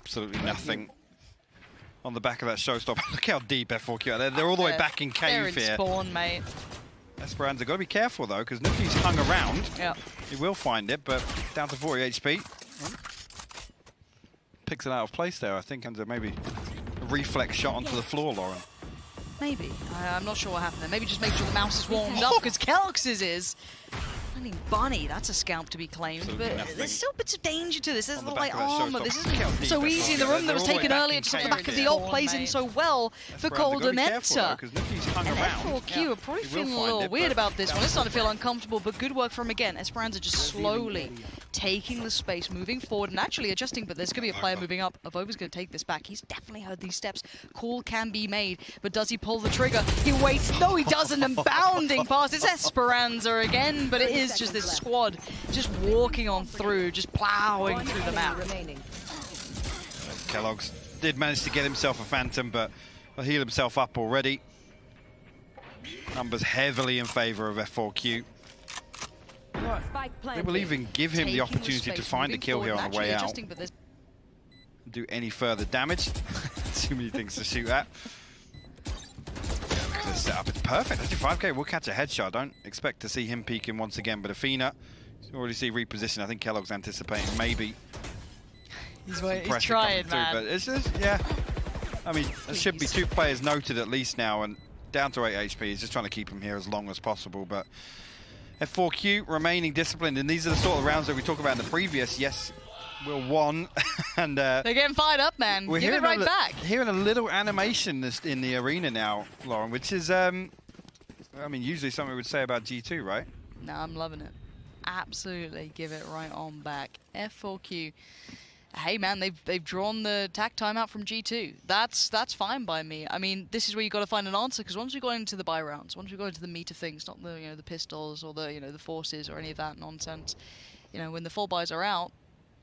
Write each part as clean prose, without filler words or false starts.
Absolutely nothing on the back of that showstopper. Look how deep F4Q are. They're all the way back in cave here. They're in spawn, mate. Esperanza got to be careful though, because Nuki's hung around. Yeah. He will find it, but down to 40 HP. Picks it out of place there, I think, under maybe a reflex shot onto the floor, Lauren. Maybe. I'm not sure what happened there. Maybe just make sure the mouse is warmed up, because keloqz's is. I mean, Bunny, that's a scalp to be claimed, Absolutely but there's still bits of danger to this. There's On the the light back of that armor. This showstopper. isn't so easy. The room that was taken earlier, just off the back of the ult, plays in so well for Coldamenta. And F4Q are probably feeling a little weird about this one. It's starting to feel uncomfortable, but good work from him again. Esperanza just slowly taking the space, moving forward, and actually adjusting, but there's going to be a player moving up. Avova's going to take this back. He's definitely heard these steps. Call can be made, but does he pull the trigger? He waits. No, he doesn't, and bounding past. It's Esperanza again, but it is just this squad just walking on through, just plowing through the map. keloqz did manage to get himself a Phantom, but he'll heal himself up already. Numbers heavily in favor of F4Q. They will even give him the opportunity to find a kill here on the way out. Do any further damage. Too many things to shoot at. The setup is perfect. Actually, 5K will catch a headshot. Don't expect to see him peeking once again, but Athena, you already see reposition. I think keloqz's anticipating maybe. He's trying, man. But it's just, yeah. I mean, there should be 2 players noted at least now, and down to 8 HP. He's just trying to keep him here as long as possible. But F4Q remaining disciplined, and these are the sort of rounds that we talked about in the previous. Yes, we're won, and they're getting fired up, man. Give it right back. Hearing a little animation in the arena now, Lauren, which is, I mean, usually something we would say about G2, right? No, I'm loving it. Absolutely, give it right on back. F4Q. Hey man, they've drawn the attack timeout from G2. That's fine by me. I mean, this is where you got to find an answer, because once we go into the buy rounds, once we go into the meat of things, not the the pistols or the the forces or any of that nonsense. When the full buys are out,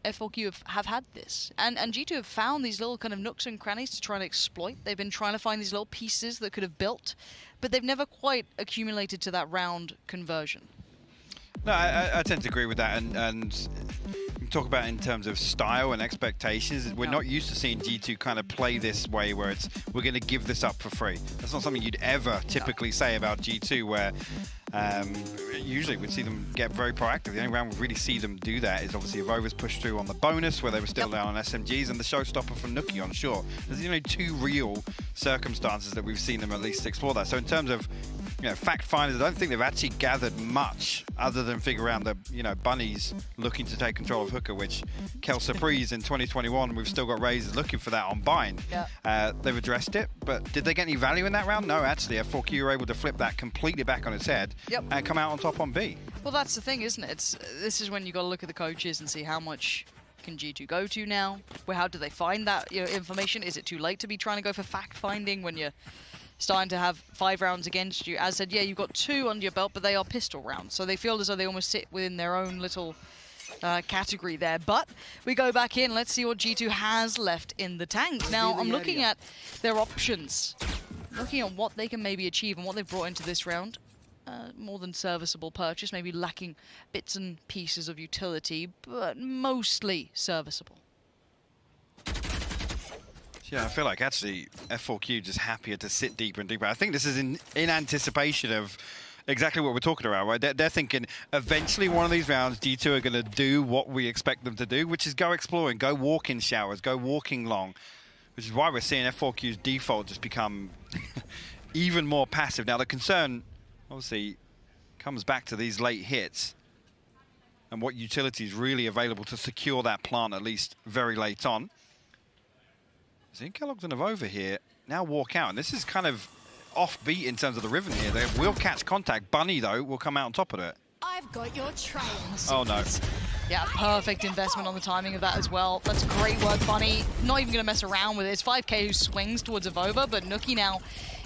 F4Q have had this, and G2 have found these little kind of nooks and crannies to try and exploit. They've been trying to find these little pieces that could have built, but they've never quite accumulated to that round conversion. No, I tend to agree with that, and talk about in terms of style and expectations. We're not used to seeing G2 kind of play this way, where it's we're going to give this up for free. That's not something you'd ever typically say about G2, where usually we'd see them get very proactive. The only round we really see them do that is obviously Avova's pushed through on the bonus, where they were still down on SMGs, and the showstopper from Nuki on short. There's 2 real circumstances that we've seen them at least explore that. So in terms of fact finders, I don't think they've actually gathered much other than figure out that Bunny's looking to take control of Hooker, which Kel Surprise in 2021, we've still got Razors looking for that on Bind. Yeah. They've addressed it, but did they get any value in that round? No, actually, F4Q were able to flip that completely back on its head and come out on top on B. Well, that's the thing, isn't it? This is when you got to look at the coaches and see how much can G2 go to now. How do they find that information? Is it too late to be trying to go for fact finding when you're starting to have 5 rounds against you? As said, yeah, you've got 2 under your belt, but they are pistol rounds, so they feel as though they almost sit within their own little category there. But we go back in. Let's see what G2 has left in the tank. Now, I'm looking at their options, looking at what they can maybe achieve and what they've brought into this round. More than serviceable purchase, maybe lacking bits and pieces of utility, but mostly serviceable. Yeah, I feel like actually F4Q just happier to sit deeper and deeper. I think this is in anticipation of exactly what we're talking about, right? They're thinking eventually one of these rounds, G2 are going to do what we expect them to do, which is go exploring, go walk in showers, go walking long, which is why we're seeing F4Q's default just become even more passive. Now, the concern, obviously, comes back to these late hits and what utility is really available to secure that plant, at least very late on. So keloqz and Avova here now walk out, and this is kind of offbeat in terms of the Riven here. They will catch contact. Bunny, though, will come out on top of it. I've got your trail. Oh, no. Yeah, perfect investment on the timing of that as well. That's great work, Bunny. Not even going to mess around with it. It's 5K who swings towards Avova, but Nuki now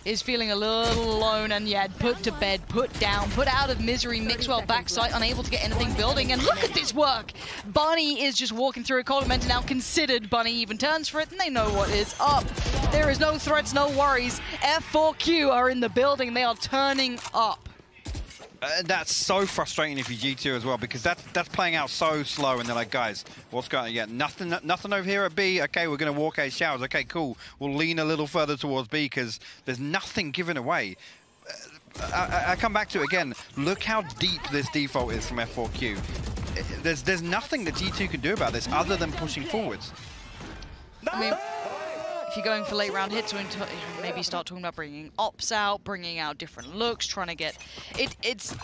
is feeling a little alone, and yeah, put to bed, put down, put out of misery. Mixwell backside, unable to get anything building, and look at this work. Bunny is just walking through a Coldamenta now considered. Bunny even turns for it, and they know what is up. There is no threats, no worries. F4Q are in the building. They are turning up. That's so frustrating if you're G2 as well, because that's playing out so slow, and they're like, guys, what's going on? Yeah, nothing over here at B. Okay, we're going to walk A showers. Okay, cool. We'll lean a little further towards B because there's nothing given away. I come back to it again. Look how deep this default is from F4Q. There's nothing that G2 can do about this other than pushing forwards. I mean, if you're going for late round hits, maybe start talking about bringing ops out, bringing out different looks, trying to get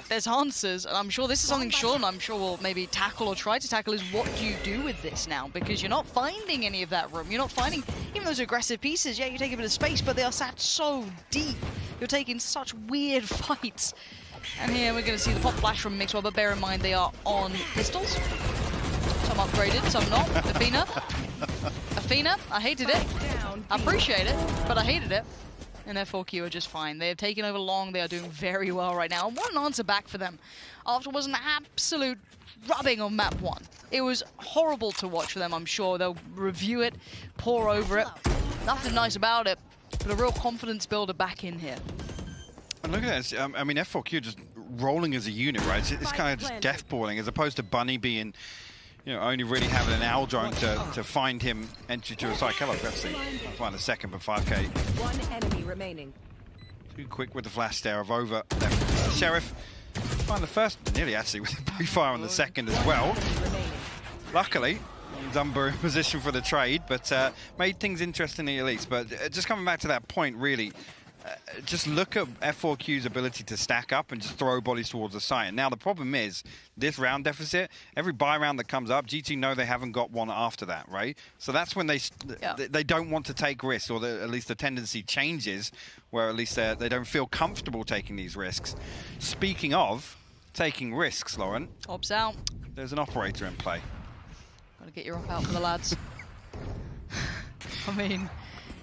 there's answers, and I'm sure this is something Sean, I'm sure will maybe tackle or try to tackle, is what do you do with this now? Because you're not finding any of that room. You're not finding even those aggressive pieces. Yeah, you take a bit of space, but they are sat so deep. You're taking such weird fights. And here we're going to see the pop flash from Mixwell, but bear in mind they are on pistols. Some upgraded, some not. Athena, I hated it. I appreciate it, but I hated it. And F4Q are just fine. They have taken over long. They are doing very well right now. And what an answer back for them after was an absolute rubbing on map 1. It was horrible to watch for them, I'm sure. They'll review it, pour over it. Nothing nice about it, but a real confidence builder back in here. And look at this. I mean, F4Q just rolling as a unit, right? It's kind of just deathballing, as opposed to Bunny being, you know, only really having an owl drone to find him entry to a site. Kellogg, let's see. I'll find a second, but 5K. One enemy remaining. Too quick with the flash there of over. Sheriff find the first, nearly actually, with the pre-fire on the second as well. Luckily, Zumba in position for the trade, but made things interesting at least. But just coming back to that point, really, just look at F4Q's ability to stack up and just throw bodies towards the site. And now the problem is, this round deficit, every buy round that comes up, G2 know they haven't got one after that, right? So that's when they don't want to take risks, or at least the tendency changes, where at least they don't feel comfortable taking these risks. Speaking of taking risks, Lauren. Ops out. There's an operator in play. Gotta get your op out for the lads. I mean,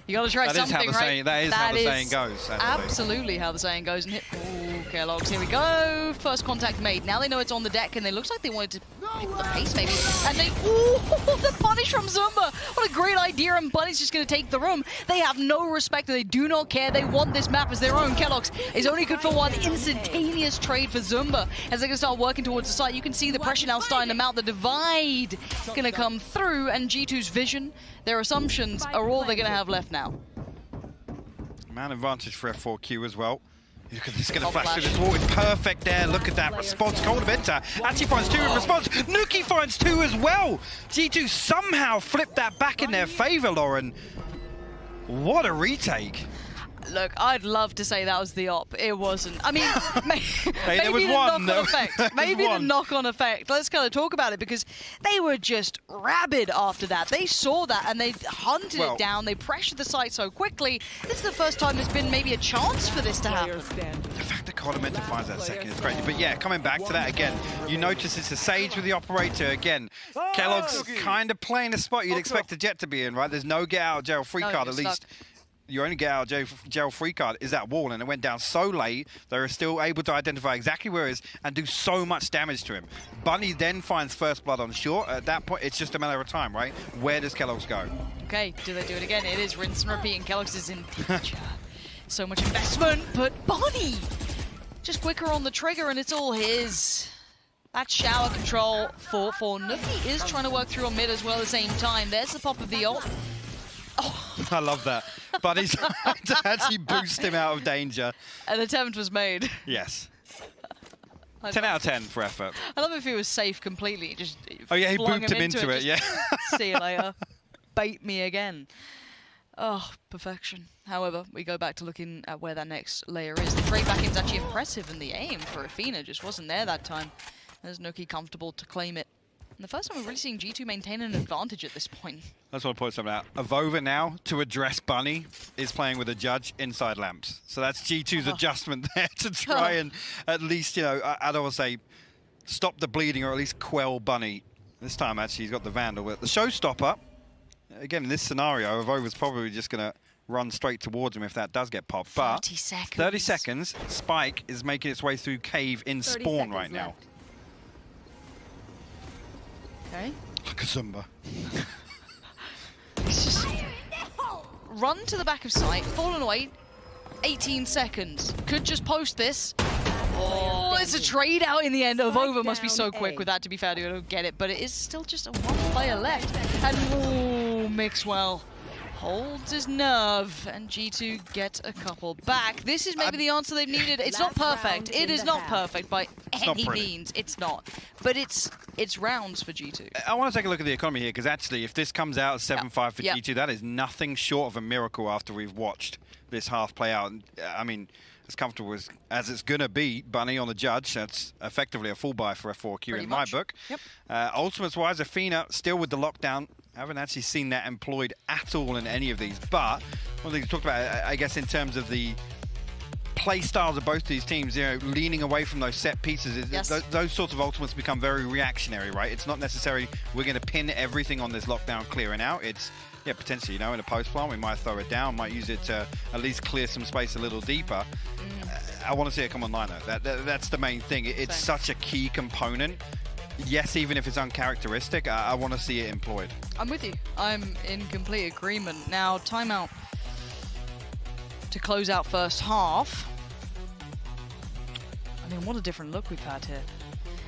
you gotta try something, right? That is how the saying goes. Absolutely how the saying goes. And hit. Ooh, Kellogg's. Here we go. First contact made. Now they know it's on the deck, and they looks like they wanted to pick the pace, maybe. And they. Ooh, the punish from Zumba. What a great idea! And Bunny's just gonna take the room. They have no respect. They do not care. They want this map as their own. Kellogg's is only good for one. Instantaneous trade for Zumba as they can start working towards the site. You can see the pressure now starting to mount. The divide gonna come through, and G2's vision, their assumptions are all they're gonna have left now. Man advantage for F4Q as well. Look at this, gonna flash through this wall. It's perfect there. Look at that response. Cold Venta actually finds 2 in response. Nuki finds 2 as well. G2 somehow flipped that back in their favor, Lauren. What a retake. Look, I'd love to say that was the op. It wasn't. I mean, maybe the knock-on effect. Maybe the knock-on effect. Let's kind of talk about it, because they were just rabid after that. They saw that and they hunted it down. They pressured the site so quickly. This is the first time there's been maybe a chance for this to happen. The fact that Colomenta finds that second is crazy. But yeah, coming back to that again, you notice it's a Sage with the operator again. Kellogg's kind of playing a spot you'd expect a Jet to be in, right? There's no get out of jail free card, at least. You only get out of jail free card is that wall, and it went down so late they're still able to identify exactly where it is and do so much damage to him. Bunny then finds first blood on short. At that point, it's just a matter of time, right? Where does Kellogg's go? Okay, do they do it again? It is rinse and repeat, and Kellogg's is in danger. So much investment, but Bunny just quicker on the trigger, and it's all his. That shower control for Nuki is trying to work through on mid as well at the same time. There's the pop of the ult. Oh. I love that. But he's had to actually boost him out of danger. An attempt was made. Yes. 10 out of 10 for effort. I love if he was safe completely. Just oh yeah, he booped him into it, yeah. See you later. Bait me again. Oh, perfection. However, we go back to looking at where that next layer is. The trade back in's actually impressive, and the aim for Athena just wasn't there that time. There's Nuki comfortable to claim it. And the first time we're really seeing G2 maintain an advantage at this point. That's what I point something out. Avova now, to address Bunny, is playing with a judge inside lamps. So that's G2's adjustment there to try and at least, you know, I don't want to say stop the bleeding or at least quell Bunny. This time, actually, he's got the Vandal. But the showstopper, again, in this scenario, Avova's probably just going to run straight towards him if that does get popped. But 30 seconds. 30 seconds. Spike is making its way through cave in spawn right now. Okay. Like a Zumba. It's just run to the back of site, fallen away, 18 seconds. Could just post this. Oh, it's a trade out in the end. Over must be so quick with that, to be fair, to don't get it. But it is still just a one player left. And oh, Mixwell holds his nerve, and G2 get a couple back. This is maybe the answer they've needed. It's not perfect. It is not perfect by any means. It's not. But it's rounds for G2. I want to take a look at the economy here, because actually, if this comes out as 7-5 for G2, that is nothing short of a miracle after we've watched this half play out. I mean, as comfortable as it's going to be, Bunny on the judge, that's effectively a full buy for F4Q in my book. Yep. Ultimates-wise, Athena still with the lockdown. Haven't actually seen that employed at all in any of these. But one thing we talked about, I guess, in terms of the play styles of both these teams, you know, leaning away from those set pieces, those sorts of ultimates become very reactionary, right? It's not necessarily we're going to pin everything on this lockdown clearing out. It's, yeah, potentially, you know, in a post plant, we might throw it down, might use it to at least clear some space a little deeper. I want to see it come online, though. That's the main thing. It's such a key component. Yes, even if it's uncharacteristic, I want to see it employed. I'm with you. I'm in complete agreement. Now, timeout to close out first half. I mean, what a different look we've had here.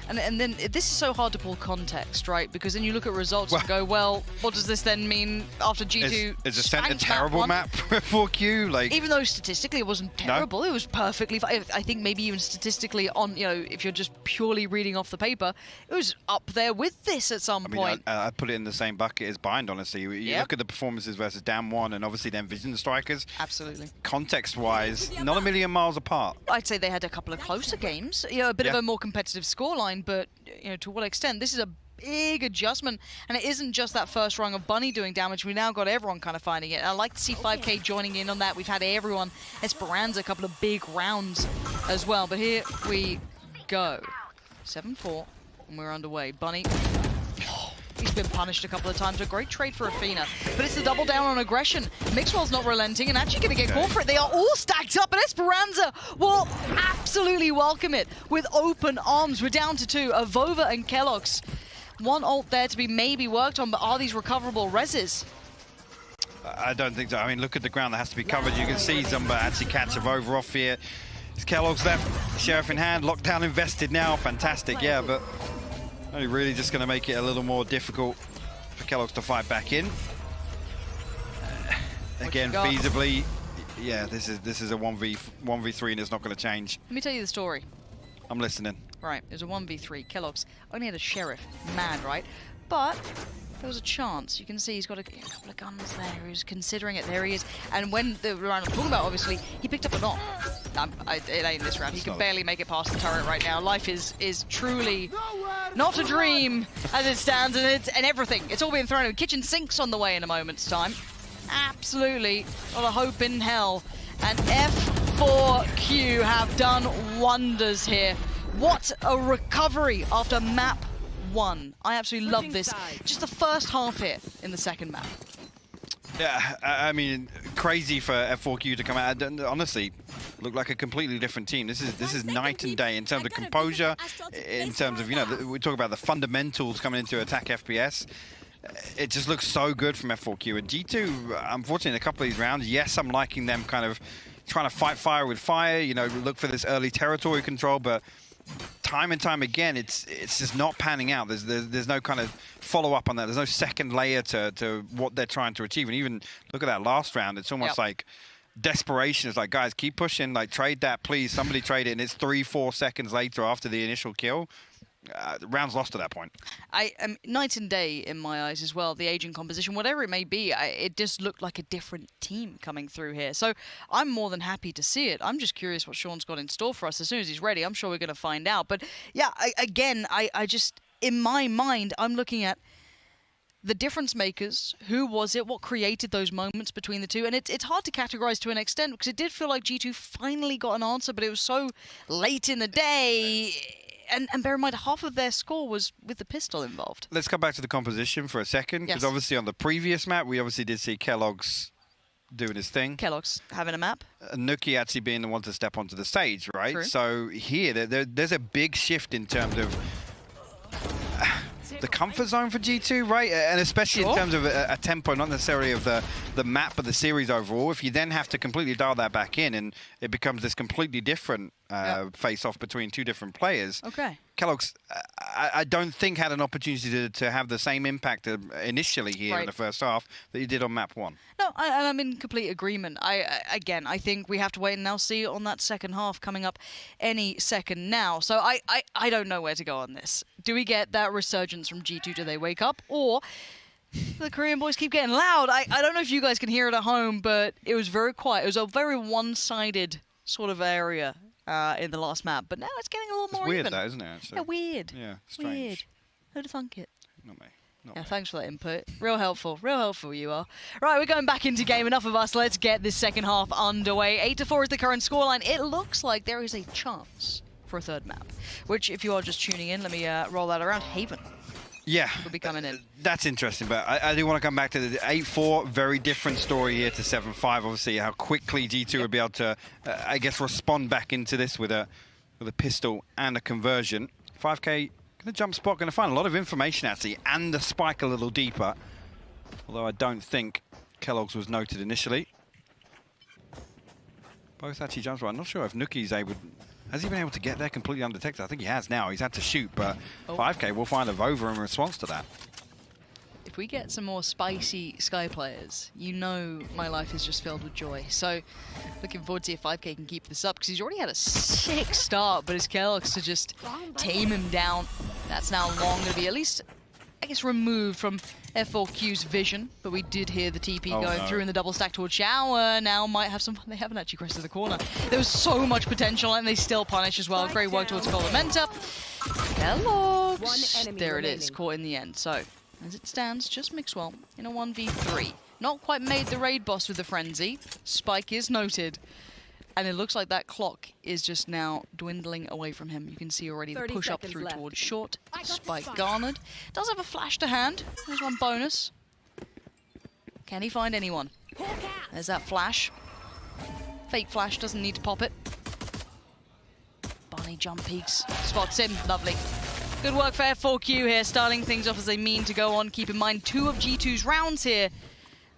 And then this is so hard to pull context, right? Because then you look at results and go, well, what does this then mean after G2? Is Ascent a terrible map for Q? Like, even though statistically it wasn't terrible, it was perfectly fine. I think maybe even statistically, on, you know, if you're just purely reading off the paper, it was up there with this at some point. I put it in the same bucket as Bind, honestly. You look at the performances versus Damn One and obviously then Vision Strikers. Absolutely. Context-wise, not a million miles apart. I'd say they had a couple of closer games, you know, a bit of a more competitive scoreline. But, you know, to what extent? This is a big adjustment, and it isn't just that first rung of Bunny doing damage. We now got everyone kind of finding it. I like to see 5K joining in on that. We've had everyone, Esperanza, a couple of big rounds as well. But here we go. 7-4, and we're underway. Bunny, he's been punished a couple of times. A great trade for Athena, but it's the double down on aggression. Mixwell's not relenting and actually going to get caught for it. They are all stacked up, and Esperanza will absolutely welcome it with open arms. We're down to 2, Avova and Kellogg's. One ult there to be maybe worked on, but are these recoverable reses? I don't think so. I mean, look at the ground that has to be covered. You can see Zumba actually catch Avova off here. It's Kellogg's left, Sheriff in hand, lockdown invested now. Fantastic, yeah, but only really just going to make it a little more difficult for Kellogg's to fight back in. Again, feasibly, yeah, this is a 1v3 and it's not going to change. Let me tell you the story. I'm listening. Right, it was a 1v3. Kellogg's only had a Sheriff. Mad, right? But there was a chance. You can see he's got a couple of guns there. He's considering it. There he is. And when the round I'm talking about, obviously, he picked up a knock. It ain't this round. He can barely make it past the turret right now. Life is truly not a dream as it stands, and everything. It's all being thrown in. Kitchen sink's on the way in a moment's time. Absolutely not a hope in hell. And F4Q have done wonders here. What a recovery after map 1. I absolutely love this. Just the first half here in the second map. Yeah, I mean, crazy for F4Q to come out. Honestly, look like a completely different team. This is night and day in terms of composure, in terms of, you know, we talk about the fundamentals coming into attack FPS. It just looks so good from F4Q. And G2, unfortunately, in a couple of these rounds, yes, I'm liking them kind of trying to fight fire with fire, you know, look for this early territory control, but time and time again, it's just not panning out. There's no kind of follow-up on that. There's no second layer to what they're trying to achieve. And even look at that last round. It's almost like desperation. It's like, guys, keep pushing. Like, trade that, please. Somebody trade it. And it's 3-4 seconds later after the initial kill. The round's lost at that point. I am night and day in my eyes as well. The aging composition, whatever it may be, it just looked like a different team coming through here. So I'm more than happy to see it. I'm just curious what Sean's got in store for us. As soon as he's ready, I'm sure we're going to find out. But yeah, I just, in my mind, I'm looking at the difference makers. Who was it? What created those moments between the two? And it's hard to categorize to an extent, because it did feel like G2 finally got an answer, but it was so late in the day. And bear in mind, half of their score was with the pistol involved. Let's come back to the composition for a second, because obviously on the previous map, we obviously did see Kellogg's doing his thing. Kellogg's having a map. Nuki actually being the one to step onto the stage, right? True. So here, there's a big shift in terms of the comfort zone for G2, right? And especially in terms of a tempo, not necessarily of the map, but the series overall. If you then have to completely dial that back in, and it becomes this completely different face-off between two different players. Okay. Kellogg's, I don't think had an opportunity to have the same impact initially here in the first half that you did on map 1. No, I'm in complete agreement. Again, I think we have to wait and now see on that second half coming up any second now. So I don't know where to go on this. Do we get that resurgence from G2? Do they wake up? Or the Korean boys keep getting loud? I don't know if you guys can hear it at home, but it was very quiet. It was a very one-sided sort of area in the last map. But now it's getting a little more weird, even. That, isn't it? Yeah, weird. Yeah, strange. Weird. Who'd have thunk it? Not me. Yeah, thanks for that input. Real helpful you are. Right, we're going back into game. Enough of us. Let's get this second half underway. 8-4 is the current scoreline. It looks like there is a chance for a third map, which, if you are just tuning in, let me roll that around. Haven. Yeah, will be coming in. That's interesting, but I do want to come back to the 8-4. Very different story here to 7-5. Obviously, how quickly G2 will be able to, I guess, respond back into this with a pistol and a conversion. 5K. The jump spot going to find a lot of information actually, and the spike a little deeper. Although I don't think Kellogg's was noted initially. Both actually jump spot. I'm not sure if Nuki's able. Has he been able to get there completely undetected? I think he has now. He's had to shoot, but 5K will find a Vova in response to that. If we get some more spicy Sky players, you know my life is just filled with joy. So, looking forward to see if 5K can keep this up, because he's already had a sick start, but it's Kellogg's to just tame him down. That's now long going to be at least, I guess, removed from F4Q's vision. But we did hear the TP going through in the double stack towards Shower. Now might have some fun. They haven't actually crested the corner. There was so much potential, and they still punish as well. Great work towards Colomenta. Kellogg's. There it is, caught in the end. So, as it stands, just Mixwell in a 1v3. Not quite made the raid boss with the frenzy. Spike is noted. And it looks like that clock is just now dwindling away from him. You can see already the push up through towards short. Spike garnered. Does have a flash to hand. There's one bonus. Can he find anyone? There's that flash. Fake flash, doesn't need to pop it. Bunny jump peeks. Spots him. Lovely. Good work for F4Q here, starting things off as they mean to go on. Keep in mind, 2 of G2's rounds here,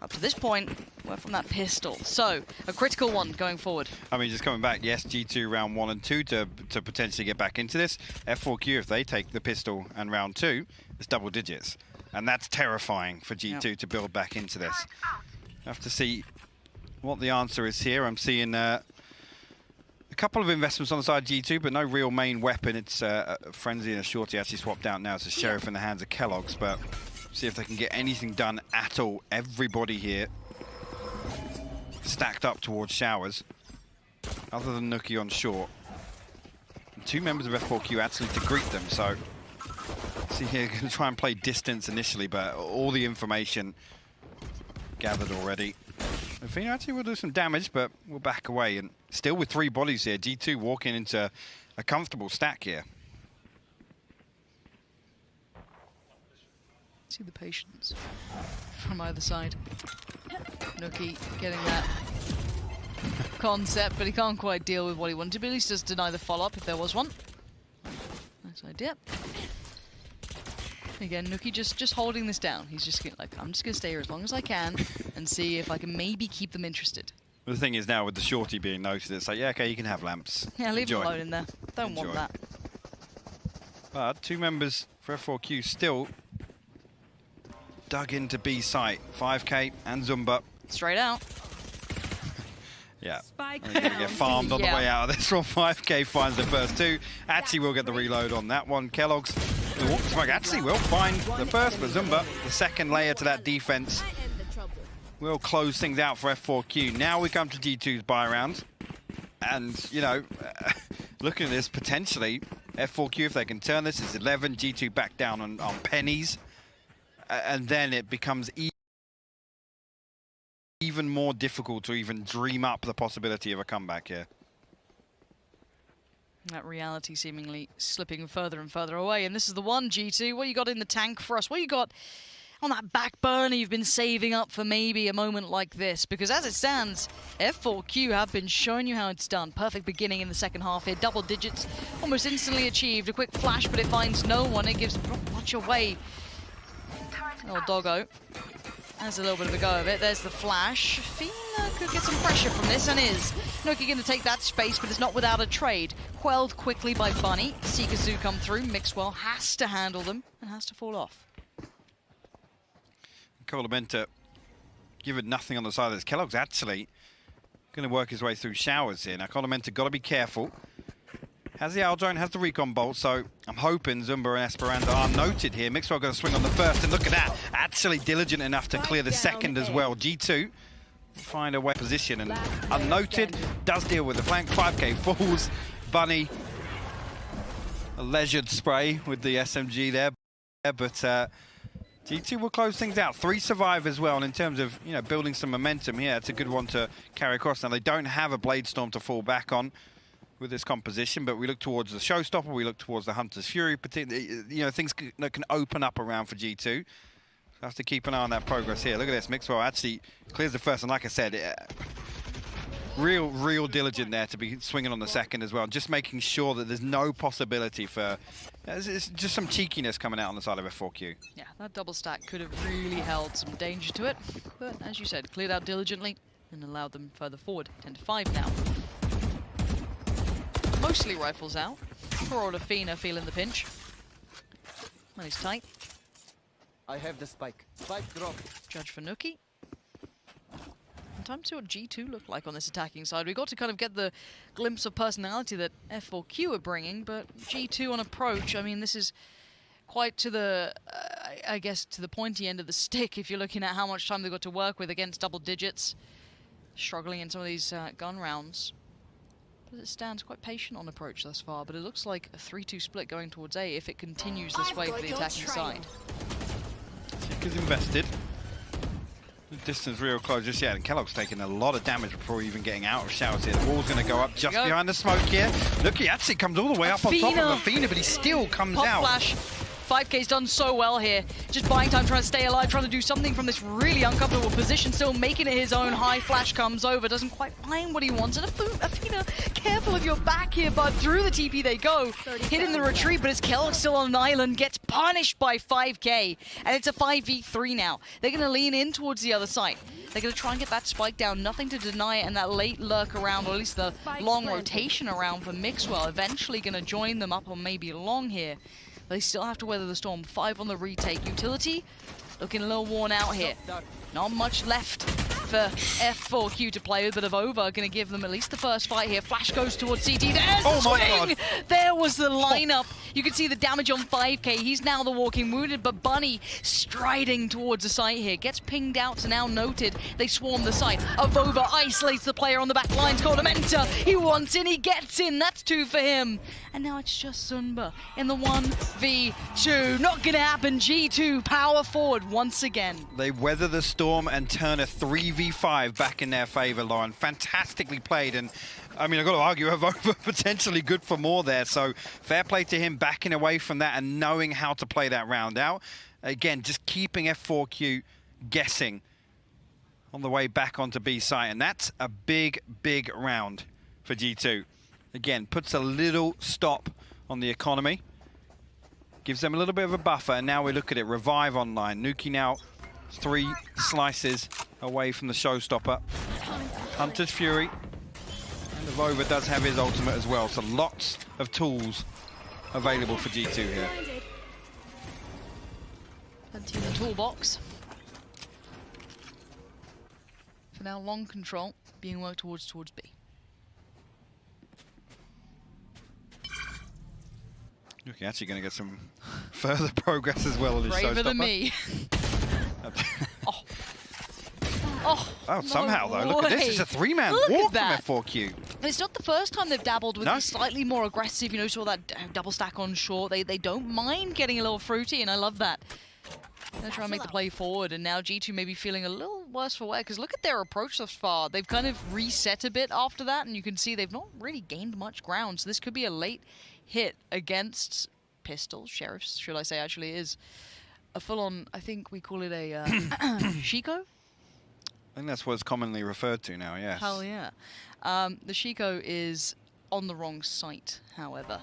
up to this point, were from that pistol. So, a critical one going forward. I mean, just coming back, yes, G2 round 1 and 2 to potentially get back into this. F4Q, if they take the pistol and round 2, it's double digits. And that's terrifying for G2 to build back into this. Have to see what the answer is here. I'm seeing a couple of investments on the side of G2, but no real main weapon. It's a Frenzy and a Shorty actually swapped out now. It's a Sheriff in the hands of Kellogg's, but see if they can get anything done at all. Everybody here stacked up towards Showers, other than Nuki on short. And 2 members of F4Q actually to greet them, so see here, going to try and play distance initially, but all the information gathered already. Fino actually will do some damage, but we'll back away. And still with 3 bodies here, G2 walking into a comfortable stack here. See the patience from either side. Nuki getting that concept, but he can't quite deal with what he wanted. But at least just deny the follow-up if there was one. Nice idea. Again, Nuki just holding this down. He's just like, I'm just going to stay here as long as I can and see if I can maybe keep them interested. The thing is now with the Shorty being noted, it's like, yeah, okay, you can have lamps. Yeah, leave him alone in there. Don't want that. But 2 members for F4Q still dug into B site. 5K and Zumba. Straight out. Yeah, they're going to get farmed on the way out of this one. 5K finds the first 2. Atsi will get the reload on that one. Kellogg's Atsi will find the first, but Zumba, the second layer to that defense, will close things out for F4Q. Now we come to G2's buy round. And, you know, looking at this, potentially, F4Q, if they can turn this, is 11. G2 back down on pennies. And then it becomes even more difficult to even dream up the possibility of a comeback here. That reality seemingly slipping further and further away. And this is the one, G2. What you got in the tank for us? What you got on that back burner you've been saving up for maybe a moment like this? Because as it stands, F4Q have been showing you how it's done. Perfect beginning in the second half here. Double digits almost instantly achieved. A quick flash, but it finds no one. It gives not much away. Oh, doggo. has a little bit of a go of it. There's the flash. Fina could get some pressure from this, and is. Nuki going to take that space, but it's not without a trade. Quelled quickly by Bunny. Seekazoo come through. Mixwell has to handle them and has to fall off. Colamenta given nothing on the side of this. Kellogg's actually going to work his way through showers here. Now Colamenta got to be careful. Has the Aldrone, has the recon bolt, so I'm hoping Zumba and Esperanza are noted here. Mixwell going to swing on the first, and look at that. Actually diligent enough to clear the second as well. G2 find a way position, and unnoted, does deal with the flank. 5K falls. Bunny, a leisured spray with the SMG there, but G2 will close things out. 3 survive as well, and in terms of building some momentum here, it's a good one to carry across. Now they don't have a Blade Storm to fall back on with this composition, but we look towards the Showstopper, we look towards the Hunter's Fury, particularly, things that can open up around for G2. So have to keep an eye on that progress here. Look at this, Mixwell actually clears the first, and like I said, real diligent there to be swinging on the second as well, just making sure that there's no possibility for, it's just some cheekiness coming out on the side of F4Q. Yeah, that double stack could have really held some danger to it, but as you said, cleared out diligently and allowed them further forward. 10-5 now. Mostly rifles out. Poor old Fina feeling the pinch. Money's tight. I have the spike. Spike drop. Judge for Nuki. And time to see what G2 look like on this attacking side. We got to kind of get the glimpse of personality that F4Q are bringing, but G2 on approach, I mean, this is quite to the, I guess, to the pointy end of the stick if you're looking at how much time they've got to work with against double digits. Struggling in some of these gun rounds. As it stands, quite patient on approach thus far, but it looks like a 3-2 split going towards A if it continues this way for the attacking side. Seeker's invested. The distance real close just yet, and Kellogg's taking a lot of damage before even getting out of showers here. The wall's going to go up just behind the smoke here. Look, he actually comes all the way up on top of Athena, but he still comes out. Flash. 5K's done so well here. Just buying time, trying to stay alive, trying to do something from this really uncomfortable position, still making it his own. High flash comes over, doesn't quite find what he wants. And Athena, careful of your back here, bud. Through the TP they go. Hitting the retreat, but it's Kellogg still on an island, gets punished by 5K. And it's a 5v3 now. They're going to lean in towards the other side. They're going to try and get that spike down, nothing to deny it, and that late lurk around, or at least the long rotation around for Mixwell. Eventually going to join them up on maybe long here. They still have to weather the storm. 5 on the retake. Utility looking a little worn out here. Not much left for F4Q to play with, but Avova going to give them at least the first fight here. Flash goes towards CT. There's the swing! There was the lineup. You can see the damage on 5K. He's now the walking wounded, but Bunny striding towards the site here. Gets pinged out to now noted. They swarm the site. Avova isolates the player on the back lines. Colamenta. He wants in, he gets in. That's 2 for him. And now it's just Sunba in the 1v2. Not going to happen. G2 power forward once again. They weather the storm and turn a 3v5 back in their favor, Lauren. Fantastically played, and I mean, I've got to argue, Avova potentially good for more there, so fair play to him backing away from that and knowing how to play that round out. Again, just keeping F4Q guessing on the way back onto B site, and that's a big round for G2. Again, puts a little stop on the economy, gives them a little bit of a buffer, and now we look at it. Revive online. Nuki now 3 slices away from the Showstopper. Hunter's Fury. And Avova does have his ultimate as well, so lots of tools available for G2 here. Plenty in the toolbox. For now, long control being worked towards B. Okay, actually going to get some further progress as well on his Showstopper. Braver than me. Oh, somehow though, look at this. It's a 3-man walk from F4Q. It's not the first time they've dabbled with this slightly more aggressive, saw that double stack on short. They don't mind getting a little fruity, and I love that. They're trying to make the play forward, and now G2 may be feeling a little worse for wear, because look at their approach thus far. They've kind of reset a bit after that, and you can see they've not really gained much ground, so this could be a late hit against Pistols, Sheriffs, should I say, actually is a full-on, I think we call it a Shiko? I think that's what it's commonly referred to now, yes. Hell yeah. The Shiko is on the wrong site, however.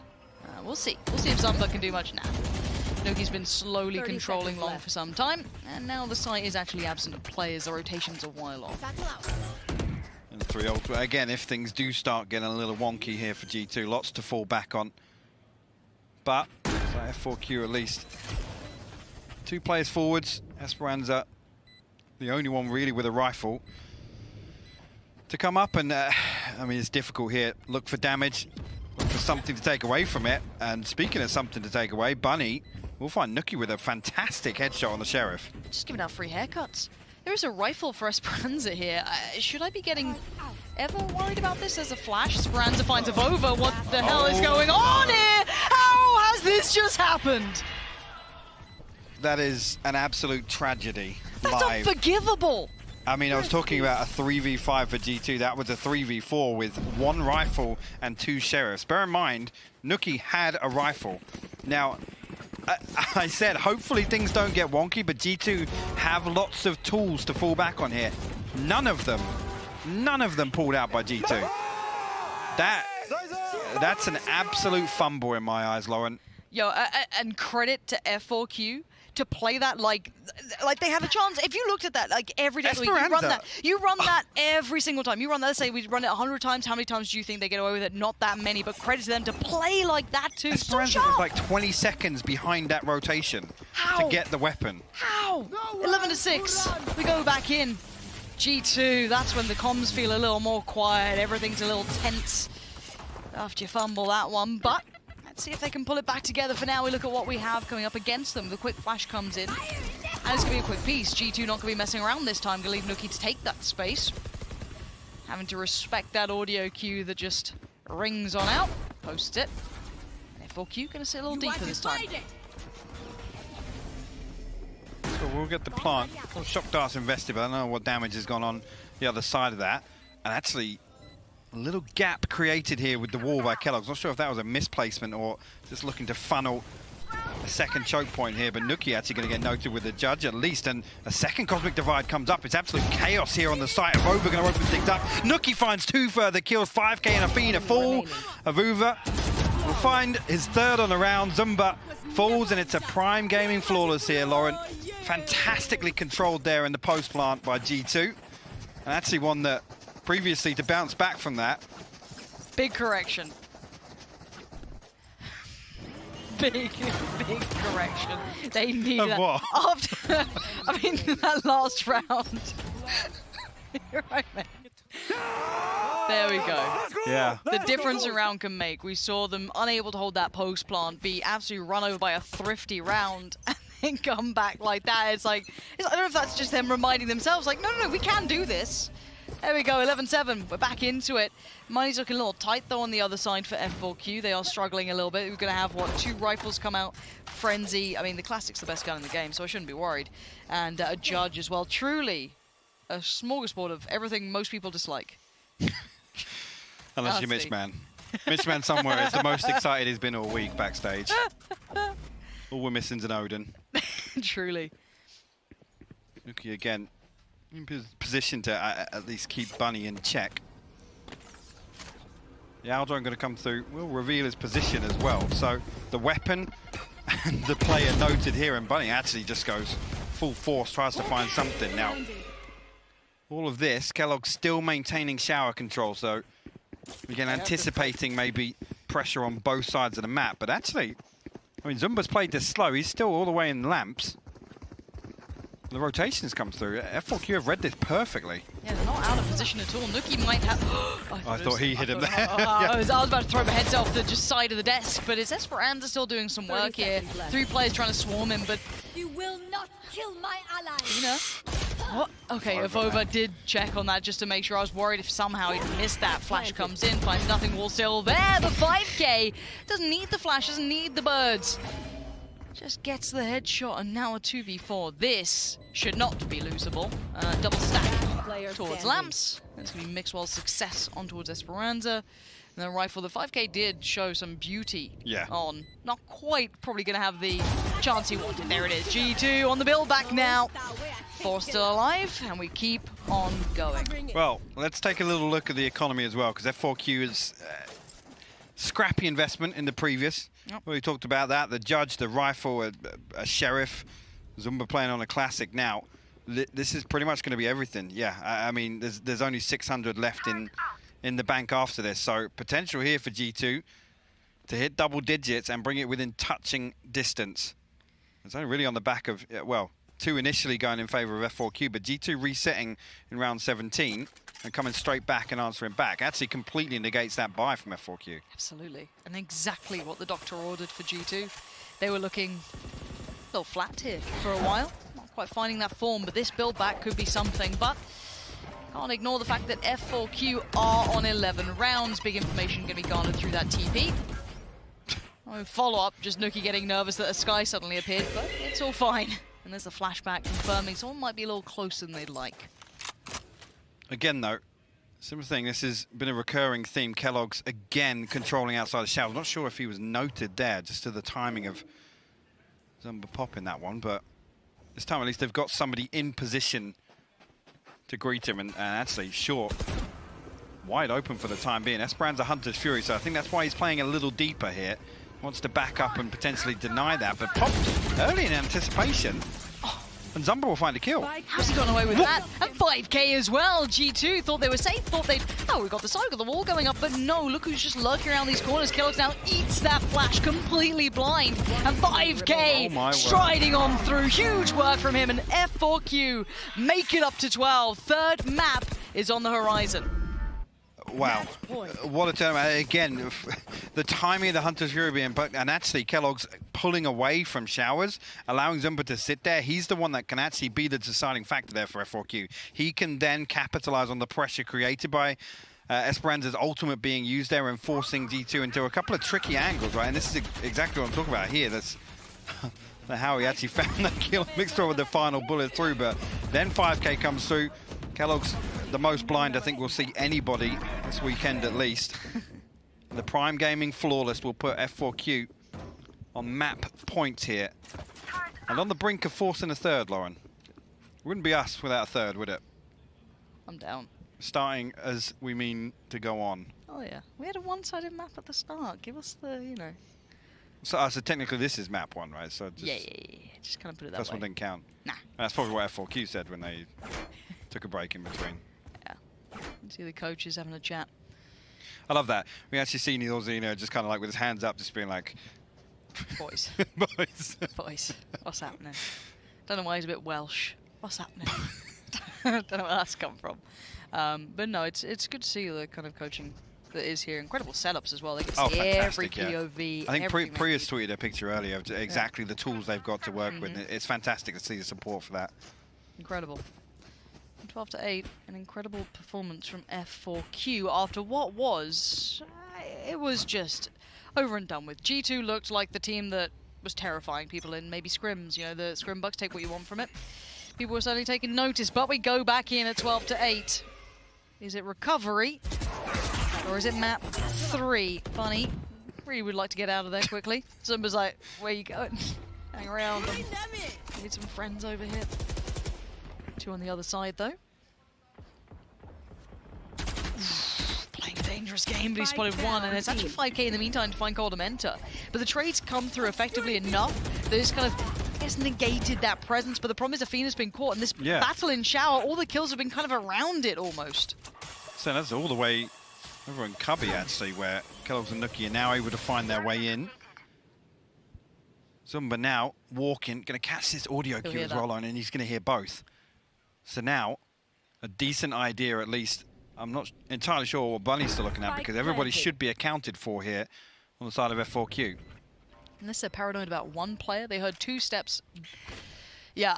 We'll see. We'll see if Zumba can do much now. Noki's been slowly 30 controlling seconds long left. for some time, and now the site is actually absent of players. The rotation's a while off. And 3 ultimate. Again, if things do start getting a little wonky here for G2, lots to fall back on. But, F4Q at least. 2 players forwards. Esperanza, the only one really with a rifle to come up, and I mean, it's difficult here. Look for damage, look for something to take away from it. And speaking of something to take away, Bunny will find Nuki with a fantastic headshot on the Sheriff. Just giving out free haircuts. There is a rifle for Esperanza here. Should I be getting ever worried about this as a flash? Esperanza finds a Vova. What the hell is going on here? How has this just happened? That is an absolute tragedy. That's live. unforgivable. I mean, I was talking about a 3v5 for G2. That was a 3v4 with 1 rifle and 2 sheriffs. Bear in mind, Nuki had a rifle. Now, I said hopefully things don't get wonky, but G2 have lots of tools to fall back on here. None of them pulled out by G2. That's an absolute fumble in my eyes, Lauren. Yo, and credit to F4Q to play that like they had a chance. If you looked at that like every day, you run that every single time. You run that. Let's say we run it 100 times. How many times do you think they get away with it? Not that many, but credit to them to play like that too. Esperanza was like 20 seconds behind that rotation to get the weapon. How? 11-6. We go back in. G2. That's when the comms feel a little more quiet. Everything's a little tense after you fumble that one, but. Let's see if they can pull it back together. For now, we look at what we have coming up against them. The quick flash comes in, and it's going to be a quick piece. G2 not going to be messing around this time. Going to leave Nuki to take that space. Having to respect that audio cue that just rings on out. Posts it. And F4Q going to sit a little deeper this time. So we'll get the plant. Shock darts invested, but I don't know what damage has gone on the other side of that. And actually, a little gap created here with the wall by Kellogg's. Not sure if that was a misplacement or just looking to funnel a second choke point here, but Nuki actually going to get noted with the judge at least, and a second Cosmic Divide comes up. It's absolute chaos here on the site. Avuva going to open things up. Nuki finds 2 further kills, 5k and a feed, a fall. Avuva will find his 3rd on the round. Zumba falls, and it's a Prime Gaming flawless here, Lauren. Fantastically controlled there in the post plant by G2, and actually one that previously to bounce back from that. Big correction. Big correction. They need that. What? After, I mean, that last round. You're right, man. There we go. Yeah. The difference a round can make. We saw them unable to hold that post plant, be absolutely run over by a thrifty round, and then come back like that. It's like, I don't know if that's just them reminding themselves, like, no, we can do this. There we go, 11-7. We're back into it. Money's looking a little tight, though, on the other side for F4Q. They are struggling a little bit. We're going to have, what, 2 rifles come out. Frenzy. I mean, the Classic's the best gun in the game, so I shouldn't be worried. And a Judge as well. Truly a smorgasbord of everything most people dislike. Unless you're Mitchman. Mitchman somewhere is the most excited he's been all week backstage. All we're missing's an Odin. Truly. Nuki again. In position to at least keep Bunny in check. The Aldron going to come through, will reveal his position as well. So the weapon and the player noted here, and Bunny actually just goes full force, tries to find something. Now, all of this, Kellogg's still maintaining shower control, so again, anticipating maybe pressure on both sides of the map. But actually, I mean, Zumba's played this slow. He's still all the way in lamps. The rotations come through. F4Q have read this perfectly. Yeah, they're not out of position at all. Nuki might have... I thought he hit him there. Yeah. I was about to throw my heads off the just side of the desk, but it's Esperanza still doing some work here. 3 players trying to swarm him, but... You will not kill my ally. You know? What? Okay, Avova did check on that just to make sure. I was worried if somehow he'd missed that. Flash comes in, finds nothing, wall still there. The 5k doesn't need the flash, doesn't need the birds. Just gets the headshot, and now a 2v4. This should not be losable. Double stack towards Lamps. It's going to be Mixwell's success on towards Esperanza. And then Rifle, the 5k did show some beauty on. Not quite probably going to have the chance he wanted. There it is. G2 on the build back now. 4 still alive, and we keep on going. Well, let's take a little look at the economy as well, because F4Q is... scrappy investment in the previous. Yep. We talked about that. The judge, the rifle, a sheriff, Zumba playing on a classic now. This is pretty much going to be everything. Yeah, I mean, there's only 600 left in the bank after this. So potential here for G2 to hit double digits and bring it within touching distance. It's only really on the back of, well, 2 initially going in favor of F4Q, but G2 resetting in round 17 and coming straight back and answering back. Actually completely negates that buy from F4Q. Absolutely. And exactly what the doctor ordered for G2. They were looking a little flat here for a while. Not quite finding that form, but this build back could be something. But can't ignore the fact that F4Q are on 11 rounds. Big information going to be garnered through that TP. Oh, follow-up, just Nuki getting nervous that a sky suddenly appeared, but it's all fine. And there's a flashback confirming someone might be a little closer than they'd like. Again, though, similar thing. This has been a recurring theme. Kellogg's again controlling outside the shadow. I'm not sure if he was noted there, just to the timing of Zumba popping that one, but this time at least they've got somebody in position to greet him, and actually short, wide open for the time being. Esperanza Hunter's Fury, so I think that's why he's playing a little deeper here. Wants to back up and potentially deny that, but popped early in anticipation. And Zumba will find a kill. How's he gotten away with that? And 5k as well. G2 thought they were safe, thought they'd, oh, we've got the side, we've got the wall going up, but no, look who's just lurking around these corners. Kellogg's now eats that flash, completely blind. And 5k striding on through. Huge work from him, and F4Q make it up to 12. Third map is on the horizon. Wow, what a turnaround. Again, the timing of the Hunter's Fury being, and actually Kellogg's pulling away from Showers, allowing Zumba to sit there. He's the one that can actually be the deciding factor there for F4Q. He can then capitalize on the pressure created by Esperanza's ultimate being used there and forcing G2 into a couple of tricky angles, right? And this is exactly what I'm talking about here. That's how he actually found that kill mixed with the final bullet through, but then 5k comes through. Kellogg's the most blind I think we'll see anybody this weekend at least. The Prime Gaming Flawless will put F4Q on map point here. And on the brink of forcing a third, Lauren. Wouldn't be us without a third, would it? I'm down. Starting as we mean to go on. Oh yeah, we had a one-sided map at the start. Give us the, you know. So technically this is map 1, right? So just, yeah. Just kind of put it that way. This one didn't count. Nah. That's probably what F4Q said when they took a break in between. Yeah. You see the coaches having a chat. I love that. We actually see Nilzino just kind of like with his hands up, just being like, boys. Boys. Boys. What's happening? Don't know why he's a bit Welsh. What's happening? Don't know where that's come from. But no, it's good to see the kind of coaching that is here. Incredible setups as well. They can see every POV. I think Priya's tweeted a picture earlier of exactly the tools they've got to work with. It's fantastic to see the support for that. Incredible. 12-8, an incredible performance from F4Q after what was, it was just over and done with. G2 looked like the team that was terrifying people in maybe scrims. You know, the scrim bucks, take what you want from it. People were certainly taking notice, but we go back in at 12-8. Is it recovery? Or is it map 3? Funny. Really would like to get out of there quickly. Zumba's like, where you going? Hang around. Need some friends over here. 2 on the other side, though. Playing a dangerous game, but he spotted 1, and it's actually 5k in the meantime to find Coldamenta. But the trades come through effectively enough that it's kind of, I guess, negated that presence. But the problem is Athena's been caught, and this battle in Shower, all the kills have been kind of around it almost. So that's all the way over in Cubby, actually, where Kellogg's and Nuki are now able to find their way in. Zumba now walking, going to catch this audio cue as well, and he's going to hear both. So now, a decent idea at least. I'm not entirely sure what Bunny's still looking at, because everybody should be accounted for here on the side of F4Q. Unless they're paranoid about one player, they heard 2 steps. Yeah,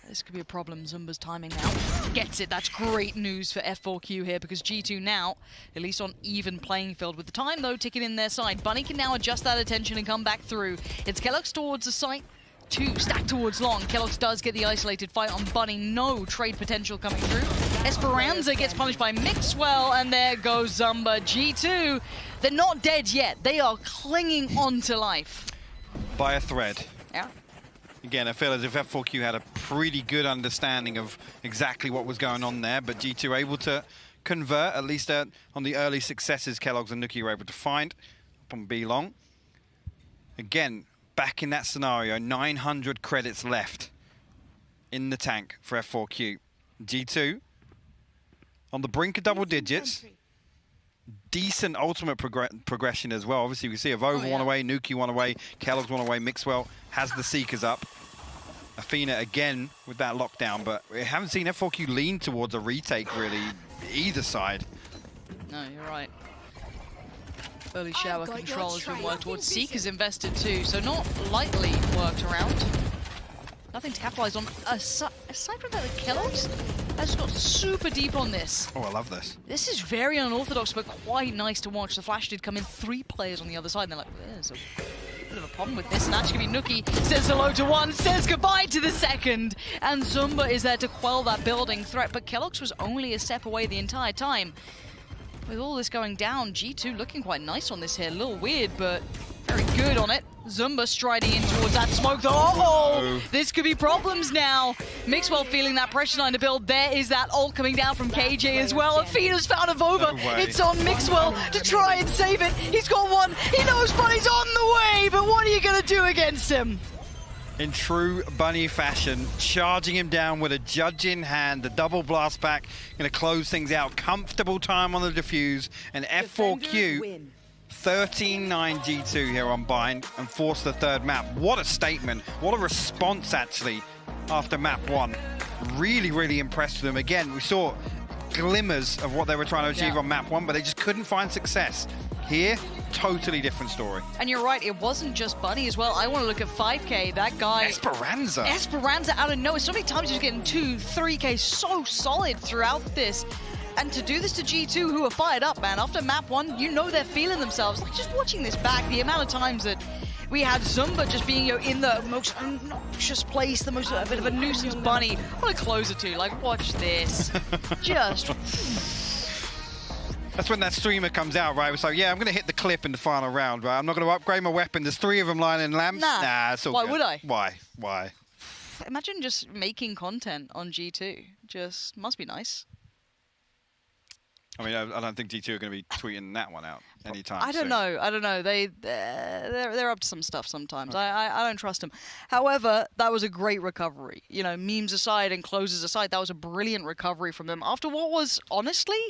this could be a problem. Zumba's timing now. Gets it. That's great news for F4Q here, because G2 now, at least on even playing field. With the time, though, ticking in their side. Bunny can now adjust that attention and come back through. It's Kellogg's towards the site. 2 stacked towards long. Kellogg's does get the isolated fight on Bunny. No trade potential coming through. Esperanza gets punished by Mixwell, and there goes Zumba. G2, they're not dead yet. They are clinging on to life. By a thread. Yeah. Again, I feel as if F4Q had a pretty good understanding of exactly what was going on there, but G2 able to convert, at least on the early successes Kellogg's and Nuki were able to find. up on B long. Again, back in that scenario, 900 credits left in the tank for F4Q. G2 on the brink of double digits. Decent ultimate progression as well. Obviously, we see Avova one away, Nuki one away, Kellogg's one away, Mixwell has the Seekers up. Athena again with that lockdown, but we haven't seen F4Q lean towards a retake really, either side. No, you're right. Early shower control has been worked towards. Seekers invested too, so not lightly worked around. Nothing to capitalize on. Aside from that, the Kellogg's has got super deep on this. Oh, I love this. This is very unorthodox, but quite nice to watch. The Flash did come in 3 players on the other side, and they're like, there's a bit of a problem with this. And actually, Nuki says hello to one, says goodbye to the second, and Zumba is there to quell that building threat. But Kellogg's was only a step away the entire time. With all this going down, G2 looking quite nice on this here. A little weird, but very good on it. Zumba striding in towards that smoke. Uh-oh! This could be problems now. Mixwell feeling that pressure line to build. There is that ult coming down from KJ as well. Athena's found Avova. It's on Mixwell to try and save it. He's got one. He knows Bunny's on the way, but what are you going to do against him? In true Bunny fashion, charging him down with a judge in hand, the double blast back, going to close things out. Comfortable time on the defuse, and F4Q 13-9 G2 here on Bind and force the third map. What a statement, what a response actually after map 1. Really, really impressed with them. Again, we saw glimmers of what they were trying to achieve on map 1, but they just couldn't find success. Here, totally different story. And you're right, it wasn't just Bunny as well. I want to look at 5K, that guy. Esperanza out of nowhere. So many times he's getting 2, 3K so solid throughout this. And to do this to G2, who are fired up, man. After map 1, you know they're feeling themselves. Like, just watching this back, the amount of times that we had Zumba just being in the most obnoxious place, the most a bit of a nuisance Bunny. What a closer to, like, watch this. Just... That's when that streamer comes out, right? It's like, yeah, I'm going to hit the clip in the final round, right? I'm not going to upgrade my weapon. There's 3 of them lying in lamps. Nah, it's all Why good. would I? Why? Imagine just making content on G2. Just must be nice. I mean, I don't think G2 are going to be tweeting that one out anytime I don't know. They're up to some stuff sometimes. Okay. I don't trust them. However, that was a great recovery. You know, memes aside and closes aside, that was a brilliant recovery from them after what was honestly,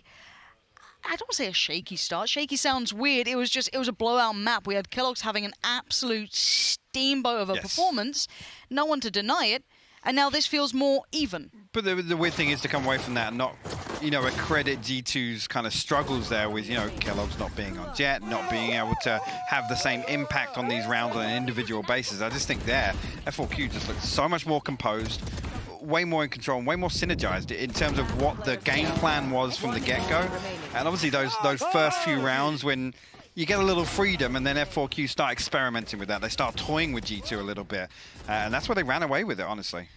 I don't want to say a shaky start. Shaky sounds weird. It was a blowout map. We had Kellogg's having an absolute steamboat of a performance. No one to deny it. And now this feels more even. But the weird thing is to come away from that and not, you know, accredit G2's kind of struggles there with, you know, Kellogg's not being on Jet, not being able to have the same impact on these rounds on an individual basis. I just think there, F4Q just looks so much more composed, way more in control, and way more synergized in terms of what the game plan was from the get-go. And obviously those first few rounds when you get a little freedom and then F4Q start experimenting with that. They start toying with G2 a little bit. And that's where they ran away with it, honestly.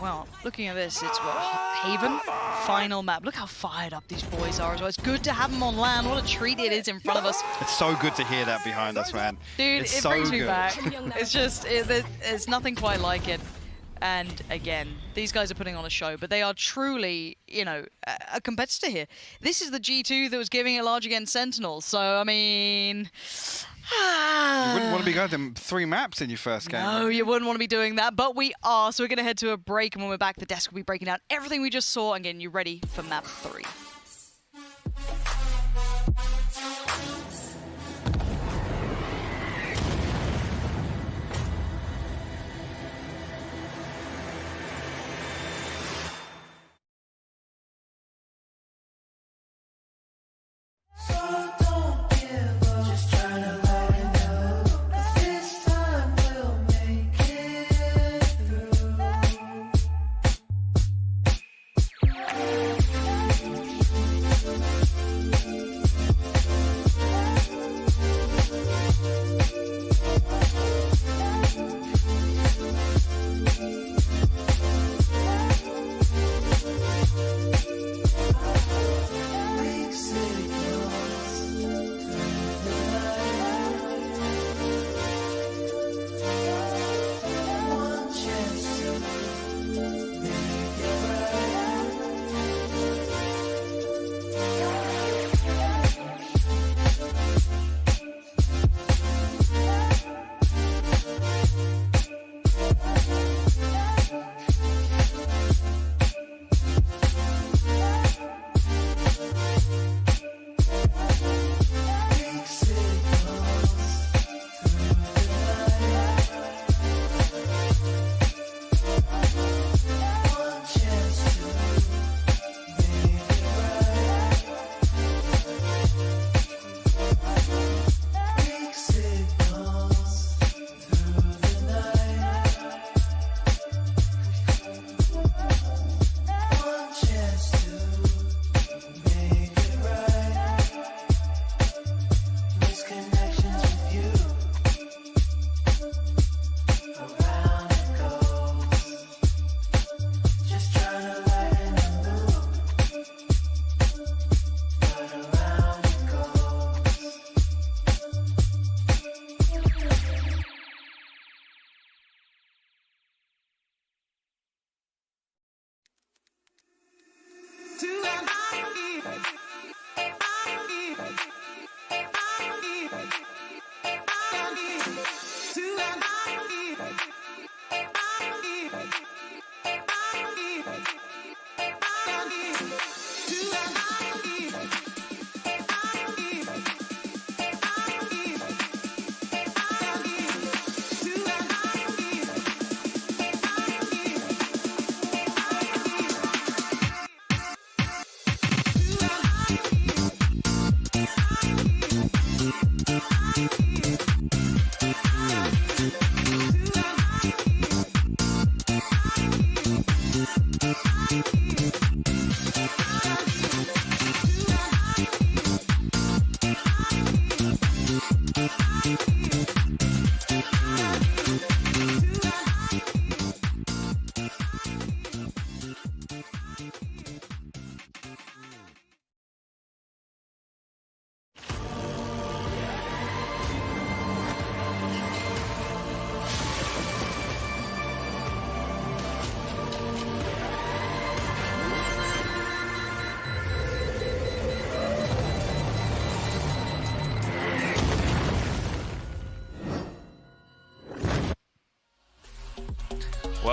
Well, looking at this, it's what, Haven, final map. Look how fired up these boys are as well. It's good to have them on land. What a treat it is in front of us. It's so good to hear that behind us, man. Dude, it's it so brings me good. back. It's just, it's nothing quite like it. And again, these guys are putting on a show, but they are truly, you know, a competitor here. This is the G2 that was giving it large against Sentinels. So, I mean... You wouldn't want to be going to 3 maps in your first game. No, you wouldn't want to be doing that, but we are. So we're going to head to a break, and when we're back, the desk will be breaking down everything we just saw and getting you ready for map 3.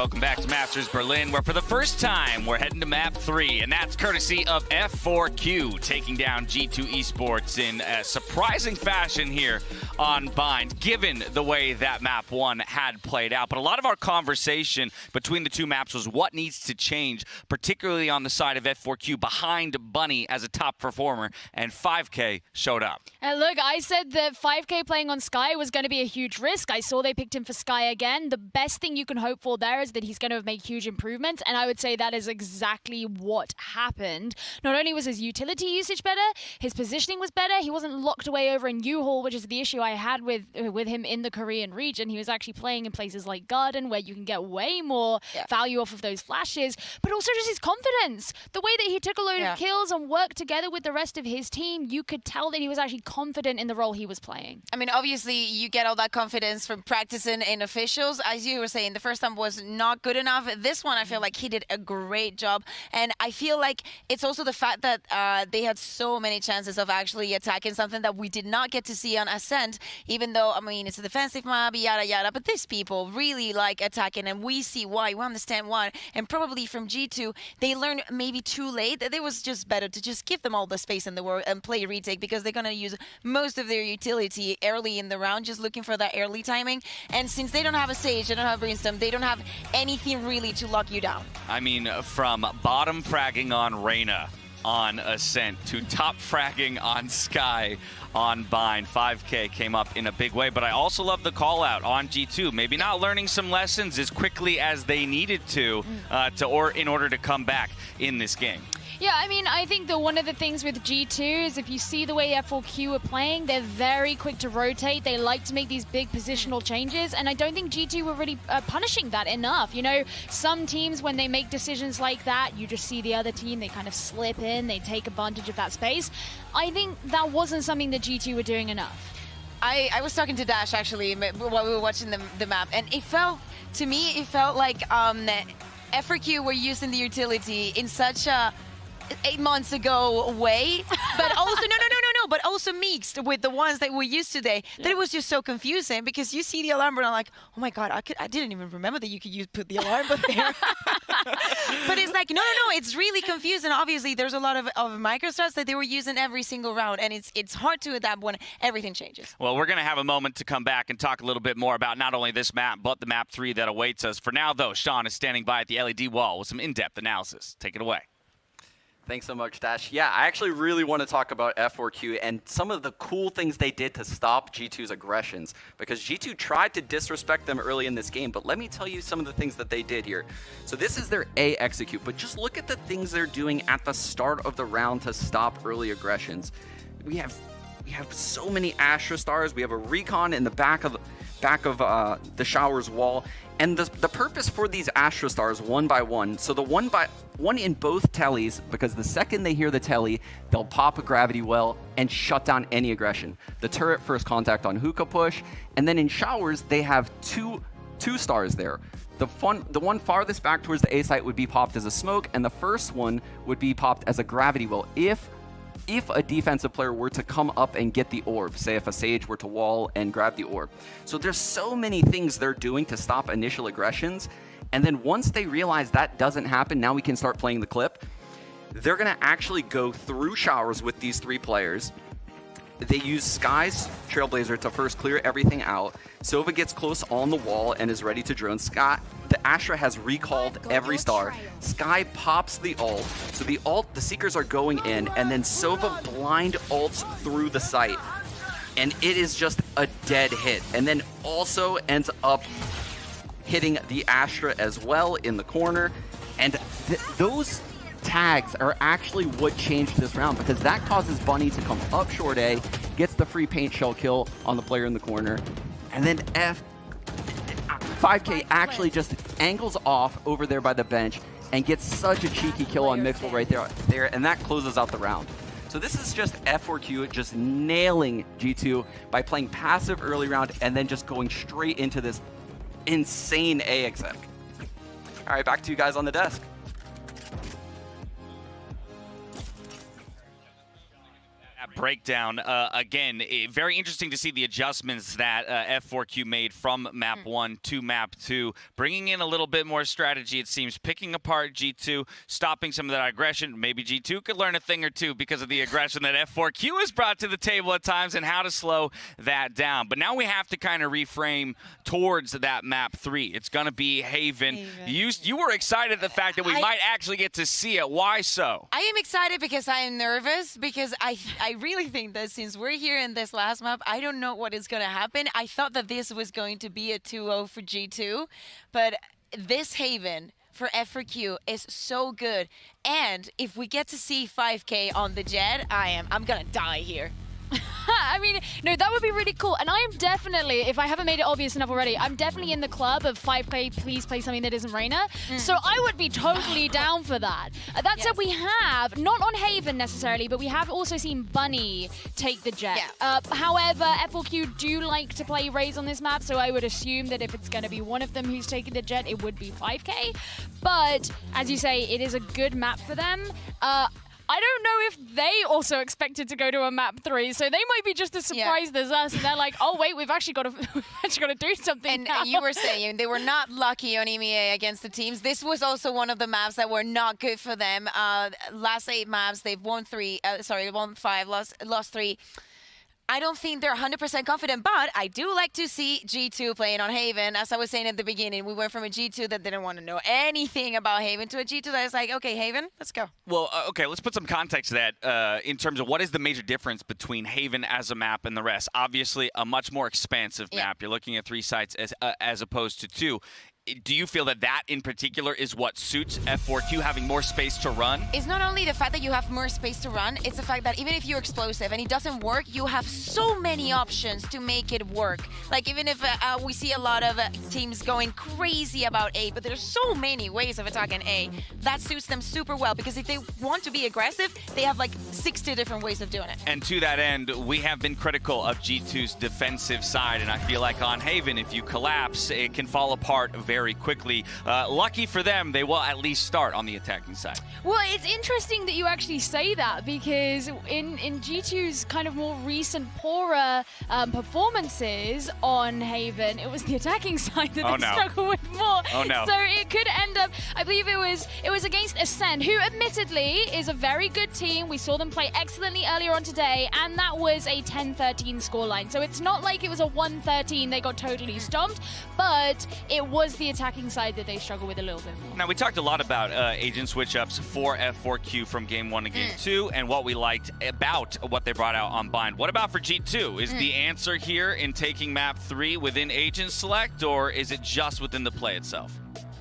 welcome back to Masters Berlin, where for the first time we're heading to map 3, and that's courtesy of F4Q, taking down G2 Esports in a surprising fashion here on Bind, given the way that map 1 had played out. But a lot of our conversation between the two maps was what needs to change, particularly on the side of F4Q behind Bunny as a top performer, and 5K showed up. And look, I said that 5K playing on Sky was going to be a huge risk. I saw they picked him for Sky again. The best thing you can hope for there is that he's going to make huge improvements, and I would say that is exactly what happened. Not only was his utility usage better, his positioning was better. He wasn't locked away over in U-Hall, which is the issue I had with him in the Korean region. He was actually playing in places like Garden, where you can get way more value off of those flashes, but also just his confidence. The way that he took a load of kills and worked together with the rest of his team, you could tell that he was actually confident in the role he was playing. I mean, obviously, you get all that confidence from practicing in officials. As you were saying, the first time was not good enough. This one, I feel like he did a great job. And I feel like it's also the fact that they had so many chances of actually attacking, something that we did not get to see on Ascent, even though, I mean, it's a defensive map, yada, yada. But these people really like attacking, and we see why. We understand why. And probably from G2, they learned maybe too late that it was just better to just give them all the space in the world and play retake, because they're going to use most of their utility early in the round, just looking for that early timing. And since they don't have a Sage, they don't have Brimstone, they don't have anything really to lock you down. I mean, from bottom fragging on Reyna on Ascent to top fragging on Sky on Bind, 5K came up in a big way. But I also love the call out on G2, maybe not learning some lessons as quickly as they needed to, in order to come back in this game. Yeah, I mean, I think that one of the things with G2 is if you see the way F4Q are playing, they're very quick to rotate. They like to make these big positional changes, and I don't think G2 were really punishing that enough. You know, some teams, when they make decisions like that, you just see the other team, they kind of slip in, they take advantage of that space. I think that wasn't something that G2 were doing enough. I was talking to Dash, actually, while we were watching the map, and it felt, to me, it felt like F4Q were using the utility in such a 8 months ago way, but also but also mixed with the ones that we used today. That it was just so confusing, because you see the alarm button, I'm like, oh my god, I didn't even remember that you could put the alarm button there. But it's like, no, it's really confusing. Obviously, there's a lot of microstats that they were using every single round, and it's hard to adapt when everything changes. Well, we're going to have a moment to come back and talk a little bit more about not only this map, but the map 3 that awaits us. For now, though, Sean is standing by at the LED wall with some in-depth analysis. Take it away. Thanks so much, Dash. Yeah, I actually really want to talk about F4Q and some of the cool things they did to stop G2's aggressions, because G2 tried to disrespect them early in this game, but let me tell you some of the things that they did here. So this is their A execute, but just look at the things they're doing at the start of the round to stop early aggressions. We have so many Astra stars. We have a recon in the back of the Showers wall, and the purpose for these Astra stars, one by one, so the one in both tellies, because the second they hear the telly, they'll pop a gravity well and shut down any aggression. The turret first contact on hookah push, and then in Showers they have two stars there. The one farthest back towards the A site would be popped as a smoke, and the first one would be popped as a gravity well if a defensive player were to come up and get the orb, say if a Sage were to wall and grab the orb. So there's so many things they're doing to stop initial aggressions, and then once they realize that doesn't happen, now we can start playing the clip. They're going to actually go through Showers with these 3 players. They use Sky's Trailblazer to first clear everything out. Sova gets close on the wall and is ready to drone. The Astra has recalled every star. Sky pops the ult. So the Seekers are going in, and then Sova blind ults through the site. And it is just a dead hit. And then also ends up hitting the Astra as well in the corner. And those tags are actually what changed this round, because that causes Bunny to come up short A, gets the free paint shell kill on the player in the corner, and then 5K actually just angles off over there by the bench and gets such a cheeky kill on Mixwell right there, and that closes out the round. So this is just F4Q just nailing G2 by playing passive early round and then just going straight into this insane A exec. All right, back to you guys on the desk. Breakdown again. Very interesting to see the adjustments that F4Q made from map 1 to map 2, bringing in a little bit more strategy. It seems picking apart G2, stopping some of that aggression. Maybe G2 could learn a thing or two because of the aggression that F4Q has brought to the table at times and how to slow that down. But now we have to kind of reframe towards that map 3. It's going to be Haven. You were excited at the fact that we might actually get to see it. Why so? I am excited because I am nervous because I really think that since we're here in this last map, I don't know what is going to happen. I thought that this was going to be a 2-0 for G2, but this Haven for F4Q is so good. And if we get to see 5K on the Jet, I'm going to die here. I mean, no, that would be really cool. And I am definitely, if I haven't made it obvious enough already, I'm definitely in the club of 5K, please play something that isn't Reyna. So I would be totally down for that. That said, we have, not on Haven necessarily, but we have also seen Bunny take the Jet. However, F4Q do like to play Raze on this map, so I would assume that if it's going to be one of them who's taking the Jet, it would be 5K. But, as you say, it is a good map for them. I don't know if they also expected to go to a map 3, so they might be just as surprised as us, and they're like, "Oh wait, we've actually got to do something." And now. You were saying they were not lucky on EMEA against the teams. This was also one of the maps that were not good for them. Last 8 maps, they've won 5, lost 3. I don't think they're 100% confident, but I do like to see G2 playing on Haven. As I was saying at the beginning, we went from a G2 that didn't want to know anything about Haven to a G2 that is like, okay, Haven, let's go. Well, okay, let's put some context to that in terms of what is the major difference between Haven as a map and the rest. Obviously, a much more expansive map. You're looking at 3 sites as opposed to 2. Do you feel that that in particular is what suits F4Q, having more space to run? It's not only the fact that you have more space to run, it's the fact that even if you're explosive and it doesn't work, you have so many options to make it work. Like even if we see a lot of teams going crazy about A, but there's so many ways of attacking A, that suits them super well because if they want to be aggressive, they have like 60 different ways of doing it. And to that end, we have been critical of G2's defensive side, and I feel like on Haven, if you collapse, it can fall apart very quickly. Lucky for them, they will at least start on the attacking side. Well, it's interesting that you actually say that because in G2's kind of more recent poorer performances on Haven, it was the attacking side that they struggled with more. Oh no. So it could end up, I believe it was against Ascend, who admittedly is a very good team. We saw them play excellently earlier on today, and that was a 10-13 scoreline. So it's not like it was a 1-13, they got totally stomped, but it was the attacking side that they struggle with a little bit more. Now, we talked a lot about agent switch-ups for F4Q from Game 1 to Game 2 and what we liked about what they brought out on Bind. What about for G2? Is the answer here in taking map 3 within agent select, or is it just within the play itself?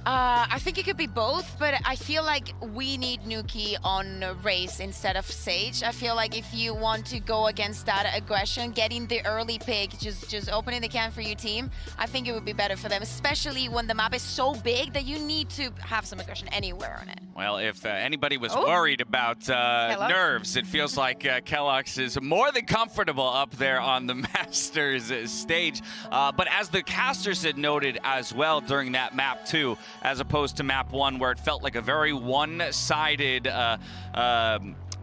I think it could be both, but I feel like we need Nuki on Raze instead of Sage. I feel like if you want to go against that aggression, getting the early pick, just opening the can for your team, I think it would be better for them, especially when the map is so big that you need to have some aggression anywhere on it. Well, if anybody was worried about nerves, it feels like Kellogg's is more than comfortable up there on the Masters stage. But as the casters had noted as well during that map 2, as opposed to map 1, where it felt like a very one-sided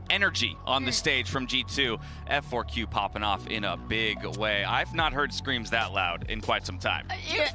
energy on the stage from G2. F4Q popping off in a big way. I've not heard screams that loud in quite some time.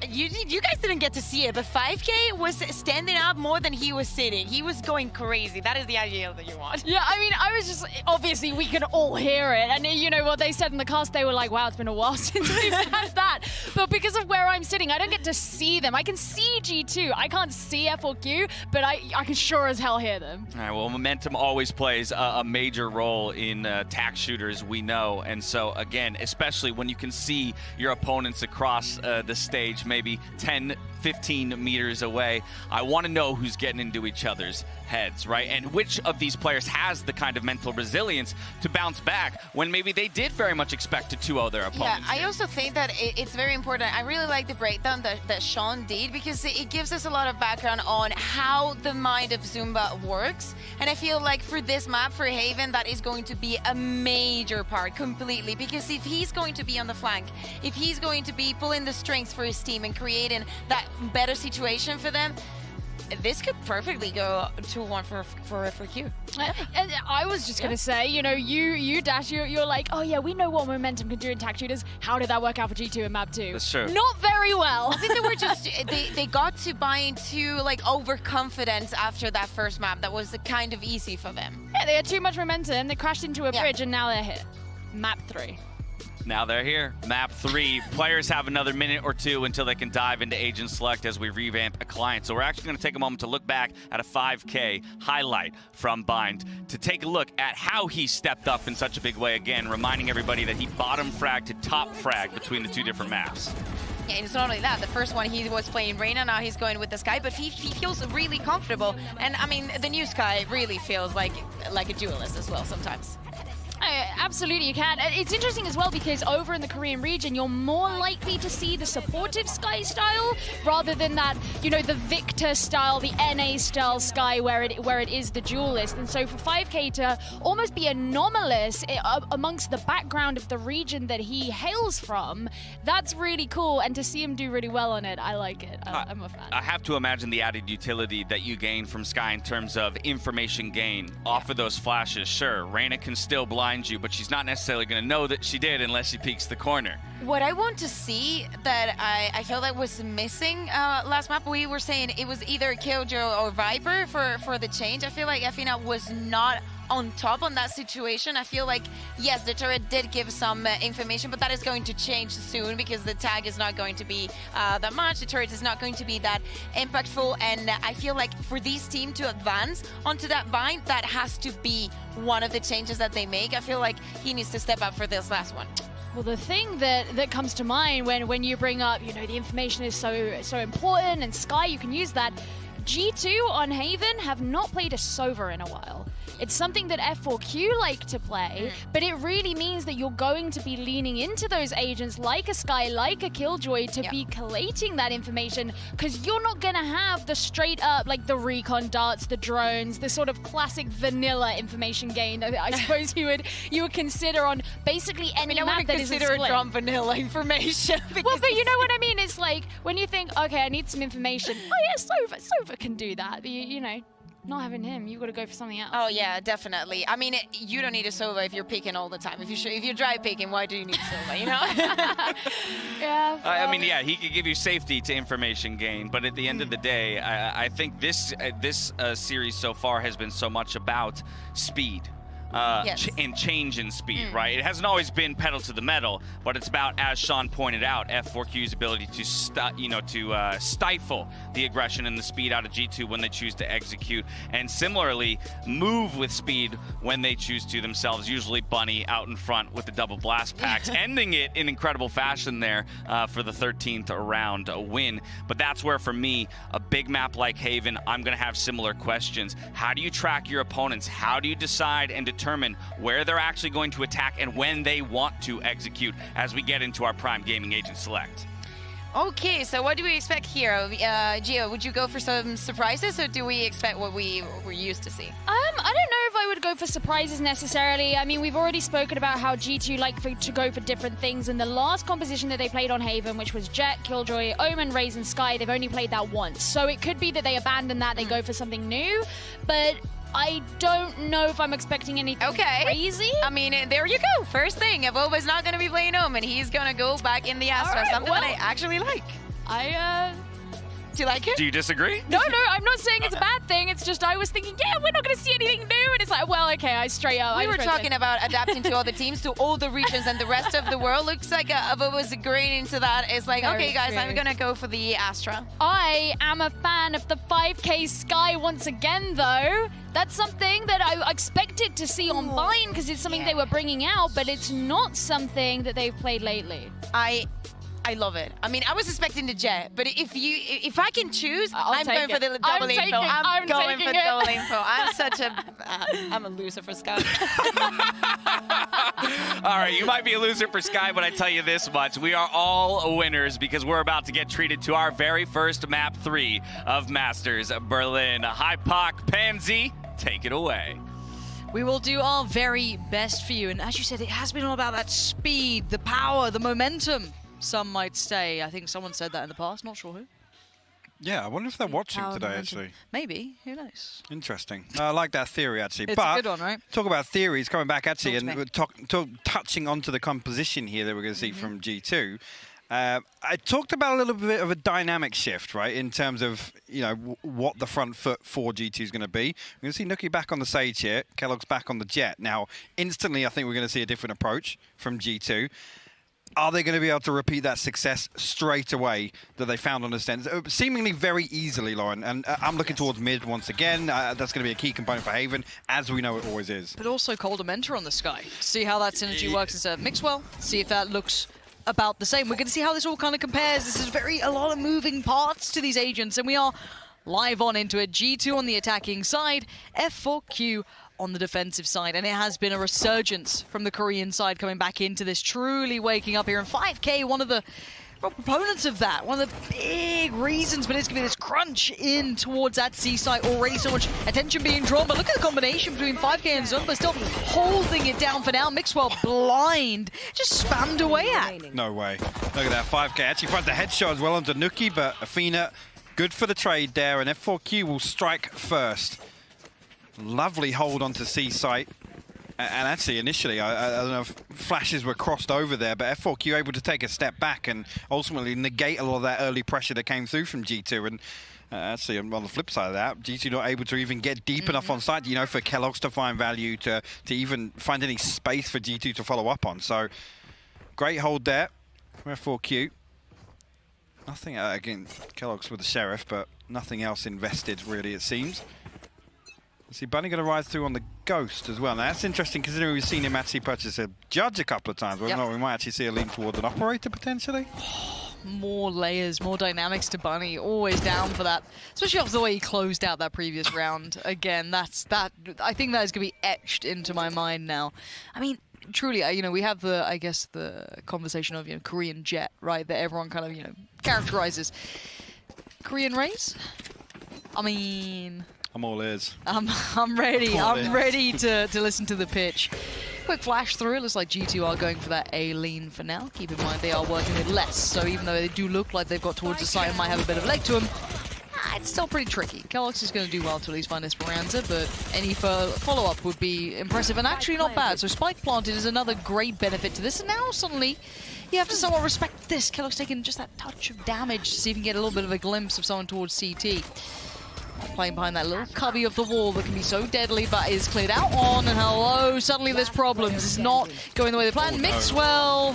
You guys didn't get to see it, but 5K was standing up more than he was sitting. He was going crazy. That is the idea that you want. Yeah, I mean, I was just, obviously we could all hear it. And you know what they said in the cast, they were like, wow, it's been a while since we've had that. But because of where I'm sitting, I don't get to see them. I can see G2. I can't see F4Q, but I can sure as hell hear them. All right, well, momentum always plays a major role in tack shooters, we know. And so, again, especially when you can see your opponents across the stage, maybe 10, 15 meters away, I want to know who's getting into each other's heads, right? And which of these players has the kind of mental resilience to bounce back when maybe they did very much expect to 2-0 their opponents. Yeah, I also think that it's very important. I really like the breakdown that Sean did because it gives us a lot of background on how the mind of Zumba works. And I feel like for this map, for Haven, that is going to be a major part completely, because if he's going to be on the flank, if he's going to be pulling the strings for his team and creating that better situation for them, this could perfectly go 2-1 for Q. And I was just gonna say, you know, you Dash, you're like, oh yeah, we know what momentum can do in tac shooters. How did that work out for G2 in map 2? That's true. Not very well. I think they were just they got to buy into like overconfidence after that first map. That was kind of easy for them. Yeah, they had too much momentum. They crashed into a bridge, and now they're here. Map 3. Now they're here. Map 3. Players have another minute or two until they can dive into Agent Select as we revamp a client. So we're actually going to take a moment to look back at a 5K highlight from Bind to take a look at how he stepped up in such a big way again, reminding everybody that he bottom fragged to top frag between the two different maps. Yeah, and it's not only that. The first one he was playing Reyna, now he's going with the Sky, but he feels really comfortable. And I mean, the new Sky really feels like a duelist as well sometimes. Absolutely, you can. It's interesting as well because over in the Korean region, you're more likely to see the supportive Sky style rather than that, you know, the Victor style, the NA style Sky where it is the duelist. And so for 5K to almost be anomalous amongst the background of the region that he hails from, that's really cool. And to see him do really well on it, I like it. I'm a fan. I have to imagine the added utility that you gain from Sky in terms of information gain off of those flashes. Sure, Reyna can still blind you, but she's not necessarily going to know that she did unless she peeks the corner. What I want to see that I felt like was missing last map, we were saying it was either Killjoy or Viper for the change. I feel like Efina was not on top on that situation. I feel like, yes, the turret did give some information, but that is going to change soon because the tag is not going to be that much. The turret is not going to be that impactful. And I feel like for this team to advance onto that Vine, that has to be one of the changes that they make. I feel like he needs to step up for this last one. Well, the thing that comes to mind when you bring up, you know, the information is so important and Sky, you can use that. G2 on Haven have not played a Sova in a while. It's something that F4Q like to play, but it really means that you're going to be leaning into those agents like a Sky, like a Killjoy to be collating that information, because you're not going to have the straight up, like the recon darts, the drones, the sort of classic vanilla information gain that I suppose you would consider on basically any map that isn't consider split. a drum vanilla information. Well, but you know what I mean? It's like when you think, okay, I need some information. Oh yeah, Sova can do that. You know, not having him, you've got to go for something else. Oh yeah, definitely. I mean, you don't need a Sova if you're picking all the time. If you're dry picking, why do you need Sova? You know? Yeah. I mean, yeah, he could give you safety to information gain, but at the end of the day, I think this series so far has been so much about speed. And change in speed, right? It hasn't always been pedal to the metal, but it's about, as Sean pointed out, F4Q's ability to stifle the aggression and the speed out of G2 when they choose to execute, and similarly move with speed when they choose to themselves. Usually Bunny out in front with the double blast packs, ending it in incredible fashion there for the 13th round win. But that's where, for me, a big map like Haven, I'm going to have similar questions. How do you track your opponents? How do you decide and determine where they're actually going to attack and when they want to execute as we get into our Prime Gaming Agent Select? Okay, so what do we expect here? Gio, would you go for some surprises, or do we expect what we were used to see? I don't know if I would go for surprises necessarily. I mean, we've already spoken about how G2 like to go for different things. In the last composition that they played on Haven, which was Jet, Killjoy, Omen, Raze, and Sky, they've only played that once. So it could be that they abandon that, they go for something new, but I don't know if I'm expecting anything crazy. I mean, there you go. First thing, Evoba's not going to be playing Omen. He's going to go back in the Astra, right, something that I actually like. Do you like it? Do you disagree? No, I'm not saying it's a bad thing. It's just I was thinking, yeah, we're not going to see anything new. And it's like, well, okay, I straight up. We were talking about adapting to other teams, to all the regions and the rest of the world. Looks like Evoba's agreeing into that. It's like, okay, guys, I'm going to go for the Astra. I am a fan of the 5K Sky once again, though. That's something that I expected to see on Vine because it's something they were bringing out, but it's not something that they've played lately. I love it. I mean, I was expecting the Jet, but if I can choose, I'm going for the double info. I'm going for double info. I'm a loser for Sky. All right, you might be a loser for Sky, but I tell you this much. We are all winners because we're about to get treated to our very first map 3 of Masters Berlin. Hi, Pak, Pansy, take it away. We will do our very best for you. And as you said, it has been all about that speed, the power, the momentum. Some might say. I think someone said that in the past, not sure who. Yeah, I wonder if they're watching Power today, momentum. actually. Maybe. Who knows? Interesting. I like that theory, actually. It's but a good one, right? talk about theories, coming back, actually, Talk to and me. we're touching onto the composition here that we're going to see from G2. I talked about a little bit of a dynamic shift, right, in terms of, you know, what the front foot for G2 is going to be. We're going to see Nuki back on the Sage here, keloqz back on the Jet. Now, instantly, I think we're going to see a different approach from G2. Are they going to be able to repeat that success straight away that they found on the stand? Seemingly very easily, Lauren. And I'm looking towards mid once again. That's going to be a key component for Haven, as we know it always is. But also Cold Mentor on the Sky. See how that synergy works instead of Mixwell. See if that looks about the same. We're going to see how this all kind of compares. This is a lot of moving parts to these agents, and we are live on into it. G2 on the attacking side, F4Q on the defensive side, and it has been a resurgence from the Korean side coming back into this, truly waking up here. And 5K, one of the proponents of that, one of the big reasons, but it's going to be this crunch in towards that C site. Already so much attention being drawn, but look at the combination between 5K and Zumba, still holding it down for now. Mixwell blind, just spammed away at. No way. Look at that, 5K actually finds the headshot as well onto Nuki, but Athena, good for the trade there, and F4Q will strike first. Lovely hold onto C site. And actually, initially, I don't know if flashes were crossed over there, but F4Q able to take a step back and ultimately negate a lot of that early pressure that came through from G2. And actually, on the flip side of that, G2 not able to even get deep enough on site, you know, for keloqz to find value, to even find any space for G2 to follow up on. So, great hold there from F4Q. Nothing, again, keloqz with the Sheriff, but nothing else invested, really, it seems. See, Bunny going to rise through on the Ghost as well. Now, that's interesting considering we've seen him actually purchase a Judge a couple of times. Whether or not we might actually see a lean towards an Operator, potentially. More layers, more dynamics to Bunny. Always down for that. Especially after the way he closed out that previous round. Again, I think that is going to be etched into my mind now. I mean, truly, you know, we have the, I guess, the conversation of, you know, Korean Jet, right? That everyone kind of, you know, characterizes. Korean Rays? I mean... I'm all ears. I'm ready. I'm ready to listen to the pitch. Quick flash through. It looks like G2 are going for that A lean for now. Keep in mind they are working with less, so even though they do look like they've got towards the side and might have a bit of leg to them, it's still pretty tricky. keloqz is going to do well to at least find Esperanza, but any follow-up would be impressive and actually not bad. So Spike planted is another great benefit to this, and now suddenly you have to somewhat respect this. keloqz taking just that touch of damage to see if you can get a little bit of a glimpse of someone towards CT. Playing behind that little cubby of the wall that can be so deadly, but is cleared out on, and hello, suddenly there's problems. It's not going the way they planned. Mixwell,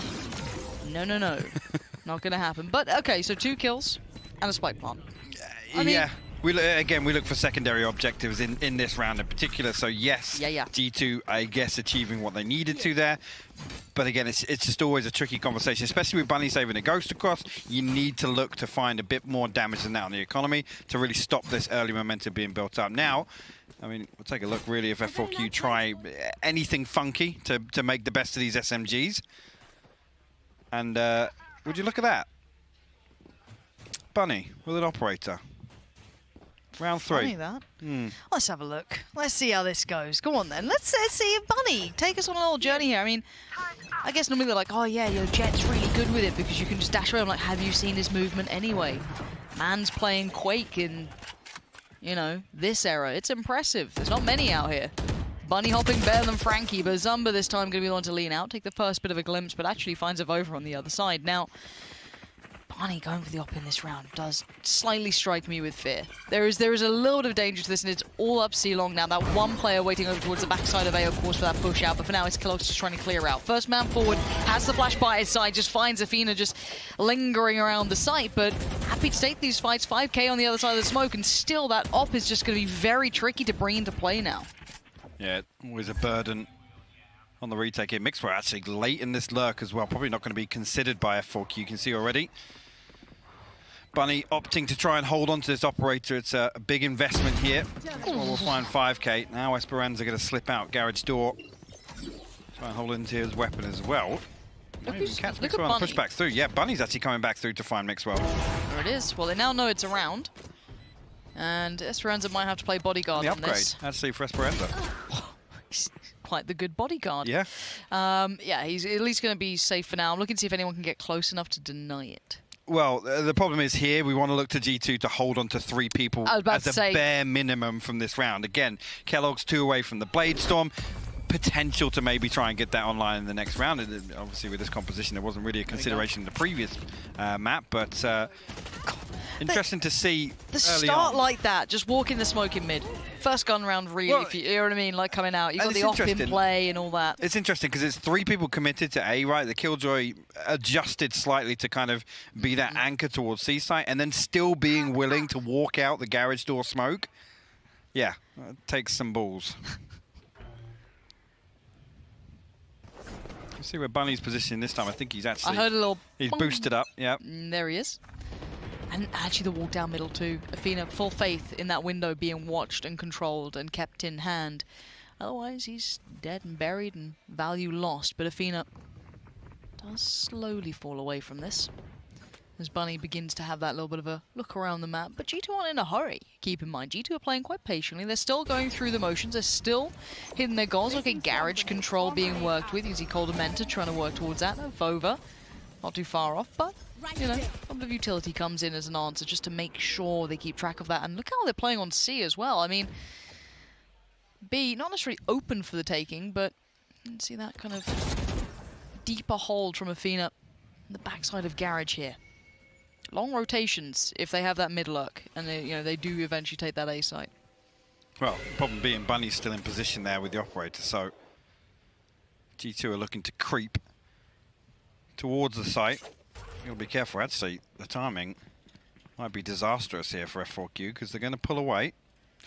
no. Not going to happen. But, okay, so 2 kills and a spike plant. I mean, yeah. We look for secondary objectives in this round in particular. So yes, G2, I guess, achieving what they needed to there. But again, it's just always a tricky conversation, especially with Bunny saving a Ghost across. You need to look to find a bit more damage than that on the economy to really stop this early momentum being built up. Now, I mean, we'll take a look really if F4Q try anything funky to make the best of these SMGs. And would you look at that? Bunny with an Operator. Round 3. Funny that. Let's have a look. Let's see how this goes. Go on then. Let's see Bunny. Take us on a little journey here. I mean, I guess normally they're like, oh yeah, your Jet's really good with it because you can just dash away. I'm like, have you seen his movement anyway? Man's playing Quake in, you know, this era. It's impressive. There's not many out here. Bunny hopping better than Frankie, but Zumba this time going to be the one to lean out, take the first bit of a glimpse, but actually finds a Vova on the other side. Now, Bunny going for the op in this round does slightly strike me with fear. There is a little bit of danger to this, and it's all up C-Long now. That one player waiting over towards the backside of A, of course, for that push out, but for now, it's keloqz just trying to clear out. First man forward, has the flash by his side, just finds Athena just lingering around the site, but happy to take these fights. 5K on the other side of the smoke, and still that op is just going to be very tricky to bring into play now. Yeah, always a burden on the retake here. Mixwell actually late in this lurk as well, probably not going to be considered by F4Q, you can see already. Bunny opting to try and hold on to this Operator. It's a big investment here. Well, we'll find 5K. Now Esperanza going to slip out garage door. Try and hold into his weapon as well. Look at Mixwell on the pushback through. Yeah, Bunny's actually coming back through to find Mixwell. There it is. Well, they now know it's around. And Esperanza might have to play bodyguard the on upgrade, this. actually, for Esperanza. He's quite the good bodyguard. Yeah. Yeah, he's at least going to be safe for now. I'm looking to see if anyone can get close enough to deny it. Well, the problem is here, we want to look to G2 to hold on to 3 people as a bare minimum from this round. Again, Kellogg's 2 away from the Blade Storm. Potential to maybe try and get that online in the next round. And obviously, with this composition, there wasn't really a consideration in the previous map, but interesting to see the start like that, just walking the smoke in mid. First gun round, really, if you know what I mean, like coming out. You got the off-in play and all that. It's interesting because it's 3 people committed to A, right? The Killjoy adjusted slightly to kind of be that anchor towards C site, and then still being willing to walk out the garage door smoke. Yeah, it takes some balls. See where Bunny's positioned this time. I think he's actually... I heard a little... He's boosted up, yeah. There he is. And actually the walk down middle too. Athena, full faith in that window being watched and controlled and kept in hand. Otherwise, he's dead and buried and value lost. But Athena does slowly fall away from this, as Bunny begins to have that little bit of a look around the map. But G2 aren't in a hurry. Keep in mind, G2 are playing quite patiently. They're still going through the motions. They're still hitting their goals. Okay, garage control being worked with. You see Coldamenta trying to work towards that. Vova, not too far off, but, you know, a little bit of utility comes in as an answer just to make sure they keep track of that. And look how they're playing on C as well. I mean, B, not necessarily open for the taking, but you can see that kind of deeper hold from Athena on the backside of garage here. Long rotations if they have that mid luck, and they do eventually take that A site. Well, the problem being Bunny's still in position there with the operator, so G2 are looking to creep towards the site. You'll be careful, actually. The timing might be disastrous here for F4Q because they're going to pull away.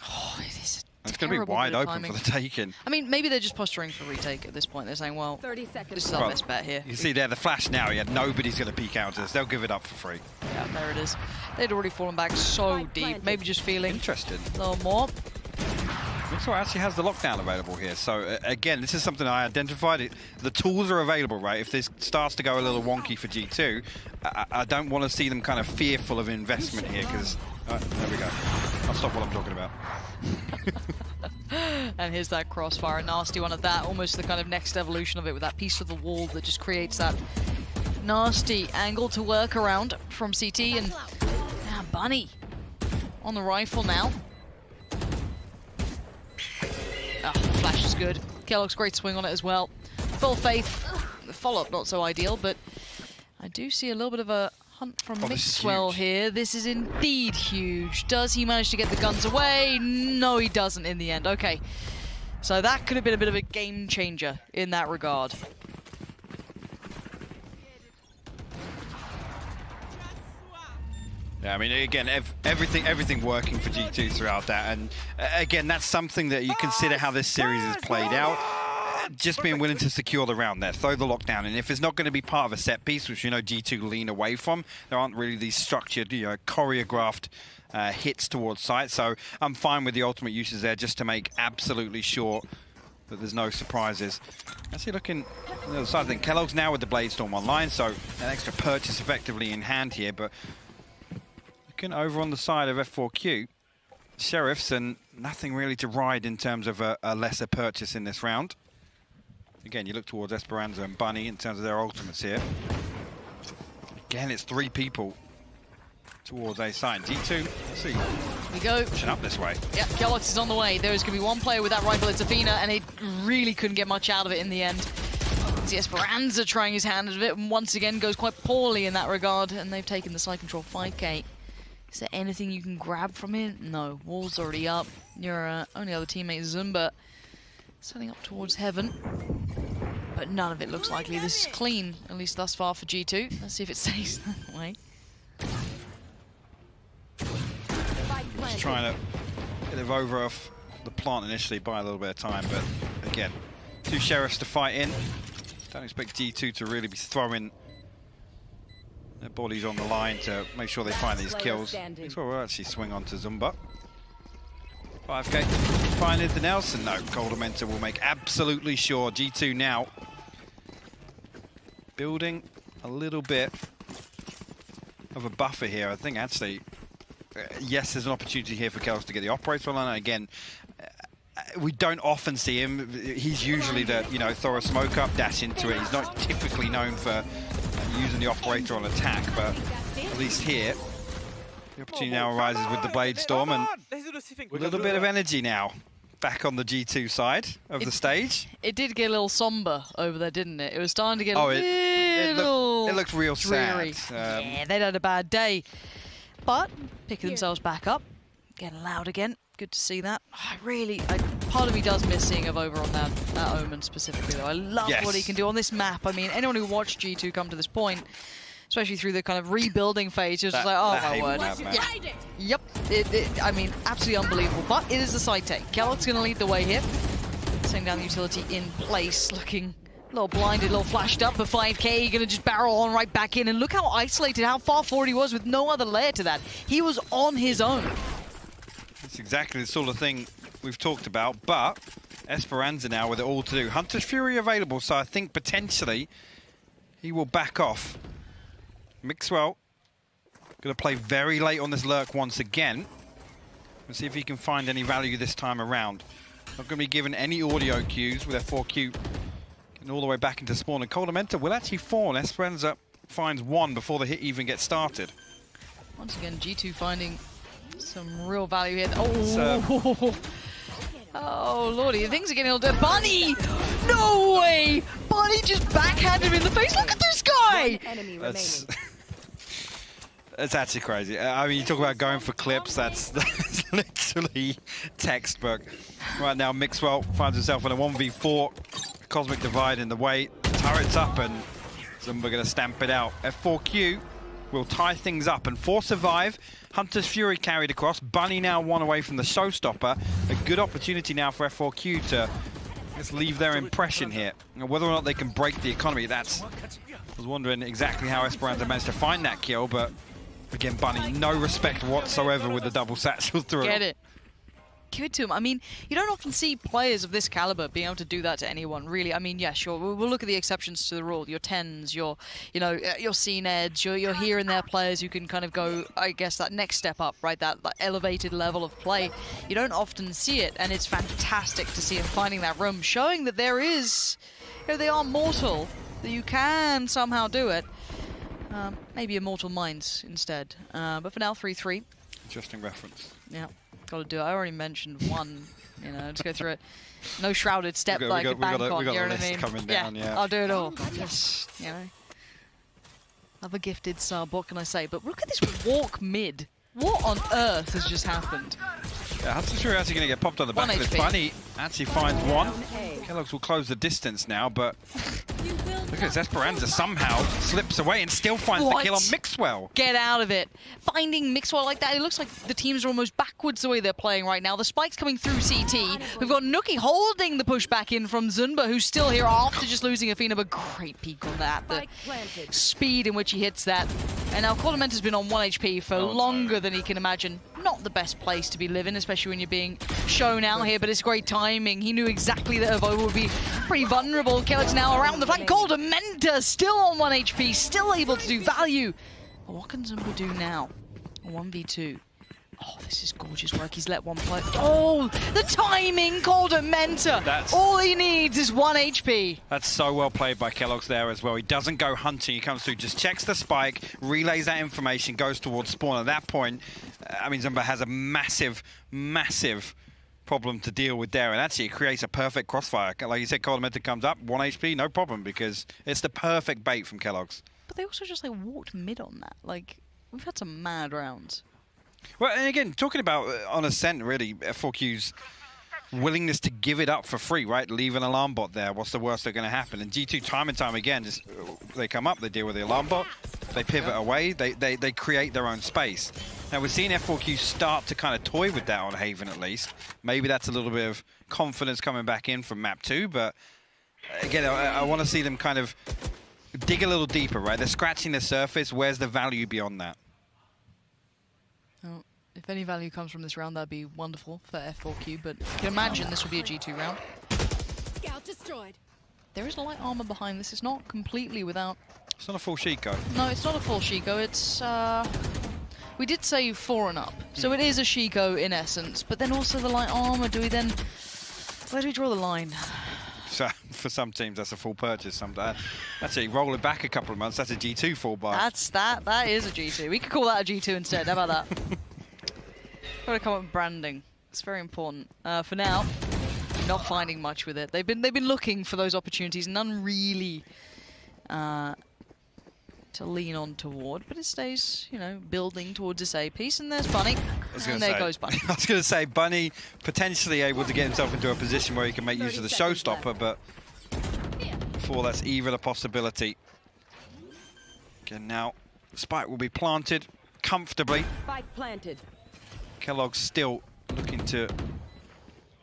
Oh, it is. It's going to be wide open for the taking. I mean, maybe they're just posturing for retake at this point. They're saying, well, 30 seconds. This is our best bet here. You see there, the flash now, yeah, nobody's going to peek out to this. They'll give it up for free. Yeah, there it is. They'd already fallen back so deep. Maybe just feeling interested. A little more. Mixwell actually has the lockdown available here. So, again, this is something I identified. The tools are available, right? If this starts to go a little wonky for G2, I don't want to see them kind of fearful of investment here because... there we go. I'll stop what I'm talking about. And here's that crossfire, a nasty one at that, almost the kind of next evolution of it with that piece of the wall that just creates that nasty angle to work around from CT. And Bunny on the rifle now. The flash is good. Kellogg's great swing on it as well. Full faith. The follow-up not so ideal, but I do see a little bit of a hunt from Mixwell here. This is indeed huge. Does he manage to get the guns away? No, he doesn't in the end. Okay, so that could have been a bit of a game changer in that regard. Yeah, I mean, again, everything working for G2 throughout that. And again, that's something that you consider how this series is played out. Just being willing to secure the round there, throw the lockdown, and if it's not going to be part of a set piece, which G2 lean away from, there aren't really these structured, choreographed hits towards site. So I'm fine with the ultimate uses there, just to make absolutely sure that there's no surprises. Actually, looking on the other side, I think Kellogg's now with the Blade Storm online, so an extra purchase effectively in hand here. But looking over on the side of F4Q, Sheriffs, and nothing really to ride in terms of a lesser purchase in this round. Again, you look towards Esperanza and Bunny in terms of their ultimates here. Again, it's 3 people towards A side. G2, let's see. Here we go. Pushing up this way. Yeah, Kellogg's is on the way. There's going to be one player with that rifle. It's Athena, and he really couldn't get much out of it in the end. See Esperanza trying his hand at it, and once again goes quite poorly in that regard, and they've taken the side control 5K. Is there anything you can grab from it? No. Wall's already up. Your only other teammate, Zumba, setting up towards heaven. But none of it looks likely. This is clean, at least thus far for G2. Let's see if it stays that way. Just trying to get it over off the plant initially by a little bit of time, but again, 2 Sheriffs to fight in. Don't expect G2 to really be throwing their bodies on the line to make sure they find these kills. That's where we'll actually swing on to Zumba. 5K, find anything else? And no, Coldamenta will make absolutely sure. G2 now building a little bit of a buffer here. I think actually, yes, there's an opportunity here for Kells to get the operator on. And again, we don't often see him. He's usually the, throw a smoke up, dash into it. He's not typically known for using the operator on attack, but at least here. The opportunity now arises with the Blade Storm, and a little bit of energy now back on the G2 side of the stage. It did get a little somber over there, didn't it? It was starting to get it looked real dreary. sad. Yeah, they'd had a bad day. But picking themselves back up, getting loud again. Good to see that. Part of me does miss seeing Avova on that Omen specifically, though. I love what he can do on this map. I mean, anyone who watched G2 come to this point, especially through the kind of rebuilding phase, was just like, oh my word. Yep. I mean, absolutely unbelievable. But it is a side take. Kellogg's going to lead the way here. Setting down the utility in place, looking a little blinded, a little flashed up, but 5K going to just barrel on right back in. And look how isolated, how far forward he was with no other layer to that. He was on his own. That's exactly the sort of thing we've talked about, but Esperanza now with it all to do. Hunter's Fury available, so I think potentially he will back off. Mixwell going to play very late on this lurk once again. Let's see if he can find any value this time around. Not going to be given any audio cues with F4Q getting all the way back into spawn. And Coldamenta will actually fall. Esperanza finds one before the hit even gets started. Once again, G2 finding some real value here. Oh, oh lordy, things are getting a little bit. Bunny! No way! Bunny just backhanded him in the face. Look at this guy! That's actually crazy. I mean, you talk about going for clips, that's literally textbook. Right now, Mixwell finds himself in a 1v4. Cosmic Divide in the way. Turret's up, and Zumba going to stamp it out. F4Q will tie things up, and for Survive, Hunter's Fury carried across. Bunny now one away from the showstopper. A good opportunity now for F4Q to just leave their impression here. You know, whether or not they can break the economy, that's... I was wondering exactly how Esperanza managed to find that kill, but again, Bunny, no respect whatsoever with the double satchel through. Get it. Give it to him. I mean, you don't often see players of this caliber being able to do that to anyone, really. I mean, yeah, sure, we'll look at the exceptions to the rule. Your 10s, your C-Neds, your here and there players who can kind of go, I guess, that next step up, right? That elevated level of play. You don't often see it, and it's fantastic to see him finding that room, showing that there is, they are mortal, that you can somehow do it. Maybe Immortal Minds instead. But for now, 3-3. Interesting reference. Yeah. Got to do it. I already mentioned one, just go through it. No shrouded step like a Bangkok, we got you know a what I list mean? coming down, yeah. I'll do it all. Just, Other gifted sub, what can I say? But look at this walk mid. What on earth has just happened? Yeah, Hunter's Fury actually going to get popped on the back of this. Bunny actually finds one. Kellogg's will close the distance now, but look at Esperanza somehow slips away and still finds the kill on Mixwell. Get out of it. Finding Mixwell like that, it looks like the teams are almost backwards the way they're playing right now. The spike's coming through CT. We've got Nookie holding the push back in from Zunba, who's still here after just losing Athena, but great peek on that. The speed in which he hits that. And now Coldamenta's been on 1 HP for longer than he can imagine. Not the best place to be living, especially when you're being shown out here, but it's great timing. He knew exactly that Avova would be pretty vulnerable. Kellogg's now around the flank. Coldamenta still on 1 HP, still able to do value. But what can Zumba do now? A 1v2. Oh, this is gorgeous work. He's let one play. Oh, the timing, Coldamenta. All he needs is 1 HP. That's so well played by Kellogg's there as well. He doesn't go hunting. He comes through, just checks the spike, relays that information, goes towards spawn. At that point, I mean, Zumba has a massive, massive problem to deal with there. And actually, it creates a perfect crossfire. Like you said, Coldamenta comes up, 1 HP, no problem, because it's the perfect bait from Kellogg's. But they also just walked mid on that. We've had some mad rounds. Well, and again, talking about on Ascent, really, F4Q's willingness to give it up for free, right? Leave an alarm bot there. What's the worst that's going to happen? And G2, time and time again, just they come up, they deal with the alarm bot, they pivot away, they create their own space. Now, we're seeing F4Q start to kind of toy with that on Haven, at least. Maybe that's a little bit of confidence coming back in from map 2, but again, I want to see them kind of dig a little deeper, right? They're scratching the surface. Where's the value beyond that? Oh, if any value comes from this round, that'd be wonderful for F4Q, but you can imagine this will be a G2 round. Scout destroyed. There is light armor behind this. It's not completely without... It's not a full Shiko. No, it's not a full Shiko. It's, we did say 4 and up, so it is a Shiko in essence, but then also the light armor, do we then... Where do we draw the line? So for some teams, that's a full purchase. Actually, roll it back a couple of months. That's a G2 full buy. That is a G2. We could call that a G2 instead. How about that? Got to come up with branding. It's very important. For now, not finding much with it. They've been looking for those opportunities. None really to lean on toward, but it stays, you know, building towards this A piece. And there's Bunny. And there goes Bunny. I was going to say Bunny potentially able to get himself into a position where he can make use of the showstopper, but before that's even a possibility. Again, now spike will be planted comfortably. Spike planted. Kellogg's still looking to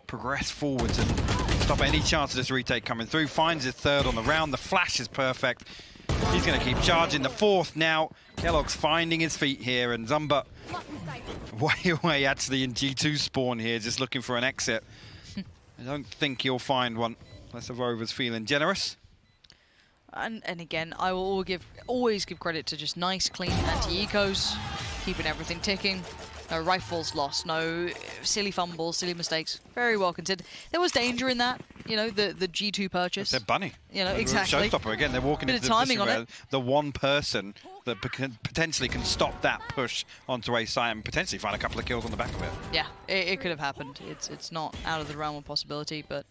progress forwards and stop any chance of this retake coming through. Finds his third on the round. The flash is perfect. He's going to keep charging. The fourth now. Kellogg's finding his feet here, and Zumba way away actually in G2 spawn here, just looking for an exit. I don't think he'll find one unless the Rover's feeling generous. And again, I will always give credit to just nice, clean anti-ecos, keeping everything ticking. No rifles lost, no silly fumbles, silly mistakes. Very well considered. There was danger in that, you know, the G2 purchase. They're Bunny. You know, exactly. Showstopper again. They're walking into the position where the one person that potentially can stop that push onto A site and potentially find a couple of kills on the back of it. Yeah, it could have happened. It's not out of the realm of possibility, but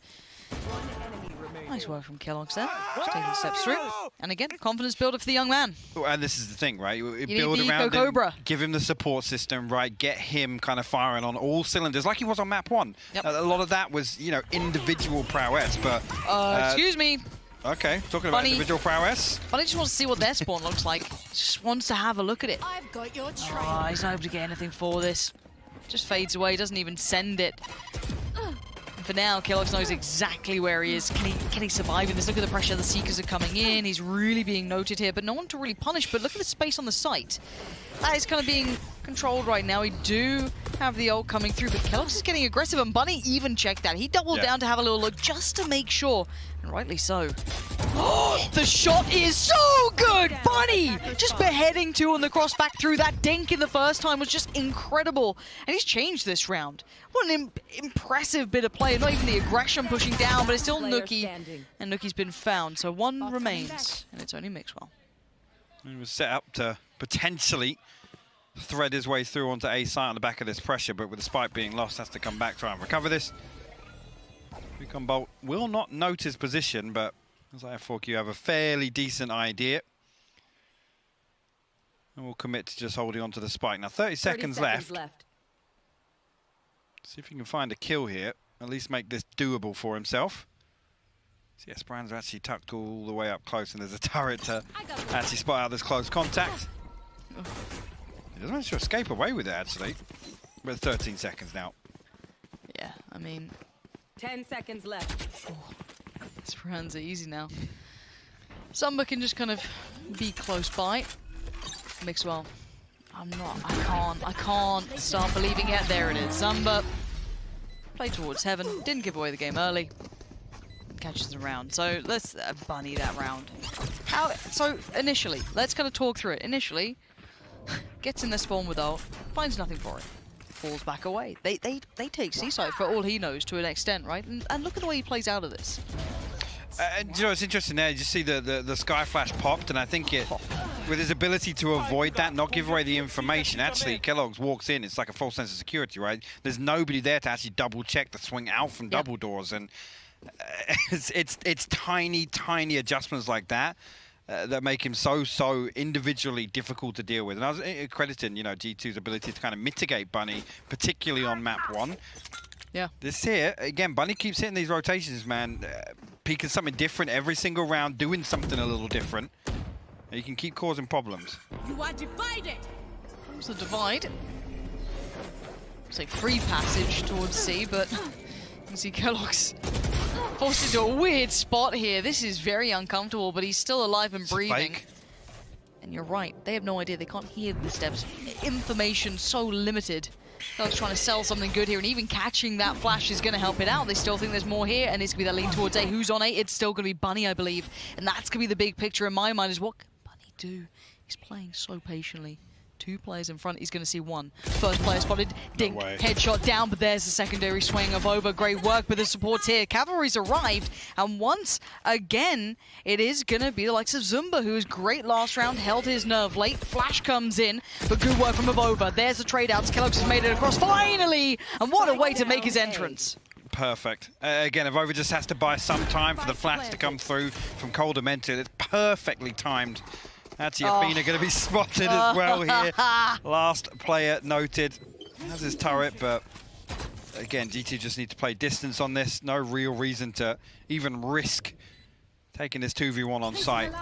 nice work from Kellogg's there. Just taking steps through. And again, confidence builder for the young man. And this is the thing, right? You build around him, Cobra. give him the support system, right? Get him kind of firing on all cylinders like he was on map 1. Yep. A lot of that was, you know, individual prowess, but... excuse me. Okay, talking about individual prowess. Bunny just wants to see what their spawn looks like. Just wants to have a look at it. I've got your trail. Oh, he's not able to get anything for this. Just fades away, doesn't even send it. For now, Kellogg's knows exactly where he is. Can he survive in this? Look at the pressure. The Seekers are coming in. He's really being noted here, but no one to really punish. But look at the space on the site. That is kind of being controlled right now. We do have the ult coming through, but Kellogg's is getting aggressive, and Bunny even checked that. He doubled down to have a little look just to make sure, and rightly so. Oh, the shot is so good! Bunny just beheading 2 on the cross back through. That dink in the first time was just incredible, and he's changed this round. What an impressive bit of play. Not even the aggression pushing down, but it's still Nookie, and Nookie's been found. So one remains, and it's only Mixwell. He was set up to potentially thread his way through onto A site on the back of this pressure, but with the spike being lost, has to come back, try and recover this. Recon Bolt will not note his position, but as F4Q have a fairly decent idea. And we'll commit to just holding on to the spike. Now 30 seconds left. See if he can find a kill here, at least make this doable for himself. So yes, Brands are actually tucked all the way up close, and there's a turret to actually spot out this close contact. He doesn't manage to escape away with it, actually. With 13 seconds now. Yeah, I mean... 10 seconds left. Oh, these rounds are easy now. Zumba can just kind of be close by. Mixwell. I can't start believing it. There it is. Zumba. Play towards heaven. Didn't give away the game early. Catches the round. So let's bunny that round. So initially, let's kind of talk through it. Initially, gets in the spawn with ult, finds nothing for it. Falls back away. They take Seaside for all he knows to an extent, right? And look at the way he plays out of this. You know, it's interesting there. You see the Sky Flash popped, and I think it, with his ability to avoid that, not give away the information, actually, Kellogg's walks in. It's like a false sense of security, right? There's nobody there to actually double check the swing out from double doors, and it's tiny adjustments like that that make him so individually difficult to deal with. And I was crediting, you know, G2's ability to kind of mitigate Bunny, particularly on map 1. Yeah. This here, again, Bunny keeps hitting these rotations, man. Peeking something different every single round, doing something a little different. You can keep causing problems. You are divided. Comes the divide. Say free passage towards C, but you can see Kellogg's forced into a weird spot here. This is very uncomfortable, but he's still alive and breathing. And you're right, they have no idea. They can't hear the steps. Information so limited. Kellogg's trying to sell something good here, and even catching that flash is going to help it out. They still think there's more here, and it's going to be that lean towards A. Who's on A? It's still going to be Bunny, I believe. And that's going to be the big picture in my mind, is what can Bunny do? He's playing so patiently. 2 players in front. He's going to see 1. First player spotted. Dink. way. Headshot down, but there's the secondary swing of over. Great work, but the support's here. Cavalry's arrived, and once again, it is going to be the likes of Zumba, who was great last round, held his nerve late. Flash comes in, but good work from Avova. There's the trade-outs. Kellogg's has made it across finally, and what a way to make his entrance. Perfect. Again, Avova just has to buy some time for the flash to come through from Coldamented. It's perfectly timed. Actually, Athena going to be spotted as well here. Last player noted. Has his turret, but again, G2 just need to play distance on this. No real reason to even risk taking this 2v1 on site.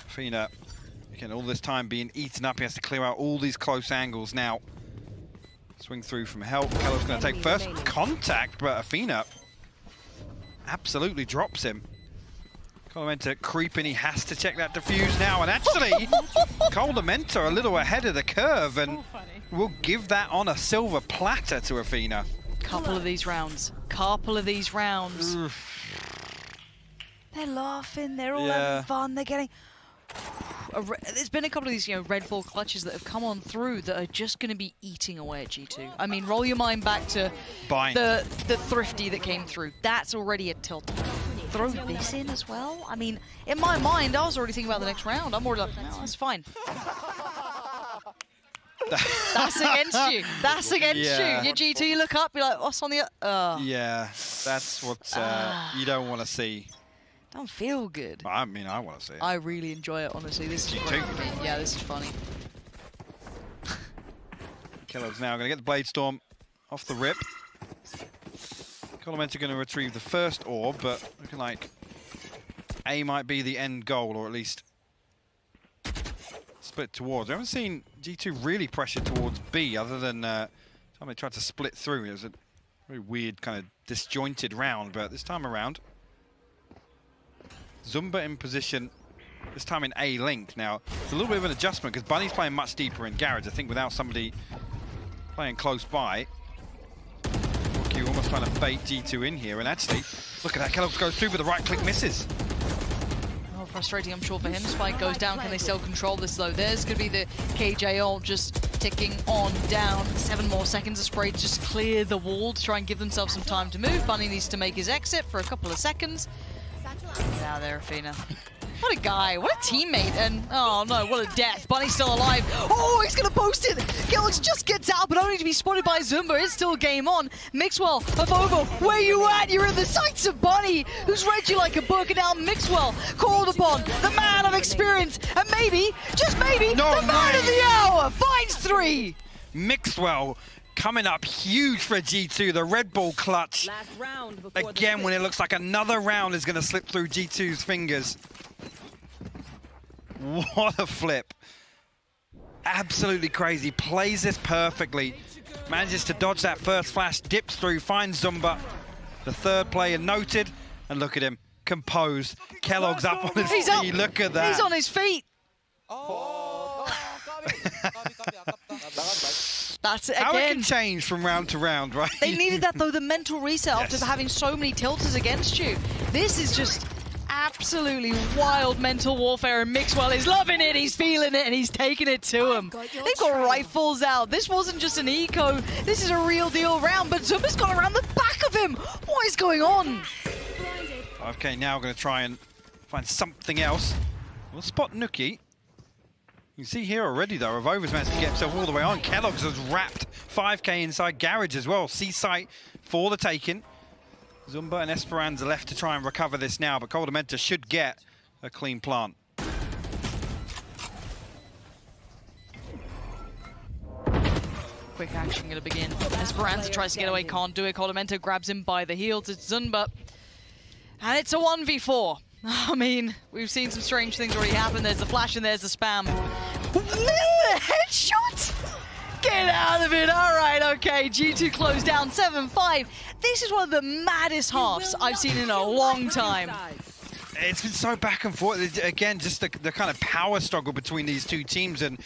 Athena, again, all this time being eaten up. He has to clear out all these close angles now. Swing through from help. Kellogg's going to take first contact, but Athena absolutely drops him. Coldamenta creeping, he has to check that defuse now, and actually, Coldamenta a little ahead of the curve, and we'll give that on a silver platter to Athena. Couple of these rounds. They're laughing, they're all having fun, they're getting... There's been a couple of these, Red Bull clutches that have come on through that are just going to be eating away at G2. I mean, roll your mind back to the Thrifty that came through. That's already a tilt. Throw this in as well? I mean, in my mind, I was already thinking about the next round. I'm already like, no, that's fine. That's against you. That's against you. Your G2, you look up, you're like, what's on the... Yeah, that's what you don't want to see. Don't feel good. I mean, I want to see it. I really enjoy it, honestly. This is great for me. Yeah, this is funny. Kellogg's now going to get the Blade Storm off the rip. Coldamenta going to retrieve the first orb, but looking like A might be the end goal, or at least split towards. We haven't seen G2 really pressure towards B, other than time they tried to split through. It was a very weird, kind of disjointed round, but this time around, Zumba in position, this time in A link. Now, it's a little bit of an adjustment because Bunny's playing much deeper in garage. I think without somebody playing close by, you almost trying to bait G2 in here. And actually, look at that. Kellogg goes through with the right click, misses. Oh, frustrating, I'm sure, for him. Spike goes down. Can they still control this, though? There's going to be the KJ ult just ticking on down. 7 more seconds of spray to just clear the wall to try and give themselves some time to move. Bunny needs to make his exit for a couple of seconds. Get out of there, Athena. What a guy, what a teammate, and oh no, what a death. Bunny's still alive. Oh, he's gonna post it. Kellogg's just gets out, but only to be spotted by Zumba. It's still game on. Mixwell, Avova, where you at? You're in the sights of Bunny, who's read you like a book, and now Mixwell called upon, the man of experience, and maybe, just maybe, the man of the hour finds 3. Mixwell coming up huge for G2, the Red Bull clutch. Again, when it looks like another round is going to slip through G2's fingers. What a flip. Absolutely crazy. Plays this perfectly. Manages to dodge that first flash, dips through, finds Zumba. The third player noted, and look at him, composed. Kellogg's up on his feet. Look at that. He's on his feet. That's it again. How it can change from round to round, right? They needed that, though, the mental reset after having so many tilters against you. This is just absolutely wild mental warfare, and Mixwell is loving it, he's feeling it, and he's taking it to him. They've got rifles out. This wasn't just an eco. This is a real deal round, but Zumba's gone around the back of him. What is going on? Okay, now going to try and find something else. We'll spot Nuki. You can see here already, though, Avova's managed to get himself all the way on. Kellogg's has wrapped 5k inside garage as well. C-site for the taking. Zumba and Esperanza left to try and recover this now, but Coldamenta should get a clean plant. Quick action going to begin. Esperanza tries to get away, can't do it. Coldamenta grabs him by the heels. It's Zumba. And it's a 1v4. I mean, we've seen some strange things already happen. There's the flash and there's the spam. Headshot! Get out of it. All right, okay. G2 closed down 7-5. This is one of the maddest halves I've seen in a long time. It's been so back and forth. Again, just the kind of power struggle between these two teams. And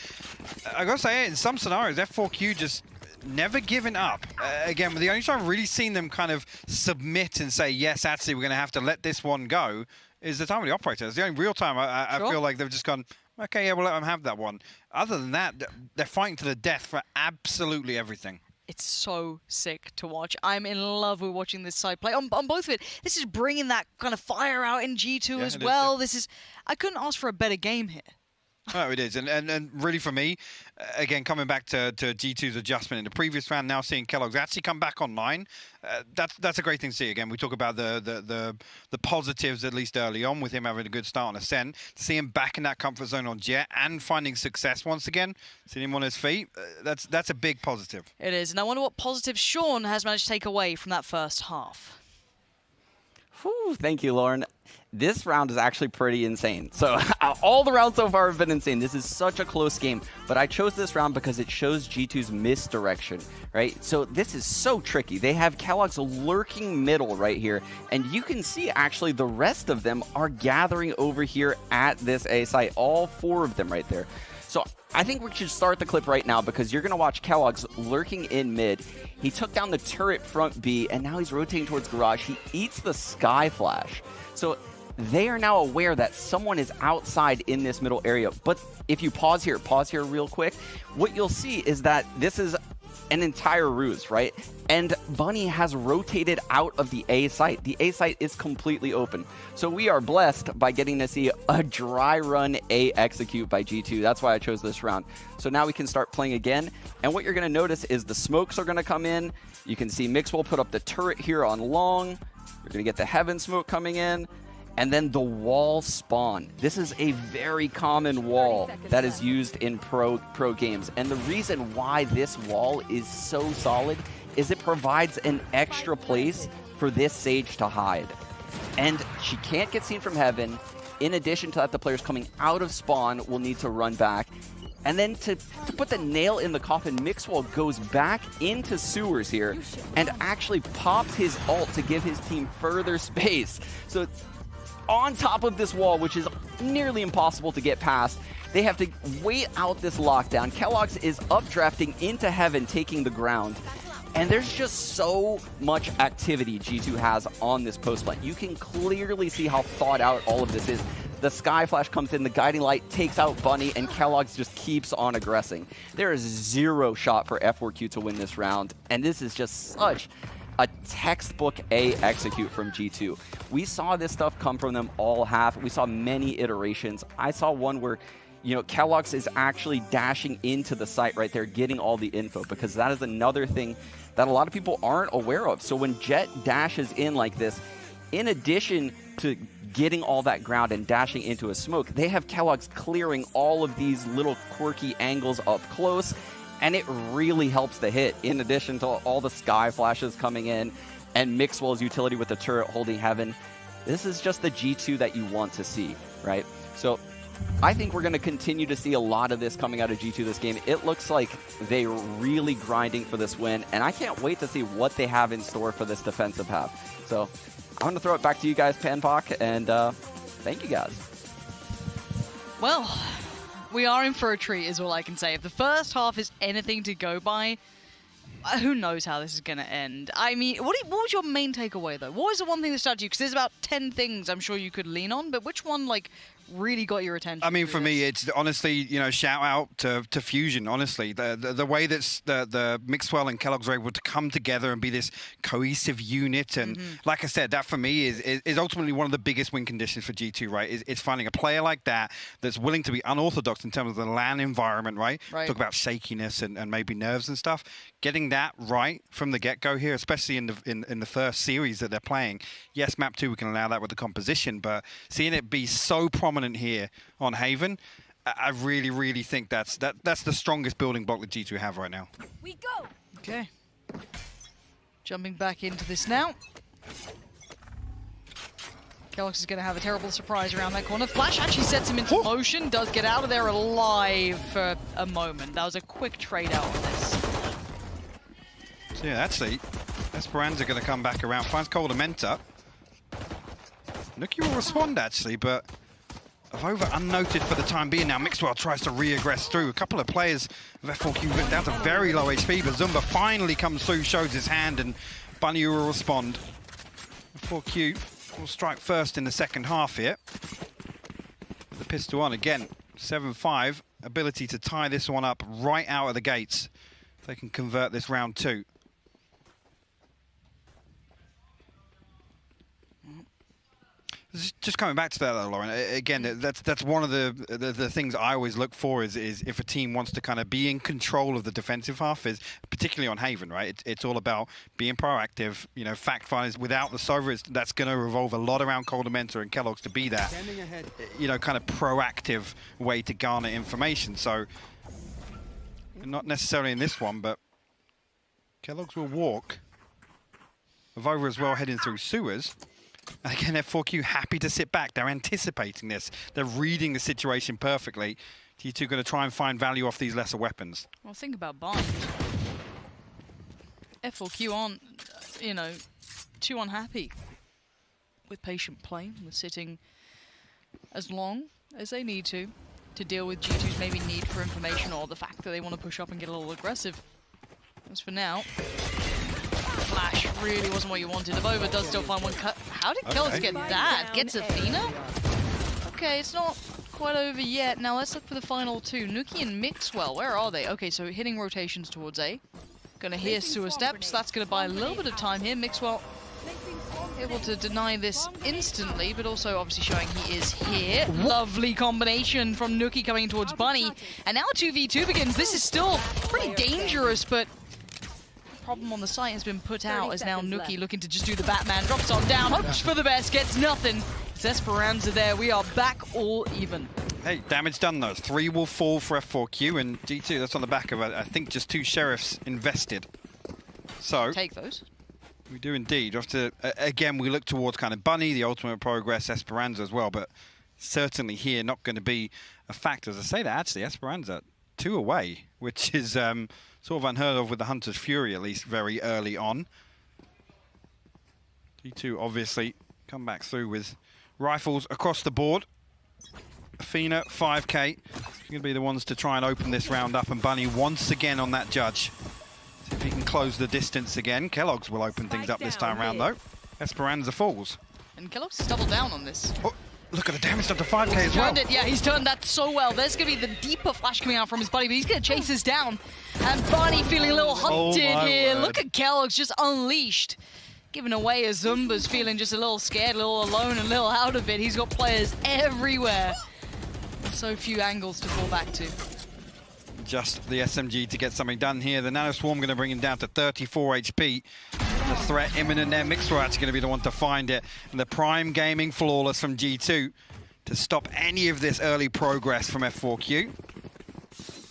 I gotta say, in some scenarios, F4Q just never giving up. Again, the only time I've really seen them kind of submit and say, yes, actually, we're going to have to let this one go is the time of the operator. It's the only real time I feel like they've just gone, Okay, yeah, we'll let them have that one. Other than that, they're fighting to the death for absolutely everything. It's so sick to watch. I'm in love with watching this side play on both of it. This is bringing that kind of fire out in G2 as well. This is, I couldn't ask for a better game here. Oh, it is. And really for me, again, coming back to G2's adjustment in the previous round, now seeing Kellogg's actually come back online, that's a great thing to see. Again, we talk about the positives, at least early on, with him having a good start on Ascent. To see him back in that comfort zone on Jet and finding success once again, seeing him on his feet, that's a big positive. It is. And I wonder what positives Sean has managed to take away from that first half. Whew, thank you, Lauren. This round is actually pretty insane. So all the rounds so far have been insane. This is such a close game, but I chose this round because it shows G2's misdirection, right? So this is so tricky. They have Kellogg's lurking middle right here, and you can see actually the rest of them are gathering over here at this A site, all 4 of them right there. So I think we should start the clip right now because you're going to watch Kellogg's lurking in mid. He took down the turret front B, and now he's rotating towards garage. He eats the sky flash. So they are now aware that someone is outside in this middle area. But if you pause here real quick, what you'll see is that this is an entire ruse, right? And Bunny has rotated out of the A site. The A site is completely open. So we are blessed by getting to see a dry run A execute by G2. That's why I chose this round. So now we can start playing again. And what you're going to notice is the smokes are going to come in. You can see Mixwell put up the turret here on long. You're going to get the heaven smoke coming in. And then the wall spawn. This is a very common wall that is used in pro games. And the reason why this wall is so solid is it provides an extra place for this Sage to hide. And she can't get seen from heaven. In addition to that, the players coming out of spawn will need to run back. And then to put the nail in the coffin, Mixwell goes back into sewers here and actually pops his ult to give his team further space. So on top of this wall, which is nearly impossible to get past, they have to wait out this lockdown. Kellogg's is updrafting into heaven, taking the ground. And there's just so much activity G2 has on this post plant. You can clearly see how thought out all of this is. The Sky Flash comes in, the Guiding Light takes out Bunny, and Kellogg's just keeps on aggressing. There is zero shot for F4Q to win this round, and this is just such a textbook A execute from G2. We saw this stuff come from them all half. We saw many iterations. I saw one where, you know, Kellogg's is actually dashing into the site right there, getting all the info, because that is another thing that a lot of people aren't aware of. So when Jet dashes in like this, in addition to getting all that ground and dashing into a smoke, they have Kellogg's clearing all of these little quirky angles up close, and it really helps the hit, in addition to all the sky flashes coming in and Mixwell's utility with the turret holding heaven. This is just the G2 that you want to see, right? So I think we're going to continue to see a lot of this coming out of G2 this game. It looks like they're really grinding for this win, and I can't wait to see what they have in store for this defensive half. So I'm going to throw it back to you guys, Panpoc, and thank you guys. Well, we are in for a treat is all I can say. If the first half is anything to go by, who knows how this is going to end. I mean, what was your main takeaway, though? What was the one thing that stuck to you? Because there's about 10 things I'm sure you could lean on, but which one, like, really got your attention? I mean, for me, it's honestly, you know, shout out to Fusion, honestly. The way that the Mixwell and Kellogg's are able to come together and be this cohesive unit. And like I said, that for me is ultimately one of the biggest win conditions for G2, right? It's finding a player like that that's willing to be unorthodox in terms of the LAN environment, right? Talk about shakiness and maybe nerves and stuff. Getting that right from the get-go here, especially in the first series that they're playing. Yes, map 2, we can allow that with the composition, but seeing it be so prominent here on Haven, I really, really think that's the strongest building block that G2 have right now. We go. Okay. Jumping back into this now. Kellogg's is going to have a terrible surprise around that corner. Flash actually sets him into motion, does get out of there alive for a moment. That was a quick trade out on this. So yeah, actually, Esperanza going to come back around, finds Coldamenta. Nuki will respond actually, but over unnoted for the time being now. Mixwell tries to re-aggress through. A couple of players of F4Q went down to very low HP, but Zumba finally comes through, shows his hand, and Bunny will respond. F4Q will strike first in the second half here. The pistol on again. 7-5, ability to tie this one up right out of the gates. If they can convert this round 2. Just coming back to that, though, Lauren. Again, that's one of the things I always look for is if a team wants to kind of be in control of the defensive half, is particularly on Haven, right? It's all about being proactive. You know, fact finders without the Sova, that's going to revolve a lot around Coldamenta and Kellogg's to be that, you know, kind of proactive way to garner information. So, not necessarily in this one, but Kellogg's will walk. Avova as well heading through sewers. And again, F4Q happy to sit back. They're anticipating this. They're reading the situation perfectly. G2 going to try and find value off these lesser weapons. Well, think about Bind. F4Q aren't, you know, too unhappy with patient play, with sitting as long as they need to deal with G2's maybe need for information or the fact that they want to push up and get a little aggressive. As for now, Flash really wasn't what you wanted. Avova does still find one cut. How did Kellogg's get that? Gets Athena? Okay, it's not quite over yet. Now let's look for the final 2. Nuki and Mixwell, where are they? Okay, so hitting rotations towards A. Gonna hear sewer steps. That's gonna buy a little bit of time here. Mixwell able to deny this instantly, but also obviously showing he is here. Lovely combination from Nuki coming towards Bunny. And now 2v2 begins. This is still pretty dangerous, but problem on the site has been put out as now Nuki looking to just do the Batman, drops on down, hopes for the best, gets nothing. It's Esperanza there, we are back all even. Hey, damage done though. 3 will fall for F4Q and G2, that's on the back of, I think, just 2 sheriffs invested. So, take those. We do indeed. We have to, again, we look towards kind of Bunny, the ultimate progress, Esperanza as well, but certainly here not going to be a factor. As I say that, actually, Esperanza 2 away, which is sort of unheard of with the Hunter's Fury, at least very early on. G2 obviously come back through with rifles across the board. Athena, 5k, going to be the ones to try and open this round up, and Bunny once again on that judge. See if he can close the distance again. Kellogg's will open things up this time round though. Esperanza falls. And Kellogg's has doubled down on this. Oh, look at the damage done to 5k as well. Yeah, he's turned that so well. There's going to be the deeper flash coming out from his buddy, but he's going to chase this down. And Barney feeling a little hunted here. Word. Look at Kellogg's just unleashed. Giving away as Zumba's feeling just a little scared, a little alone, a little out of it. He's got players everywhere. So few angles to fall back to. Just the SMG to get something done here. The Nano Swarm going to bring him down to 34 HP. The threat imminent there. Mixwell actually going to be the one to find it. And the Prime Gaming flawless from G2 to stop any of this early progress from F4Q.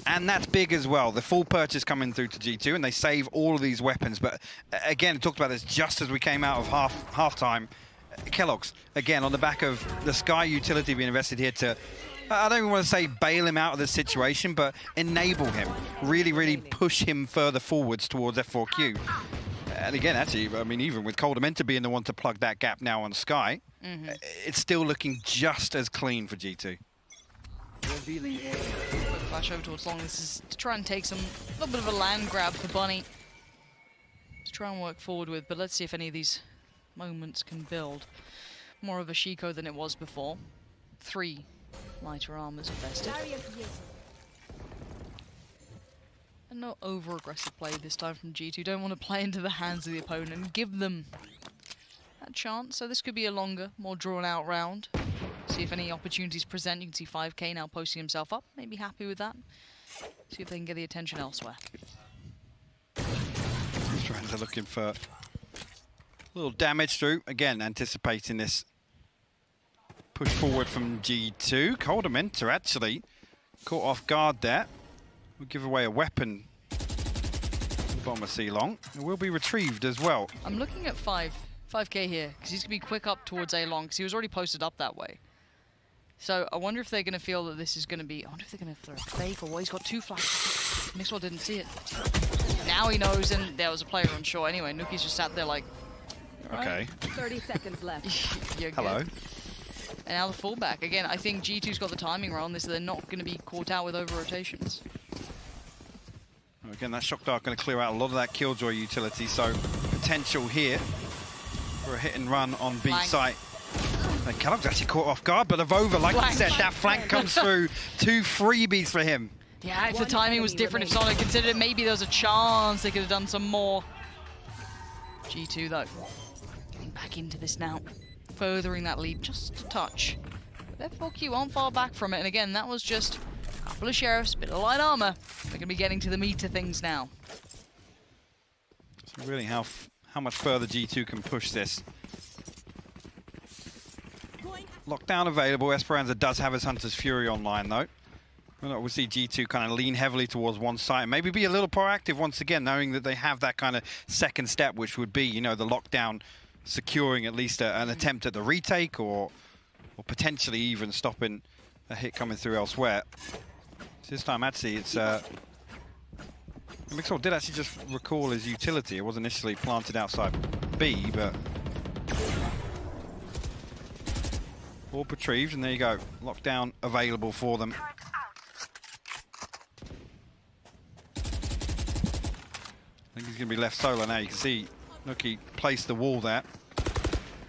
And that's big as well. The full purchase coming through to G2, and they save all of these weapons. But again, talked about this just as we came out of halftime. Kellogg's, again, on the back of the Sky utility being invested here to, I don't even want to say bail him out of the situation, but enable him. Really, really push him further forwards towards F4Q. And again, actually, I mean, even with Coldamenta being the one to plug that gap now on Sky, it's still looking just as clean for G2. Quick flash over towards Long. This is to try and take a little bit of a land grab for Bunny to try and work forward with, but let's see if any of these moments can build. More of a Shiko than it was before. 3 lighter armors invested. And no over-aggressive play this time from G2. Don't want to play into the hands of the opponent and give them that chance. So this could be a longer, more drawn-out round. See if any opportunities present. You can see 5k now posting himself up. Maybe happy with that. See if they can get the attention elsewhere. They're looking for a little damage through. Again, anticipating this push forward from G2. Coldamenta actually caught off guard there. Will give away a weapon. Bomber C long. It will be retrieved as well. I'm looking at 5k here, because he's going to be quick up towards A long, because he was already posted up that way. So I wonder if they're going to feel that this is going to be... I wonder if they're going to throw a fake or what. He's got 2 flashes. Mixwell didn't see it. Now he knows, and there was a player on shore. Anyway, Nuki's just sat there like... Okay. 30 seconds left. You're Hello. good. And now the fullback. Again, I think G2's got the timing right on this. So they're not going to be caught out with over-rotations. Again, that Shock Dart going to clear out a lot of that Killjoy utility, so potential here for a hit and run on B site. And Kellogg's actually caught off guard, but Avova, like you said, that flank comes through. 2 freebies for him. Yeah, if the timing was different, if someone had considered it, maybe there was a chance they could have done some more. G2, though, getting back into this now, furthering that lead just a touch. But F4Q aren't far back from it, and again, that was just a couple of sheriffs, bit of light armor. They're going to be getting to the meat of things now. So really, how much further G2 can push this. Lockdown available. Esperanza does have his Hunter's Fury online, though. We'll see G2 kind of lean heavily towards one side and maybe be a little proactive once again, knowing that they have that kind of second step, which would be, you know, the lockdown securing at least an attempt at the retake or potentially even stopping a hit coming through elsewhere. So this time, actually, it's... Mixwell did actually just recall his utility. It was initially planted outside B, but... all retrieved, and there you go. Lockdown available for them. I think he's going to be left solo now. You can see Nuki placed the wall there.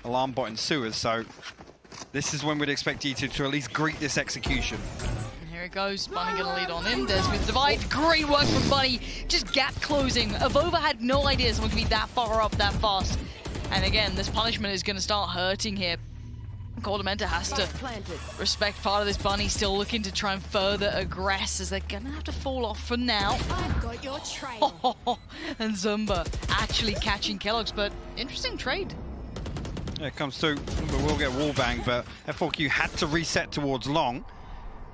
Alarm bot in sewers, so this is when we'd expect G2 to at least greet this execution. And here it goes. Bunny going to lead on in. There's with Divide. Great work from Bunny. Just gap closing. Avova had no idea someone could be that far up that fast. And again, this punishment is going to start hurting here. Cordamenta has to respect part of this. Bunny still looking to try and further aggress as they're going to have to fall off for now. I've got your trail. And Zumba actually catching Kellogg's, but interesting trade. Yeah, it comes through, but we'll get wallbang, but F4Q had to reset towards long.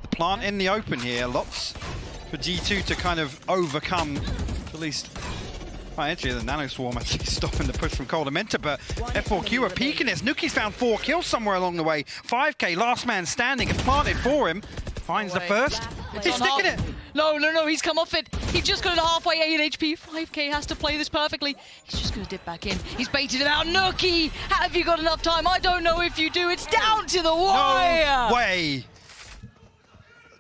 The plant in the open here, lots for G2 to kind of overcome, at least... Well, actually, the Nano Swarm actually stopping the push from Cordamenta, but F4Q are peeking this. Nuki's found 4 kills somewhere along the way. 5k, last man standing, and planted for him. Finds the first. He's sticking it. No, he's come off it. He just got it halfway, 8 HP. 5k has to play this perfectly. He's just going to dip back in. He's baited him out. Nuki, have you got enough time? I don't know if you do. It's down to the wire. No way.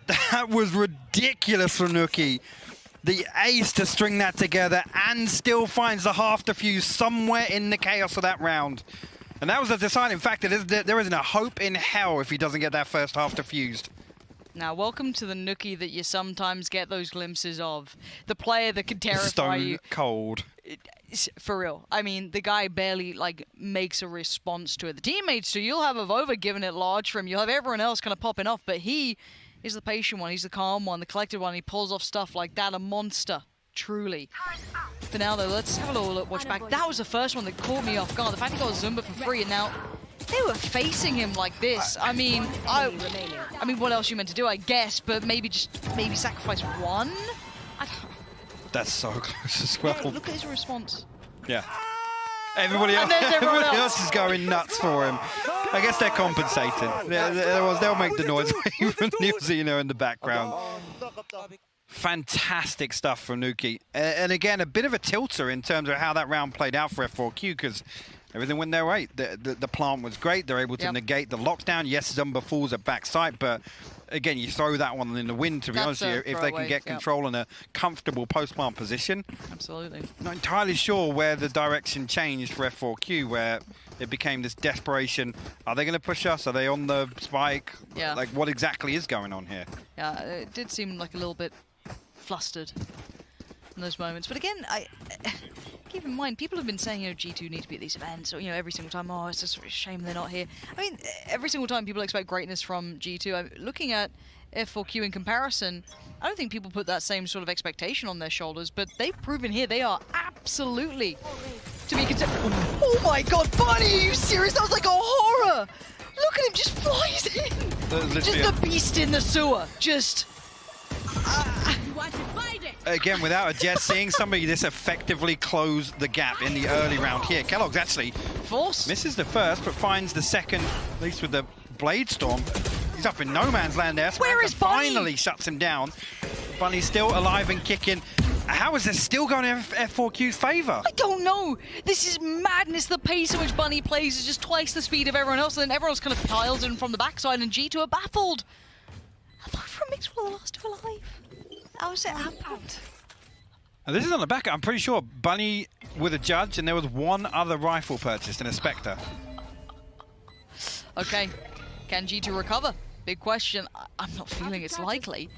That was ridiculous for Nuki. The ace to string that together and still finds the half defuse somewhere in the chaos of that round. And that was a deciding factor. There isn't a hope in hell if he doesn't get that first half defused. Now, welcome to the Nuki that you sometimes get those glimpses of. The player that can terrify you. Stone cold. For real. I mean, the guy barely, like, makes a response to it. The teammates do. You'll have Avova giving it large for him. You'll have everyone else kind of popping off, but he... he's the patient one, he's the calm one, the collected one. He pulls off stuff like that, a monster, truly. For now, though, let's have a little look, watch back. That was the first one that caught me off guard. The fact he got Zumba for free, and now they were facing him like this. I mean, what else you meant to do, I guess, but maybe sacrifice one? That's so close as well. Hey, look at his response. Yeah. Everybody else is going nuts for him. I guess they're compensating. They'll make the noise from Neozino in the background. Fantastic stuff from Nuki. And again, a bit of a tilter in terms of how that round played out for F4Q, because everything went their way. The plant was great. They're able to negate the lockdown. Yes, Zumba falls at backside, but again, you throw that one in the wind, to be honest with you, if they can get control in a comfortable post-plant position. Absolutely. Not entirely sure where the direction changed for F4Q, where it became this desperation. Are they going to push us? Are they on the spike? Yeah. Like, what exactly is going on here? Yeah, it did seem like a little bit flustered in those moments. But again, keep in mind, people have been saying, you know, G2 need to be at these events, or, you know, every single time, oh, it's just a shame they're not here. I mean, every single time people expect greatness from G2. Looking at F4Q in comparison, I don't think people put that same sort of expectation on their shoulders, but they've proven here they are absolutely to be considered. Oh my god, Bunny, are you serious? That was like a horror! Look at him, just flies in! Just the beast in the sewer, just... Again, without a jet, seeing somebody this effectively close the gap in the early round here. Kellogg's actually misses the first, but finds the second, at least with the Blade Storm. He's up in no man's land there. Where is Bunny? Finally shuts him down. Bunny's still alive and kicking. How is this still going in F4Q's favor? I don't know. This is madness. The pace at which Bunny plays is just twice the speed of everyone else, and then everyone else kind of piles in from the backside, and G2 are baffled. Apart from Mixwell, the last two alive. How has it happened? Now, this is on the back. I'm pretty sure Bunny with a Judge, and there was one other rifle purchased in a Spectre. Okay, can G2 recover? Big question. I'm not feeling it's likely.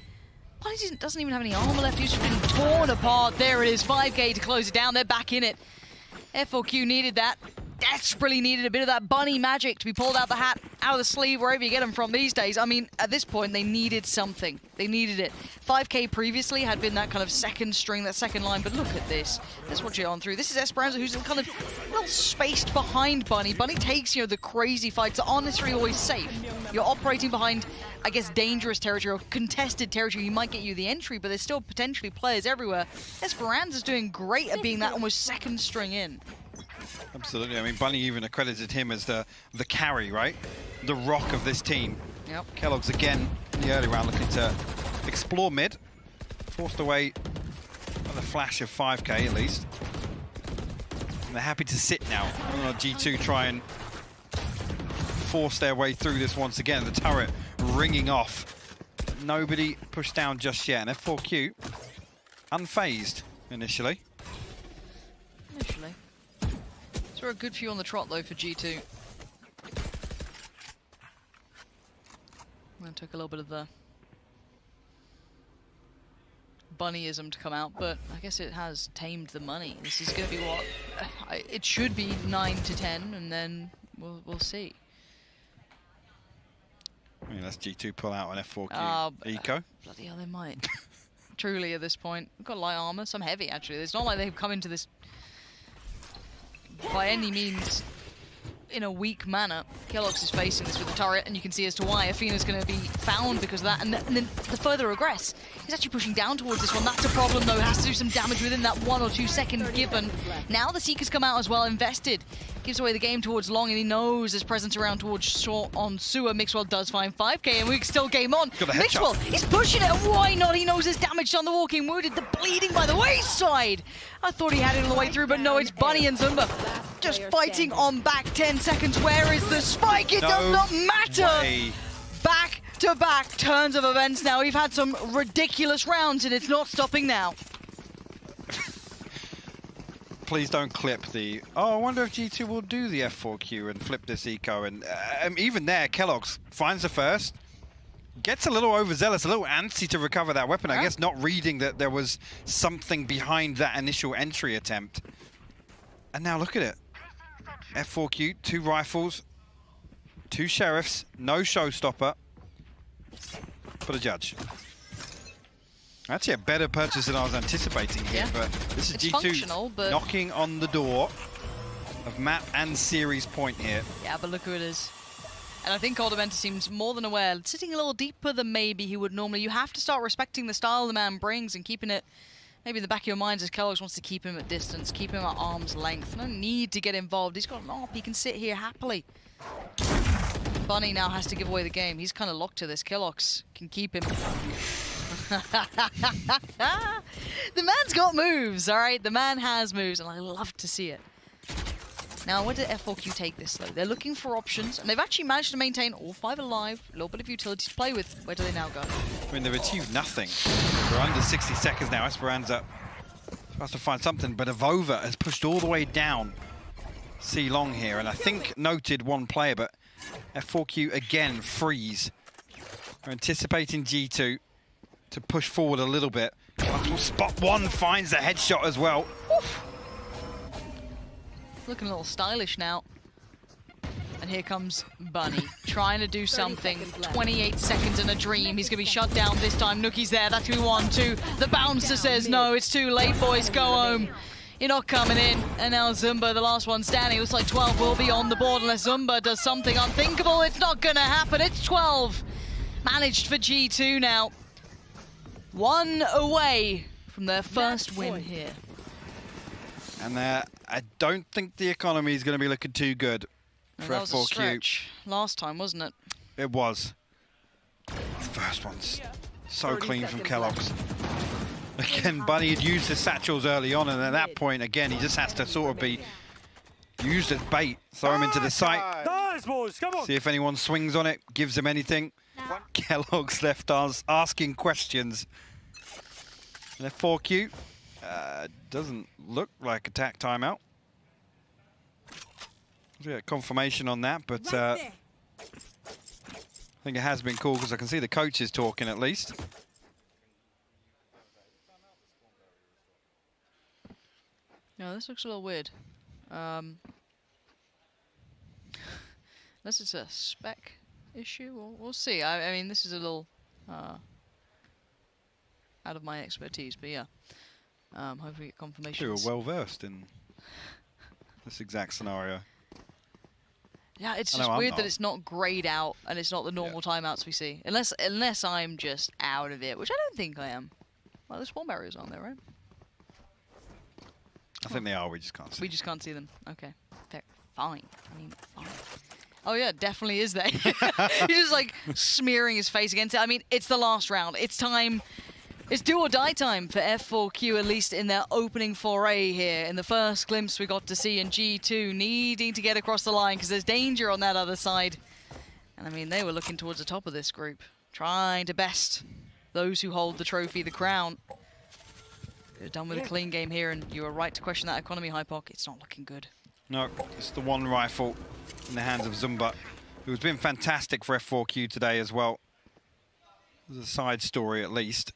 Bunny doesn't even have any armor left. He's been torn apart. There it is. 5K to close it down. They're back in it. F4Q needed that. Desperately needed a bit of that bunny magic to be pulled out the hat, out of the sleeve, wherever you get them from these days. I mean, at this point, they needed something. They needed it. 5K previously had been that kind of second string, that second line, but look at this. That's what you're on through. This is Esperanza, who's kind of a little spaced behind Bunny. Bunny takes, you know, the crazy fights that aren't necessarily always safe. You're operating behind, I guess, dangerous territory or contested territory. He might get you the entry, but there's still potentially players everywhere. Esperanza's doing great at being that almost second string in. Absolutely. I mean, Bunny even accredited him as the carry, right? The rock of this team. Yep. Kellogg's again in the early round looking to explore mid. Forced away by the flash of 5K at least. And they're happy to sit now. G2 try and force their way through this once again. The turret ringing off. Nobody pushed down just yet. And F4Q unfazed initially. So a good few on the trot though for G2. That took a little bit of the bunnyism to come out, but I guess it has tamed the money. This is going to be what it should be, 9 to 10, and then we'll see. I mean, that's G2 pull out on F4Q eco. Bloody hell, they might. Truly, at this point, we've got light armor, some heavy actually. It's not like they've come into this by any means in a weak manner. Kellogg's is facing this with the turret, and you can see as to why Athena's going to be found because of that. And then the further regress, he's actually pushing down towards this one. That's a problem though. Has to do some damage within that 1 or 2 second given. Now the Seekers come out as well, invested. Gives away the game towards Long, and he knows his presence around towards short on Sewer. Mixwell does find 5K, and we can still game on. Mixwell is pushing it, and why not? He knows his damage on the walking wounded, the bleeding by the wayside. I thought he had it all the way through, but no, it's Bunny and Zumba just fighting on back. 10 seconds, where is the spike? It does not matter. Back to back turns of events now. We've had some ridiculous rounds, and it's not stopping now. Please don't clip the, oh, I wonder if G2 will do the F4Q and flip this eco. And even there, Kellogg's finds the first. Gets a little overzealous, a little antsy to recover that weapon. I guess not reading that there was something behind that initial entry attempt. And now look at it. F4Q, 2 rifles, 2 sheriffs, no showstopper, but a judge. Actually a better purchase than I was anticipating here, but this is G2 knocking on the door of map and series point here. Yeah, but look who it is. And I think Aldamenta seems more than aware, sitting a little deeper than maybe he would normally. You have to start respecting the style the man brings and keeping it maybe in the back of your minds as Kellogg's wants to keep him at distance, keep him at arm's length. No need to get involved. He's got an AWP. He can sit here happily. Bunny now has to give away the game. He's kind of locked to this. Kellogg's can keep him. The man's got moves, all right? The man has moves, and I love to see it. Now, where did F4Q take this, though? They're looking for options, and they've actually managed to maintain all 5 alive. A little bit of utility to play with. Where do they now go? I mean, they've achieved nothing. We're under 60 seconds now. Esperanza has to find something, but Avova has pushed all the way down C Long here, and I think noted one player, but F4Q again freeze. We're anticipating G2 to push forward a little bit. Spot one finds the headshot as well. Oof. Looking a little stylish now. And here comes Bunny, trying to do something. 28 seconds in a dream. He's going to be shut down this time. Nookie's there. That's going to be 1, 2. The bouncer says, no, it's too late, boys. Go home. You're not coming in. And now Zumba, the last one standing. It looks like 12 will be on the board unless Zumba does something unthinkable. It's not going to happen. It's 12. Managed for G2 now. 1 away from their first win here. And I don't think the economy is going to be looking too good for that was a F4Q. stretch last time, wasn't it? It was. The first one's so clean from Kellogg's. Again, Bunny had used the satchels early on, and at that point, again, he just has to sort of be used as bait. Throw him into the site. Nice, boys. Come on. See if anyone swings on it, gives him anything. Kellogg's left us asking questions. And F4Q doesn't look like attack timeout. Yeah, confirmation on that, but I think it has been cool because I can see the coaches talking at least. No, this looks a little weird. Unless it's a spec issue, we'll see. I mean, this is a little out of my expertise, but yeah. Hopefully we get confirmation. You were well versed in this exact scenario. Yeah, it's just weird that it's not grayed out and it's not the normal timeouts we see. Unless I'm just out of it, which I don't think I am. Well, the spawn barriers on there, right? I think they are, we just can't see. We just can't see them. Okay. Fair. Fine. I mean, fine. Oh yeah, definitely is there. He's just like smearing his face against it. I mean, it's the last round. It's time. It's do or die time for F4Q, at least in their opening foray here. In the first glimpse we got to see in G2 needing to get across the line because there's danger on that other side. And I mean, they were looking towards the top of this group, trying to best those who hold the trophy, the crown. Could have done with a clean game here, and you were right to question that economy, Hypoc. It's not looking good. No, it's the one rifle in the hands of Zumba, who's been fantastic for F4Q today as well. There's a side story at least.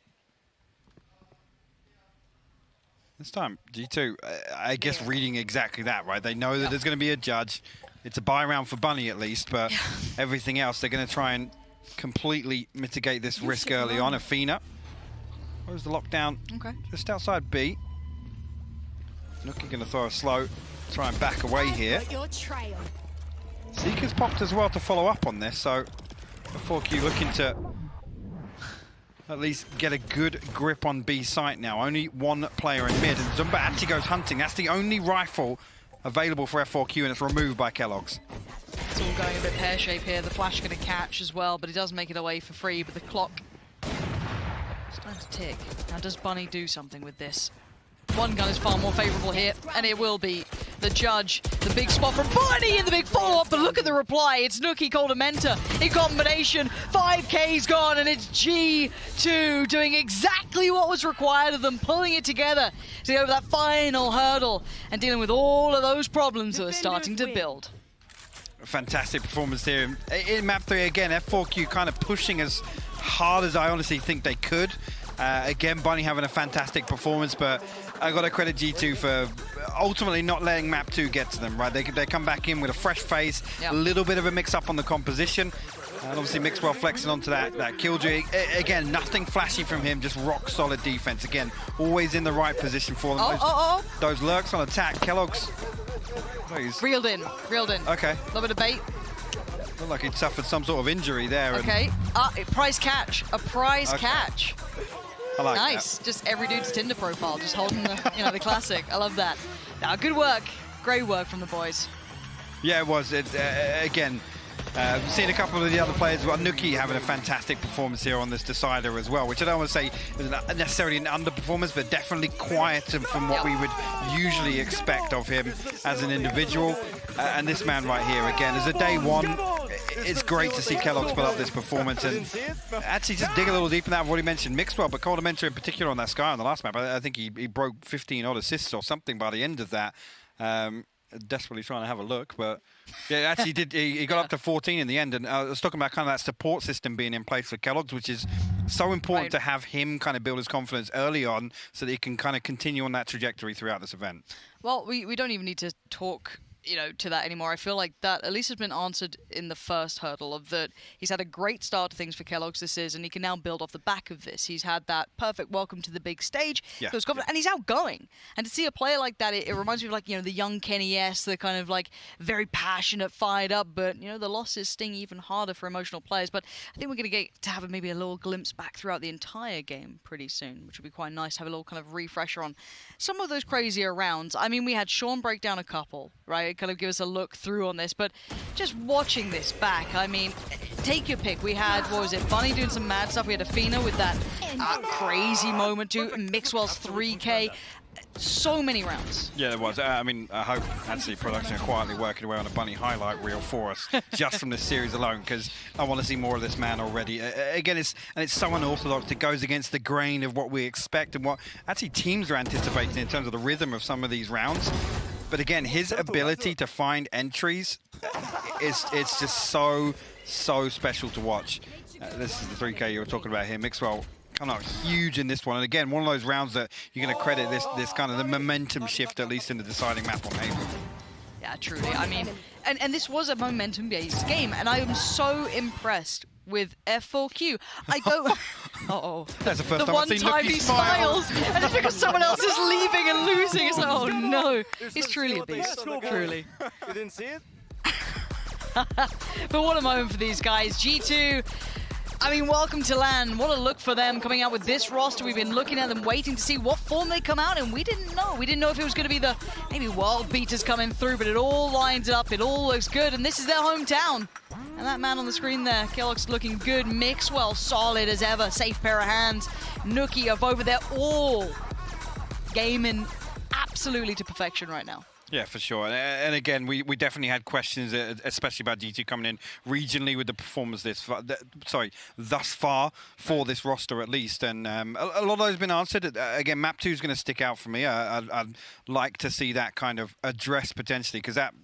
This time, G2, I guess reading exactly that, right? They know that there's going to be a judge. It's a buy round for Bunny at least, but everything else, they're going to try and completely mitigate this risk early on. Athena, where's the lockdown? Okay. Just outside B. Nuki going to throw a slow, try and back away here. Seeker's popped as well to follow up on this, so 4Q looking to at least get a good grip on B site now. Only one player in mid, and Zumba actually goes hunting. That's the only rifle available for F4Q, and it's removed by Kellogg's. It's all going a bit pear-shaped here. The flash going to catch as well, but he does make it away for free, but the clock is starting to tick. Now, does Bunny do something with this? One gun is far more favorable here, and it will be the judge. The big spot from Bunny in the big follow-up, but look at the reply. It's Nuki Coldamenta in combination. 5K's gone, and it's G2 doing exactly what was required of them, pulling it together to go over that final hurdle and dealing with all of those problems that are starting to build. Fantastic performance here. In map 3 again, F4Q kind of pushing as hard as I honestly think they could. Again, Bunny having a fantastic performance, but I got to credit G2 for ultimately not letting map 2 get to them, right? They come back in with a fresh face, a little bit of a mix-up on the composition, and obviously Mixwell flexing onto that killjoy. Again, nothing flashy from him, just rock-solid defense. Again, always in the right position for them. Those lurks on attack. Kellogg's... Reeled in. Okay. A little bit of bait. Looked like he'd suffered some sort of injury there. Okay. A prize catch. A prize catch. I like nice. that. Just every dude's Tinder profile, just holding the, the classic. I love that. Now, good work. Great work from the boys. Yeah, it was. Again, seen a couple of the other players. Well, Nuki having a fantastic performance here on this decider as well, which I don't want to say is necessarily an underperformance, but definitely quieter from what we would usually expect of him as an individual. And this man right here, again, as a day one, it's great to see Kellogg's put up this performance and actually just dig a little deeper in that. I've already mentioned Mixwell, but Coldamenta in particular on that Sky on the last map, I think he broke 15 odd assists or something by the end of that. Desperately trying to have a look, but yeah, actually he got up to 14 in the end. And I was talking about kind of that support system being in place for Kellogg's, which is so important to have him kind of build his confidence early on so that he can kind of continue on that trajectory throughout this event. Well, we don't even need to talk to that anymore. I feel like that at least has been answered in the first hurdle of that. He's had a great start to things for Kellogg's this is, and he can now build off the back of this. He's had that perfect welcome to the big stage. Yeah. Feels confident, and he's outgoing. And to see a player like that, it reminds me of like, the young Kenny S, the kind of like very passionate, fired up, but the losses sting even harder for emotional players. But I think we're going to get to have maybe a little glimpse back throughout the entire game pretty soon, which would be quite nice to have a little kind of refresher on some of those crazier rounds. I mean, we had Sean break down a couple, right? Kind of give us a look through on this, but just watching this back, I mean, take your pick. We had, what was it, Bunny doing some mad stuff. We had Athena with that crazy moment too. Mixwell's 3K. So many rounds. Yeah, there was. I mean, I hope actually production are quietly working away on a Bunny highlight reel for us just from this series alone, because I want to see more of this man already. Again, it's so unorthodox. It goes against the grain of what we expect and what actually teams are anticipating in terms of the rhythm of some of these rounds. But again, his ability to find entries, it's just so so special to watch. This is the 3K you were talking about here. Mixwell coming out huge in this one. And again, one of those rounds that you're going to credit this kind of the momentum shift, at least in the deciding map on Haven. Yeah, truly. I mean, and this was a momentum-based game, and I am so impressed with F4Q. I don't... Uh-oh. That's the first the time I've one seen time Nuki he smile. smiles, and it's because someone else is leaving and losing. It's like, oh no. He's truly a beast. Truly. You didn't see it? But what a moment for these guys. G2, I mean, welcome to LAN. What a look for them coming out with this roster. We've been looking at them, waiting to see what form they come out in. We didn't know. We didn't know if it was going to be the maybe World Beaters coming through, but it all lines up. It all looks good, and this is their hometown. And that man on the screen there, Kellogg's looking good. Mixwell, solid as ever. Safe pair of hands. Nuki up over there, all gaming absolutely to perfection right now. Yeah, for sure. And again, we definitely had questions, especially about G2 coming in regionally with the performance thus far for this roster at least. And a lot of those have been answered. Again, map 2 is going to stick out for me. I'd like to see that kind of addressed potentially, because that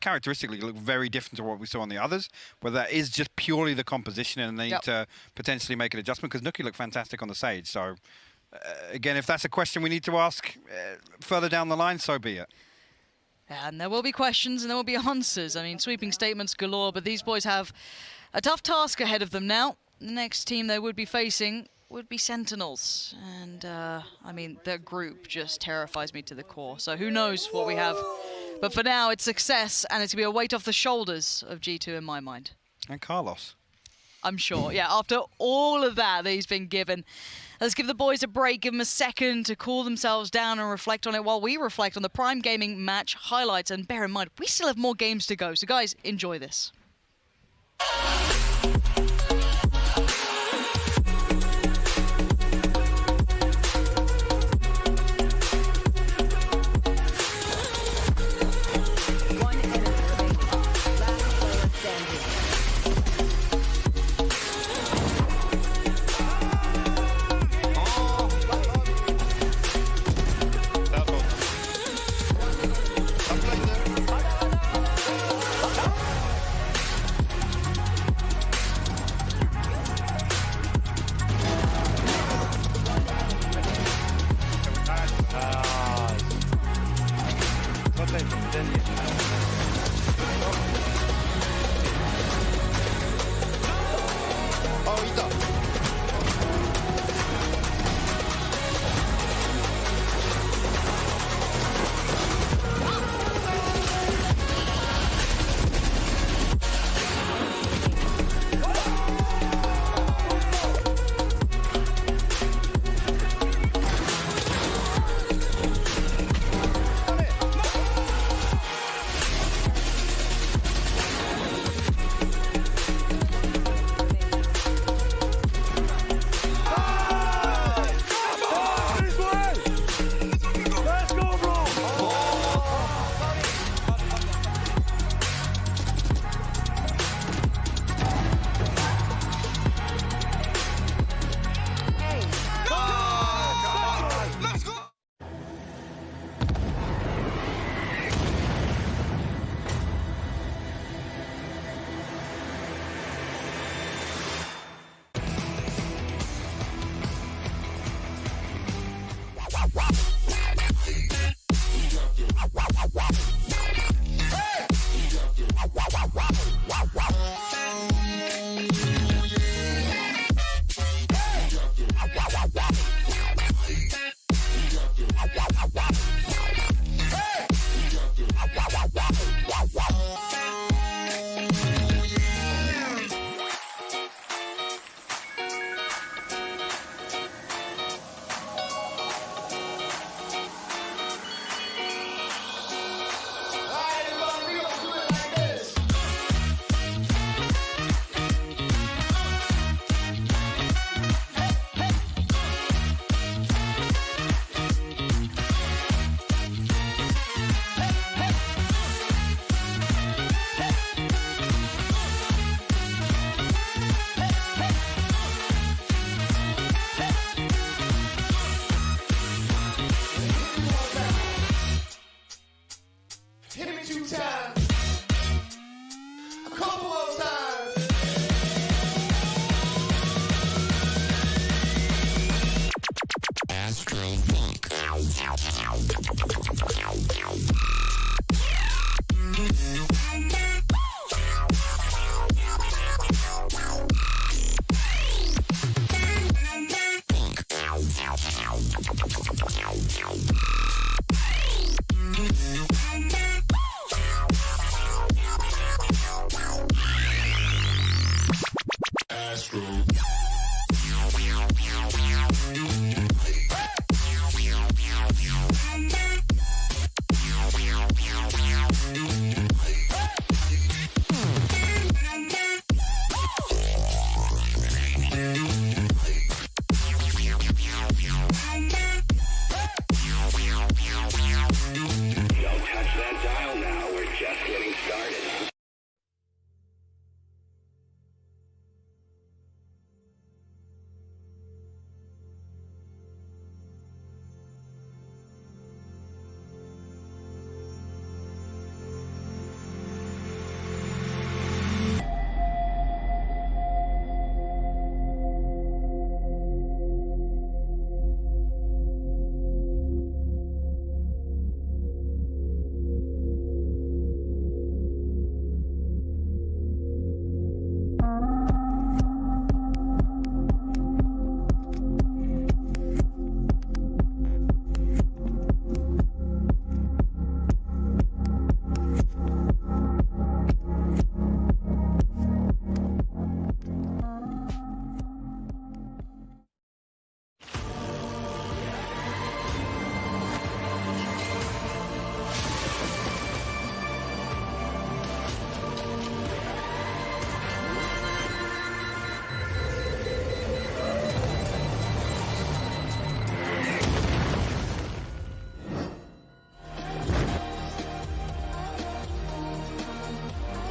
characteristically look very different to what we saw on the others, whether that is just purely the composition and they need to potentially make an adjustment, because Nuki looked fantastic on the Sage. So again, if that's a question we need to ask further down the line, so be it. And there will be questions and there will be answers. I mean, sweeping statements galore, but these boys have a tough task ahead of them now. The next team they would be facing would be Sentinels. And, I mean, their group just terrifies me to the core. So who knows what we have. But for now, it's success, and it's going to be a weight off the shoulders of G2 in my mind. And Carlos. I'm sure. Yeah, after all of that he's been given, let's give the boys a break, give them a second to cool themselves down and reflect on it while we reflect on the Prime Gaming match highlights. And bear in mind, we still have more games to go. So guys, enjoy this.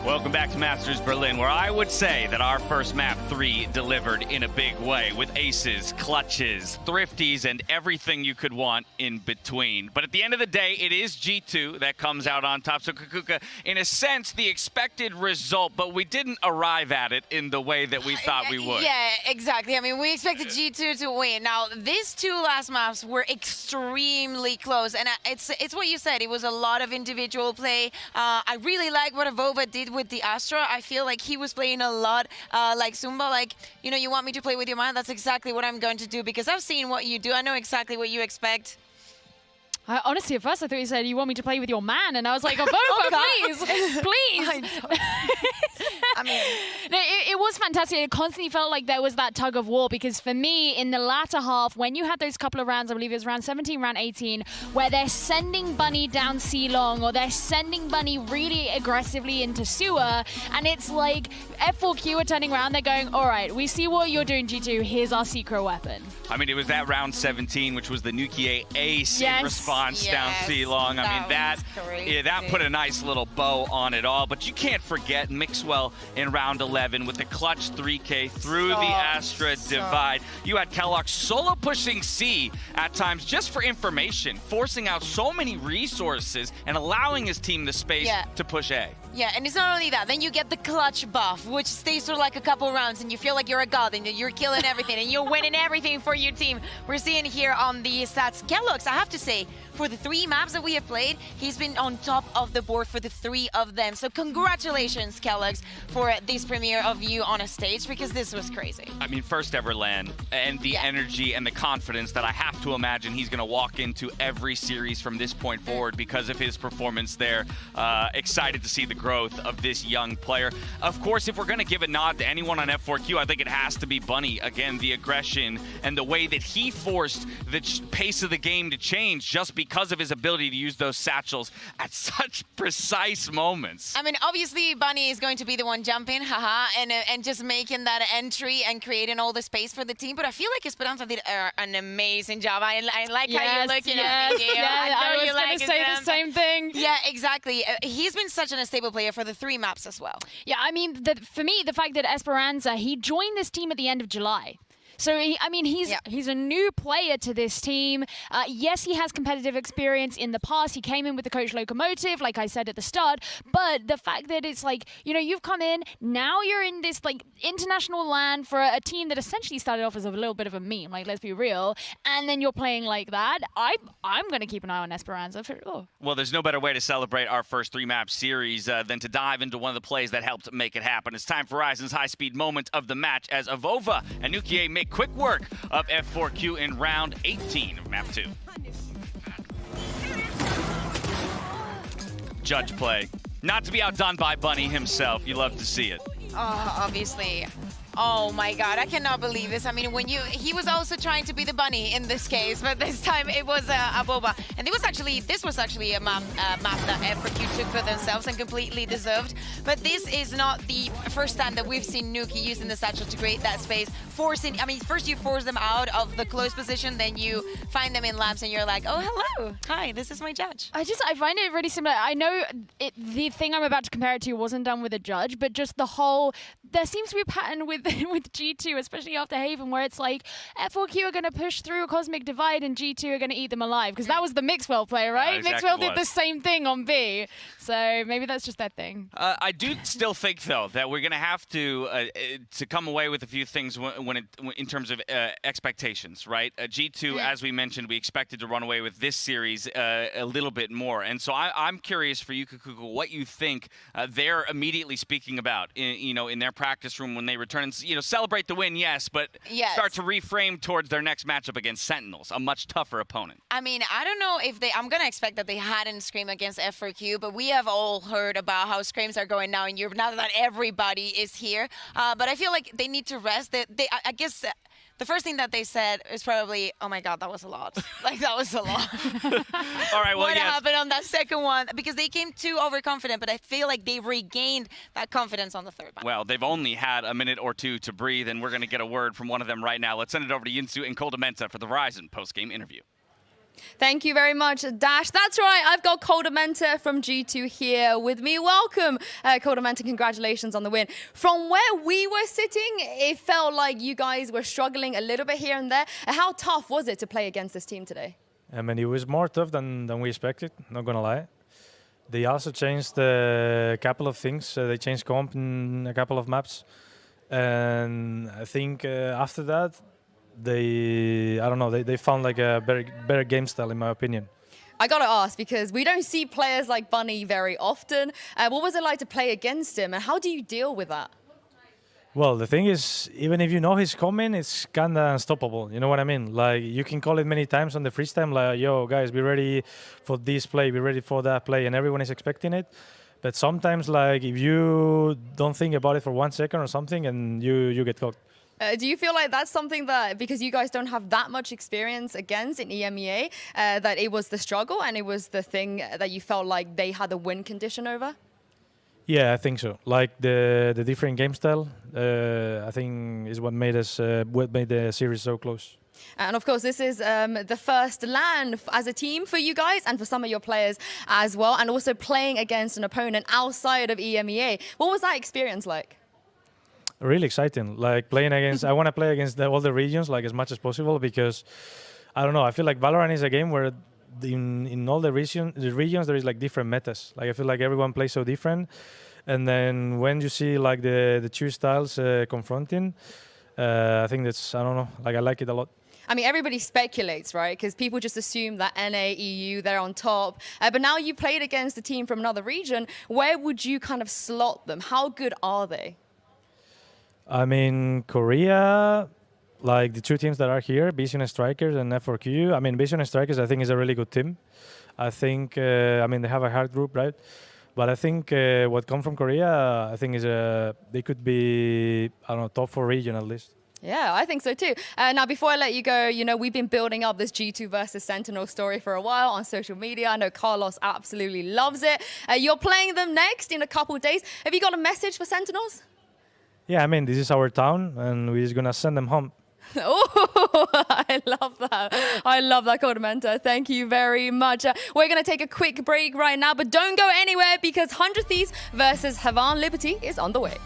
Welcome back to Masters Berlin, where I would say that our first map 3 delivered in a big way with aces, clutches, thrifties, and everything you could want in between. But at the end of the day, it is G2 that comes out on top. So Kukuka, in a sense, the expected result, but we didn't arrive at it in the way that we thought we would. Yeah, exactly. I mean, we expected G2 to win. Now, these two last maps were extremely close, and it's what you said. It was a lot of individual play. I really like what Avova did with the Astra. I feel like he was playing a lot like Zumba, like, you know, you want me to play with your mind? That's exactly what I'm going to do, because I've seen what you do. I know exactly what you expect. Honestly, at first I thought you said you want me to play with your man, and I was like, Avova, please, please. I mean, no, it was fantastic. It constantly felt like there was that tug of war, because for me, in the latter half, when you had those couple of rounds, I believe it was round 17, round 18, where they're sending Bunny down C long, or they're sending Bunny really aggressively into sewer, and it's like F4Q are turning around, they're going, all right, we see what you're doing, G2, here's our secret weapon. I mean, it was that round 17, which was the Nukier ace in response down C long. I mean, that put a nice little bow on it all. But you can't forget Mixwell in round 11 with the clutch 3K through the Astra divide. You had Kellogg solo pushing C at times just for information, forcing out so many resources and allowing his team the space to push A. Yeah, and it's not only that. Then you get the clutch buff, which stays for like a couple rounds, and you feel like you're a god, and you're killing everything, and you're winning everything for your team. We're seeing here on the stats. Kellogg's, I have to say, for the 3 maps that we have played, he's been on top of the board for the 3 of them. So congratulations, Kellogg's, for this premiere of you on a stage, because this was crazy. I mean, first ever LAN, and the energy and the confidence that I have to imagine he's going to walk into every series from this point forward because of his performance there. Excited to see the growth of this young player. Of course, if we're going to give a nod to anyone on F4Q, I think it has to be Bunny. Again, the aggression and the way that he forced the pace of the game to change just because of his ability to use those satchels at such precise moments. I mean, obviously, Bunny is going to be the one jumping, and just making that entry and creating all the space for the team. But I feel like Esperanza did an amazing job. I like how you're looking at me. I was going to say the same thing. Yeah, exactly. He's been such an unstable player for the 3 maps as well. Yeah, I mean, for me, the fact that Esperanza, he joined this team at the end of July. So, he's a new player to this team. Yes, he has competitive experience in the past. He came in with the coach Locomotive, like I said at the start. But the fact that it's like, you know, you've come in, now you're in this, like, international LAN for a team that essentially started off as a little bit of a meme, like, let's be real. And then you're playing like that. I'm going to keep an eye on Esperanza for sure. Well, there's no better way to celebrate our first 3-map series than to dive into one of the plays that helped make it happen. It's time for Ryzen's high-speed moment of the match as Avova and Nukier make quick work of F4Q in round 18 of map 2. Judge play. Not to be outdone by Bunny himself. You love to see it. Obviously. Oh my god, I cannot believe this. I mean, he was also trying to be the bunny in this case, but this time it was a boba. And this was actually a map that F4Q took for themselves and completely deserved. But this is not the first time that we've seen Nuki using the satchel to create that space, first you force them out of the close position, then you find them in labs and you're like, oh, hello, hi, this is my judge. I find it really similar. I know the thing I'm about to compare it to wasn't done with a judge, but just there seems to be a pattern with G2, especially after Haven, where it's like F4Q are going to push through a Cosmic Divide and G2 are going to eat them alive, because that was the Mixwell play, right? Exactly Mixwell did the same thing on B, so maybe that's just that thing. I do still think, though, that we're going to have to come away with a few things in terms of expectations, right? G2, as we mentioned, we expected to run away with this series a little bit more, and so I'm curious for you, Kukuku, what you think they're immediately speaking about, in their practice room when they return. And, celebrate the win, yes, but start to reframe towards their next matchup against Sentinels, a much tougher opponent. I mean, I don't know if I'm going to expect that they hadn't screamed against F4Q, but we have all heard about how scrims are going now in Europe, now that everybody is here. But I feel like they need to rest. I guess the first thing that they said is probably, oh my God, that was a lot. Like, that was a lot. All right, well, what happened on that second one? Because they came too overconfident, but I feel like they regained that confidence on the third one. Well, they've only had a minute or two to breathe, and we're going to get a word from one of them right now. Let's send it over to Yinsu and Coldamenta for the Verizon post-game interview. Thank you very much, Dash. That's right, I've got Coldamenta from G2 here with me. Welcome, Coldamenta, congratulations on the win. From where we were sitting, it felt like you guys were struggling a little bit here and there. How tough was it to play against this team today? I mean, it was more tough than we expected, not gonna lie. They also changed a couple of things. They changed comp in a couple of maps. And I think after that, they found like a better game style, in my opinion. I gotta ask, because we don't see players like Bunny very often. What was it like to play against him, and how do you deal with that? Well, the thing is, even if you know he's coming, it's kind of unstoppable. You know what I mean? Like, you can call it many times on the freeze time, like, yo, guys, be ready for this play, be ready for that play, and everyone is expecting it. But sometimes, like, if you don't think about it for 1 second or something, and you get caught. Do you feel like that's something that, because you guys don't have that much experience against in EMEA, that it was the struggle and it was the thing that you felt like they had a win condition over? Yeah, I think so. Like the different game style, I think is what made the series so close. And of course, this is the first LAN as a team for you guys and for some of your players as well, and also playing against an opponent outside of EMEA. What was that experience like? Really exciting. Like playing against, I want to play against all the regions like as much as possible, because I don't know, I feel like Valorant is a game where in all the regions there is like different metas. Like I feel like everyone plays so different, and then when you see like the two styles confronting, I think that's, I don't know, like I like it a lot. I mean, everybody speculates, right? Because people just assume that NA, EU, they're on top. But now you played against a team from another region. Where would you kind of slot them? How good are they? I mean, Korea, like the two teams that are here, Vision Strikers and F4Q. I mean, Vision Strikers, I think, is a really good team. I think, I mean, they have a hard group, right? But I think what comes from Korea, I think, is they could be, I don't know, top 4 region at least. Yeah, I think so too. Now, before I let you go, you know, we've been building up this G2 versus Sentinel story for a while on social media. I know Carlos absolutely loves it. You're playing them next in a couple of days. Have you got a message for Sentinels? Yeah, I mean, this is our town, and we're just going to send them home. Oh, I love that. I love that, Coldamenta. Thank you very much. We're going to take a quick break right now, but don't go anywhere, because 100 Thieves versus Havan Liberty is on the way.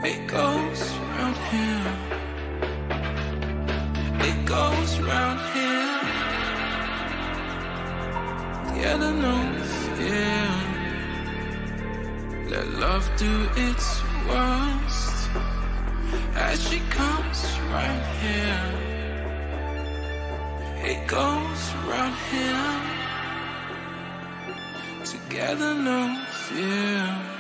It goes round here. It goes round here. Get enough, yeah. Let love do its worst as she comes right here. It goes round here. Together, no fear.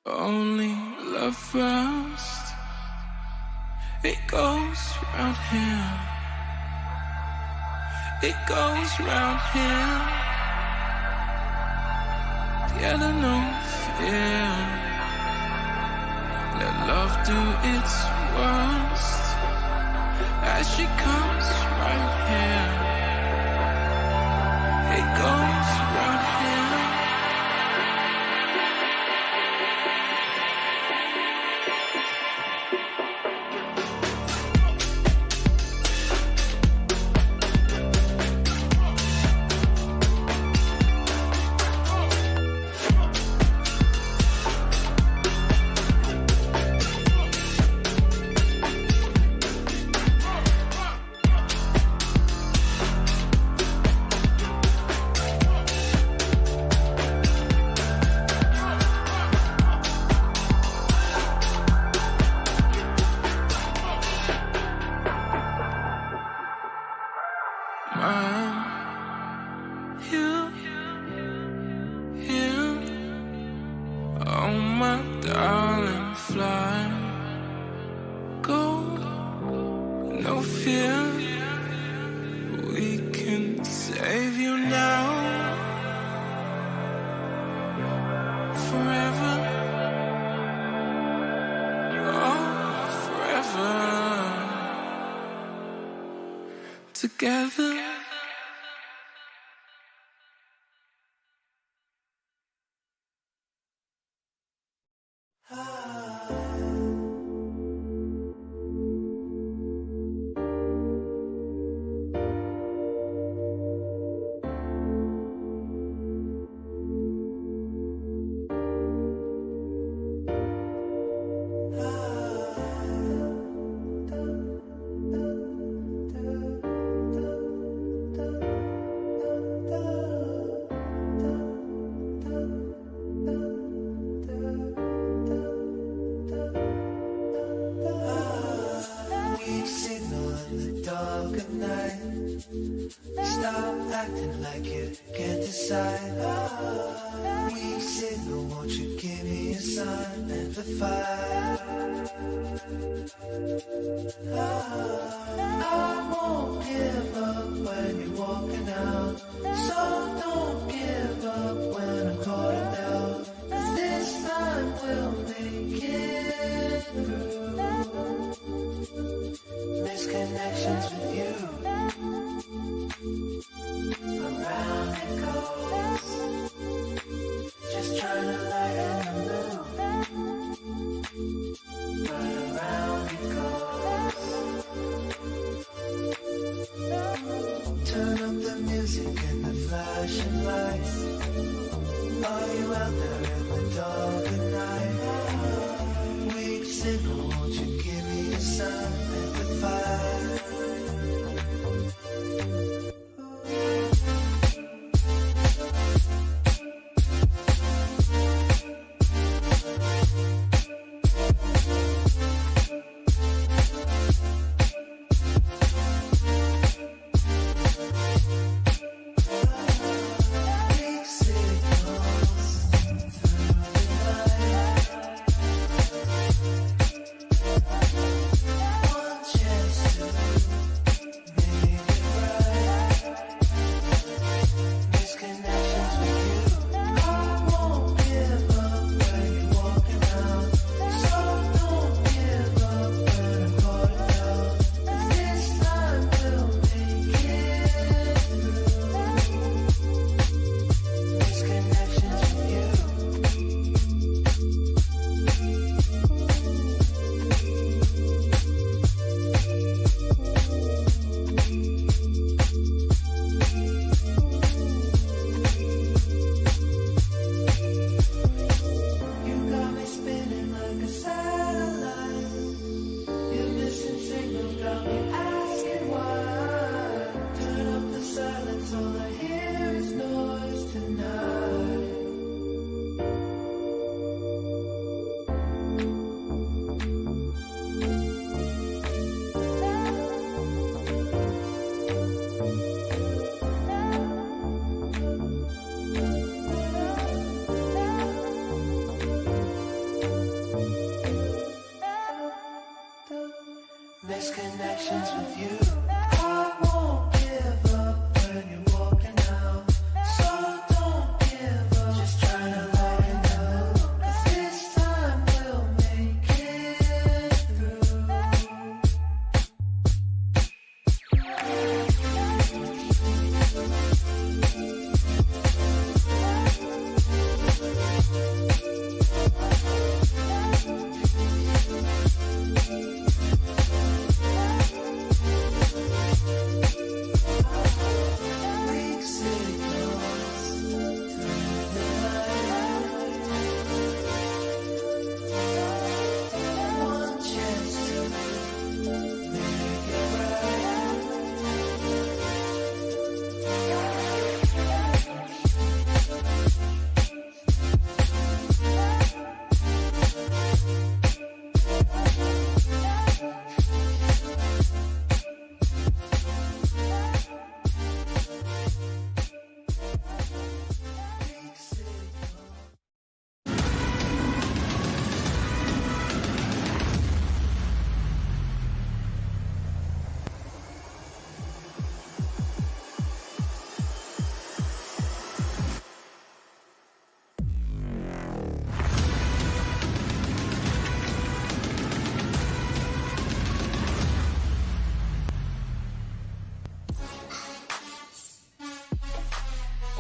Only love first. It goes round here. It goes round here. Get enough, yeah. Let love do its worst as she comes right here. It goes round here. Together. Misconnections with you. I won't give up when you're walking out. So don't give up. Just trying to lighten up. 'Cause this time we'll make it through.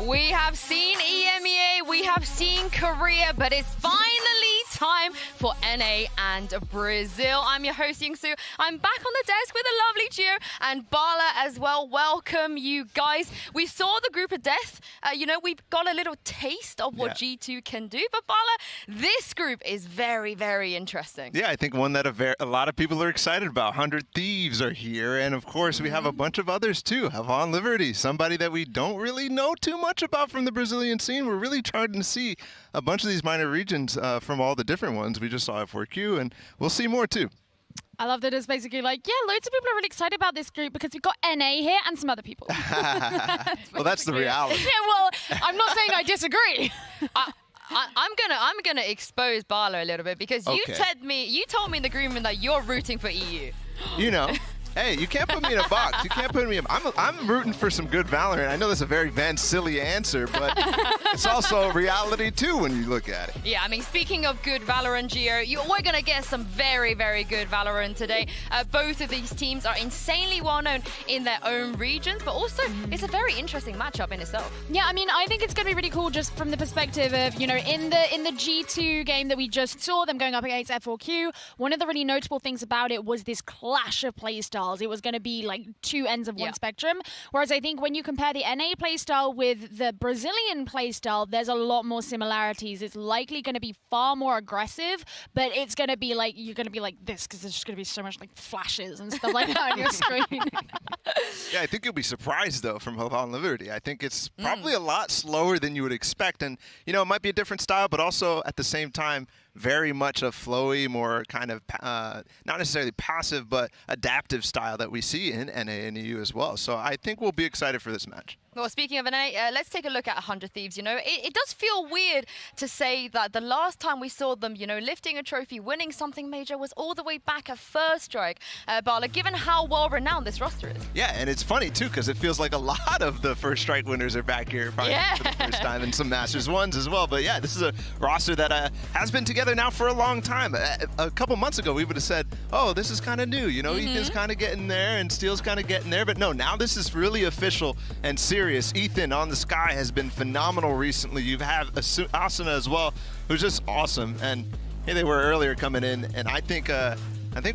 We have seen EMEA, we have seen Korea, but it's finally time for NA and Brazil. I'm your host, Yingsu. I'm back on the desk with a lovely Gio and Bala as well. Welcome, you guys. We saw the group of death. We got a little taste of what G2 can do. But Bala, this group is very, very interesting. Yeah, I think one that a lot of people are excited about. 100 Thieves are here. And of course, we have a bunch of others too. Havon Liberty, somebody that we don't really know too much about from the Brazilian scene. We're really trying to see a bunch of these minor regions from all the different ones. We just saw F4Q, and we'll see more too. I love that it's basically like, yeah, loads of people are really excited about this group because we've got NA here and some other people. Well, that's the reality. Yeah, well, I'm not saying I disagree. I'm gonna expose Bala a little bit because you told me in the agreement that you're rooting for EU. You know. Hey, you can't put me in a box. You can't put me in. I'm rooting for some good Valorant. I know that's a very silly answer, but it's also reality too when you look at it. Yeah, I mean, speaking of good Valorant, Gio, we're going to get some very, very good Valorant today. Both of these teams are insanely well-known in their own regions, but also it's a very interesting matchup in itself. Yeah, I mean, I think it's going to be really cool just from the perspective of, in the G2 game that we just saw, them going up against F4Q, one of the really notable things about it was this clash of playstyles. It was going to be like two ends of one spectrum. Whereas I think when you compare the NA playstyle with the Brazilian playstyle, there's a lot more similarities. It's likely going to be far more aggressive, but it's going to be like, you're going to be like this because there's just going to be so much like flashes and stuff like that on your screen. Yeah, I think you'll be surprised though from Havon Liberty. I think it's probably a lot slower than you would expect. And, it might be a different style, but also at the same time, very much a flowy, more kind of not necessarily passive, but adaptive style that we see in NA and EU as well. So I think we'll be excited for this match. Well, speaking of NA, let's take a look at 100 Thieves. It does feel weird to say that the last time we saw them, lifting a trophy, winning something major was all the way back at First Strike. Bala, given how well-renowned this roster is. Yeah, and it's funny, too, because it feels like a lot of the First Strike winners are back here probably for the first time, and some Masters 1s as well. But yeah, this is a roster that has been together now for a long time. A couple months ago, we would have said, oh, this is kind of new. Ethan's kind of getting there, and Steel's kind of getting there. But no, now this is really official and serious. Ethan on the Sky has been phenomenal recently. You have Asuna as well, who's just awesome. And here they were earlier coming in, and I think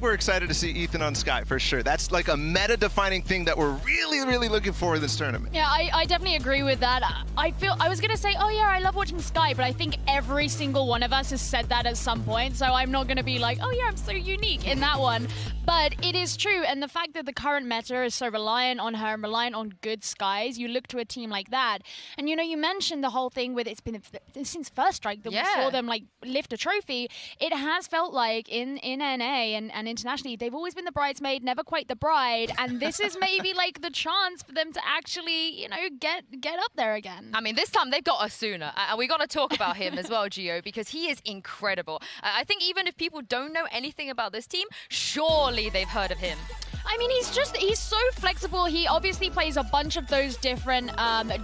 we're excited to see Ethan on Sky for sure. That's like a meta-defining thing that we're really, really looking for in this tournament. Yeah, I definitely agree with that. I was going to say, oh yeah, I love watching Sky, but I think every single one of us has said that at some point, so I'm not going to be like, oh yeah, I'm so unique in that one. But it is true, and the fact that the current meta is so reliant on her and reliant on good Skies, you look to a team like that. And you mentioned the whole thing with it's been since First Strike that we saw them like lift a trophy. It has felt like in NA, and internationally, they've always been the bridesmaid, never quite the bride. And this is maybe like the chance for them to actually, you know, get up there again. I mean, this time they've got Asuna. And we got to talk about him as well, Gio, because he is incredible. I think even if people don't know anything about this team, surely they've heard of him. I mean, he's so flexible. He obviously plays a bunch of those different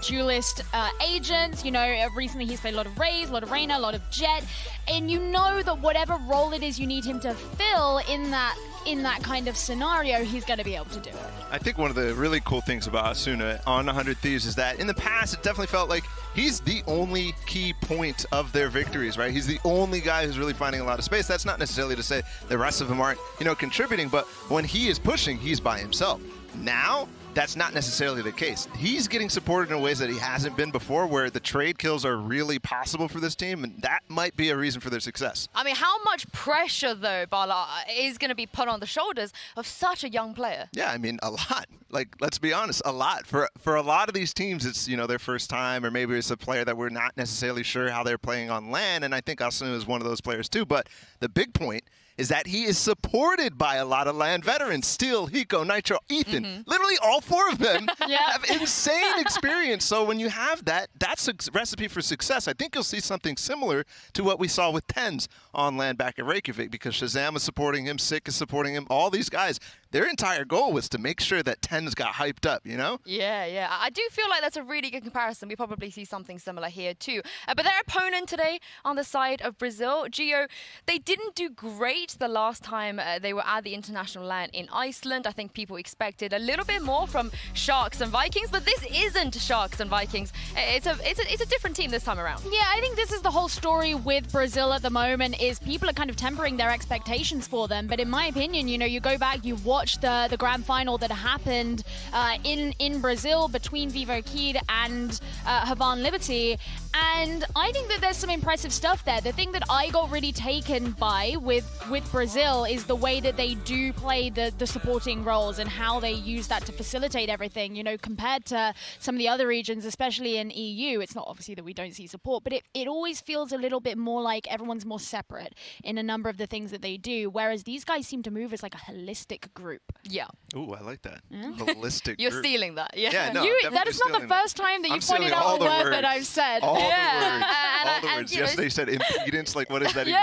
duelist agents. You know, recently he's played a lot of Raze, a lot of Reyna, a lot of Jet. And you know that whatever role it is you need him to fill in that kind of scenario, he's going to be able to do it. I think one of the really cool things about Asuna on 100 Thieves is that in the past, it definitely felt like he's the only key point of their victories, right? He's the only guy who's really finding a lot of space. That's not necessarily to say the rest of them aren't, you know, contributing, but when he is pushing, he's by himself. Now, that's not necessarily the case. He's getting supported in ways that he hasn't been before, where the trade kills are really possible for this team, and that might be a reason for their success. I mean, how much pressure, though, Bala, is going to be put on the shoulders of such a young player? Yeah, I mean, a lot. Like, let's be honest, a lot. For a lot of these teams, it's, you know, their first time, or maybe it's a player that we're not necessarily sure how they're playing on LAN, and I think Asuna is one of those players too. But the big point is that he is supported by a lot of LAN veterans. Steel, Hiko, Nitro, Ethan. Literally all four of them have insane experience. So when you have that, that's a recipe for success. I think you'll see something similar to what we saw with Tens on LAN back at Reykjavik, because Shazam is supporting him, Sick is supporting him, all these guys. Their entire goal was to make sure that Tens got hyped up, you know? Yeah. I do feel like that's a really good comparison. We probably see something similar here too. But their opponent today on the side of Brazil, Gio, they didn't do great the last time they were at the international LAN in Iceland. I think people expected a little bit more from Sharks and Vikings, but this isn't Sharks and Vikings. It's a different team this time around. Yeah, I think this is the whole story with Brazil at the moment, is people are kind of tempering their expectations for them. But in my opinion, you know, you go back, you watch the grand final that happened in Brazil between Vivo Kid and Havan Liberty, and I think that there's some impressive stuff there. The thing that I got really taken by with Brazil is the way that they do play the supporting roles and how they use that to facilitate everything. You know, compared to some of the other regions, especially in EU, it's not obviously that we don't see support, but it always feels a little bit more like everyone's more separate in a number of the things that they do, whereas these guys seem to move as like a holistic group. Yeah. Ooh, I like that. Holistic You're group. stealing that. Yeah, no, That is not the first time that you pointed out a word that I've said. All the And words. Yesterday you said impedance, like what is that? Yeah.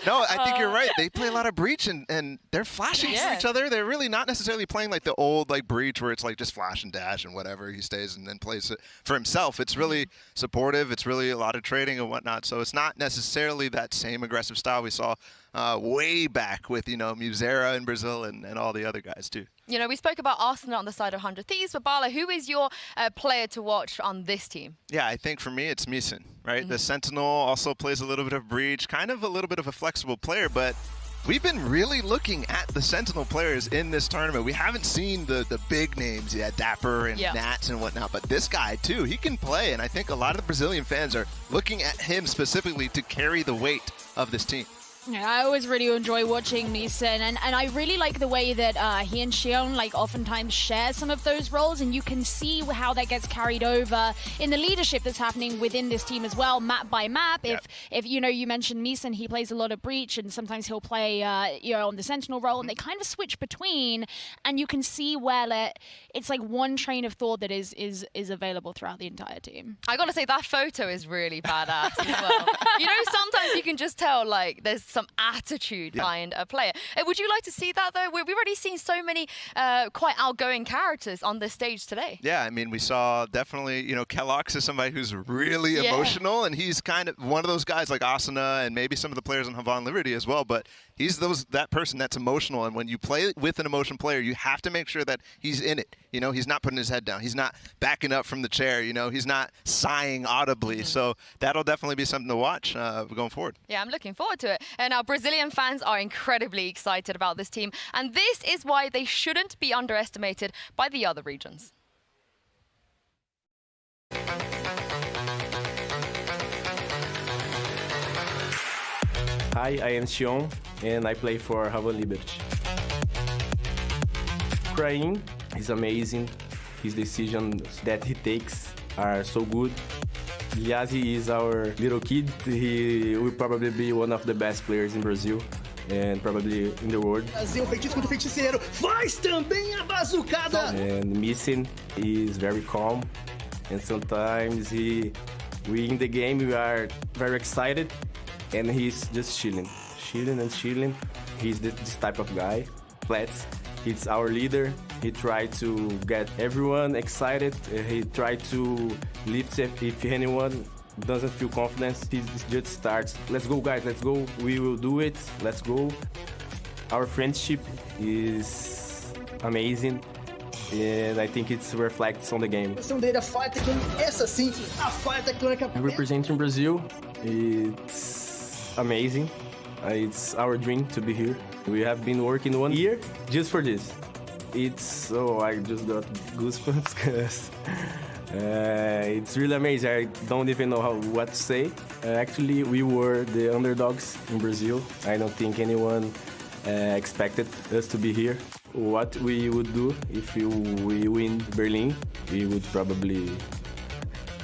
No, I think you're right. They play a lot of Breach, and they're flashing for each other. They're really not necessarily playing like the old like Breach, where it's like just flash and dash and whatever. He stays and then plays it for himself. It's really supportive. It's really a lot of trading and whatnot. So it's not necessarily that same aggressive style we saw way back with, you know, Musera in Brazil and all the other guys too. You know, we spoke about Arsenal on the side of 100 Thieves, but Bala, who is your player to watch on this team? Yeah, I think for me it's Meeson, right? The Sentinel also plays a little bit of Breach, kind of a little bit of a flexible player, but we've been really looking at the Sentinel players in this tournament. We haven't seen the big names yet, Dapper and Nats and whatnot, but this guy too, he can play, and I think a lot of the Brazilian fans are looking at him specifically to carry the weight of this team. Yeah, I always really enjoy watching Meeson, and I really like the way that he and Shion like oftentimes share some of those roles, and you can see how that gets carried over in the leadership that's happening within this team as well, map by map. If you know, you mentioned Meeson, he plays a lot of Breach, and sometimes he'll play you know, on the Sentinel role, and they kind of switch between, and you can see where it's like one train of thought that is available throughout the entire team. I gotta say, that photo is really badass as well. You know, sometimes you can just tell like there's some attitude behind a player. Would you like to see that though? We've already seen so many quite outgoing characters on this stage today. Yeah, I mean, we saw definitely, you know, Kellox is somebody who's really emotional, and he's kind of one of those guys like Asuna and maybe some of the players on Havan Liberty as well, but he's that person that's emotional, and when you play with an emotional player, you have to make sure that he's in it. You know, he's not putting his head down. He's not backing up from the chair. You know, he's not sighing audibly. So that'll definitely be something to watch going forward. Yeah, I'm looking forward to it. And our Brazilian fans are incredibly excited about this team. And this is why they shouldn't be underestimated by the other regions. Hi, I am Xion, and I play for Havan Liberty. Krain is amazing. His decisions that he takes are so good. Liazzi is our little kid. He will probably be one of the best players in Brazil. and probably in the world. Fazer feitiço contra feiticeiro. Faz também a bazucada. And missing, he is very calm, and sometimes we in the game we are very excited, and he's just chilling. He's this type of guy. Flats. He's our leader. He tried to get everyone excited. He tried to lift if anyone doesn't feel confidence. He just starts. Let's go, guys. Let's go. We will do it. Let's go. Our friendship is amazing, and I think it reflects on the game. A versão dele da falha tectônica, essa sim, a falha tectônica. Representing Brazil, it's amazing. It's our dream to be here. We have been working 1 year just for this. I just got goosebumps because it's really amazing. I don't even know what to say. Actually, we were the underdogs in Brazil. I don't think anyone expected us to be here. What we would do if we win Berlin, we would probably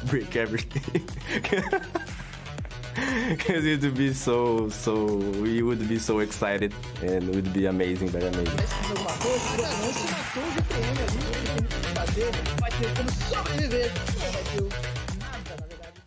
break everything. Because it would be we would be so excited, and it would be amazing, very amazing. Vai ter como sobreviver. Não vai ter nada, na verdade.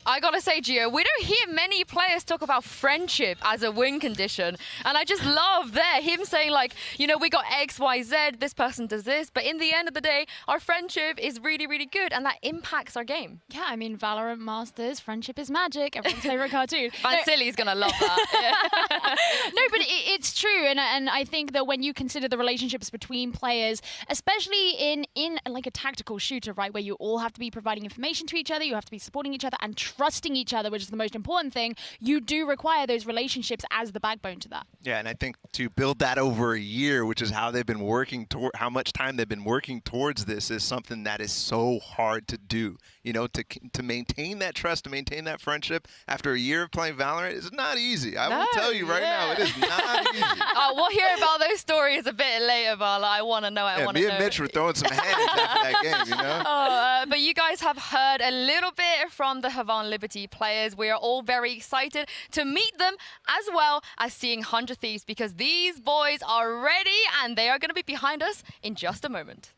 I gotta say, Gio, we don't hear many players talk about friendship as a win condition. And I just love him saying like, you know, we got X, Y, Z, this person does this. But in the end of the day, our friendship is really, really good. And that impacts our game. Yeah, I mean, Valorant Masters, friendship is magic. Everyone's favorite cartoon. Van Silly's gonna love that. No, but it's true. And I think that when you consider the relationships between players, especially in like a tactical shooter, right, where you all have to be providing information to each other, you have to be supporting each other and trusting each other, which is the most important thing, you do require those relationships as the backbone to that. Yeah, and I think to build that over a year, which is how they've been working how much time they've been working towards this, is something that is so hard to do. You know, to maintain that trust, to maintain that friendship after a year of playing Valorant is not easy. I will tell you right now, it is not easy. We'll hear about those stories a bit later, Vala. I want to know. Me and Mitch were throwing some hands after that game, you know? But you guys have heard a little bit from the Havan Liberty players. We are all very excited to meet them, as well as seeing 100 Thieves, because these boys are ready and they are going to be behind us in just a moment.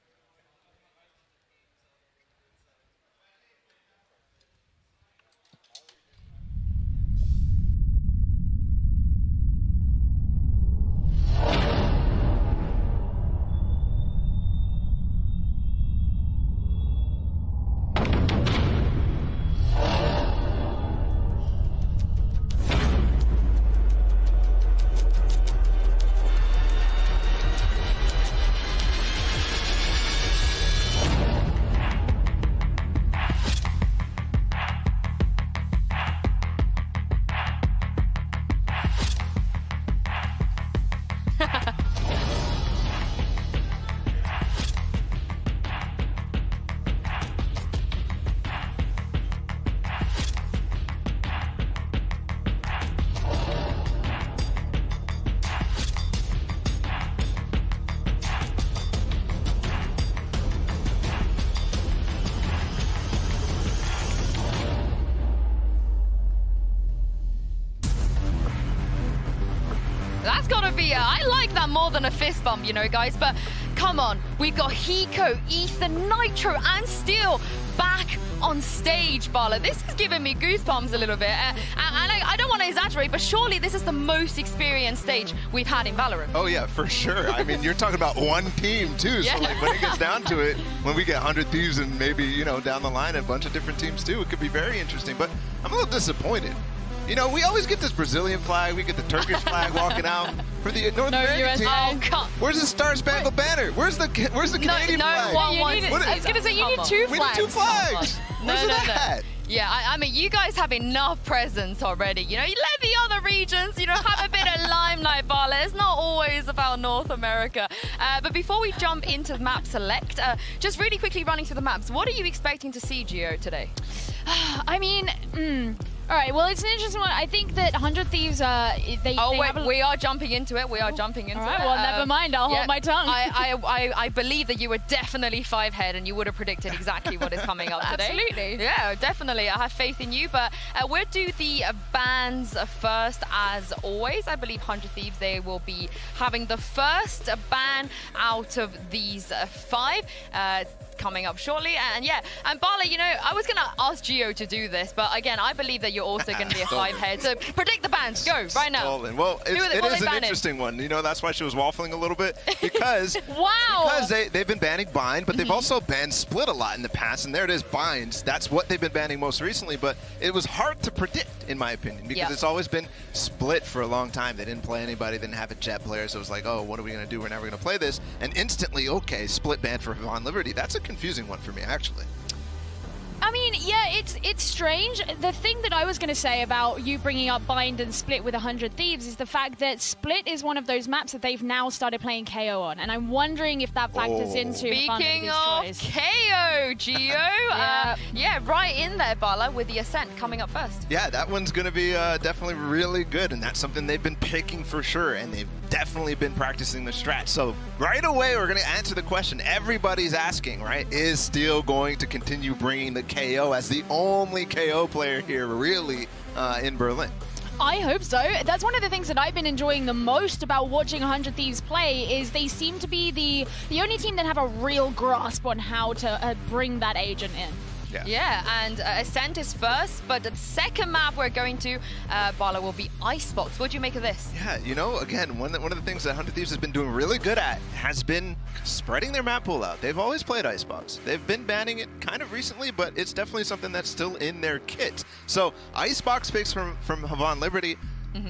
That's gotta be I like that more than a fist bump, you know, guys. But come on, we've got Hiko, Ethan, Nitro, and Steel back on stage, Bala. This is giving me goosebumps a little bit. And I don't want to exaggerate, but surely this is the most experienced stage we've had in Valorant. Oh, yeah, for sure. I mean, you're talking about one team, too. Yeah. So, like, when it gets down to it, when we get 100 Thieves and maybe, you know, down the line, a bunch of different teams, too, it could be very interesting. But I'm a little disappointed. You know, we always get this Brazilian flag, we get the Turkish flag walking out for the North American team. Oh, come. Where's the Star Spangled Banner? Where's the Canadian flag? I was going to say, you need two flags. We need two flags. Where's that? Yeah, I mean, you guys have enough presence already. You know, you let the other regions, you know, have a bit of limelight, Bala. It's not always about North America. But before we jump into map select, just really quickly running through the maps, what are you expecting to see, Gio, today? I mean, All right, well, it's an interesting one. I think that 100 Thieves, we are jumping into it. We are jumping into All right, it. well, never mind. I'll hold my tongue. I believe that you were definitely 5 head and you would have predicted exactly what is coming up today. Absolutely. Yeah, definitely. I have faith in you. But we'll do the bans first, as always. I believe 100 Thieves, they will be having the first ban out of these 5. Coming up shortly. And yeah, and Bala, you know, I was going to ask Gio to do this, but again, I believe that you're also going to be a 5 head. So predict the bans. Go, right now. Stolen. Well, it is an interesting one. You know, that's why she was waffling a little bit. Because, because they've been banning Bind, but they've also banned Split a lot in the past. And there it is, Binds. That's what they've been banning most recently. But it was hard to predict, in my opinion, because it's always been Split for a long time. They didn't play anybody, didn't have a Jet player. So it was like, oh, what are we going to do? We're never going to play this. And instantly, okay, Split banned for Von Liberty. That's a confusing one for me, actually. I mean, yeah, it's strange. The thing that I was going to say about you bringing up Bind and Split with 100 Thieves is the fact that Split is one of those maps that they've now started playing KO on, and I'm wondering if that factors into Speaking of KO, Gio, yeah, right in there, Bala, with the Ascent coming up first. Yeah, that one's going to be definitely really good, and that's something they've been picking for sure, and they've definitely been practicing the strat. So right away, we're going to answer the question everybody's asking, right? Is Steel going to continue bringing the KO as the only KO player here really in Berlin? I hope so. That's one of the things that I've been enjoying the most about watching 100 Thieves play is they seem to be the only team that have a real grasp on how to bring that agent in. Yeah, and Ascent is first, but the second map we're going to, Bala, will be Icebox. What do you make of this? Yeah, you know, again, one of the things that 100 Thieves has been doing really good at has been spreading their map pool out. They've always played Icebox. They've been banning it kind of recently, but it's definitely something that's still in their kit. So Icebox picks from Havon Liberty.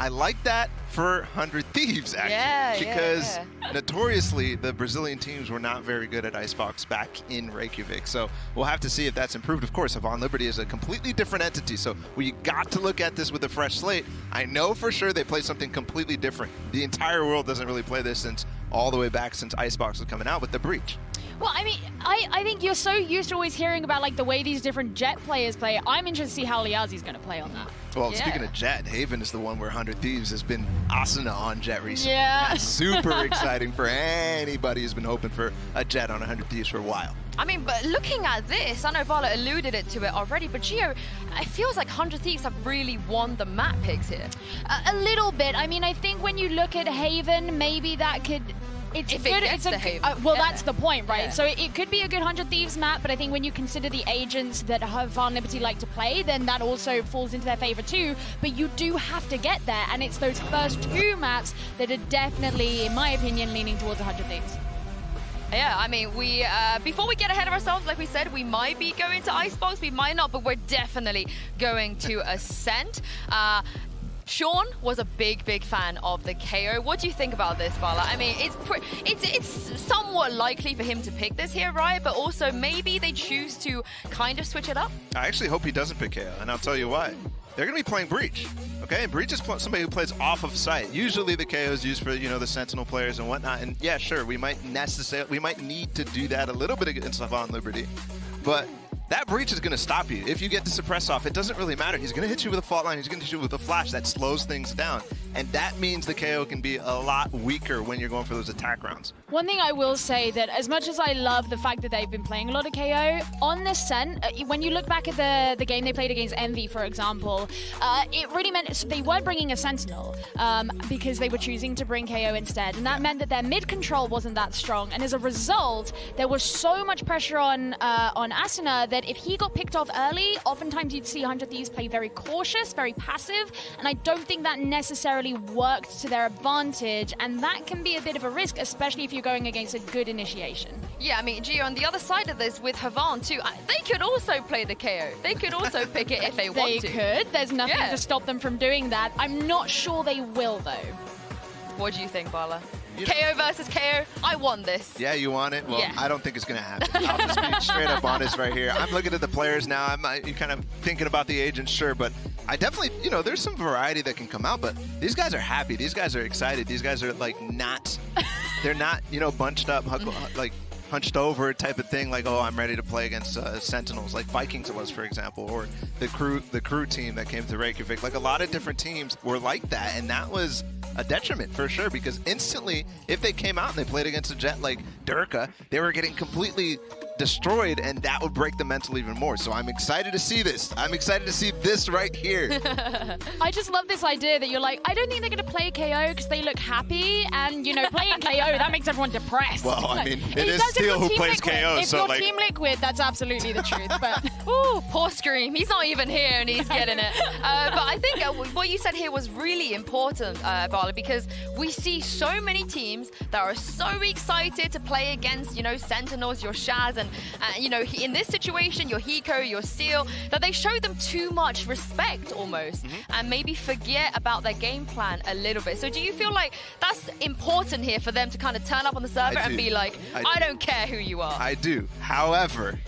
I like that for 100 Thieves, actually, because notoriously the Brazilian teams were not very good at Icebox back in Reykjavik. So we'll have to see if that's improved. Of course, Havon Liberty is a completely different entity, so we got to look at this with a fresh slate. I know for sure they play something completely different. The entire world doesn't really play this since all the way back since Icebox was coming out with the Breach. Well, I mean, I think you're so used to always hearing about like the way these different Jet players play. I'm interested to see how Liazi's going to play on that. Well, speaking of Jet, Haven is the one where 100 Thieves has been Asuna on Jet recently. Yeah. That's super exciting for anybody who's been hoping for a Jet on 100 Thieves for a while. I mean, but looking at this, I know Bala alluded to it already, but Gio, it feels like 100 Thieves have really won the map picks here. A little bit. I mean, I think when you look at Haven, maybe that could... It's if good. It gets it's to Haven. Well, that's the point, right? So it could be a good 100 Thieves map, but I think when you consider the agents that Havon Liberty like to play, then that also falls into their favor too. But you do have to get there, and it's those first 2 maps that are definitely, in my opinion, leaning towards 100 Thieves. Yeah, I mean, we before we get ahead of ourselves, like we said, we might be going to Icebox, we might not, but we're definitely going to Ascent. Sean was a big fan of the KO. What do you think about this, Bala? I mean, it's somewhat likely for him to pick this here, right? But also maybe they choose to kind of switch it up. I actually hope he doesn't pick KO, and I'll tell you why. They're going to be playing Breach, okay? And Breach is somebody who plays off of site. Usually the KO is used for, you know, the Sentinel players and whatnot. And yeah, sure, we might need to do that a little bit against Havon Liberty, but that Breach is going to stop you. If you get the suppress off, it doesn't really matter. He's going to hit you with a fault line. He's going to hit you with a flash. That slows things down. And that means the KO can be a lot weaker when you're going for those attack rounds. One thing I will say that as much as I love the fact that they've been playing a lot of KO, on this Ascent, when you look back at the game they played against Envy, for example, it really meant they weren't bringing a Sentinel because they were choosing to bring KO instead. And that meant that their mid control wasn't that strong. And as a result, there was so much pressure on Asuna that if he got picked off early, oftentimes you'd see 100 Thieves play very cautious, very passive, and I don't think that necessarily worked to their advantage, and that can be a bit of a risk, especially if you're going against a good initiation. Yeah, I mean, Gio, on the other side of this with Havon too, they could also play the KO. They could also pick it if they want to. They could. There's nothing to stop them from doing that. I'm not sure they will, though. What do you think, Bala? KO versus KO, I want this. Yeah, you want it? Well, yeah. I don't think it's going to happen. I'll just be straight up honest right here. I'm looking at the players now. I'm kind of thinking about the agents, sure, but I definitely, you know, there's some variety that can come out, but these guys are happy. These guys are excited. These guys are, like, not, they're not, you know, bunched up, like, hunched over type of thing, like, oh, I'm ready to play against Sentinels, like Vikings was, for example, or the crew team that came to Reykjavik. Like, a lot of different teams were like that, and that was a detriment for sure, because instantly, if they came out and they played against a jet like Durka, they were getting completely destroyed, and that would break the mental even more. So I'm excited to see this. I'm excited to see this right here. I just love this idea that you're like, I don't think they're going to play KO because they look happy, and you know, playing KO, that makes everyone depressed. Well, I mean, it It is does if Steel you're who Team plays Liquid. KO, If so you're like, Team Liquid, that's absolutely the truth. But Ooh, poor Scream. He's not even here and he's getting it. But I think what you said here was really important, Bala, because we see so many teams that are so excited to play against, you know, Sentinels, your Shaz, and, you know, in this situation, your Hiko, your Steel, that they show them too much respect almost and maybe forget about their game plan a little bit. So do you feel like that's important here for them to kind of turn up on the server and be like, I don't care who you are? I do. However,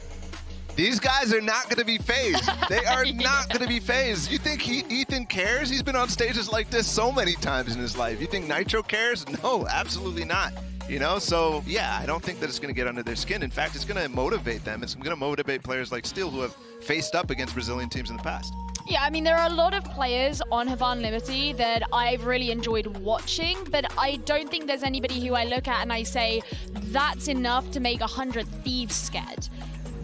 these guys are not going to be phased. They are not going to be phased. You think Ethan cares? He's been on stages like this so many times in his life. You think Nitro cares? No, absolutely not. You know, so yeah, I don't think that it's going to get under their skin. In fact, it's going to motivate them. It's going to motivate players like Steel who have faced up against Brazilian teams in the past. yeah, I mean, there are a lot of players on Havan Liberty that I've really enjoyed watching, but I don't think there's anybody who I look at and I say, that's enough to make 100 Thieves scared.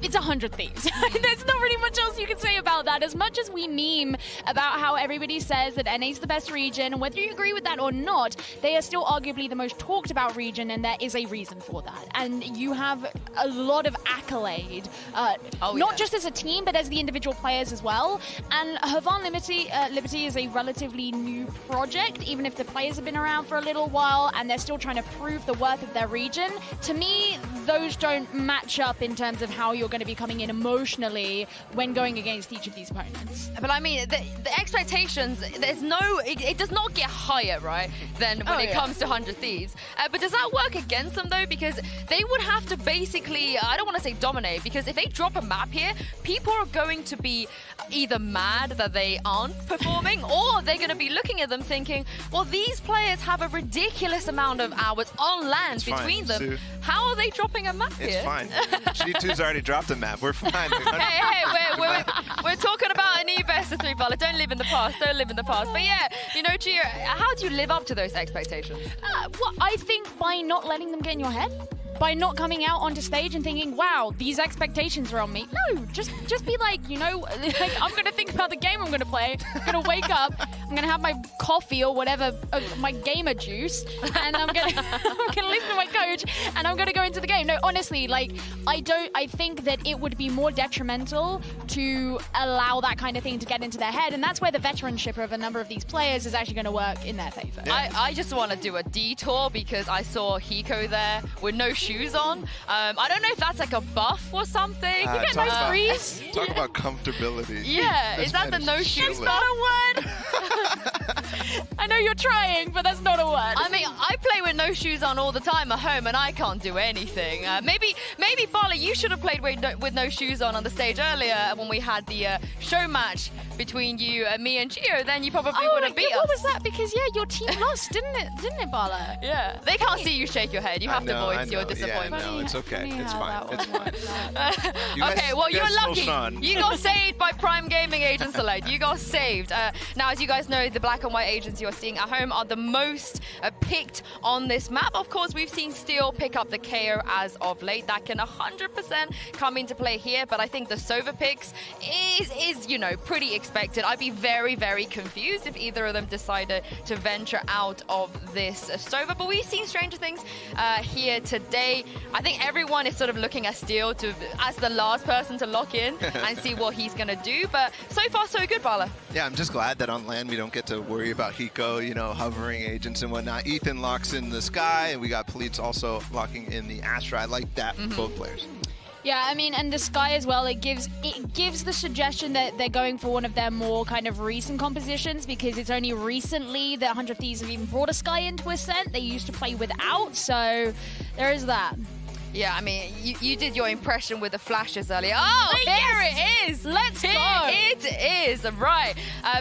It's 100 Thieves. There's not really much else you can say about that. As much as we meme about how everybody says that NA is the best region, and whether you agree with that or not, they are still arguably the most talked about region, and there is a reason for that. And you have a lot of accolade, not just as a team, but as the individual players as well. And Havan Liberty is a relatively new project, even if the players have been around for a little while, and they're still trying to prove the worth of their region. To me, those don't match up in terms of how you're going to be coming in emotionally when going against each of these opponents. But I mean, the expectations, there's no, it does not get higher, right, than when it comes to 100 Thieves. But does that work against them, though? Because they would have to basically, I don't want to say dominate, because if they drop a map here, people are going to be either mad that they aren't performing, or they're going to be looking at them thinking, well, these players have a ridiculous amount of hours on land between them. Sue. How are they dropping a map here? It's fine. G2's already dropped a map. We're fine. Hey, we're talking about an best of 3 Bala. Don't live in the past. Don't live in the past. But yeah, you know, Gio, how do you live up to those expectations? Well, I think by not letting them get in your head. By not coming out onto stage and thinking, wow, these expectations are on me. No, just be like, you know, like, I'm going to think about the game I'm going to play. I'm going to wake up. I'm going to have my coffee or whatever, my gamer juice, and I'm going to listen to my coach, and I'm going to go into the game. No, honestly, like, I think that it would be more detrimental to allow that kind of thing to get into their head, and that's where the veteranship of a number of these players is actually going to work in their favor. Yeah. I just want to do a detour because I saw Hiko there with no shoes on. I don't know if that's like a buff or something. You get nice breeze. Talk about comfortability. Yeah, is that the no shoes? That's not a word. I know you're trying, but that's not a word. I mean, I play with no shoes on all the time at home, and I can't do anything. Maybe Bala, you should have played with no shoes on the stage earlier when we had the show match between you, me, and Gio. Then you probably would have beat us. What was that? Because yeah, your team lost, didn't it, Bala? Yeah. They can't see you shake your head. You have to voice your disappointment. Yeah, no, it's okay. It's fine. It's fine. Okay, well, you're lucky. You got saved by Prime Gaming Agent Select. You got saved. Now, as you guys know, the black and white agents you're seeing at home are the most picked on this map. Of course, we've seen Steel pick up the KO as of late. That can 100% come into play here, but I think the Sova picks is you know, pretty expected. I'd be very, very confused if either of them decided to venture out of this Sova, but we've seen stranger things here today. I think everyone is sort of looking at Steel as the last person to lock in and see what he's going to do, but so far so good, Bala. Yeah, I'm just glad that on land we don't get to worry about Hiko, you know, hovering agents and whatnot. Ethan locks in the sky, and we got Police also locking in the Astra. I like that for both players. Yeah, I mean, and the Sky as well, it gives the suggestion that they're going for one of their more kind of recent compositions, because it's only recently that 100 Thieves have even brought a Sky into Ascent. They used to play without, so there is that. Yeah, I mean, you did your impression with the flashes earlier. Oh, here it is. Let's go. It is. Right.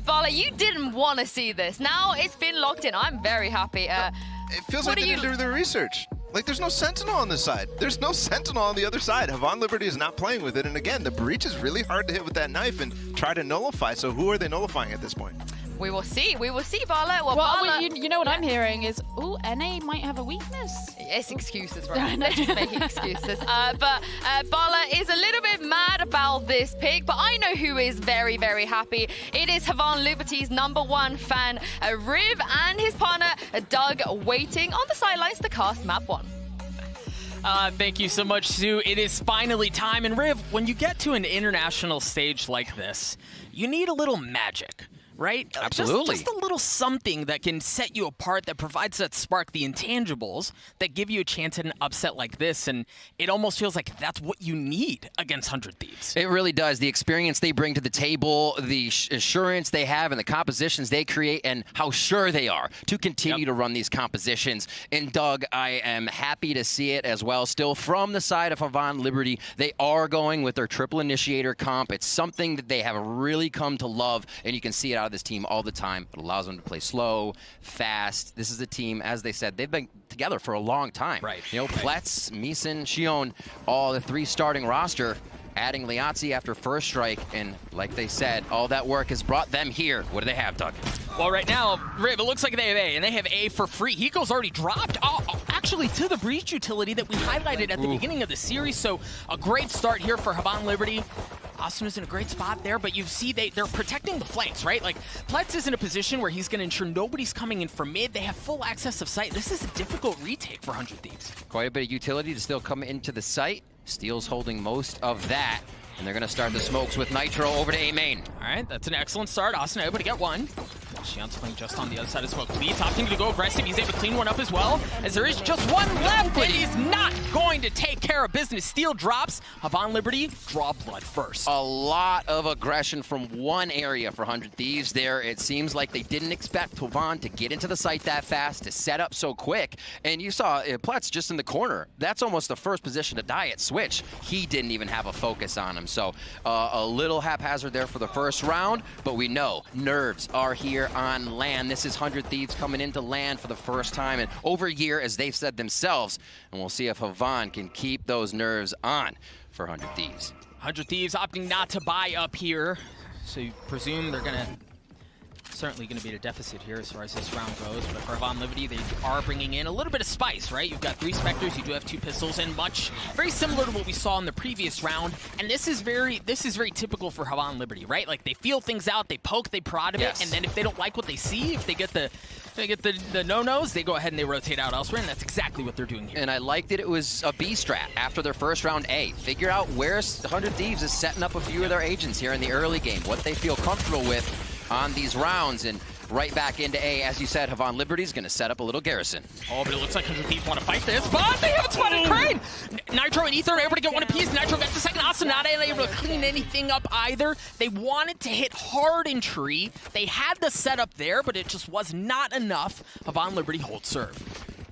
Bala, you didn't want to see this. Now it's been locked in. I'm very happy. It feels like they didn't do the research. Like, there's no Sentinel on this side. There's no Sentinel on the other side. Havon Liberty is not playing with it. And again, the breach is really hard to hit with that knife and try to nullify. So who are they nullifying at this point? We will see. We will see, Barla. Well, Well, Barla, you know what I'm hearing is, ooh, NA might have a weakness. it's excuses, right? They're just making excuses. But Barla is a little bit mad about this pick, but I know who is very, very happy. It is Havon Liberty's #1 fan, Riv, and his partner, Doug, waiting on the sidelines to cast map 1. Thank you so much, Sue. It is finally time. And Riv, when you get to an international stage like this, you need a little magic. Right? Absolutely. Just a little something that can set you apart, that provides that spark, the intangibles that give you a chance at an upset like this. And it almost feels like that's what you need against 100 Thieves. It really does. The experience they bring to the table, the assurance they have, and the compositions they create, and how sure they are to continue to run these compositions. And Doug, I am happy to see it as well. Still from the side of Havon Liberty, they are going with their triple initiator comp. It's something that they have really come to love, and you can see it out of this team all the time. It allows them to play slow, fast. This is a team, as they said, they've been together for a long time. Right. You know, Pletz, Meeson, Shion, all the 3 starting roster, adding Liazzi after first strike, and like they said, all that work has brought them here. What do they have, Doug? Well, right now, Riv, it looks like they have A, and they have A for free. Hiko's already dropped, actually, to the breach utility that we highlighted at the beginning of the series, so a great start here for Havon Liberty. Austin is in a great spot there, but you see they're protecting the flanks, right? Like, Pletz is in a position where he's going to ensure nobody's coming in from mid. They have full access of sight. This is a difficult retake for 100 Thieves. Quite a bit of utility to still come into the site. Steel's holding most of that, and they're going to start the smokes with Nitro over to A main. All right, that's an excellent start. Austin able to get one. Shion's playing just on the other side as well. Cleats opting to go aggressive. He's able to clean one up as well, as there is just one left, but he's not going to take care of business. Steel drops. Havon Liberty draw blood first. A lot of aggression from one area for 100 Thieves there. It seems like they didn't expect Havon to get into the site that fast, to set up so quick. And you saw Pletz just in the corner. That's almost the first position to die at Switch. He didn't even have a focus on him. So a little haphazard there for the first round, but we know nerves are here on land. This is 100 Thieves coming into land for the first time in over a year, as they've said themselves. And we'll see if Havon can keep those nerves on for 100 Thieves. 100 Thieves opting not to buy up here. So you presume they're going to certainly going to be at a deficit here as far as this round goes. But for Havon Liberty, they are bringing in a little bit of spice, right? You've got 3 Spectres, you do have 2 pistols, and very similar to what we saw in the previous round. And this is very typical for Havon Liberty, right? Like, they feel things out, they poke, they prod a bit, and then if they don't like what they see, if they get the no-nos, they go ahead and they rotate out elsewhere, and that's exactly what they're doing here. And I liked it was a B strat after their first round A. Figure out where 100 Thieves is setting up a few of their agents here in the early game, what they feel comfortable with on these rounds, and right back into A. As you said, Havon Liberty's going to set up a little garrison. Oh, but it looks like 100 Thieves want to fight this, but they haven't spotted Crane! Nitro and Ether are able to get one apiece. Nitro gets the second. Also not able to clean anything up either. They wanted to hit hard in tree. They had the setup there, but it just was not enough. Havon Liberty hold serve.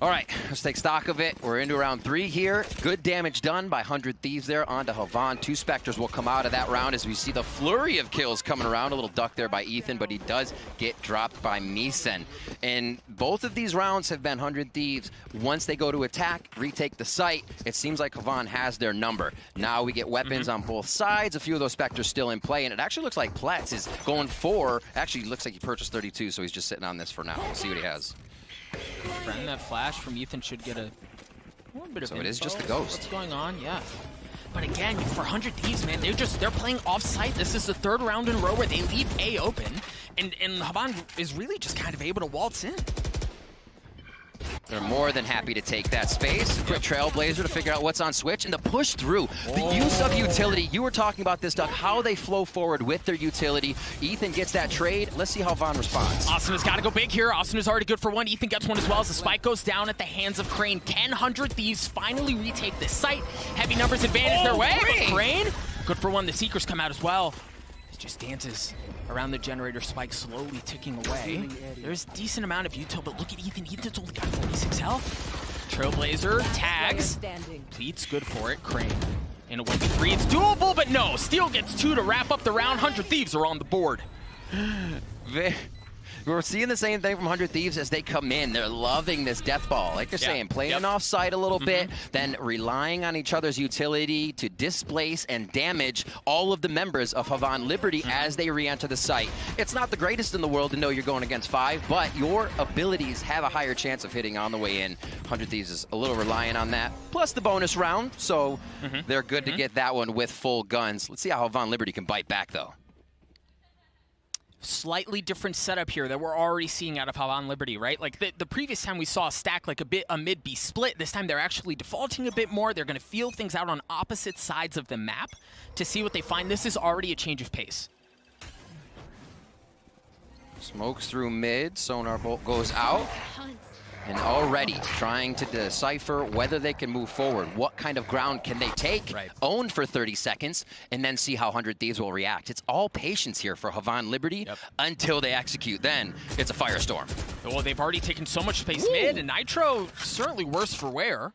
All right, let's take stock of it. We're into round 3 here. Good damage done by 100 Thieves there onto Havon. 2 Spectres will come out of that round as we see the flurry of kills coming around. A little duck there by Ethan, but he does get dropped by Meeson. And both of these rounds have been 100 Thieves. Once they go to attack, retake the site, it seems like Havon has their number. Now we get weapons on both sides. A few of those Spectres still in play, and it actually looks like Pletz is going for, actually looks like he purchased 32, so he's just sitting on this for now. We'll see what he has. Friend, that flash from Ethan should get a little bit of So info. it is just the ghost. What's going on? Yeah. But again, for 100 Thieves, man, they're playing off-site. This is the 3rd round in a row where they leave A open, and Havon is really just kind of able to waltz in. They're more than happy to take that space. Quick Trailblazer to figure out what's on Switch, and the push through. The use of utility. You were talking about this, Doug, how they flow forward with their utility. Ethan gets that trade. Let's see how Vaughn responds. Austin has got to go big here. Austin is already good for one. Ethan gets one as well as the spike goes down at the hands of Crane. Can 100 Thieves finally retake this site? Heavy numbers advantage their way, but Crane, good for one. The Seekers come out as well. It just dances around the generator, spike slowly ticking away. There's a decent amount of util, but look at Ethan. Ethan's only got 46 health. Trailblazer tags. Pleats good for it. Crane in a 1v3. It's doable, but no. Steel gets 2 to wrap up the round. 100 Thieves are on the board. We're seeing the same thing from 100 Thieves as they come in. They're loving this death ball. Like you're saying, playing off site a little bit, then relying on each other's utility to displace and damage all of the members of Havan Liberty as they re-enter the site. It's not the greatest in the world to know you're going against 5, but your abilities have a higher chance of hitting on the way in. 100 Thieves is a little reliant on that, plus the bonus round, so they're good to get that one with full guns. Let's see how Havan Liberty can bite back, though. Slightly different setup here that we're already seeing out of Havan Liberty, right? Like the previous time we saw a stack like a mid-B split. This time they're actually defaulting a bit more. They're going to feel things out on opposite sides of the map to see what they find. This is already a change of pace. Smokes through mid, sonar bolt goes out. And already trying to decipher whether they can move forward. What kind of ground can they take, own for 30 seconds, and then see how 100 Thieves will react. It's all patience here for Havan Liberty until they execute. Then it's a firestorm. Well, they've already taken so much space mid, and Nitro certainly worse for wear.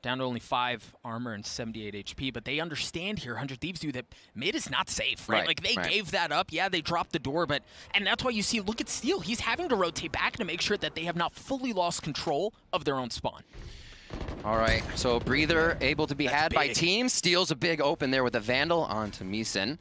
Down to only 5 armor and 78 HP, but they understand here, 100 Thieves do, that mid is not safe, right? Like, they gave that up. Yeah, they dropped the door, and that's why you see, look at Steel. He's having to rotate back to make sure that they have not fully lost control of their own spawn. All right, so Breather able to be had by team. Steals a big open there with a Vandal onto Meeson.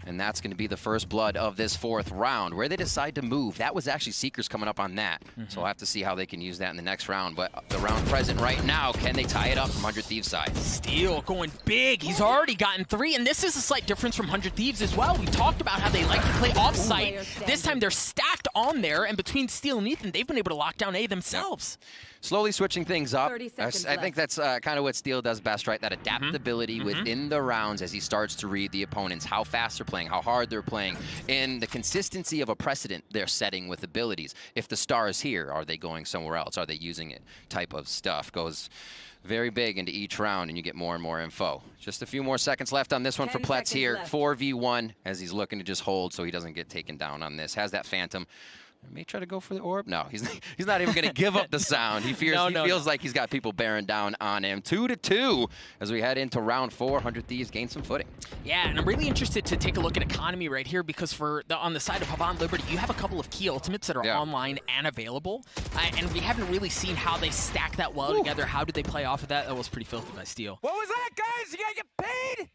And that's going to be the first blood of this 4th round. Where they decide to move, that was actually Seekers coming up on that. So we'll have to see how they can use that in the next round. But the round present right now, can they tie it up from 100 Thieves side? Steel going big. He's already gotten 3, and this is a slight difference from 100 Thieves as well. We talked about how they like to play off-site. This time they're stacked on there, and between Steel and Ethan, they've been able to lock down A themselves. Slowly switching things up. I think that's kind of what Steel does best, right? That adaptability within the rounds as he starts to read the opponents, how fast they're playing, how hard they're playing, and the consistency of a precedent they're setting with abilities. If the star is here, are they going somewhere else? Are they using it? Type of stuff goes very big into each round, and you get more and more info. Just a few more seconds left on this one for Pletz here. 4v1 as he's looking to just hold so he doesn't get taken down on this. Has that Phantom. May try to go for the orb. No, he's not even going to give up the sound. He feels like he's got people bearing down on him. 2-2 as we head into round 4. 100 Thieves gain some footing. Yeah, and I'm really interested to take a look at economy right here because on the side of Havan Liberty, you have a couple of key ultimates that are online and available, and we haven't really seen how they stack that well together. How did they play off of that? That was pretty filthy by Steel. What was that, guys? You gotta get paid?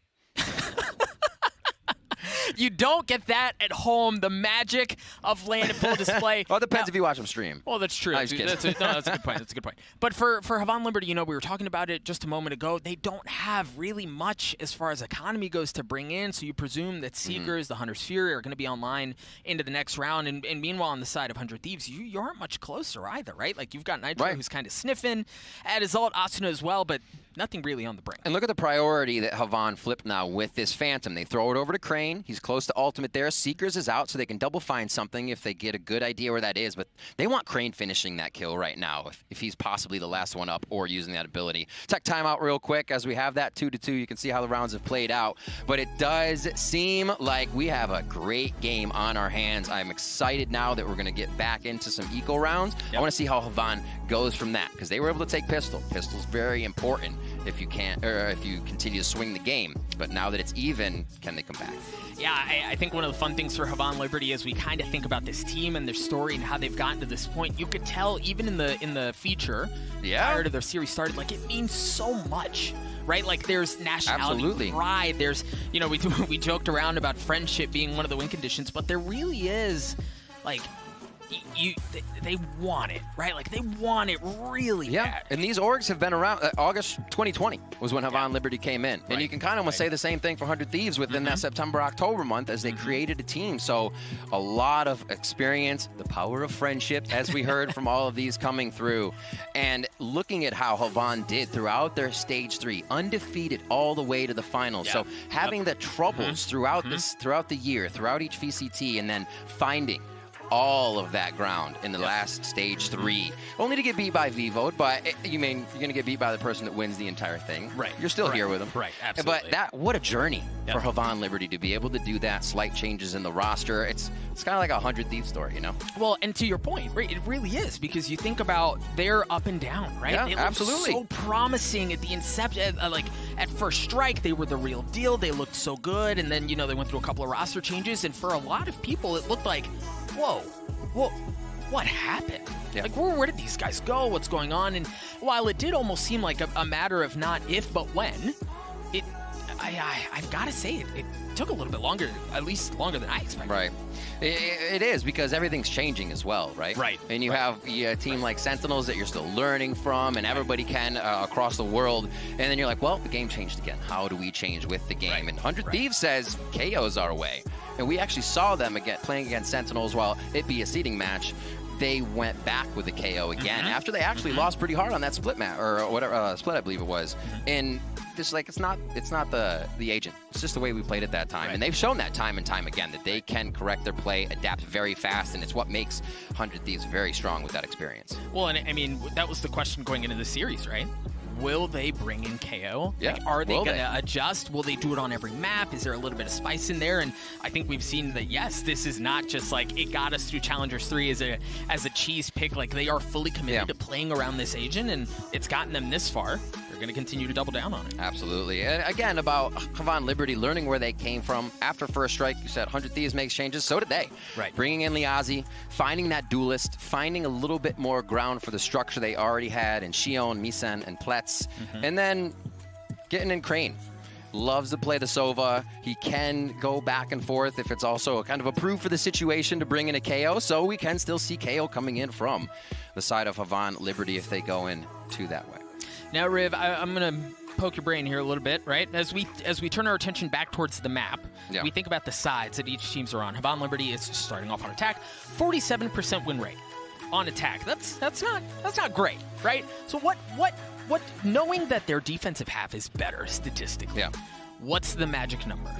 You don't get that at home. The magic of land and full display. Well, it depends if you watch them stream. Well, that's true. That's a good point. That's a good point. But for Havan Liberty, we were talking about it just a moment ago. They don't have really much as far as economy goes to bring in. So you presume that Seekers, the Hunter's Fury, are going to be online into the next round. And meanwhile, on the side of 100 Thieves, you aren't much closer either, right? Like you've got Nitro who's kind of sniffing at his ult, Asuna as well, but nothing really on the brink. And look at the priority that Havan flipped now with this Phantom. They throw it over to Crane. He's close to ultimate there. Seekers is out, so they can double find something if they get a good idea where that is. But they want Crane finishing that kill right now if he's possibly the last one up or using that ability. Tech timeout real quick as we have that 2-2. You can see how the rounds have played out. But it does seem like we have a great game on our hands. I'm excited now that we're going to get back into some eco rounds. I want to see how Havan goes from that because they were able to take Pistol. Pistol's very important if you can't, or if you continue to swing the game. But now that it's even, can they come back? Yeah, I think one of the fun things for Havan Liberty as we kind of think about this team and their story and how they've gotten to this point, you could tell even in the feature prior to their series started, like it means so much, right? Like there's nationality, pride. There's, we joked around about friendship being one of the win conditions, but there really is, like, they want it, right? Like they want it really bad. And these orgs have been around. August 2020 was when Havan Liberty came in. And you can kind of almost say the same thing for 100 Thieves within that September-October month as they created a team. So a lot of experience, the power of friendship, as we heard from all of these coming through. And looking at how Havan did throughout their stage 3, undefeated all the way to the finals. So having the troubles throughout the year, throughout each VCT, and then finding all of that ground in the last stage 3, only to get beat by Vivo. But you're going to get beat by the person that wins the entire thing. Right. You're still here with them. Right. Absolutely. But what a journey for Havan Liberty to be able to do that. Slight changes in the roster. It's kind of like a 100 Thieves story, Well, and to your point, right? It really is because you think about their up and down, right? Yeah, they absolutely. So promising at the inception, like at first strike, they were the real deal. They looked so good, and then they went through a couple of roster changes, and for a lot of people, it looked like, whoa, what happened? Yeah. Like, where did these guys go? What's going on? And while it did almost seem like a matter of not if, but when, I've got to say, it took a little bit longer, at least longer than I expected. Right. It is, because everything's changing as well, right? Right. And you have a team like Sentinels that you're still learning from, and everybody can across the world. And then you're like, well, the game changed again. How do we change with the game? And 100 Thieves says KO's our way. And we actually saw them again playing against Sentinels while it be a seeding match. They went back with the KO again after they actually lost pretty hard on that split match, or whatever split I believe it was. And just like it's not the agent. It's just the way we played at that time. And they've shown that time and time again that they can correct their play, adapt very fast, and it's what makes 100 Thieves very strong with that experience. Well, and I mean, that was the question going into the series, right? Will they bring in KO? Yeah. Like, are they going to adjust? Will they do it on every map? Is there a little bit of spice in there? And I think we've seen that, yes, this is not just like it got us through Challengers 3 as a cheese pick. Like, they are fully committed to playing around this agent, and it's gotten them this far. They're going to continue to double down on it. Absolutely. And again, about Havan Liberty, learning where they came from. After First Strike, you said 100 Thieves makes changes. So did they. Right. Bringing in Liazi, finding that duelist, finding a little bit more ground for the structure they already had in Shion, Misen, and Pletz. And then getting in Crane. Loves to play the Sova. He can go back and forth if it's also kind of approved for the situation to bring in a KO. So we can still see KO coming in from the side of Havan Liberty if they go in to that way. Now, Riv, I'm going to poke your brain here a little bit, right? As we turn our attention back towards the map, we think about the sides that each teams are on. Havan Liberty is starting off on attack, 47% win rate on attack. That's not great, right? So what knowing that their defensive half is better statistically, what's the magic number?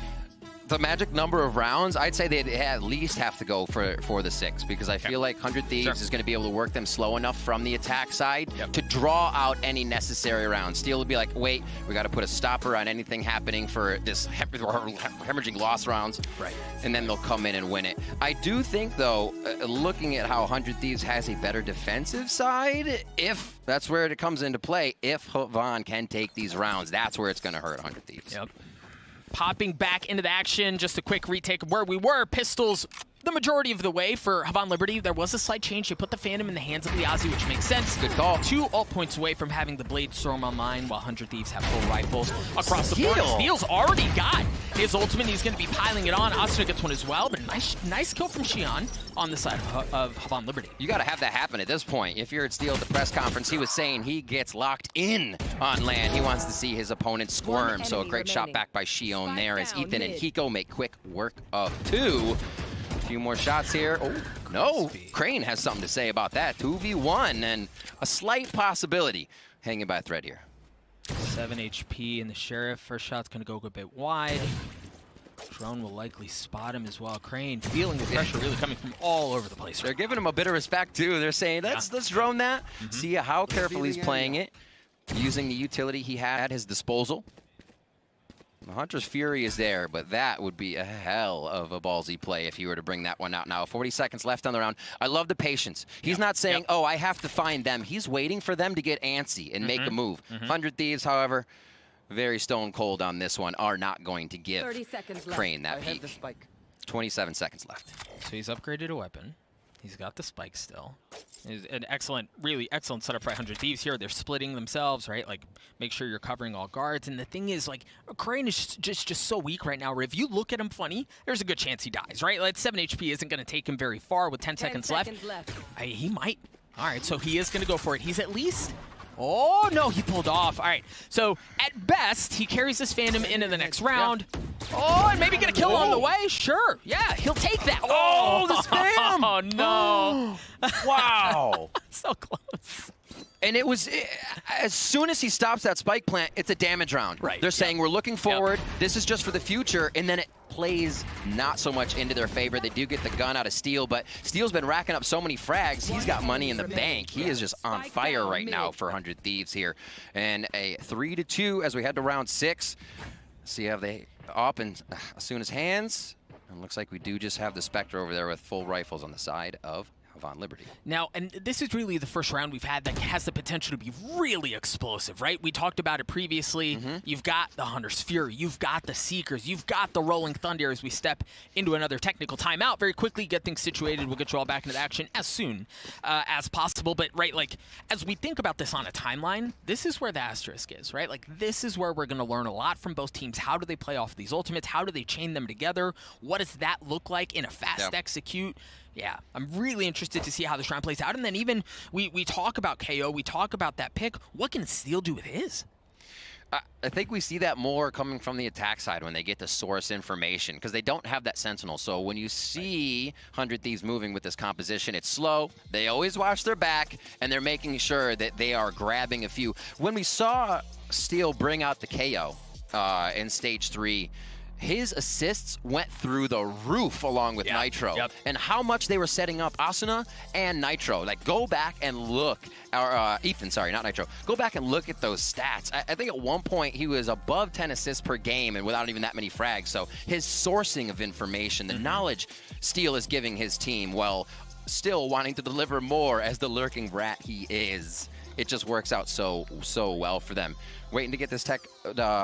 The magic number of rounds, I'd say they'd at least have to go for the 6, because I feel like 100 Thieves is going to be able to work them slow enough from the attack side to draw out any necessary rounds. Steel would be like, wait, we got to put a stopper on anything happening for this hemorrhaging loss rounds. Right. And then they'll come in and win it. I do think, though, looking at how 100 Thieves has a better defensive side, if that's where it comes into play, if Havan can take these rounds, that's where it's going to hurt 100 Thieves. Yep. Popping back into the action, just a quick retake of where we were. Pistols the majority of the way for Havan Liberty. There was a slight change. They put the Phantom in the hands of Liazi, which makes sense. Good call. 2 ult points away from having the Blade Storm online, while 100 Thieves have full rifles across the board. Steel's already got his ultimate. He's going to be piling it on. Asuna gets one as well, but nice kill from Xian on the side of Havan Liberty. You got to have that happen at this point. If you're at Steel at the press conference, he was saying he gets locked in on land. He wants to see his opponent squirm. So a great shot back by Xion there as Ethan and Hiko make quick work of 2. A few more shots here. Oh, no. Crane has something to say about that. 2v1 and a slight possibility hanging by a thread here. 7 HP and the Sheriff. First shot's going to go a bit wide. Drone will likely spot him as well. Crane feeling the pressure really coming from all over the place. They're giving him a bit of respect, too. They're saying, let's drone that. See how careful he's playing it, using the utility he had at his disposal. The Hunter's Fury is there, but that would be a hell of a ballsy play if he were to bring that one out now. 40 seconds left on the round. I love the patience. He's not saying, oh, I have to find them. He's waiting for them to get antsy and make a move. 100 Thieves, however, very stone cold on this one, are not going to give Crane that peek. 27 seconds left. So he's upgraded a weapon. He's got the spike still. It's an excellent, really excellent setup for 100 Thieves here. They're splitting themselves, right? Like, make sure you're covering all guards. And the thing is, like, Crane is just so weak right now. If you look at him funny, there's a good chance he dies, right? Like, 7 HP isn't going to take him very far with 10 seconds left. He might. All right, so he is going to go for it. He's at least... Oh, no, he pulled off. All right, so at best, he carries this Phantom into the next round. Oh, and maybe get a kill on the way? Sure. Yeah, he'll take that. Oh, the spam. Oh, no. Wow. So close. And it was, as soon as he stops that spike plant, it's a damage round. Right. They're saying, we're looking forward. This is just for the future. And then it plays not so much into their favor. They do get the gun out of Steel, but Steel's been racking up so many frags. He's got money in the bank. He is just on fire right now for 100 Thieves here. And a 3-2 as we head to round 6. See how they up and Asuna's hands. And looks like we do just have the Spectre over there with full rifles on the side of Havan Liberty. Now, and this is really the first round we've had that has the potential to be really explosive, right? We talked about it previously. You've got the Hunter's Fury, you've got the Seekers, you've got the Rolling Thunder as we step into another technical timeout. Very quickly, get things situated. We'll get you all back into the action as soon as possible. But, right, like, as we think about this on a timeline, this is where the asterisk is, right? Like, this is where we're going to learn a lot from both teams. How do they play off these ultimates? How do they chain them together? What does that look like in a fast execute? Yeah, I'm really interested to see how this round plays out. And then even we talk about KO, we talk about that pick. What can Steel do with his? I think we see that more coming from the attack side when they get to source information, because they don't have that Sentinel. So when you see 100 Thieves moving with this composition, it's slow. They always watch their back, and they're making sure that they are grabbing a few. When we saw Steel bring out the KO in Stage 3, his assists went through the roof along with Nitro. And how much they were setting up Asuna and Nitro. Like, go back and look, or Ethan, sorry, not Nitro. Go back and look at those stats. I think at one point he was above 10 assists per game and without even that many frags. So his sourcing of information, the knowledge Steel is giving his team, while still wanting to deliver more as the lurking rat he is. It just works out so well for them. Waiting to get this tech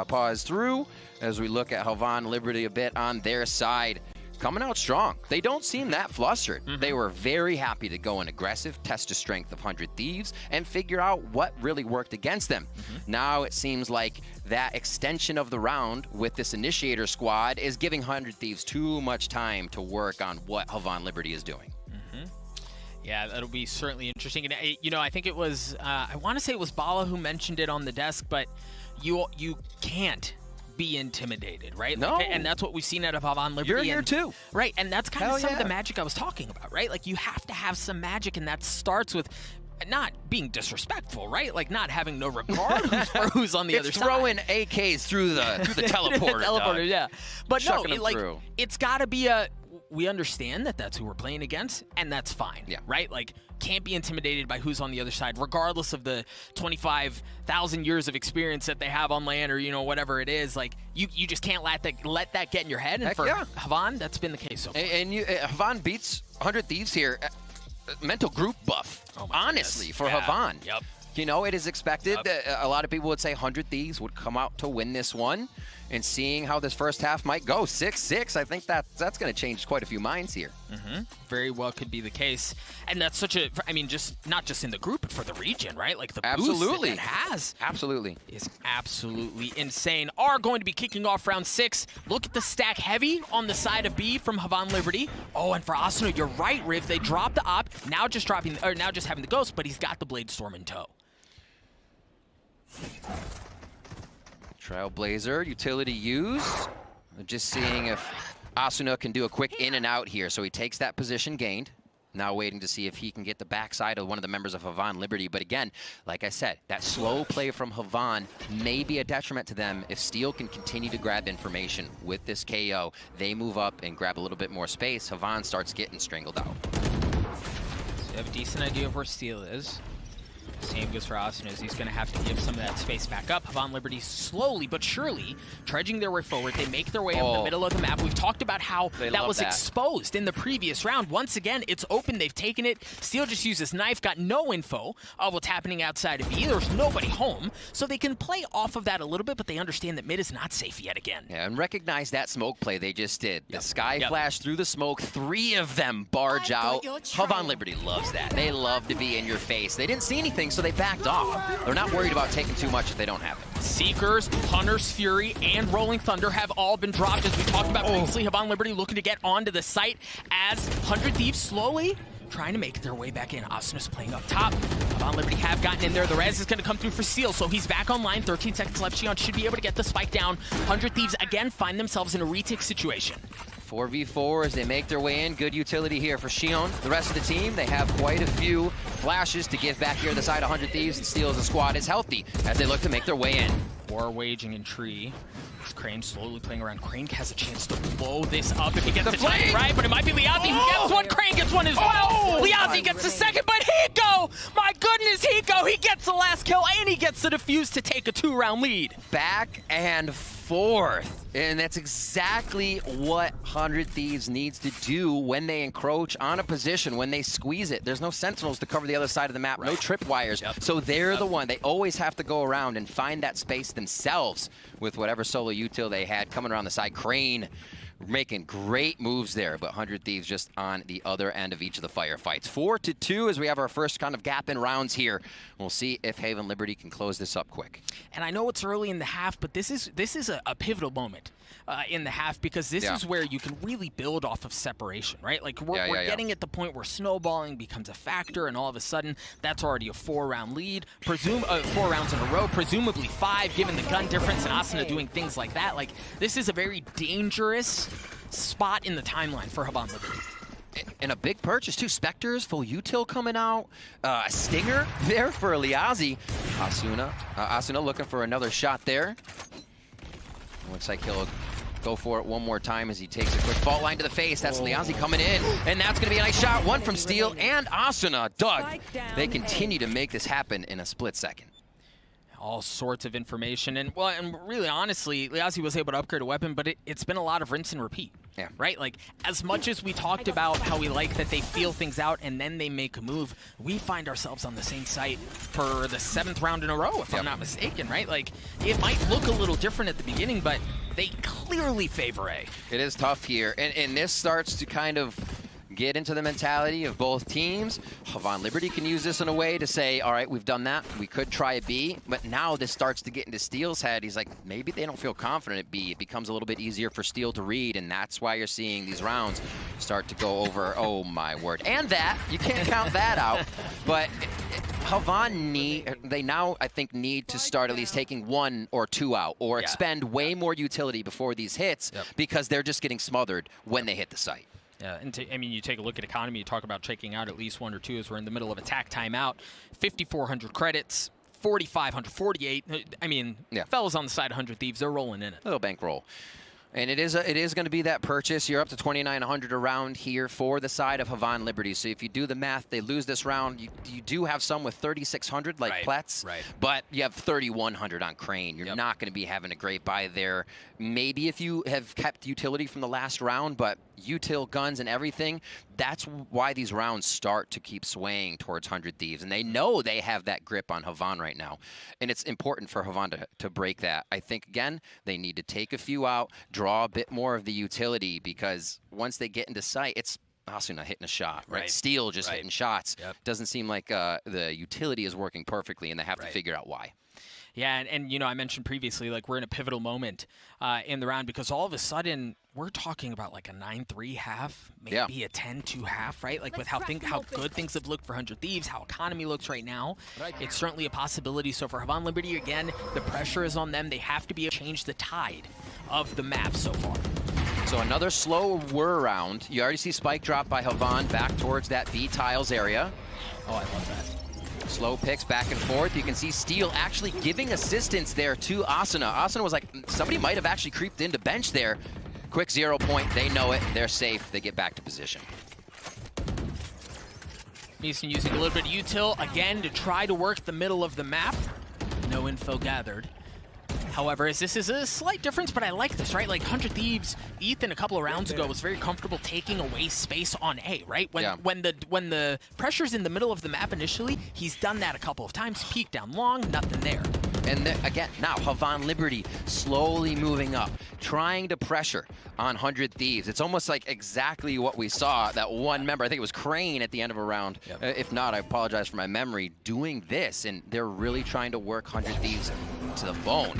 pause through as we look at Havan Liberty a bit on their side. Coming out strong. They don't seem that flustered. They were very happy to go in aggressive, test the strength of 100 Thieves, and figure out what really worked against them. Now it seems like that extension of the round with this Initiator squad is giving 100 Thieves too much time to work on what Havan Liberty is doing. Yeah, that'll be certainly interesting. And, you know, I think it was, I want to say it was Bala who mentioned it on the desk, but you can't be intimidated, right? No. Like, and that's what we've seen out of Havan Liberty. You're here too. Right, and that's kind of some of the magic I was talking about, right? Like, you have to have some magic, and that starts with not being disrespectful, right? Like, not having no regard for who's on the other side. It's throwing AKs through the teleporter. Teleporter, yeah. But Chucking no, them like, through. it's got to be a... We understand that that's who we're playing against, and that's fine, right? Like, can't be intimidated by who's on the other side, regardless of the 25,000 years of experience that they have on land, or, you know, whatever it is. Like, you just can't let that get in your head. And for Havan, that's been the case so far. And Havan beats 100 Thieves here. Mental group buff, honestly, for Havan. You know, it is expected that a lot of people would say 100 Thieves would come out to win this one. And seeing how this first half might go, 6-6, I think that's going to change quite a few minds here. Very well could be the case. And that's such a, I mean, just not just in the group, but for the region, right? Like, the boost that it has is absolutely insane. Are going to be kicking off round 6. Look at the stack heavy on the side of B from Havan Liberty. Oh, and for Asuna, you're right, Riv. They dropped the op, now just having the Ghost, but he's got the Blade Storm in tow. Trailblazer, utility used. Just seeing if Asuna can do a quick in and out here. So he takes that position gained. Now waiting to see if he can get the backside of one of the members of Havan Liberty. But again, like I said, that slow play from Havan may be a detriment to them. If Steel can continue to grab information with this KO, they move up and grab a little bit more space. Havan starts getting strangled out. So you have a decent idea of where Steel is. Same goes for Asuna, as he's going to have to give some of that space back up. Havan Liberty slowly but surely trudging their way forward. They make their way up the middle of the map. We've talked about how that was exposed in the previous round. Once again, it's open. They've taken it. Steel just used his knife, got no info of what's happening outside of B. There's nobody home, so they can play off of that a little bit, but they understand that mid is not safe yet again. Yeah, and recognize that smoke play they just did. The sky flash through the smoke. 3 of them barge out. Havan Liberty loves that. They love to be in your face. They didn't see anything, so they backed off. They're not worried about taking too much if they don't have it. Seekers, Hunter's Fury, and Rolling Thunder have all been dropped, as we talked about previously. Havan Liberty looking to get onto the site as 100 Thieves slowly trying to make their way back in. Asuna's playing up top. Havan Liberty have gotten in there. The res is going to come through for Seal, so he's back online. 13 seconds left. Shion should be able to get the spike down. 100 Thieves again find themselves in a retake situation. 4v4 as they make their way in. Good utility here for Shion. The rest of the team, they have quite a few flashes to give back here on the side. 100 Thieves and Steel as a squad is healthy as they look to make their way in. War waging in tree. Crane slowly playing around. Crane has a chance to blow this up if he gets the timing right, but it might be Liazi who gets one. Crane gets one as well. Liazi gets the second, but Hiko! My goodness, Hiko! He gets the last kill, and he gets the defuse to take a 2-round lead. Back and forth. And that's exactly what 100 Thieves needs to do when they encroach on a position, when they squeeze it. There's no sentinels to cover the other side of the map, no tripwires. So they're the one. They always have to go around and find that space themselves with whatever solo util they had coming around the side. Crane making great moves there, but 100 Thieves just on the other end of each of the firefights. 4-2 as we have our first kind of gap in rounds here. We'll see if Haven Liberty can close this up quick. And I know it's early in the half, but this is a pivotal moment in the half, because this is where you can really build off of separation, right? Like we're getting at the point where snowballing becomes a factor, and all of a sudden that's already a 4-round lead. 4 rounds in a row, presumably 5, given the gun difference and Asuna doing things like that. Like, this is a very dangerous spot in the timeline for Havan Liberty. And a big purchase too. Spectres, full util coming out. A stinger there for Liazi. Asuna looking for another shot there. Looks like he'll go for it one more time as he takes a quick fault line to the face. That's Liazi coming in, and that's going to be a nice shot. One from Steel and Asuna. Doug, they continue to make this happen in a split second. All sorts of information, and really honestly, Liazi was able to upgrade a weapon, but it's been a lot of rinse and repeat. Yeah. Right? Like, as much as we talked about how we like that they feel things out and then they make a move, we find ourselves on the same site for the 7th round in a row, if I'm not mistaken, right? Like, it might look a little different at the beginning, but they clearly favor A. It is tough here, and this starts to kind of get into the mentality of both teams. Havan Liberty can use this in a way to say, all right, we've done that. We could try a B, but now this starts to get into Steel's head. He's like, maybe they don't feel confident at B. It becomes a little bit easier for Steel to read, and that's why you're seeing these rounds start to go over. Oh, my word. And that, you can't count that out, but Havan they now, I think, need to start at least taking 1 or 2 out, or expend way more utility before these hits, because they're just getting smothered when they hit the site. Yeah, and I mean, you take a look at economy, you talk about checking out at least 1 or 2 as we're in the middle of attack timeout. 5,400 credits, 4,500, 48. I mean, fellas on the side of 100 Thieves, they're rolling in it. Little bankroll. And it is going to be that purchase. You're up to 2,900 a round here for the side of Havan Liberty. So if you do the math, they lose this round. You do have some with 3,600 like Pletz, but you have 3,100 on Crane. You're not going to be having a great buy there. Maybe if you have kept utility from the last round, but util guns and everything, that's why these rounds start to keep swaying towards 100 Thieves. And they know they have that grip on Havan right now. And it's important for Havan to break that. I think, again, they need to take a few out, draw a bit more of the utility, because once they get into sight, it's Asuna hitting a shot, right? Steel just hitting shots. Doesn't seem like the utility is working perfectly, and they have to figure out why. Yeah, and you know, I mentioned previously, like, we're in a pivotal moment in the round, because all of a sudden we're talking about like a 9-3 half, maybe a 10-2 half, right? Like, with how good things have looked for 100 Thieves, how economy looks right now, it's certainly a possibility. So for Havan Liberty, again, the pressure is on them. They have to be able to change the tide of the map so far. So another slow round. You already see Spike drop by Havan back towards that B tiles area. Oh, I love that. Slow picks back and forth. You can see Steel actually giving assistance there to Asuna. Asuna was like, somebody might have actually creeped into bench there. Quick 0 point. They know it. They're safe. They get back to position. Neeson using a little bit of util again to try to work the middle of the map. No info gathered. However, this is a slight difference, but I like this, right? Like, 100 Thieves, Ethan a couple of rounds ago was very comfortable taking away space on A, right? When the pressure's in the middle of the map initially, he's done that a couple of times. Peek down long, nothing there. And again, now Havan Liberty slowly moving up, trying to pressure on 100 Thieves. It's almost like exactly what we saw, that one member, I think it was Crane at the end of a round. If not, I apologize for my memory, doing this. And they're really trying to work 100 Thieves to the bone.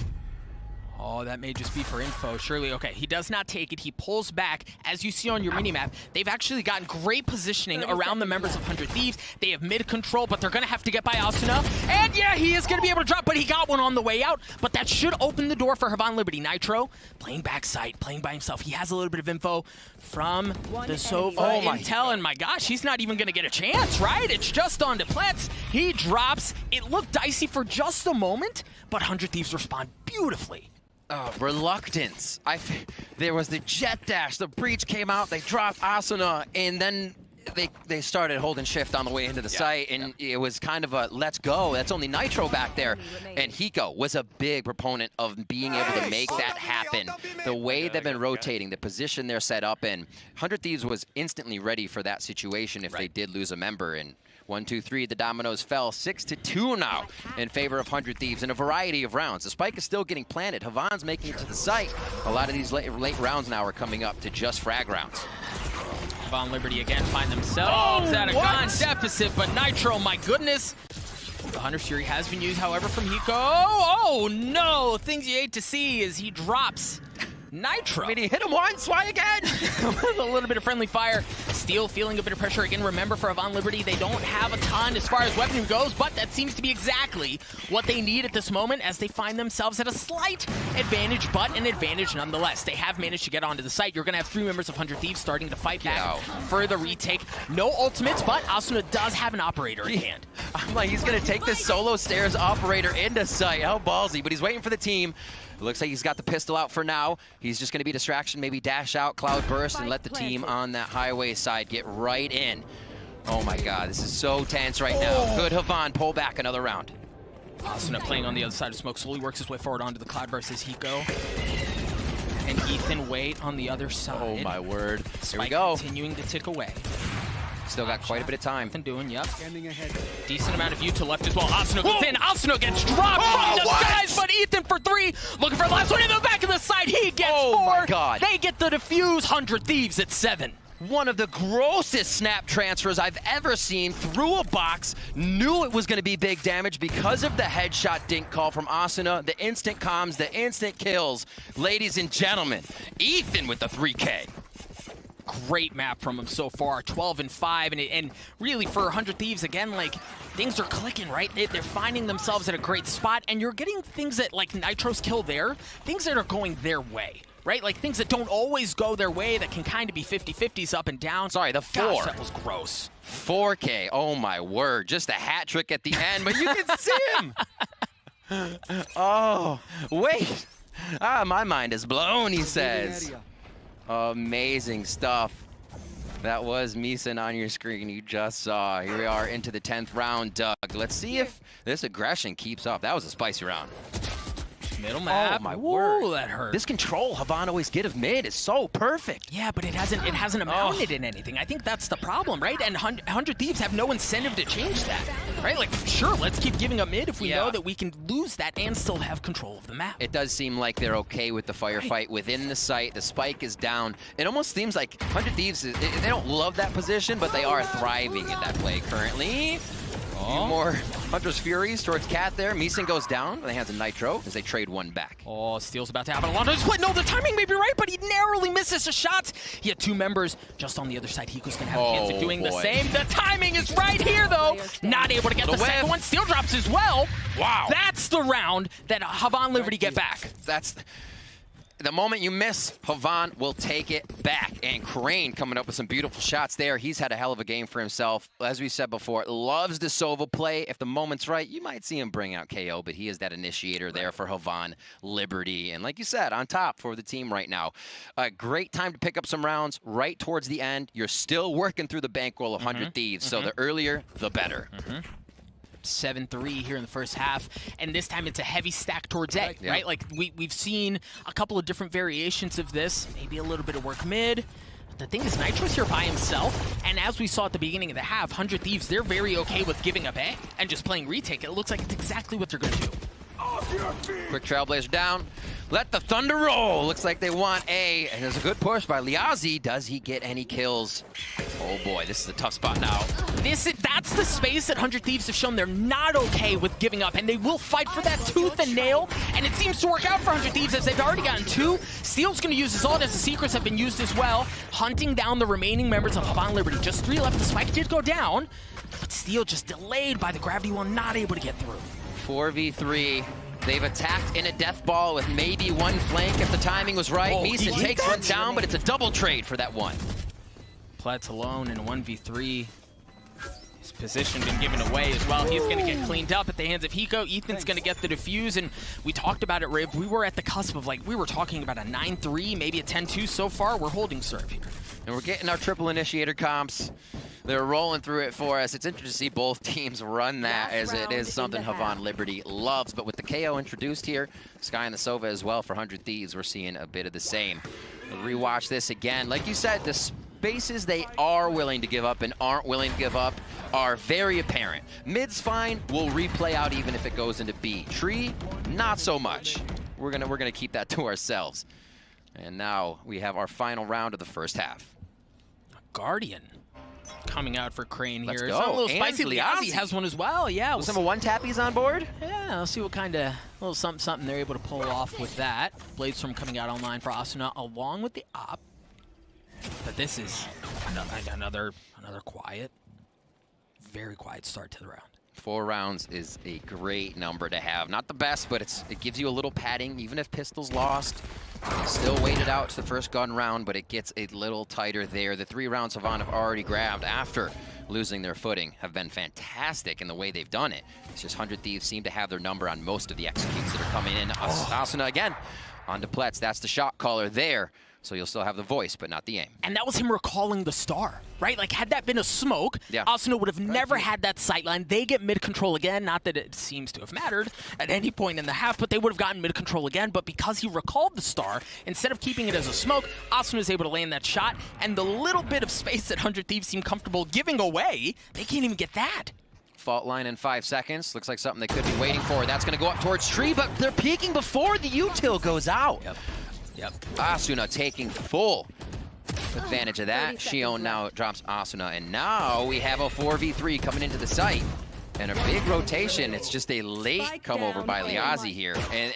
Oh, that may just be for info. Surely, okay, he does not take it. He pulls back. As you see on your minimap, they've actually gotten great positioning around the members of 100 Thieves. They have mid control, but they're going to have to get by Asuna. And yeah, he is going to be able to drop, but he got one on the way out. But that should open the door for Havan Liberty. Nitro playing backside, playing by himself. He has a little bit of info from the Sova intel, and my gosh, he's not even going to get a chance, right? It's just on to Plets. He drops. It looked dicey for just a moment, but 100 Thieves respond beautifully. Reluctance. There was the jet dash. The breach came out. They dropped Asuna, and then they started holding shift on the way into the site, and it was kind of a let's go. That's only Nitro back there, and Hiko was a big proponent of being able to make that happen. The way they've been rotating, the position they're set up in, 100 Thieves was instantly ready for that situation if they did lose a member. And 1, 2, 3, the dominoes fell 6-2 now in favor of 100 Thieves in a variety of rounds. The spike is still getting planted. Havan's making it to the site. A lot of these late rounds now are coming up to just frag rounds. Havan Liberty again find themselves at a gun deficit, but Nitro, my goodness. The Hunter's Fury has been used, however, from Hiko. Oh no! Things you hate to see is he drops Nitro. I mean, he hit him once, why again? With a little bit of friendly fire. Steel feeling a bit of pressure. Again, remember for Havan Liberty, they don't have a ton as far as weapon goes, but that seems to be exactly what they need at this moment as they find themselves at a slight advantage, but an advantage nonetheless. They have managed to get onto the site. You're going to have 3 members of 100 Thieves starting to fight back for the retake. No ultimates, but Asuna does have an operator in hand. I'm like, he's going to take this solo stairs operator into sight. How ballsy, but he's waiting for the team. It looks like he's got the pistol out for now. He's just going to be distraction, maybe dash out, cloud burst, and let the team on that highway side get right in. Oh my god, this is so tense right now. Good Havan, pull back another round. Asuna playing on the other side of smoke, slowly works his way forward onto the cloud burst as Hiko. And Ethan wait on the other side. Oh my word. Here we Spike go. continuing to tick away. Still got quite a bit of time. Ethan doing, decent amount of view to left as well. Asuna goes in. Asuna gets dropped from the skies, but Ethan for 3. Looking for the last one in the back of the side. He gets 4. My god. They get the defuse. 100 Thieves at 7. One of the grossest snap transfers I've ever seen. Through a box, knew it was going to be big damage because of the headshot dink call from Asuna. The instant comms, the instant kills. Ladies and gentlemen, Ethan with the 3K. Great map from him so far, 12-5, and really for 100 Thieves, again, like, things are clicking, right? They're finding themselves at a great spot, and you're getting things that, like Nitro's kill there, things that are going their way, right? Like, things that don't always go their way, that can kind of be 50-50s up and down. Sorry, the 4. Gosh, that was gross. 4K, oh my word, just a hat trick at the end, but you can see him! Oh, wait! My mind is blown, he says. Amazing stuff. That was Meeson on your screen you just saw. Here we are into the 10th round, Doug. Let's see if this aggression keeps up. That was a spicy round. Middle map. Oh my word, that hurt. This control Havan always get of mid is so perfect. Yeah, but it hasn't amounted in anything. I think that's the problem, right? And 100 Thieves have no incentive to change that, right? Like, sure, let's keep giving up mid if we know that we can lose that and still have control of the map. It does seem like they're okay with the firefight within the site. The spike is down. It almost seems like 100 Thieves, they don't love that position, but they are thriving in that play currently. A few more Hunter's Furies towards Cat there. Meeson goes down in the hands of Nitro as they trade one back. Oh, Steel's about to have a launch split. No, the timing may be right, but he narrowly misses a shot. He had 2 members just on the other side. Hiko's going to have a chance of doing the same. The timing is right here, though. Not able to get the second one. Steel drops as well. Wow. That's the round that Havan Liberty get back. That's... The moment you miss, Havan will take it back. And Crane coming up with some beautiful shots there. He's had a hell of a game for himself. As we said before, loves the Sova play. If the moment's right, you might see him bring out KO, but he is that initiator there for Havan Liberty. And like you said, on top for the team right now. A great time to pick up some rounds right towards the end. You're still working through the bankroll of 100 Thieves, so the earlier, the better. 7-3 here in the first half, and this time it's a heavy stack towards A, right? Like, we've seen a couple of different variations of this, maybe a little bit of work mid. But the thing is, Nitro's here by himself, and as we saw at the beginning of the half, 100 Thieves, they're very okay with giving up A and just playing retake. It looks like it's exactly what they're going to do. Quick Trailblazer down. Let the thunder roll. Looks like they want A, and there's a good push by Liazi. Does he get any kills? Oh boy, this is a tough spot now. That's that's the space that 100 Thieves have shown they're not okay with giving up, and they will fight for that tooth and nail, and it seems to work out for 100 Thieves as they've already gotten 2. Steel's going to use his ult as the secrets have been used as well, hunting down the remaining members of Havan Liberty. Just 3 left. The spike did go down, but Steel just delayed by the gravity wall, not able to get through. 4v3. They've attacked in a death ball with maybe one flank if the timing was right. Meeson takes one down, but it's a double trade for that one. Platts alone in 1v3. His position been given away as well. He's going to get cleaned up at the hands of Hiko. Ethan's going to get the defuse, and we talked about it, Rib. We were at the cusp of, like, we were talking about a 9-3, maybe a 10-2 so far. We're holding serve here. And we're getting our triple initiator comps. They're rolling through it for us. It's interesting to see both teams run that, as it is something Havan Liberty loves. But with the KO introduced here, Sky and the Sova as well for 100 Thieves, we're seeing a bit of the same. We'll rewatch this again. Like you said, the spaces they are willing to give up and aren't willing to give up are very apparent. Mid's fine. We'll replay out even if it goes into B. Tree, not so much. We're gonna keep that to ourselves. And now we have our final round of the first half. Guardian coming out for Crane here. Let's It's go. a little And spicy. Liazi has one as well. Yeah. Some one-tappies on board? Yeah, let's see what kind of little something they're able to pull off with that. Bladestorm coming out online for Asuna along with the op. But this is another quiet, very quiet start to the round. 4 rounds is a great number to have. Not the best, but it gives you a little padding. Even if Pistol's lost, still waited out to the first gun round, but it gets a little tighter there. The 3 rounds Havan have already grabbed after losing their footing have been fantastic in the way they've done it. It's just 100 Thieves seem to have their number on most of the executes that are coming in. Asuna again on to Pletz. That's the shot caller there. So you'll still have the voice, but not the aim. And that was him recalling the star, right? Like, had that been a smoke, yeah, Asuna would have never had that sightline. They get mid-control again, not that it seems to have mattered at any point in the half, but they would have gotten mid-control again. But because he recalled the star, instead of keeping it as a smoke, Asuna is able to land that shot. And the little bit of space that 100 Thieves seem comfortable giving away, they can't even get that. Fault line in 5 seconds. Looks like something they could be waiting for. That's going to go up towards Tree, but they're peeking before the util goes out. Yep. Asuna taking full advantage of that. Shion now drops Asuna, and now we have a 4v3 coming into the site. And a big rotation. It's just a late come over by Liazi here. And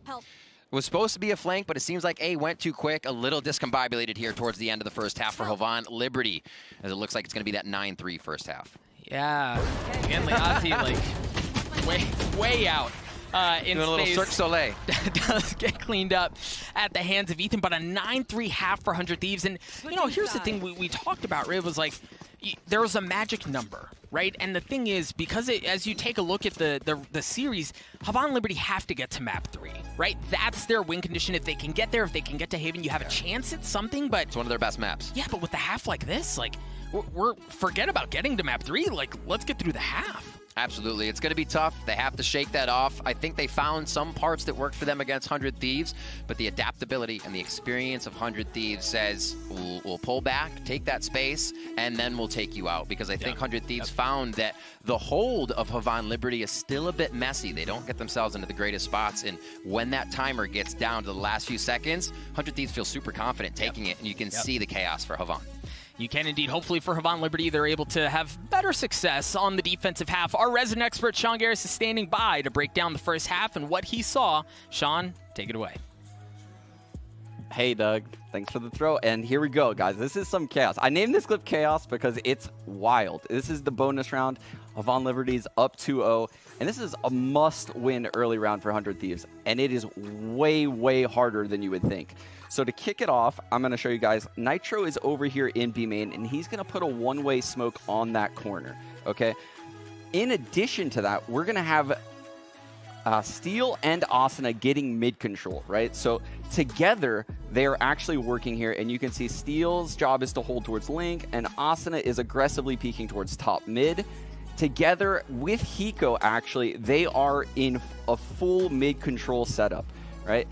it was supposed to be a flank, but it seems like A went too quick. A little discombobulated here towards the end of the first half for Havan Liberty, as it looks like it's going to be that 9-3 first half. Yeah. Again, Liazi, like, way out. In doing a little Cirque Soleil. Does get cleaned up at the hands of Ethan, but a 9-3 half for 100 Thieves. And, you know, here's the thing we talked about, Riv, was like, there was a magic number, right? And the thing is, because as you take a look at the series, Havan Liberty have to get to map 3, right? That's their win condition. If they can get there, if they can get to Haven, you have a chance at something, but... It's one of their best maps. Yeah, but with the half like this, like, we're forget about getting to map 3. Like, let's get through the half. Absolutely. It's going to be tough. They have to shake that off. I think they found some parts that worked for them against 100 Thieves, but the adaptability and the experience of 100 Thieves says we'll pull back, take that space, and then we'll take you out, because I think 100 Thieves found that the hold of Havan Liberty is still a bit messy. They don't get themselves into the greatest spots, and when that timer gets down to the last few seconds, 100 Thieves feel super confident taking it, and you can see the chaos for Havan. You can indeed. Hopefully for Havan Liberty, they're able to have better success on the defensive half. Our resident expert, Sean Garris, is standing by to break down the first half and what he saw. Sean, take it away. Hey, Doug. Thanks for the throw. And here we go, guys. This is some chaos. I named this clip Chaos because it's wild. This is the bonus round. Havan Liberty's up 2-0. And this is a must-win early round for 100 Thieves. And it is way, way harder than you would think. So to kick it off, I'm going to show you guys. Nitro is over here in B main, and he's going to put a one-way smoke on that corner, okay? In addition to that, we're going to have Steel and Asuna getting mid-control, right? So together, they are actually working here, and you can see Steel's job is to hold towards Link, and Asuna is aggressively peeking towards top mid. Together with Hiko, actually, they are in a full mid-control setup, right?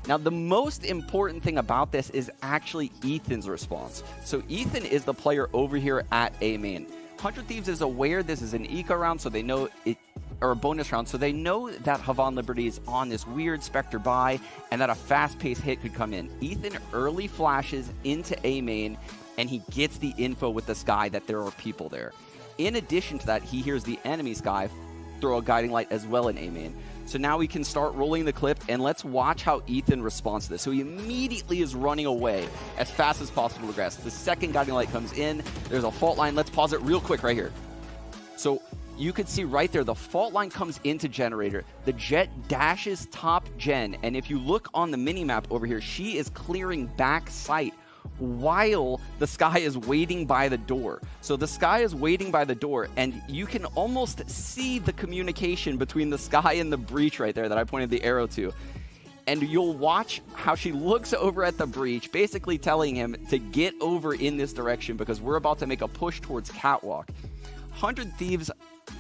Now, the most important thing about this is actually Ethan's response. So Ethan is the player over here at A main. 100 Thieves is aware this is an eco round, so they know it, or a bonus round, so they know that Havan Liberty is on this weird Spectre buy and that a fast-paced hit could come in. Ethan early flashes into A main, and he gets the info with the Sky that there are people there. In addition to that, he hears the enemy Sky throw a guiding light as well in A main. So now we can start rolling the clip, and let's watch how Ethan responds to this. So he immediately is running away as fast as possible to grass. The second guiding light comes in. There's a fault line. Let's pause it real quick right here. So you can see right there, the fault line comes into generator. The Jet dashes top gen, and if you look on the mini-map over here, she is clearing back sight while the Sky is waiting by the door. So the Sky is waiting by the door, and you can almost see the communication between the Sky and the breach right there that I pointed the arrow to. And you'll watch how she looks over at the breach, basically telling him to get over in this direction because we're about to make a push towards Catwalk. 100 Thieves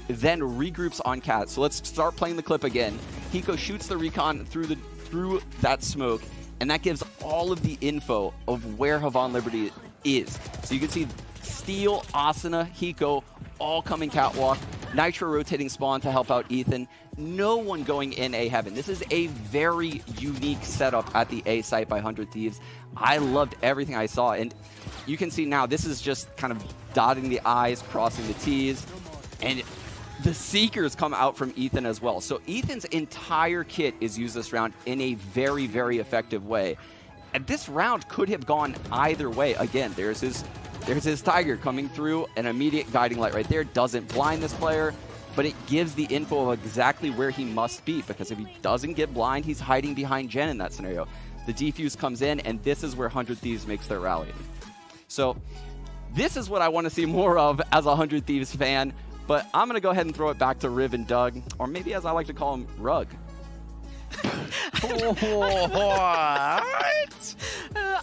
then regroups on Cat. So let's start playing the clip again. Hiko shoots the recon through that smoke, and that gives all of the info of where Havan Liberty is. So you can see Steel, Asuna, Hiko all coming Catwalk. Nitro rotating spawn to help out Ethan. No one going in A heaven. This is a very unique setup at the A site by 100 Thieves. I loved everything I saw, and you can see now this is just kind of dotting the I's, crossing the T's, and the Seekers come out from Ethan as well. So Ethan's entire kit is used this round in a very, very effective way. And this round could have gone either way. Again, there's his Tiger coming through, an immediate guiding light right there. Doesn't blind this player, but it gives the info of exactly where he must be, because if he doesn't get blind, he's hiding behind Jen in that scenario. The defuse comes in, and this is where 100 Thieves makes their rally. So this is what I want to see more of as a 100 Thieves fan. But I'm going to go ahead and throw it back to Riv and Doug, or maybe as I like to call him, Rug. What?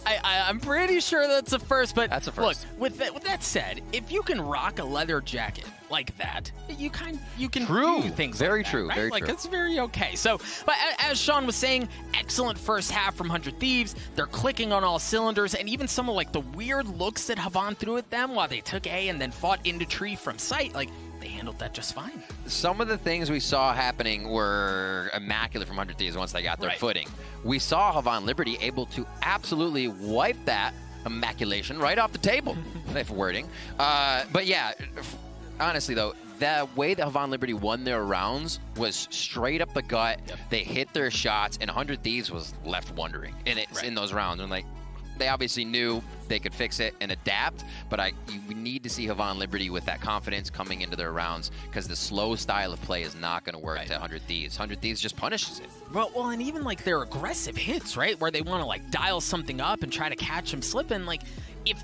I'm pretty sure that's a first, but that's a first. Look, with that said, if you can rock a leather jacket like that, you can True. do things Very like that, true. right? Very like, true. That's very okay. So, but as Sean was saying, excellent first half from 100 Thieves. They're clicking on all cylinders, and even some of like the weird looks that Havan threw at them while they took A and then fought into tree from sight, like they handled that just fine. Some of the things we saw happening were immaculate from 100 Thieves once they got their footing. We saw Havan Liberty able to absolutely wipe that immaculation right off the table, if wording. But yeah, honestly though, the way that Havan Liberty won their rounds was straight up the gut. Yep. They hit their shots, and 100 Thieves was left wondering in those rounds. And like, they obviously knew they could fix it and adapt, but we need to see Havan Liberty with that confidence coming into their rounds, because the slow style of play is not going to work to 100 Thieves. 100 Thieves just punishes it. Well, and even like their aggressive hits, right, where they want to like dial something up and try to catch him slipping, like if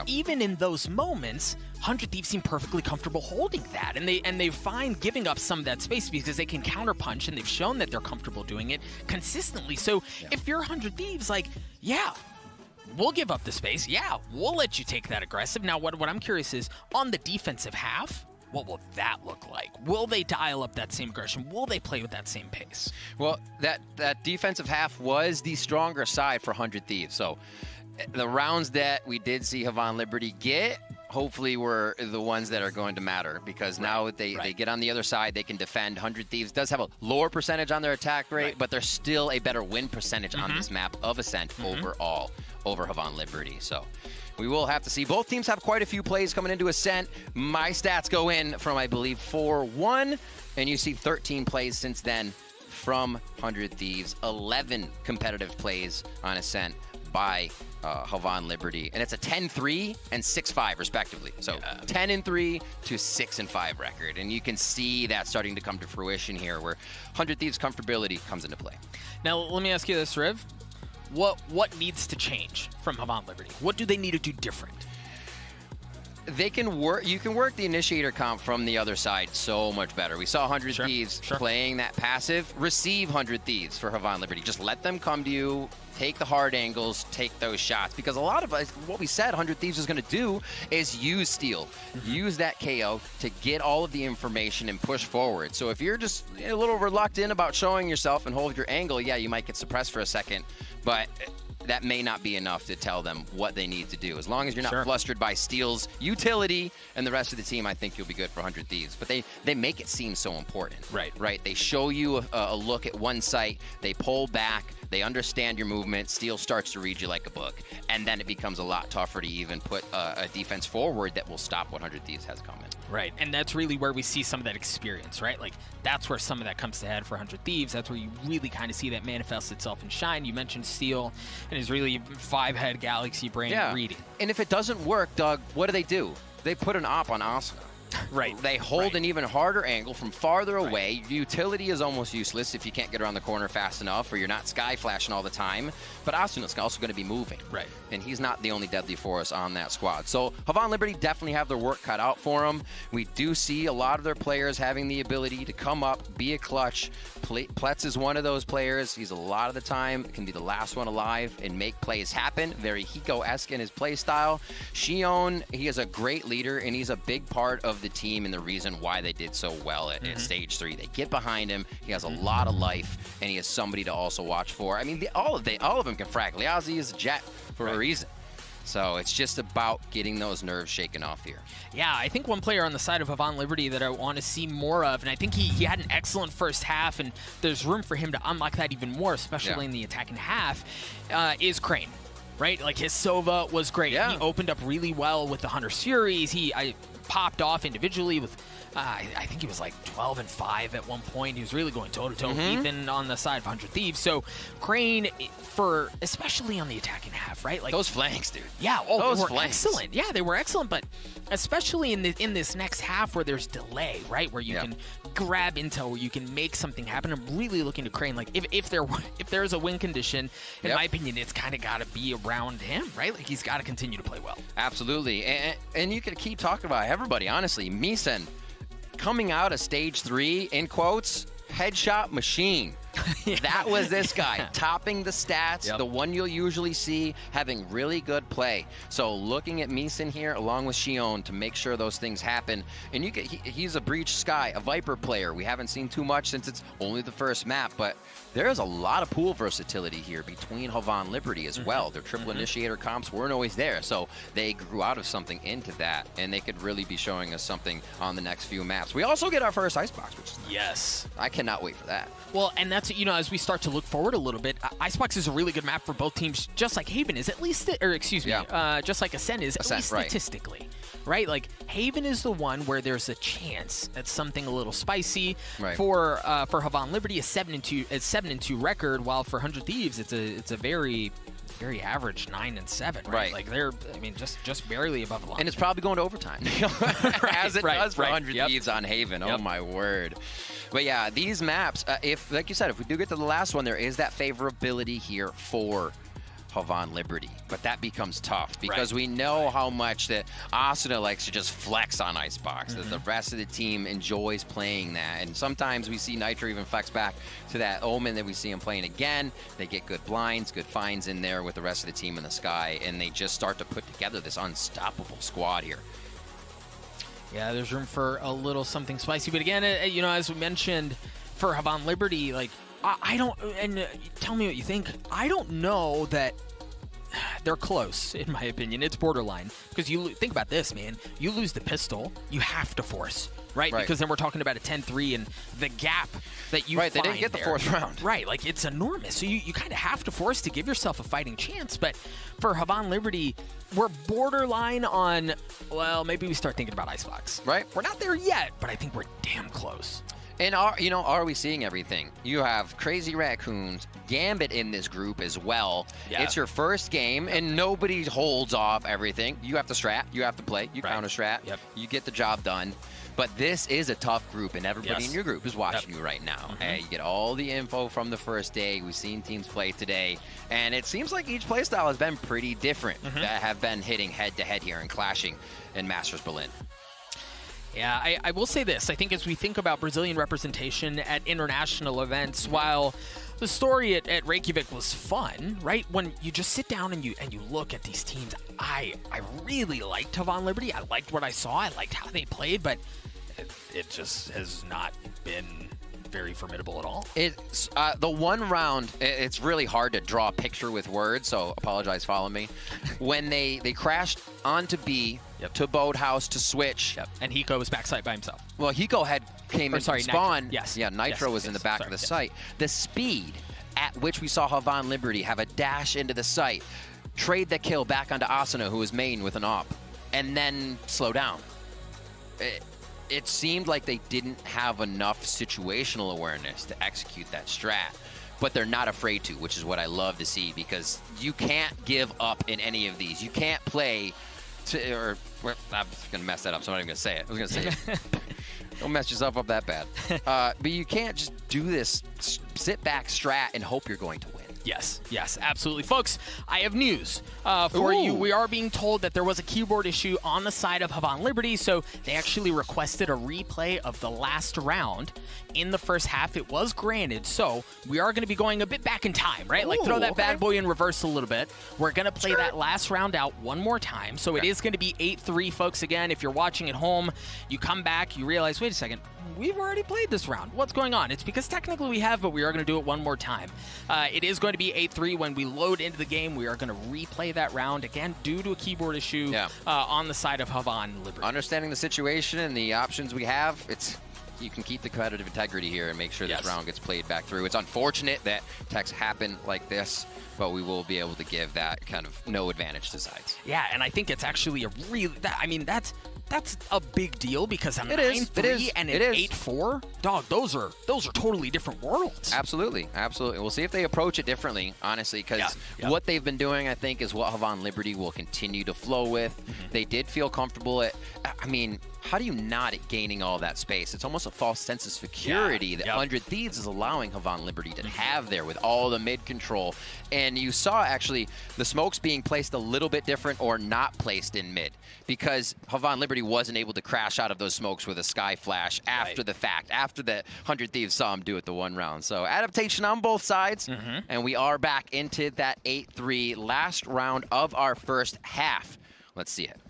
even in those moments, 100 Thieves seem perfectly comfortable holding that, and they find giving up some of that space because they can counterpunch, and they've shown that they're comfortable doing it consistently. So if you're 100 Thieves, like, yeah, we'll give up the space. Yeah, we'll let you take that aggressive. Now, what I'm curious is, on the defensive half, what will that look like? Will they dial up that same aggression? Will they play with that same pace? Well, that defensive half was the stronger side for 100 Thieves. So the rounds that we did see Havan Liberty get, hopefully were the ones that are going to matter, because now they get on the other side, they can defend. 100 Thieves does have a lower percentage on their attack rate, but there's still a better win percentage on this map of Ascent overall over Havan Liberty. So we will have to see. Both teams have quite a few plays coming into Ascent. My stats go in from, I believe, 4-1, and you see 13 plays since then from 100 Thieves. 11 competitive plays on Ascent by Havan Liberty, and it's a 10-3 and 6-5 respectively. So 10-3 to 6-5 record, and you can see that starting to come to fruition here, where 100 Thieves comfortability comes into play. Now let me ask you this, Riv. What needs to change from Havan Liberty? What do they need to do different? They can work. You can work the initiator comp from the other side so much better. We saw 100 Thieves playing that passive. Receive 100 Thieves for Havan Liberty. Just let them come to you. Take the hard angles. Take those shots. Because a lot of us, what we said 100 Thieves is going to do is use steal. Use that KO to get all of the information and push forward. So if you're just a little reluctant about showing yourself and hold your angle, yeah, you might get suppressed for a second. But that may not be enough to tell them what they need to do. As long as you're not Sure. flustered by Steel's utility and the rest of the team, I think you'll be good for 100 Thieves. But they make it seem so important. Right. They show you a look at one site, they pull back, they understand your movement, Steel starts to read you like a book, and then it becomes a lot tougher to even put a defense forward that will stop what 100 Thieves has coming. Right, and that's really where we see some of that experience, right? Like, that's where some of that comes to head for 100 Thieves. That's where you really kind of see that manifest itself in shine. You mentioned Steel and his really 5-head galaxy brain reading. And if it doesn't work, Doug, what do? They put an op on Asuna. Right. They hold an even harder angle from farther away. Utility is almost useless if you can't get around the corner fast enough or you're not sky flashing all the time. But Asuna's also going to be moving. Right. And he's not the only deadly force on that squad. So Havan Liberty definitely have their work cut out for them. We do see a lot of their players having the ability to come up, be a clutch. Pletz is one of those players. He's a lot of the time can be the last one alive and make plays happen. Very Hiko-esque in his play style. Shion, he is a great leader and he's a big part of the team and the reason why they did so well at Stage 3. They get behind him. He has a lot of life, and he is somebody to also watch for. I mean, all of them can frag. Liazi is a jet for a reason. So it's just about getting those nerves shaken off here. Yeah, I think one player on the side of Havan Liberty that I want to see more of, and I think he had an excellent first half, and there's room for him to unlock that even more, especially in the attacking half, is Crane. Right? Like, his Sova was great. He opened up really well with the Hunter series. I popped off individually with, I think he was like 12-5 at one point. He was really going toe-to-toe with Ethan on the side of 100 Thieves. So Crane, especially on the attacking half, right? Like those flanks, dude. Yeah, those they were flanks. excellent. Yeah, they were excellent, but especially in this next half where there's delay, right? Where you can grab intel, where you can make something happen. I'm really looking to Crane. Like, if there's a win condition, in my opinion, it's kind of got to be around him, right? Like, he's got to continue to play well. Absolutely. And you could keep talking about everybody, honestly. Meeson, coming out of Stage 3, in quotes, headshot machine. That was this guy, topping the stats, the one you'll usually see, having really good play. So looking at Meeson here, along with Shion, to make sure those things happen. And he's a Breach Sky, a Viper player. We haven't seen too much since it's only the first map, but there is a lot of pool versatility here between Havan Liberty as well. Their triple initiator comps weren't always there, so they grew out of something into that, and they could really be showing us something on the next few maps. We also get our first Icebox, which is nice. I cannot wait for that. Well, and that's, as we start to look forward a little bit, Icebox is a really good map for both teams, just like Haven is, at least, just like Ascent is, at least statistically. Right? Like, Haven is the one where there's a chance at something a little spicy. For Havan Liberty, a 7-2 record, while for 100 Thieves, it's a very average 9-7, right? Like, they're, just barely above the line. And it's probably going to overtime, as it does for 100 Thieves on Haven. Oh my word! But yeah, these maps, if, like you said, if we do get to the last one, there is that favorability here for Havan Liberty, but that becomes tough because we know how much that Asuna likes to just flex on Icebox. That the rest of the team enjoys playing that, and sometimes we see Nitro even flex back to that Omen that we see him playing again. They get good blinds, good finds in there with the rest of the team in the sky, and they just start to put together this unstoppable squad here. Yeah, there's room for a little something spicy, but again, as we mentioned, for Havan Liberty, like, I don't, and tell me what you think, I don't know that they're close, in my opinion. It's borderline. Because you think about this, man. You lose the pistol, you have to force, right? Because then we're talking about a 10-3 and the gap that you find they didn't get the fourth round. Right, like, it's enormous. So you kind of have to force to give yourself a fighting chance. But for Havan Liberty, we're borderline on, well, maybe we start thinking about Icebox. Right. We're not there yet, but I think we're damn close. And are we seeing everything? You have Crazy Raccoons, Gambit in this group as well. Yeah. It's your first game, and nobody holds off everything. You have to strat, you have to play, you counter strat, you get the job done. But this is a tough group, and everybody in your group is watching you right now. You get all the info from the first day. We've seen teams play today, and it seems like each playstyle has been pretty different that have been hitting head-to-head here and clashing in Masters Berlin. Yeah, I will say this. I think as we think about Brazilian representation at international events, while the story at Reykjavik was fun, right? When you just sit down and you look at these teams, I really liked Havan Liberty. I liked what I saw. I liked how they played, but it just has not been very formidable at all. It's the one round. It's really hard to draw a picture with words, so apologize, follow me. When they crashed onto B, to Boathouse, to switch. And Hiko was backside by himself. Well, Hiko came in spawn. Nitro. Yes. Yeah, Nitro was in the back of the site. The speed at which we saw Havan Liberty have a dash into the site, trade the kill back onto Asuna, who was main with an op, and then slow down. It seemed like they didn't have enough situational awareness to execute that strat, but they're not afraid to, which is what I love to see, because you can't give up in any of these. You can't play to, I'm going to mess that up, so I'm not even going to say it. I was going to say it. Don't mess yourself up that bad. But you can't just do this sit back strat and hope you're going to win. Yes, yes, absolutely. Folks, I have news for you. We are being told that there was a keyboard issue on the side of Havan Liberty, so they actually requested a replay of the last round in the first half. It was granted, so we are going to be going a bit back in time, right? Like throw that bad boy in reverse a little bit. We're going to play that last round out one more time, so it is going to be 8-3, folks. Again, if you're watching at home, you come back, you realize, wait a second, we've already played this round. What's going on? It's because technically we have, but we are going to do it one more time. It is going to be 8-3 when we load into the game. We are going to replay that round, again, due to a keyboard issue on the side of Havan Liberty. Understanding the situation and the options we have, you can keep the competitive integrity here and make sure this round gets played back through. It's unfortunate that techs happen like this, but we will be able to give that kind of no advantage to sides. Yeah, and I think it's actually a really, that's a big deal, because a 9-3 and an 8-4, dog, those are totally different worlds. Absolutely, absolutely. We'll see if they approach it differently, honestly, because what they've been doing, I think, is what Havan Liberty will continue to flow with. They did feel comfortable at, how do you not at gaining all that space? It's almost a false sense of security that 100 Thieves is allowing Havan Liberty to have there with all the mid control. And you saw, actually, the smokes being placed a little bit different or not placed in mid, because Havan Liberty wasn't able to crash out of those smokes with a sky flash after the fact, after the 100 Thieves saw him do it the one round. So adaptation on both sides, and we are back into that 8-3 last round of our first half. Let's see it.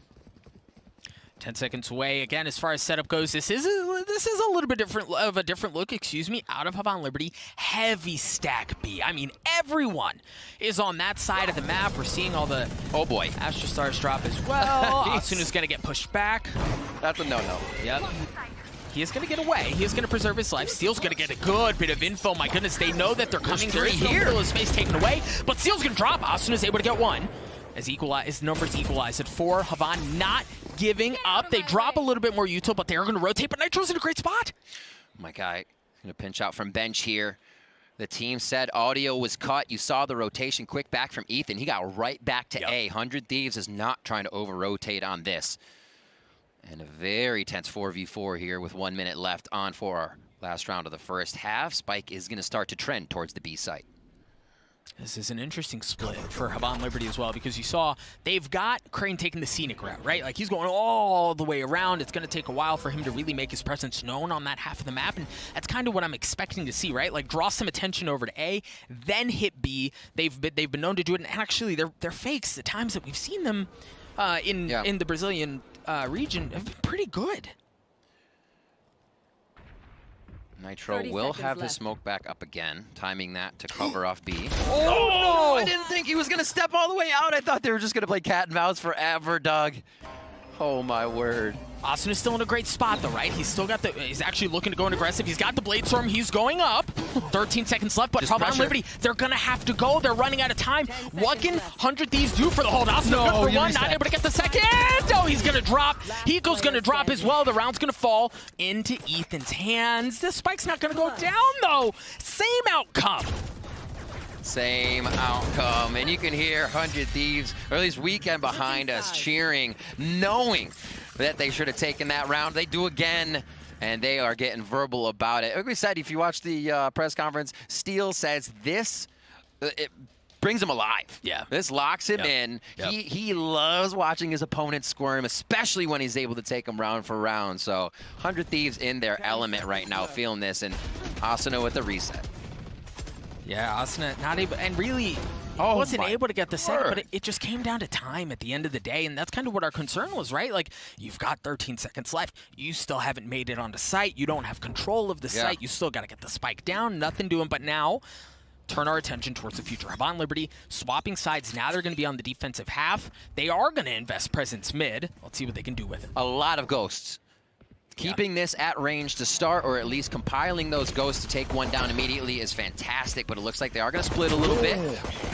10 seconds away. Again, as far as setup goes, this is a little bit different of a different look, out of Havan Liberty. Heavy stack B. I mean, everyone is on that side of the map. We're seeing all the, oh boy, Astra Stars drop as well. Asuna's going to get pushed back. That's a no-no. Yep. He is going to get away. He is going to preserve his life. Steel's going to get a good bit of info. My goodness, they know that they're coming. There is no middle of space taken away, but Steel's going to drop. Asuna's able to get one. As numbers equalize at 4. Havan not giving up. They drop a little bit more util, but they are going to rotate, but Nitro's in a great spot. My guy, going to pinch out from bench here. The team said audio was cut. You saw the rotation quick back from Ethan. He got right back to A. 100 Thieves is not trying to over-rotate on this. And a very tense 4v4 here with 1 minute left on for our last round of the first half. Spike is going to start to trend towards the B site. This is an interesting split for Havan Liberty as well, because you saw they've got Crane taking the scenic route, right? Like, he's going all the way around. It's going to take a while for him to really make his presence known on that half of the map, and that's kind of what I'm expecting to see, right? Like, draw some attention over to A, then hit B. They've been known to do it, and actually they're fakes. The times that we've seen them in the Brazilian region have been pretty good. Nitro will have his smoke back up again, timing that to cover off B. Oh, no! I didn't think he was going to step all the way out. I thought they were just going to play cat and mouse forever, Doug. Oh, my word. Asuna's still in a great spot, though, right? He's actually looking to go in aggressive. He's got the Blade Storm. He's going up. 13 seconds left, but Havan Liberty, they're going to have to go. They're running out of time. What can 100 Thieves do for the hold? Asuna good for one, not able to get the second. Oh, he's going to drop. Hiko's going to drop as well. The round's going to fall into Ethan's hands. The spike's not going to go down, though. Same outcome. Same outcome, and you can hear 100 Thieves, or at least Weekend behind us, cheering, knowing that they should have taken that round. They do again, and they are getting verbal about it. Like we said, if you watch the press conference, Steel says this, it brings him alive. Yeah. This locks him in. Yep. He loves watching his opponent squirm, especially when he's able to take him round for round. So 100 Thieves in their element right now, feeling this, and Asuna with the reset. Yeah, Asuna not able, and really, Oh, wasn't able to get the set, but it just came down to time at the end of the day, and that's kind of what our concern was, right? Like, you've got 13 seconds left. You still haven't made it onto site. You don't have control of the site. You still got to get the spike down. Nothing doing, but now turn our attention towards the future. Havon Liberty swapping sides. Now they're going to be on the defensive half. They are going to invest presence mid. Let's see what they can do with it. A lot of ghosts. Keeping this at range to start, or at least compiling those ghosts to take one down immediately is fantastic, but it looks like they are going to split a little bit.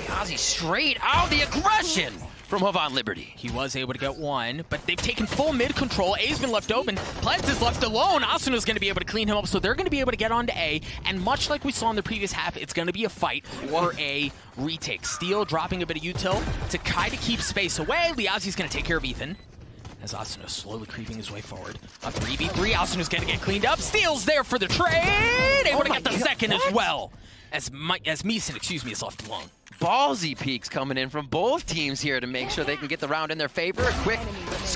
Ozzy straight out, the aggression from Havon Liberty. He was able to get one, but they've taken full mid control. A's been left open. Plants is left alone. Asuna's going to be able to clean him up, so they're going to be able to get onto A, and much like we saw in the previous half, it's going to be a fight for a retake. Steel dropping a bit of util to kind of keep space away. Liazi's going to take care of Ethan. As Asuna slowly creeping his way forward. A 3v3, Asuna's gonna get cleaned up. Steel's there for the trade! Able to get the second as well. As Meeson, is left alone. Ballsy peaks coming in from both teams here to make sure they can get the round in their favor. A quick,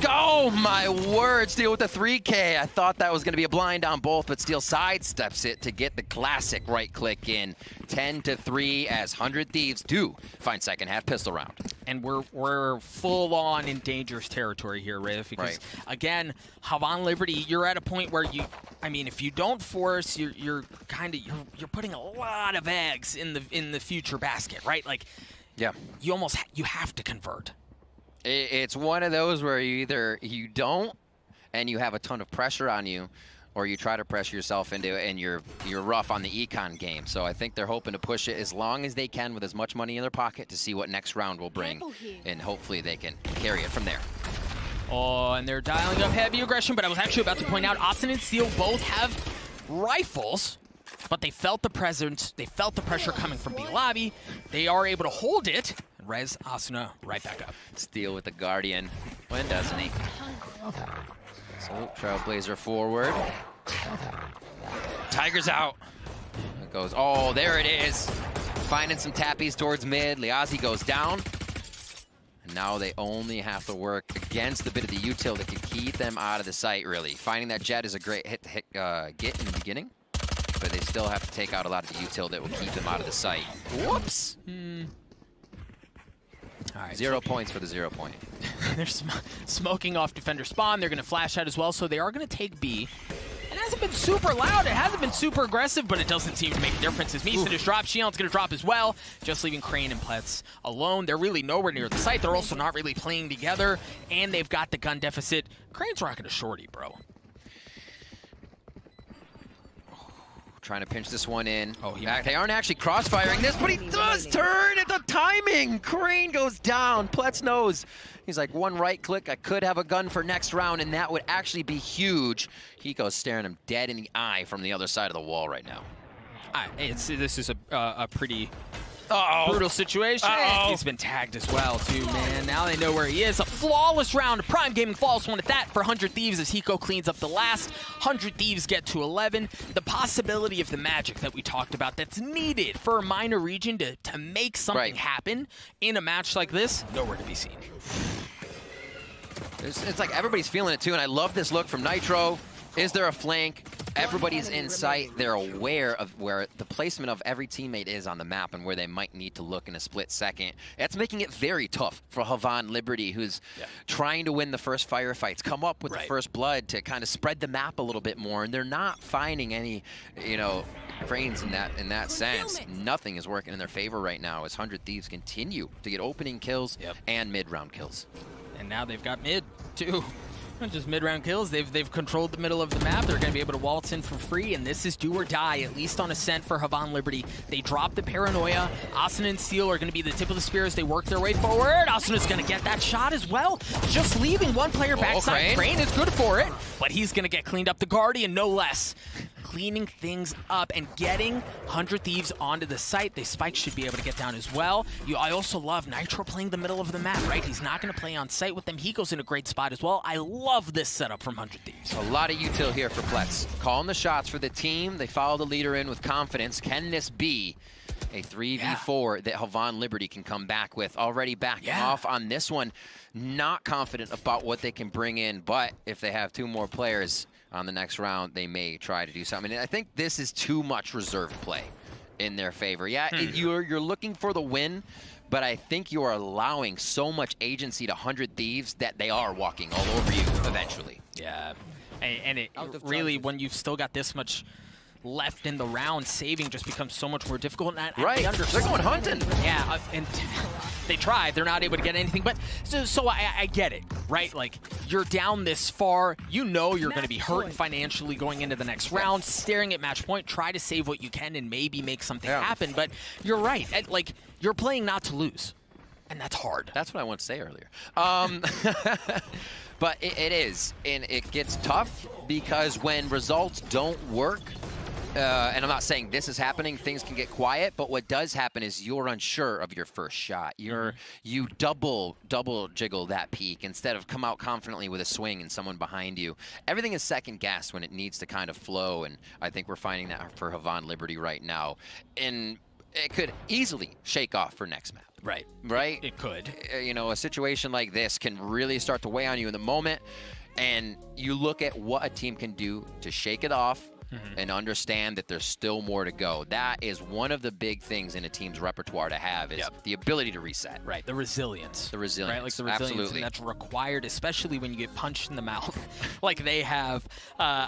oh my word, Steel with the 3K. I thought that was going to be a blind on both, but Steel sidesteps it to get the classic right click in. 10-3 as 100 Thieves do find second half pistol round. And we're full on in dangerous territory here, Riv, because again, Havon Liberty, you're at a point where if you don't force, you're putting a lot of eggs in the future basket, right? Like, you have to convert. It's one of those where you don't, and you have a ton of pressure on you, or you try to pressure yourself into it, and you're rough on the econ game. So I think they're hoping to push it as long as they can with as much money in their pocket to see what next round will bring, and hopefully they can carry it from there. Oh, and they're dialing up heavy aggression, but I was actually about to point out, Austin and Steel both have rifles, but they felt the presence, they felt the pressure coming from B lobby. They are able to hold it. And Rez Asuna right back up. Steel with the Guardian. When doesn't he? So Trailblazer forward. Tiger's out. It goes, oh, there it is. Finding some tappies towards mid. Liazi goes down. And now they only have to work against a bit of the util that can keep them out of the sight, really. Finding that jet is a great hit to get in the beginning, but they still have to take out a lot of the util that will keep them out of the sight. Whoops! All right, 0 points for the 0 point. They're smoking off defender spawn. They're going to flash out as well, so they are going to take B. It hasn't been super loud. It hasn't been super aggressive, but it doesn't seem to make a difference. As Meeson just dropped, Shion's going to drop as well, just leaving Crane and Pletz alone. They're really nowhere near the site. They're also not really playing together, and they've got the gun deficit. Crane's rocking a shorty, bro. Trying to pinch this one in. Oh, they aren't actually crossfiring this, but he does turn at the timing. Crane goes down. Pletz knows. He's like, one right click, I could have a gun for next round, and that would actually be huge. Hiko's staring him dead in the eye from the other side of the wall right now. This is a pretty brutal situation. He's been tagged as well, too, man. Now they know where he is. A flawless round. Prime Gaming flawless one at that for 100 Thieves as Hiko cleans up the last. 100 Thieves get to 11. The possibility of the magic that we talked about that's needed for a minor region to make something happen in a match like this, nowhere to be seen. It's like everybody's feeling it, too, and I love this look from Nitro. Is there a flank? Everybody's in sight. They're aware of where the placement of every teammate is on the map and where they might need to look in a split second. That's making it very tough for Havon Liberty, who's trying to win the first firefights, come up with the first blood to kind of spread the map a little bit more, and they're not finding any, frames in that sense. Nothing is working in their favor right now as 100 Thieves continue to get opening kills and mid-round kills. And now they've got mid, too. Not just mid-round kills, they've controlled the middle of the map. They're going to be able to waltz in for free, and this is do or die, at least on Ascent for Havon Liberty. They drop the Paranoia. Asuna and Steel are going to be the tip of the spear as they work their way forward. Asuna's going to get that shot as well. Just leaving one player backside. Crane is good for it, but he's going to get cleaned up. The Guardian, no less. Cleaning things up and getting 100 Thieves onto the site. The Spike should be able to get down as well. I also love Nitro playing the middle of the map, right? He's not going to play on site with them. Hiko's in a great spot as well. I love this setup from 100 Thieves. A lot of util here for Pletz. Calling the shots for the team. They follow the leader in with confidence. Can this be a 3v4 that Havon Liberty can come back with? Already backing off on this one. Not confident about what they can bring in, but if they have 2 more players on the next round, they may try to do something. And I think this is too much reserve play in their favor. Yeah, you're looking for the win, but I think you are allowing so much agency to 100 Thieves that they are walking all over you eventually. Yeah, and it really, when you've still got this much left in the round, saving just becomes so much more difficult. And right, they're going hunting. Yeah, and they tried. They're not able to get anything. But so I get it, right? Like, you're down this far. You know you're going to be hurt financially going into the next round. Staring at match point, try to save what you can and maybe make something happen. But you're right. Like, you're playing not to lose, and that's hard. That's what I wanted to say earlier. But it is, and it gets tough because when results don't work, and I'm not saying this is happening, things can get quiet, but what does happen is you're unsure of your first shot. You double jiggle that peak instead of come out confidently with a swing and someone behind you. Everything is second guessed when it needs to kind of flow, and I think we're finding that for Havan Liberty right now. And it could easily shake off for next map. Right? It could. You know, a situation like this can really start to weigh on you in the moment, and you look at what a team can do to shake it off and understand that there's still more to go. That is one of the big things in a team's repertoire to have is the ability to reset. Right, the resilience. The resilience, right? Like the resilience, absolutely. and that's required, especially when you get punched in the mouth like they have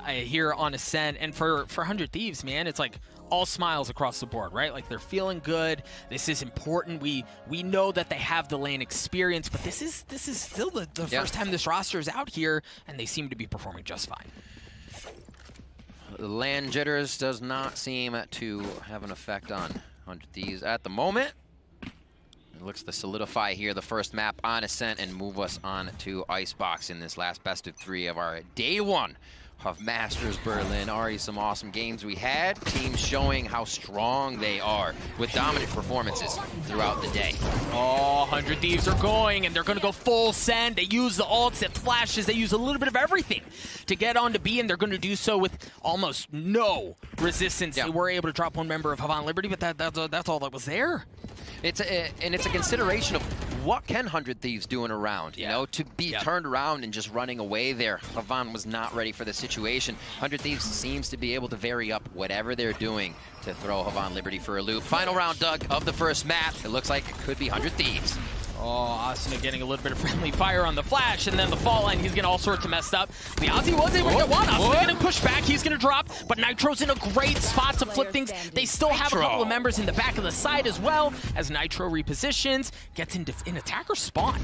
here on Ascent. And for 100 Thieves, man, it's like all smiles across the board, right? Like, they're feeling good. This is important. We know that they have the lane experience, but this is still the first time this roster is out here, and they seem to be performing just fine. Land jitters does not seem to have an effect on 100 Thieves at the moment. It looks to solidify here the first map on Ascent and move us on to Icebox in this last best of 3 of our day 1 of Masters Berlin. Already some awesome games we had. Teams showing how strong they are with dominant performances throughout the day. Oh, 100 Thieves are going, and they're going to go full send. They use the ults, it flashes. They use a little bit of everything to get onto B, and they're going to do so with almost no resistance. They were able to drop one member of Havan Liberty, but that's all that was there. It's a consideration of what can 100 Thieves do in a round, you know, to be turned around and just running away there. Havan was not ready for the situation. 100 Thieves seems to be able to vary up whatever they're doing to throw Havan Liberty for a loop. Final round, Doug, of the first map. It looks like it could be 100 Thieves. Oh, Asuna getting a little bit of friendly fire on the flash, and then the fall line, he's getting all sorts of messed up. The Aussie was able to get one. Asuna getting pushed back, he's going to drop, but Nitro's in a great spot to flip things. They still have a couple of members in the back of the side as well, as Nitro repositions, gets in attacker spawn.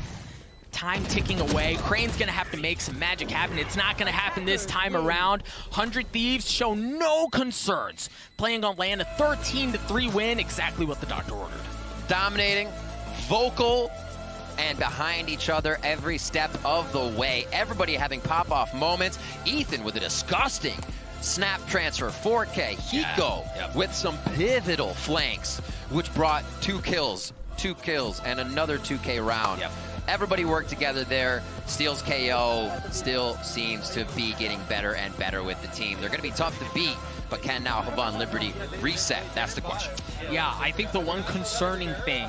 Time ticking away. Crane's going to have to make some magic happen. It's not going to happen this time around. 100 Thieves show no concerns. Playing on land, a 13-3 win, exactly what the doctor ordered. Dominating, vocal, and behind each other every step of the way. Everybody having pop-off moments. Ethan with a disgusting snap transfer, 4K. Hiko with some pivotal flanks, which brought 2 kills, and another 2K round. Everybody worked together there. Steel's KO still seems to be getting better and better with the team. They're going to be tough to beat, but can now Havan Liberty reset? That's the question. Yeah, I think the one concerning thing,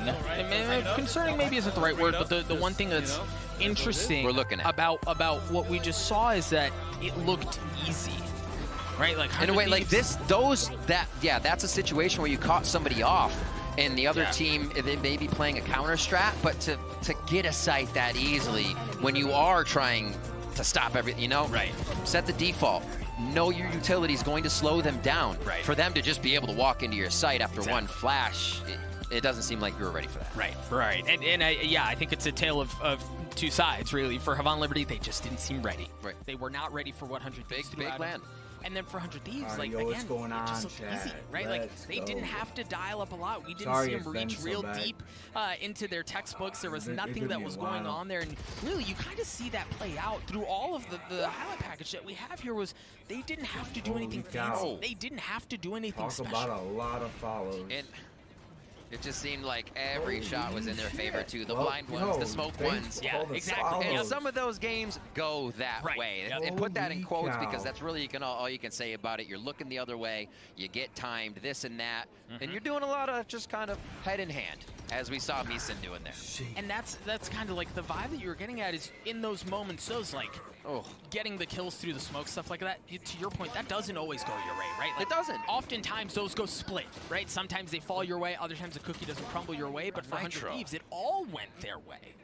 concerning maybe isn't the right word, but the one thing that's interesting about what we just saw is that it looked easy. Right? Like, in a way, like this, that's a situation where you caught somebody off, and the other team, they may be playing a counter strat, but to get a site that easily when you are trying to stop everything, you know? Right. Set the default. Know your utility is going to slow them down. Right. For them to just be able to walk into your site after one flash, it doesn't seem like you were ready for that. Right. And I think it's a tale of 2 sides, really. For Havan Liberty, they just didn't seem ready. Right. They were not ready for what 100 Thieves Big land. And then for 100 Thieves, Alright, like, yo, again, what's going it on, just looked chat? easy, right? Like, they didn't have to dial up a lot. We didn't see them reach real deep into their textbooks. There was nothing that was going on there. And really, you kind of see that play out through all of the highlight package that we have here. Was they didn't have to do anything fancy. They didn't have to do anything special. Talk about a lot of follows. It just seemed like every shot was in their favor, too. The blind ones, the smoke ones. Yeah, exactly. And some of those games go that way. And put that in quotes because that's really all you can say about it. You're looking the other way, you get timed, this and that, and you're doing a lot of just kind of head in hand, as we saw Meeson doing there. And that's kind of like the vibe that you were getting at is in those moments, those like getting the kills through the smoke, stuff like that. To your point, that doesn't always go your way, right? Like, it doesn't. Oftentimes those go split, right? Sometimes they fall your way, other times the cookie doesn't crumble your way, but for 100 Nitro. Thieves, it all went their way.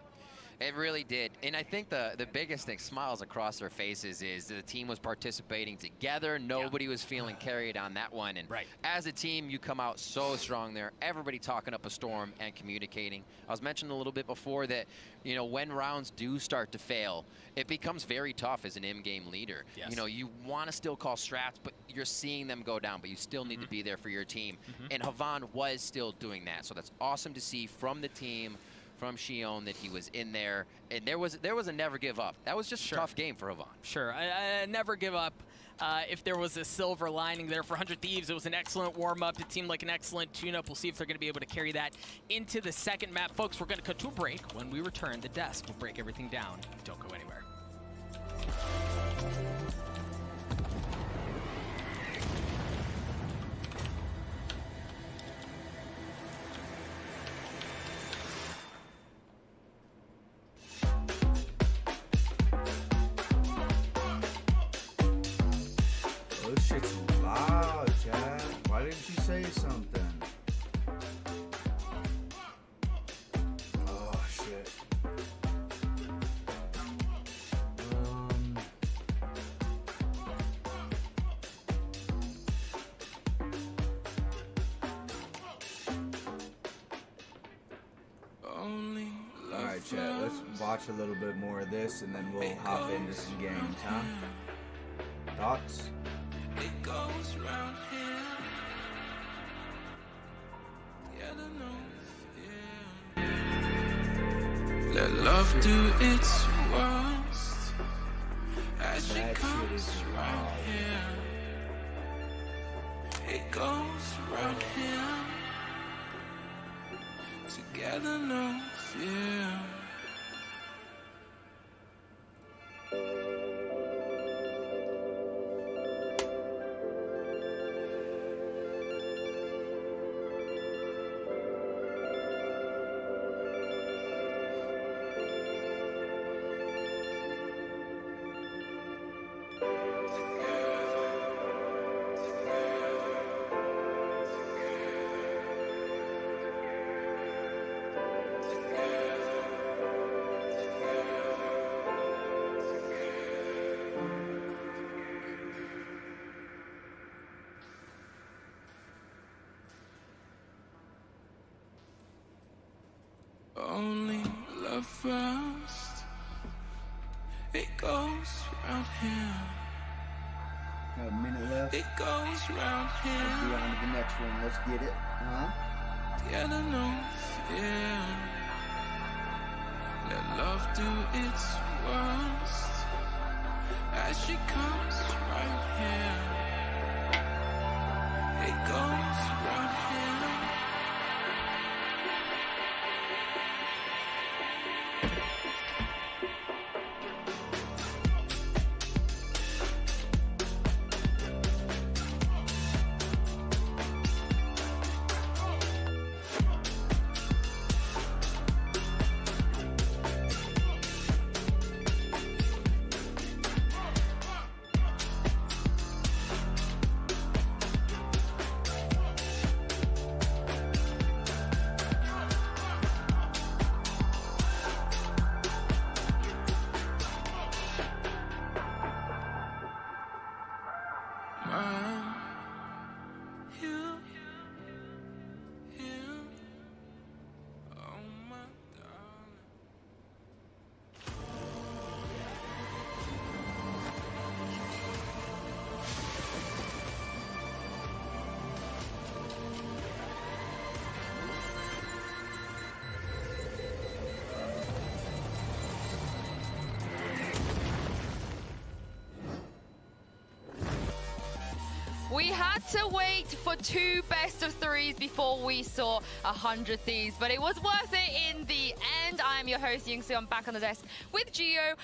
It really did. And I think the biggest thing, smiles across their faces, is the team was participating together. Nobody was feeling carried on that one. And as a team, you come out so strong there. Everybody talking up a storm and communicating. I was mentioning a little bit before that, you know, when rounds do start to fail, it becomes very tough as an in-game leader. Yes. You know, you want to still call strats, but you're seeing them go down, but you still need to be there for your team. And Havan was still doing that. So that's awesome to see from the team, from Shion, that he was in there, and there was a never give up. That was just a tough game for Havan. Sure, I never give up. If there was a silver lining there for 100 Thieves, it was an excellent warm-up. It seemed like an excellent tune-up. We'll see if they're going to be able to carry that into the second map. Folks, we're going to cut to a break. When we return, the desk will break everything down. Don't go anywhere. Oh, shit's loud, Chad. Why didn't you say something? Oh, shit. Alright, Chad, let's watch a little bit more of this and then we'll hop into some games, huh? Thoughts? It goes round here. Yeah, I know. Yeah. Let love do its worst as she comes round here. It goes round here. Together, no fear. Only love first. It goes round here. Got a minute left. It goes round here. Let's be on to the next one. Let's get it. Huh? Yeah, I know. Yeah. Let love do its worst as she comes right here. It goes round here. We had to wait for 2 best of 3s before we saw 100 Thieves, but it was worth it in the end. I'm your host, Youngsu. I'm back on the desk with Gio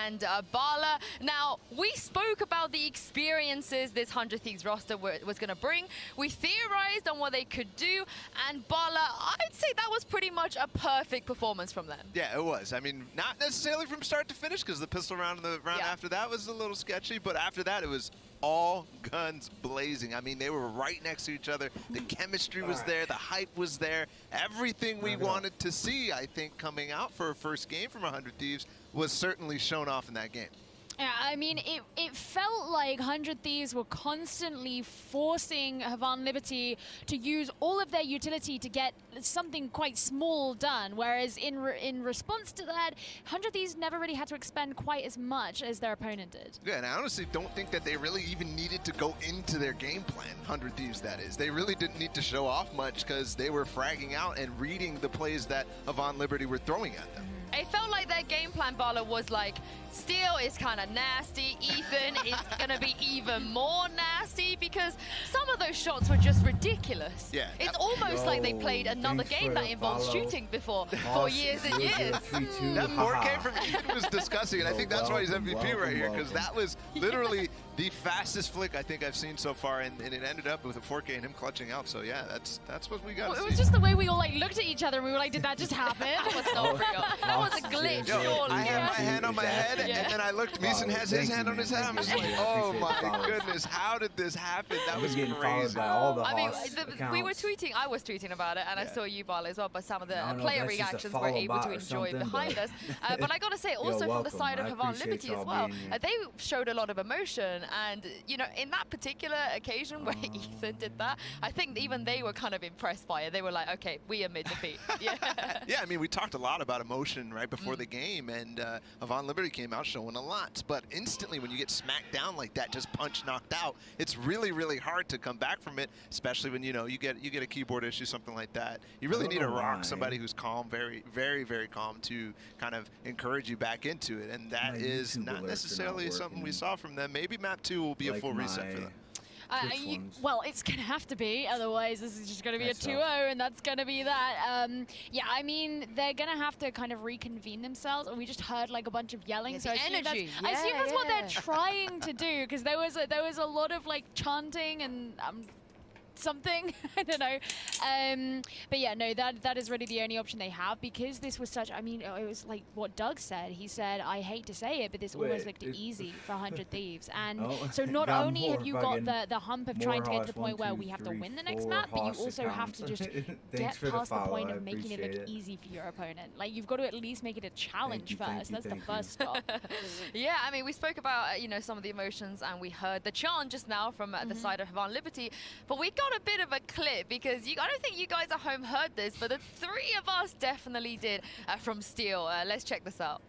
and Bala. Now, we spoke about the experiences this 100 Thieves roster was going to bring. We theorized on what they could do, and Bala, I'd say that was pretty much a perfect performance from them. Yeah, it was. I mean, not necessarily from start to finish, because the pistol round and the round after that was a little sketchy, but after that, it was all guns blazing. I mean, they were right next to each other. The chemistry was there. The hype was there. Everything we wanted to see, I think, coming out for a first game from 100 Thieves was certainly shown off in that game. Yeah, I mean, it felt like 100 Thieves were constantly forcing Havan Liberty to use all of their utility to get something quite small done, whereas in response to that, 100 Thieves never really had to expend quite as much as their opponent did. Yeah, and I honestly don't think that they really even needed to go into their game plan, 100 Thieves that is. They really didn't need to show off much because they were fragging out and reading the plays that Havan Liberty were throwing at them. It felt like their game plan, Bala, was like, Steel is kind of nasty, Ethan is going to be even more nasty, because some of those shots were just ridiculous. Yeah. It's almost like they played another game that involves shooting before for years and years. That 4K from Ethan was disgusting, and I think that's why he's MVP right here, because that was literally the fastest flick I think I've seen so far, and it ended up with a 4K and him clutching out. So yeah, that's what we got. Well, it was just the way we all like looked at each other and we were like, did that just happen? That was not real. That was a glitch. Yo, I had my hand on my head, and then I looked. Meeson has his hand on his head. I'm just like, oh my goodness, how did this happen? That was crazy. I mean, we were tweeting. I was tweeting about it, and I saw you, Bala, as well. But some of the player reactions we're able to enjoy behind us. But I gotta say, also from the side of Havan Liberty as well, they showed a lot of emotion. And you know, in that particular occasion where Ethan did that, I think even they were kind of impressed by it. They were like, okay, we admit defeat. Yeah. Yeah, I mean, we talked a lot about emotion right before the game, and Havan Liberty came out showing a lot. But instantly, when you get smacked down like that, just punch knocked out, it's really, really hard to come back from it. Especially when you get a keyboard issue, something like that. You really need a rock, somebody who's calm, very, very, very calm, to kind of encourage you back into it. And that is not necessarily something we saw from them. Maybe map 2 will be a full reset for them. Well, it's going to have to be, otherwise this is just going to be a 2-0, and that's going to be that. Yeah, I mean, they're going to have to kind of reconvene themselves, and we just heard like a bunch of yelling. Yeah, so the energy. I assume that's what they're trying to do, because there was a lot of like chanting and something. I don't know. But yeah, no, that is really the only option they have, because this was such, I mean, it was like what Doug said. He said, I hate to say it, but this almost looked easy for 100 Thieves. And so not only have you got the hump of trying to get to the point where we have to win the next map, but you also have to just get past the point of making it look easy for your opponent. Like, you've got to at least make it a challenge first. That's the first stop. Yeah, I mean, we spoke about, some of the emotions, and we heard the chant just now from the side of Havan Liberty, but we got a bit of a clip, because I don't think you guys at home heard this, but the three of us definitely did from Steel. Let's check this out.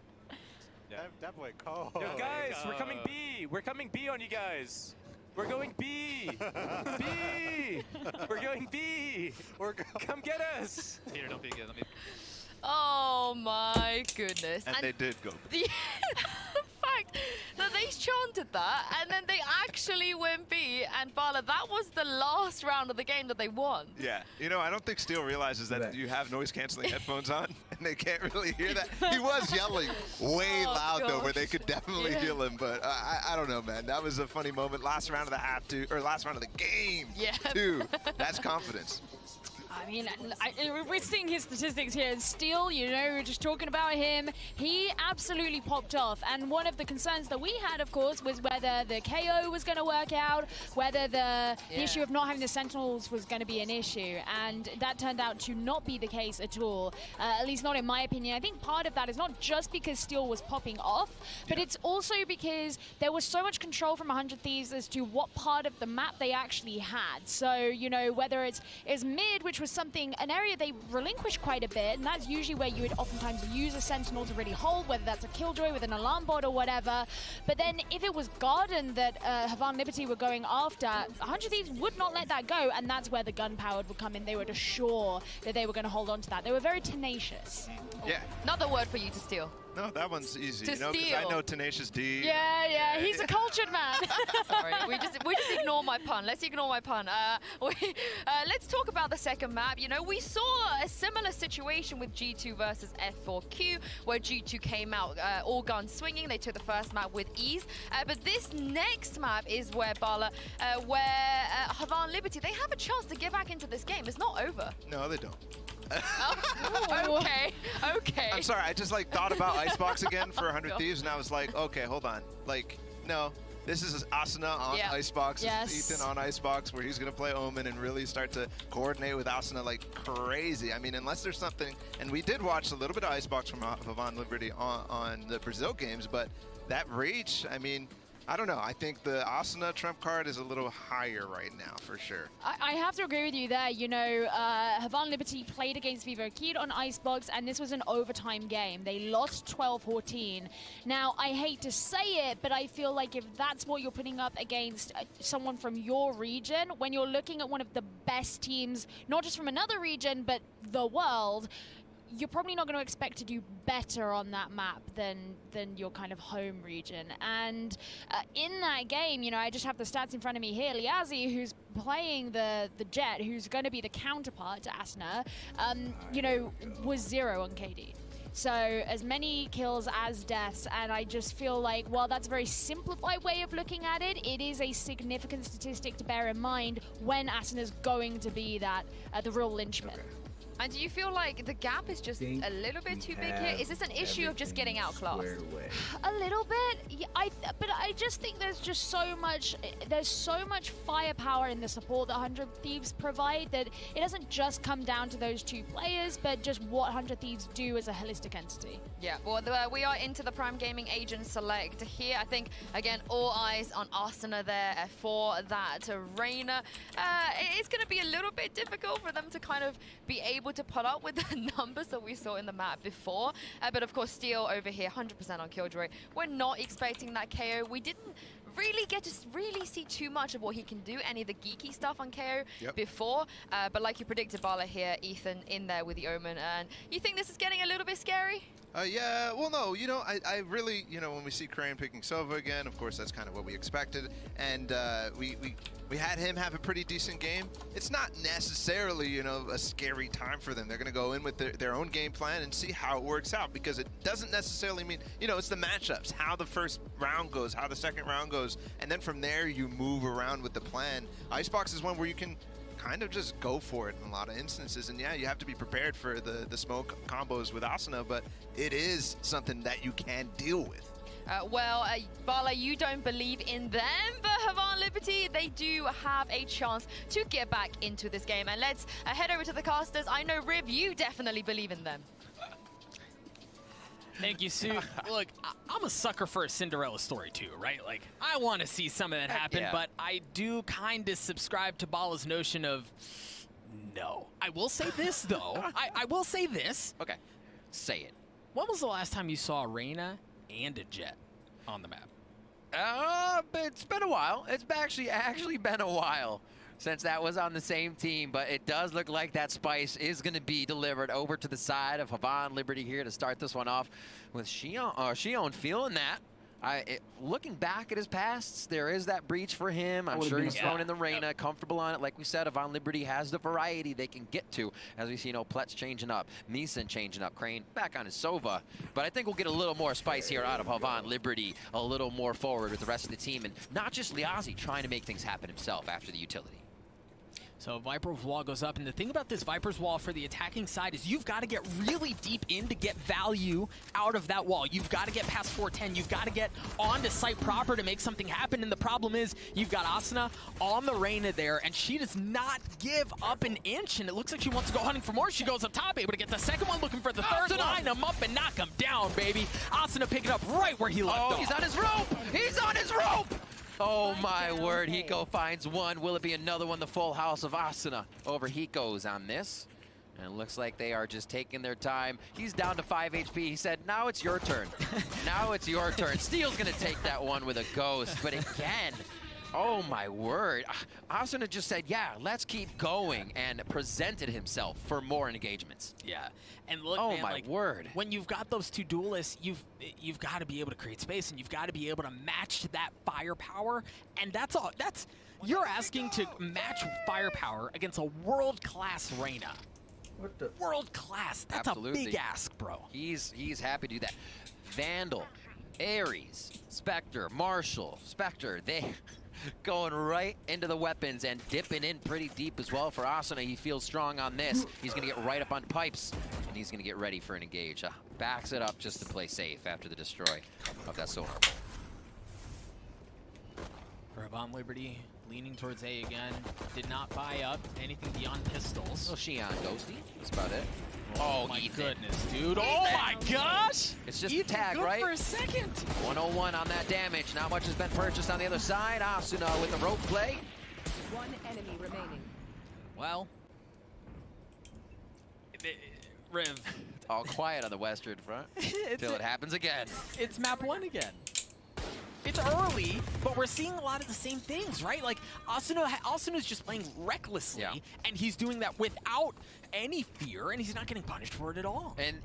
Yeah, that boy cold. Yo, guys, we're coming B. We're coming B on you guys. We're going B. B. We're going B. Come get us. Here, don't be good. Let me. Oh my goodness. And they did go. The fact that they chanted that and then they actually went B, and Bala, that was the last round of the game that they won. Yeah, I don't think Steel realizes that you have noise-canceling headphones on, and they can't really hear that. He was yelling way loud, though, where they could definitely hear him, but I don't know, man. That was a funny moment. Last round of the game, too. That's confidence. I mean, we're seeing his statistics here. And Steel, we're just talking about him. He absolutely popped off. And one of the concerns that we had, of course, was whether the KO was going to work out, whether the issue of not having the Sentinels was going to be an issue. And that turned out to not be the case at all, at least not in my opinion. I think part of that is not just because Steel was popping off, but it's also because there was so much control from 100 Thieves as to what part of the map they actually had. So, whether it's mid, which was an area they relinquish quite a bit, and that's usually where you would oftentimes use a Sentinel to really hold, whether that's a Killjoy with an alarm bot or whatever. But then if it was Garden that Havan Liberty were going after, 100 Thieves would not let that go, and that's where the gun-powered would come in. They were just sure that they were going to hold on to that. They were very tenacious. Yeah. Another word for you to steal. No, that one's easy, To because steal. I know Tenacious D. Yeah, he's a cultured man. Sorry, we just ignore my pun. Let's ignore my pun. Let's talk about the second map. We saw a similar situation with G2 versus F4Q, where G2 came out all guns swinging. They took the first map with ease. But this next map is where Bala, Havan Liberty, they have a chance to get back into this game. It's not over. No, they don't. Okay. I'm sorry, I just thought about Icebox again for 100 Thieves, and I was like, okay, hold on. No, This is Asuna on Icebox. Yes. This is Ethan on Icebox, where he's going to play Omen and really start to coordinate with Asuna like crazy. I mean, unless there's something, and we did watch a little bit of Icebox from Vaughn Liberty on the Brazil games, but that reach, I mean, I don't know. I think the Asuna trump card is a little higher right now, for sure. I have to agree with you there. You know, Havana Liberty played against Vivo Kid on Icebox, and this was an overtime game. They lost 12-14. Now, I hate to say it, but I feel like if that's what you're putting up against someone from your region, when you're looking at one of the best teams, not just from another region, but the world, you're probably not going to expect to do better on that map than your kind of home region. And in that game, you know, I just have the stats in front of me here. Liazi, who's playing the Jet, who's going to be the counterpart to Asuna, you know, was 0 on KD. So as many kills as deaths, and I just feel like, while that's a very simplified way of looking at it, it is a significant statistic to bear in mind when Asuna's going to be that the real linchpin. Okay. And do you feel like the gap is just a little bit too big here? Is this an issue of just getting outclassed? A little bit, yeah, but I just think there's so much firepower in the support that 100 Thieves provide that it doesn't just come down to those two players, but just what 100 Thieves do as a holistic entity. Yeah, well, we are into the Prime Gaming Agent Select here. I think, again, all eyes on Asuna there for that Reina. It's going to be a little bit difficult for them to kind of be able to put up with the numbers that we saw in the map before. But of course, Steel over here, 100% on Killjoy. We're not expecting that KO. We didn't really get to really see too much of what he can do, any of the geeky stuff on KO before. But like you predicted, Bala here, Ethan in there with the Omen. And you think this is getting a little bit scary? Yeah, well, no, you know, I really, you know, when we see Crane picking Sova again, of course, that's kind of what we expected. And we had him have a pretty decent game. It's not necessarily, you know, a scary time for them. They're going to go in with their own game plan and see how it works out, because it doesn't necessarily mean, you know, it's the matchups, how the first round goes, how the second round goes, and then from there you move around with the plan. Icebox is one where you can kind of just go for it in a lot of instances, and yeah, you have to be prepared for the smoke combos with Asuna, but it is something that you can deal with. Bala, you don't believe in them, but Havana Liberty, they do have a chance to get back into this game. And let's head over to the casters. I know, Rib, you definitely believe in them. Thank you, Sue. Look, I'm a sucker for a Cinderella story too, right? Like, I want to see some of that happen, but I do kind of subscribe to Bala's notion of no. I will say this, though. I will say this. Okay, say it. When was the last time you saw a Reina and a Jet on the map? It's been a while. It's actually been a while since that was on the same team, but it does look like that spice is going to be delivered over to the side of Havana Liberty here to start this one off with Shion feeling that. Looking back at his past, there is that breach for him. I'm sure he's thrown in the Reina, comfortable on it. Like we said, Havana Liberty has the variety they can get to. As we see, you know, Pletz changing up, Meeson changing up, Crane back on his Sova. But I think we'll get a little more spice here out of Havana Liberty, a little more forward with the rest of the team, and not just Liazi trying to make things happen himself after the utility. So Viper's Wall goes up, and the thing about this Viper's Wall for the attacking side is you've got to get really deep in to get value out of that wall. You've got to get past 410. You've got to get onto site proper to make something happen, and the problem is you've got Asuna on the Reina there, and she does not give up an inch, and it looks like she wants to go hunting for more. She goes up top, able to get the second one, looking for the third, line him up and knock him down, baby. Asuna picking up right where he left off. He's on his rope! He's on his rope! Oh my word, Hiko finds one. Will it be another one? The full house of Asuna over Hiko's on this. And it looks like they are just taking their time. He's down to 5 HP. He said, now it's your turn. Now it's your turn. Steel's going to take that one with a ghost. But again, oh my word. Asuna just said, yeah, let's keep going, and presented himself for more engagements. Yeah, and look, oh man, my word. When you've got those two duelists, you've got to be able to create space, and you've got to be able to match that firepower, and that's all. You're asking to match firepower against a world-class Reina. What the? World-class. That's Absolutely. a big ask, bro. He's happy to do that. Vandal, Ares, Spectre, Marshall, Spectre, they going right into the weapons and dipping in pretty deep as well for Asuna. He feels strong on this. He's going to get right up on pipes, and he's going to get ready for an engage. Backs it up just to play safe after the destroy of that sonar. Havan Liberty leaning towards A again. Did not buy up anything beyond pistols. Oh, Xi'an Ghosty. That's about it. Oh my goodness, dude. Oh my gosh! It's just Ethan, tag, good right? for a second. 101 on that damage. Not much has been purchased on the other side. Asuna with the rope play. One enemy remaining. Well, Riv. All quiet on the western front till it happens again. It's map 1 again. It's early, but we're seeing a lot of the same things, right? Like, Asuna's just playing recklessly, and he's doing that without any fear, and he's not getting punished for it at all. And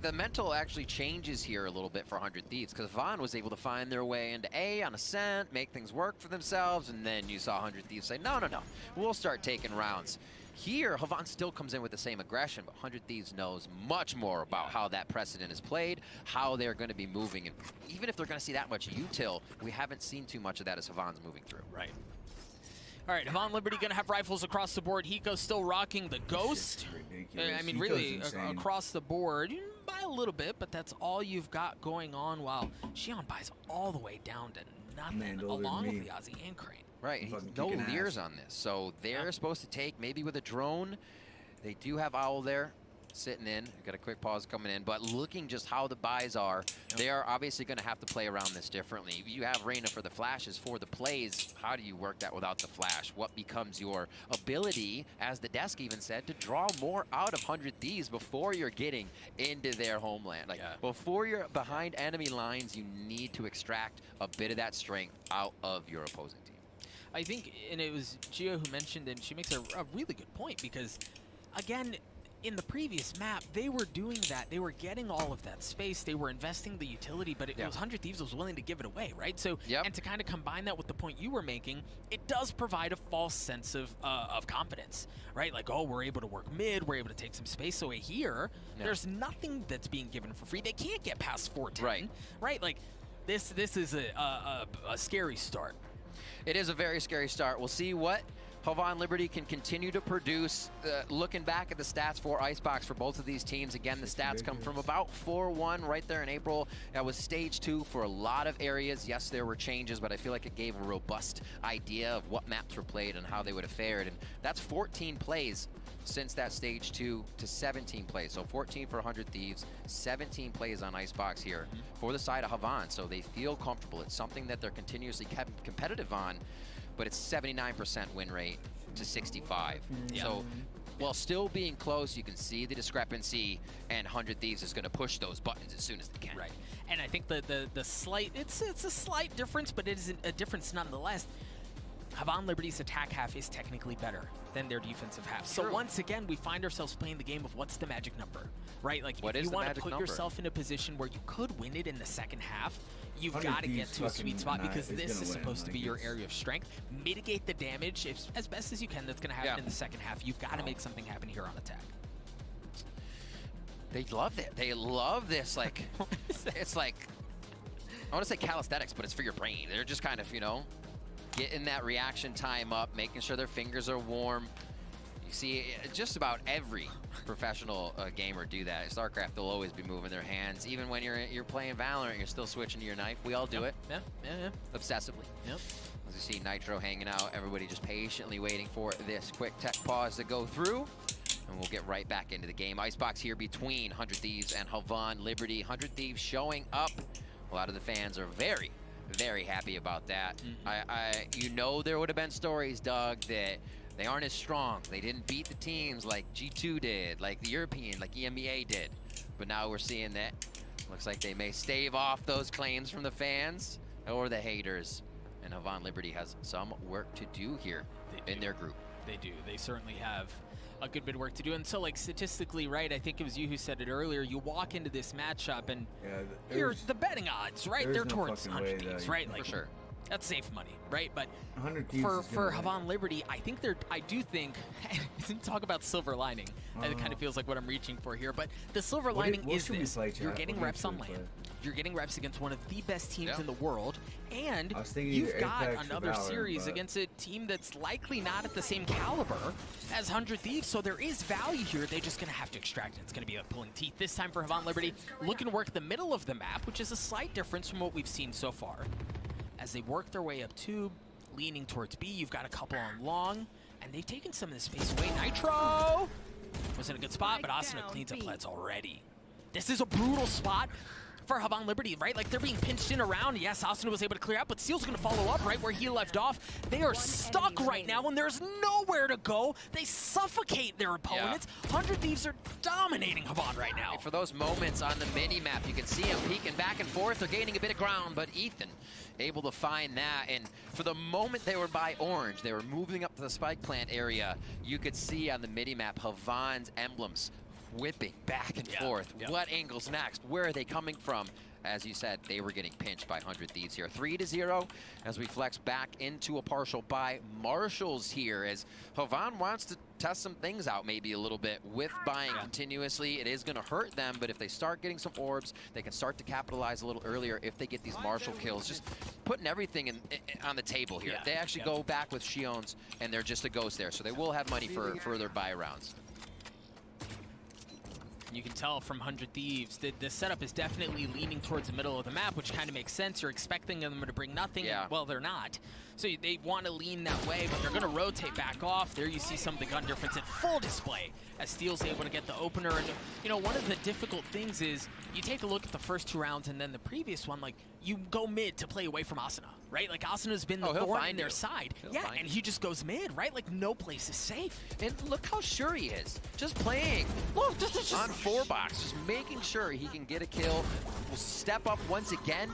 the mental actually changes here a little bit for 100 Thieves, because Vaughn was able to find their way into A on Ascent, make things work for themselves, and then you saw 100 Thieves say, no, we'll start taking rounds. Here, Havan still comes in with the same aggression, but 100 Thieves knows much more about how that precedent is played, how they're going to be moving, and even if they're going to see that much util, we haven't seen too much of that as Havan's moving through. Right. All right, Havan Liberty going to have rifles across the board. Hiko's still rocking the Ghost. I mean, really, across the board, by a little bit, but that's all you've got going on, while Xi'an buys all the way down to nothing, along with the Aussie and Crane. Right, no leers on this, so they're supposed to take maybe with a drone. They do have Owl there sitting in. Got a quick pause coming in, but looking just how the buys are, they are obviously going to have to play around this differently. You have Reyna for the flashes, for the plays. How do you work that without the flash? What becomes your ability, as the desk even said, to draw more out of 100 Thieves before you're getting into their homeland? Like, before you're behind enemy lines, you need to extract a bit of that strength out of your opposing team. I think, and it was Gio who mentioned, and she makes a really good point, because, again, in the previous map, they were doing that. They were getting all of that space. They were investing the utility, but it was 100 Thieves was willing to give it away, right? So, and to kind of combine that with the point you were making, it does provide a false sense of confidence, right? Like, oh, we're able to work mid, we're able to take some space away here. There's nothing that's being given for free. They can't get past 410, right? Like, this is a scary start. It is a very scary start. We'll see what Havan Liberty can continue to produce. Looking back at the stats for Icebox for both of these teams, again, the stats come from about 4-1 right there in April. That was stage 2 for a lot of areas. Yes, there were changes, but I feel like it gave a robust idea of what maps were played and how they would have fared. And that's 14 plays since that stage 2 to 17 plays. So 14 for 100 Thieves, 17 plays on Icebox here for the side of Havan. So they feel comfortable. It's something that they're continuously kept competitive on, but it's 79% win rate to 65. So while still being close, you can see the discrepancy, and 100 Thieves is going to push those buttons as soon as they can. Right. And I think the slight, it's a slight difference, but it is a difference nonetheless. Havan Liberty's attack half is technically better than their defensive half. So once again, we find ourselves playing the game of what's the magic number, right? Like, if you want to put yourself in a position where you could win it in the second half, you've got to get to a sweet spot, because this is supposed to be your area of strength. Mitigate the damage as best as you can that's going to happen in the second half. You've got to make something happen here on attack. They love it. They love this. Like, it's like, I want to say calisthenics, but it's for your brain. They're just kind of, you know, getting that reaction time up, making sure their fingers are warm. You see just about every professional gamer do that. In StarCraft, they'll always be moving their hands. Even when you're playing Valorant, you're still switching to your knife. We all do it. Obsessively. As you see Nitro hanging out, everybody just patiently waiting for this quick tech pause to go through. And we'll get right back into the game. Icebox here between 100 Thieves and Havan Liberty. 100 Thieves showing up. A lot of the fans are very happy about that. You know, there would have been stories, Doug, that they aren't as strong. They didn't beat the teams like G2 did, like the European, like EMEA did. But now we're seeing that looks like they may stave off those claims from the fans or the haters. And Havan Liberty has some work to do here in their group. They do. They certainly have a good bit of work to do. And so, like, statistically, right, I think it was you who said it earlier, you walk into this matchup and the betting odds, right, they're towards 100 Thieves, right? Like, for sure. That's safe money, right? But for Havan Liberty, I do think, talk about silver lining. It kind of feels like what I'm reaching for here, but the silver lining is this. You're getting reps on land. You're getting reps against one of the best teams in the world, and you've got another series against a team that's likely not at the same caliber as 100 Thieves, so there is value here. They're just going to have to extract it. It's going to be a pulling teeth. This time for Havan Liberty, looking to work the middle of the map, which is a slight difference from what we've seen so far. As they work their way up tube, leaning towards B. You've got a couple on long, and they've taken some of the space away. Nitro was in a good spot, but Asuna cleans up Pleds already. This is a brutal spot for Havan Liberty, right? Like, they're being pinched in around. Yes, Asuna was able to clear out, but Steel's going to follow up right where he left off. They are stuck right now, and there's nowhere to go. They suffocate their opponents. 100 Thieves are dominating Havan right now. For those moments on the mini-map, you can see him peeking back and forth. They're gaining a bit of ground, but Ethan able to find that. And for the moment they were by orange, they were moving up to the spike plant area. You could see on the mini-map Havan's emblems whipping back and forth. What angles next? Where are they coming from? As you said, they were getting pinched by 100 Thieves here. 3-0 as we flex back into a partial by Marshals here, as Havan wants to test some things out maybe a little bit with buying continuously. It is going to hurt them, but if they start getting some orbs, they can start to capitalize a little earlier if they get these Marshal kills. Just putting everything on the table here. They actually go back with Shion's, and they're just a ghost there, so they will have money for further buy rounds. You can tell from 100 Thieves that the setup is definitely leaning towards the middle of the map, which kind of makes sense. You're expecting them to bring nothing. And, well, they're not. So they want to lean that way, but they're going to rotate back off. There you see some of the gun difference in full display as Steel's able to get the opener. And, you know, one of the difficult things is you take a look at the first 2 rounds and then the previous one, like, you go mid to play away from Asuna, right? Like, Asuna's been the thorn in their side. And he just goes mid, right? Like, no place is safe. And look how sure he is. Just playing. Look, just on 4-box, just making sure he can get a kill. Will step up once again,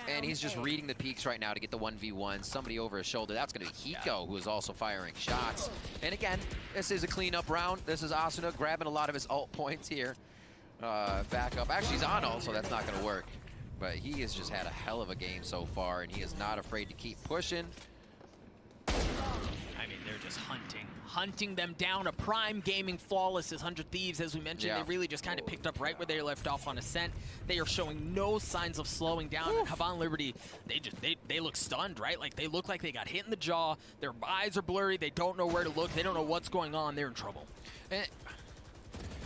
and he's just reading the peaks right now to get the 1v1. Somebody over his shoulder. That's going to be Hiko, who is also firing shots. And again, this is a cleanup round. This is Asuna grabbing a lot of his ult points here. Back up. Actually, he's on ult, so that's not going to work. But he has just had a hell of a game so far, and he is not afraid to keep pushing. I mean, they're just hunting them down. A prime gaming flawless is 100 Thieves. As we mentioned, they really just kind of picked up right where they left off on Ascent. They are showing no signs of slowing down. And Havan Liberty, they look stunned, right? Like, they look like they got hit in the jaw. Their eyes are blurry. They don't know where to look. They don't know what's going on. They're in trouble.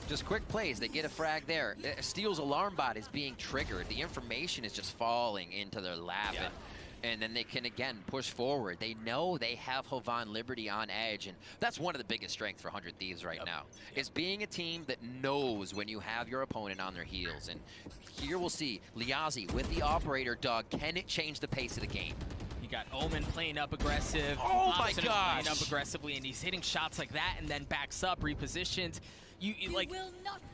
Just quick plays, they get a frag there. Steel's alarm bot is being triggered. The information is just falling into their lap. And then they can, again, push forward. They know they have Havan Liberty on edge, and that's one of the biggest strengths for 100 Thieves right now, is being a team that knows when you have your opponent on their heels. And here we'll see Liazi with the operator, Doug. Can it change the pace of the game? You got Omen playing up aggressive. Oh my gosh! Playing up aggressively, and he's hitting shots like that, and then backs up, repositions. You like,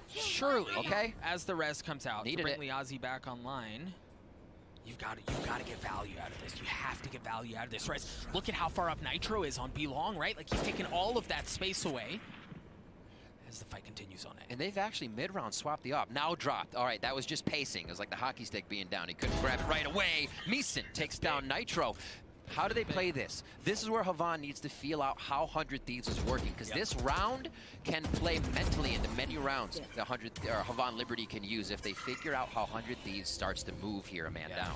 surely, as the res comes out, to bring Liazi back online, you've got to get value out of this. You have to get value out of this, right? Look at how far up Nitro is on B long, right? Like, he's taking all of that space away as the fight continues on it. And they've actually mid-round swapped the op. Now dropped. All right, that was just pacing. It was like the hockey stick being down. He couldn't grab it right away. Meeson takes down Nitro. How do they play this? This is where Havan needs to feel out how 100 Thieves is working, because this round can play mentally into many rounds that Havan Liberty can use if they figure out how 100 Thieves starts to move here a man down.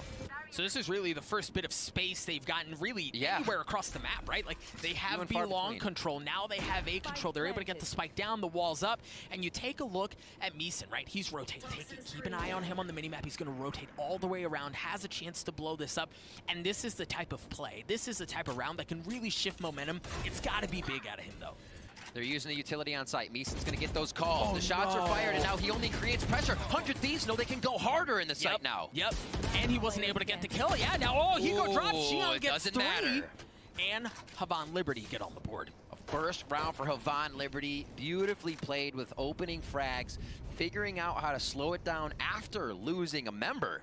So this is really the first bit of space they've gotten really anywhere across the map, right? Like, they have B long control. Now they have A control. They're able to get the spike down, the wall's up, and you take a look at Meeson, right? He's rotating. Keep an eye on him on the minimap. He's going to rotate all the way around, has a chance to blow this up, and this is the type of play. This is the type of round that can really shift momentum. It's got to be big out of him, though. They're using the utility on site. Meeson's going to get those calls. The shots are fired, and now he only creates pressure. 100 Thieves know they can go harder in the site now. And he wasn't able to get the kill. Hiko drops. Xion gets 3. Matter. And Havan Liberty get on the board. A first round for Havan Liberty. Beautifully played with opening frags, figuring out how to slow it down after losing a member,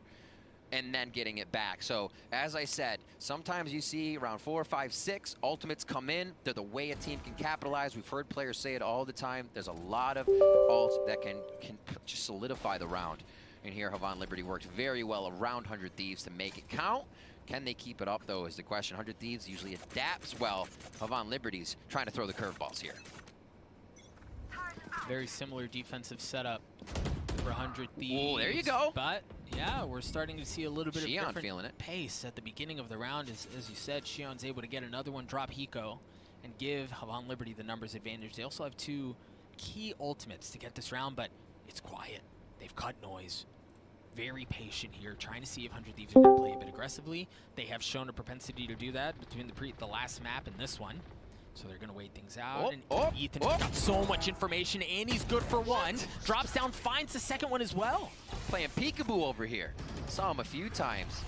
and then getting it back. So, as I said, sometimes you see around 4, 5, 6, ultimates come in. They're the way a team can capitalize. We've heard players say it all the time. There's a lot of ults that can just solidify the round. And here, Havan Liberty worked very well around 100 Thieves to make it count. Can they keep it up, though, is the question. 100 Thieves usually adapts well. Havan Liberty's trying to throw the curveballs here. Very similar defensive setup for 100 Thieves. Oh, there you go. But yeah, we're starting to see a little bit of different feeling it. Pace at the beginning of the round. As you said, Xion's able to get another one, drop Hiko, and give Havan Liberty the numbers advantage. They also have 2 key ultimates to get this round, but it's quiet. They've cut noise. very patient here, trying to see if 100 Thieves are going to play a bit aggressively. They have shown a propensity to do that between the last map and this one. So they're going to wait things out. Ethan has got so much information, and he's good for one. Drops down, finds the second one as well. Playing peekaboo over here. Saw him a few times.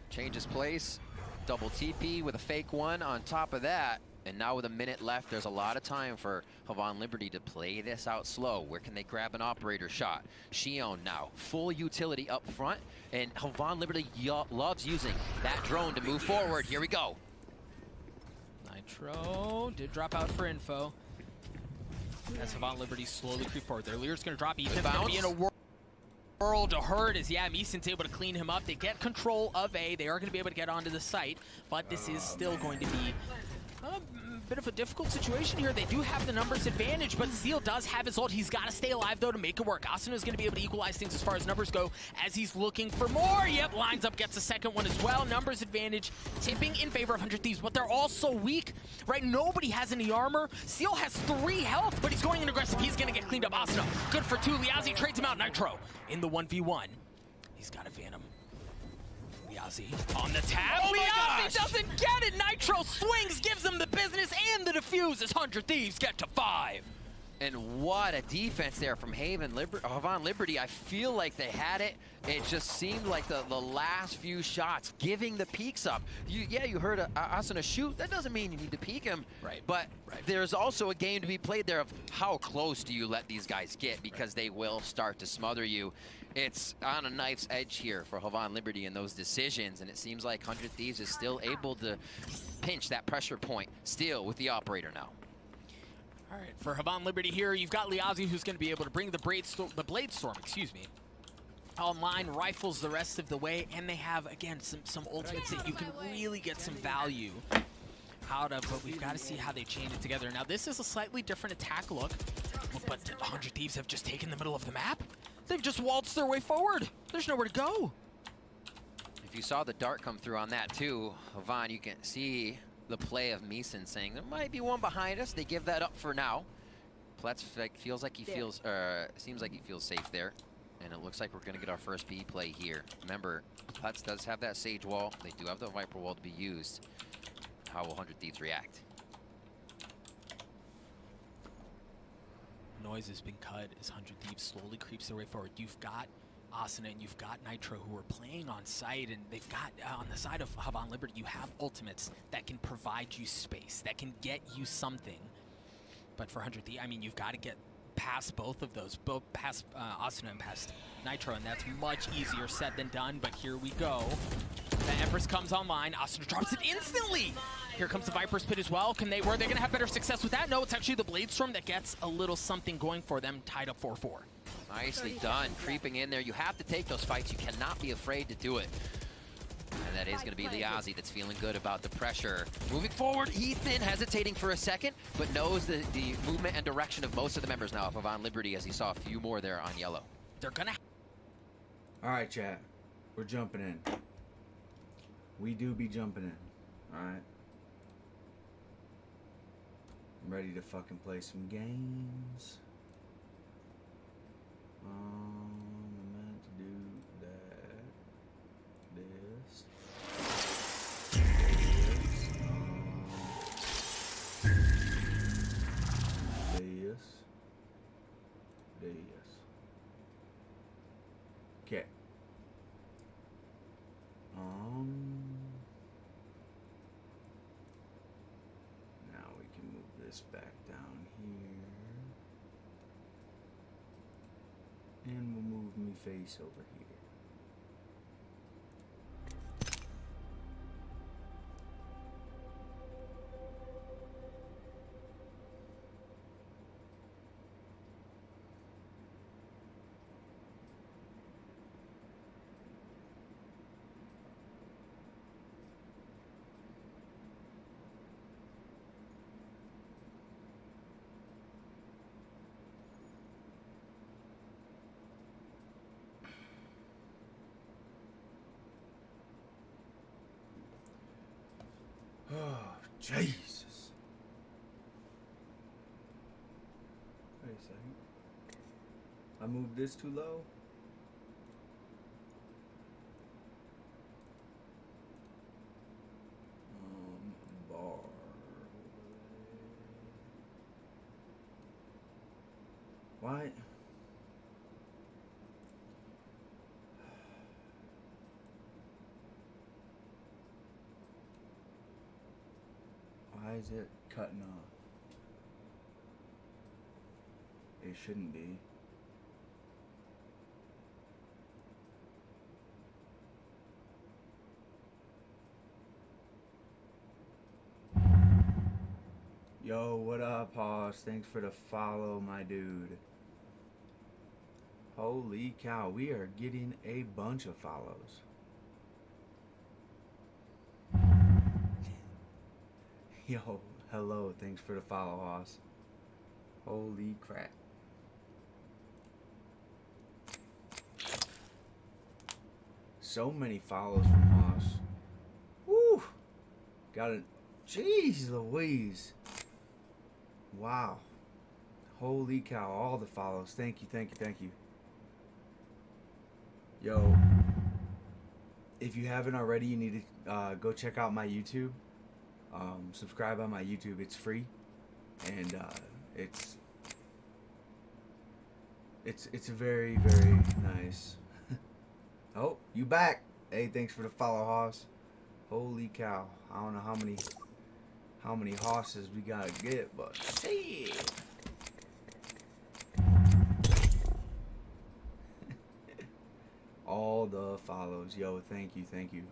Changes place. Double TP with a fake one on top of that. And now with a minute left, there's a lot of time for Havon Liberty to play this out slow. Where can they grab an operator shot? Shion now, full utility up front. And Havon Liberty loves using that drone to move forward. Here we go. Nitro did drop out for info. As Havon Liberty slowly creep forward. Their leader's going to drop. Ethan's going to be in a world to hurt as, yeah, Meeson's able to clean him up. They get control of A. They are going to be able to get onto the site, but this is still going to be a bit of a difficult situation here. They do have the numbers advantage, but Seal does have his ult. He's got to stay alive, though, to make it work. Asuna is going to be able to equalize things as far as numbers go as he's looking for more. Yep, lines up, gets a second one as well. Numbers advantage tipping in favor of 100 Thieves, but they're all so weak, right? Nobody has any armor. Seal has 3 health, but he's going in aggressive. He's going to get cleaned up. Asuna, good for 2. Liazi trades him out. Nitro in the 1v1. He's got a Phantom. Liazi on the tap. Oh Liazi doesn't get it. Nitro swings, gives him the business and the defuse as 100 Thieves get to 5. And what a defense there from Havon Liberty. I feel like they had it. It just seemed like the last few shots, giving the peaks up. You heard Asuna shoot. That doesn't mean you need to peek him. Right. But there's also a game to be played there of how close do you let these guys get, because they will start to smother you. It's on a knife's edge here for Havon Liberty in those decisions, and it seems like 100 Thieves is still able to pinch that pressure point still with the operator now. All right, for Havon Liberty here, you've got Liazi, who's going to be able to bring the Blade Storm, online, rifles the rest of the way, and they have, again, some ultimates that you can really get some value out of, but we've got to see how they chain it together. Now, this is a slightly different attack look, but 100 Thieves have just taken the middle of the map. They've just waltzed their way forward. There's nowhere to go. If you saw the dart come through on that too, Havon, you can see the play of Meeson saying there might be one behind us. They give that up for now. Pletz seems like he feels safe there, and it looks like we're going to get our first B play here. Remember, Pletz does have that Sage wall. They do have the Viper wall to be used. How will 100 Thieves react? Noise has been cut as 100 Thieves slowly creeps their way forward. You've got Asuna and you've got Nitro who are playing on site, and they've got, on the side of Havon Liberty, you have ultimates that can provide you space, that can get you something. But for 100 Thieves, I mean, you've got to get past both of those, past Asuna and past Nitro, and that's much easier said than done, but here we go. The Empress comes online, Asuna drops it instantly! Here comes the Viper's Pit as well. Were they gonna have better success with that? No, it's actually the Blade Storm that gets a little something going for them, tied up 4-4. Nicely done, creeping in there. You have to take those fights. You cannot be afraid to do it. And that is going to be Liazi that's feeling good about the pressure. Moving forward, Ethan hesitating for a second, but knows the movement and direction of most of the members now of Havon Liberty, as he saw a few more there on yellow. They're gonna... All right, chat. We're jumping in. We do be jumping in. All right. I'm ready to fucking play some games. I'm meant to do that. This. This. Okay. Now we can move this back down here. And we'll move me face over here. Oh, Jesus. Wait a second. I moved this too low? is it cutting off? It shouldn't be. Yo, what up, Hoss? Thanks for the follow, my dude. Holy cow, we are getting a bunch of follows. Yo, hello, thanks for the follow, Hoss. Holy crap. So many follows from Hoss. Woo! Got it. Jeez Louise. Wow. Holy cow, all the follows. Thank you, thank you, thank you. Yo, if you haven't already, you need to go check out my YouTube. Subscribe on my YouTube. It's free, and it's very, very nice. Oh, you back? Hey, thanks for the follow, Hoss. Holy cow! I don't know how many hosses we gotta get, but shit. All the follows. Yo, thank you, thank you.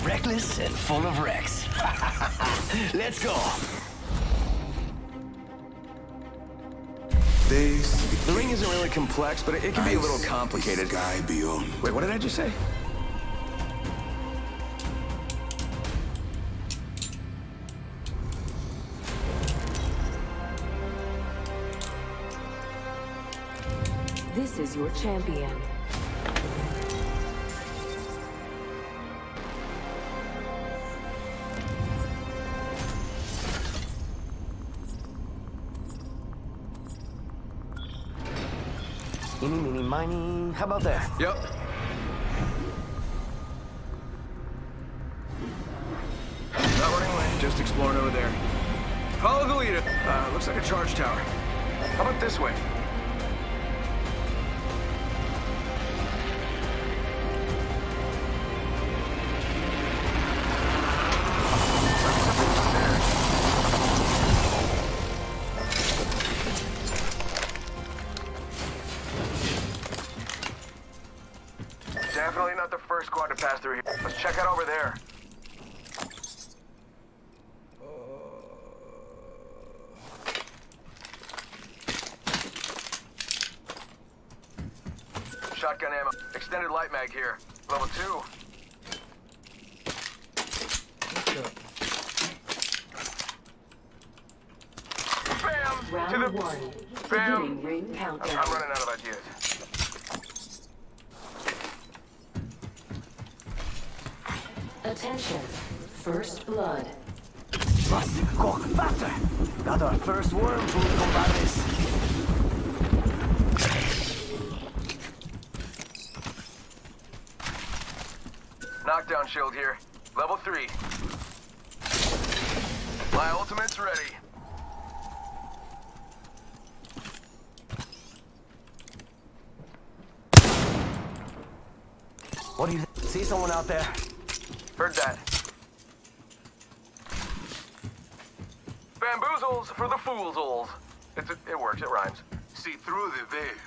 Reckless and full of wrecks. Let's go. The ring isn't really complex, but it can be a little complicated. Sky beyond. Wait, what did I just say? This is your champion. Eeny, meeny, miny. How about that? Yep. Not running away, just exploring over there. Follow the leader. Looks like a charge tower. How about this way? Definitely not the first squad to pass through here. Let's check out over there. Shotgun ammo. Extended light mag here. Level 2. Bam! Round To the... one. Bam! Beginning ring I'm countdown. running out of ideas. Attention. First blood. Must go faster! Got our first worm to combat this. Knockdown shield here. Level 3. My ultimate's ready. What do you see someone out there? Heard that. Bamboozles for the foolsholes. It works, it rhymes. See through the veil.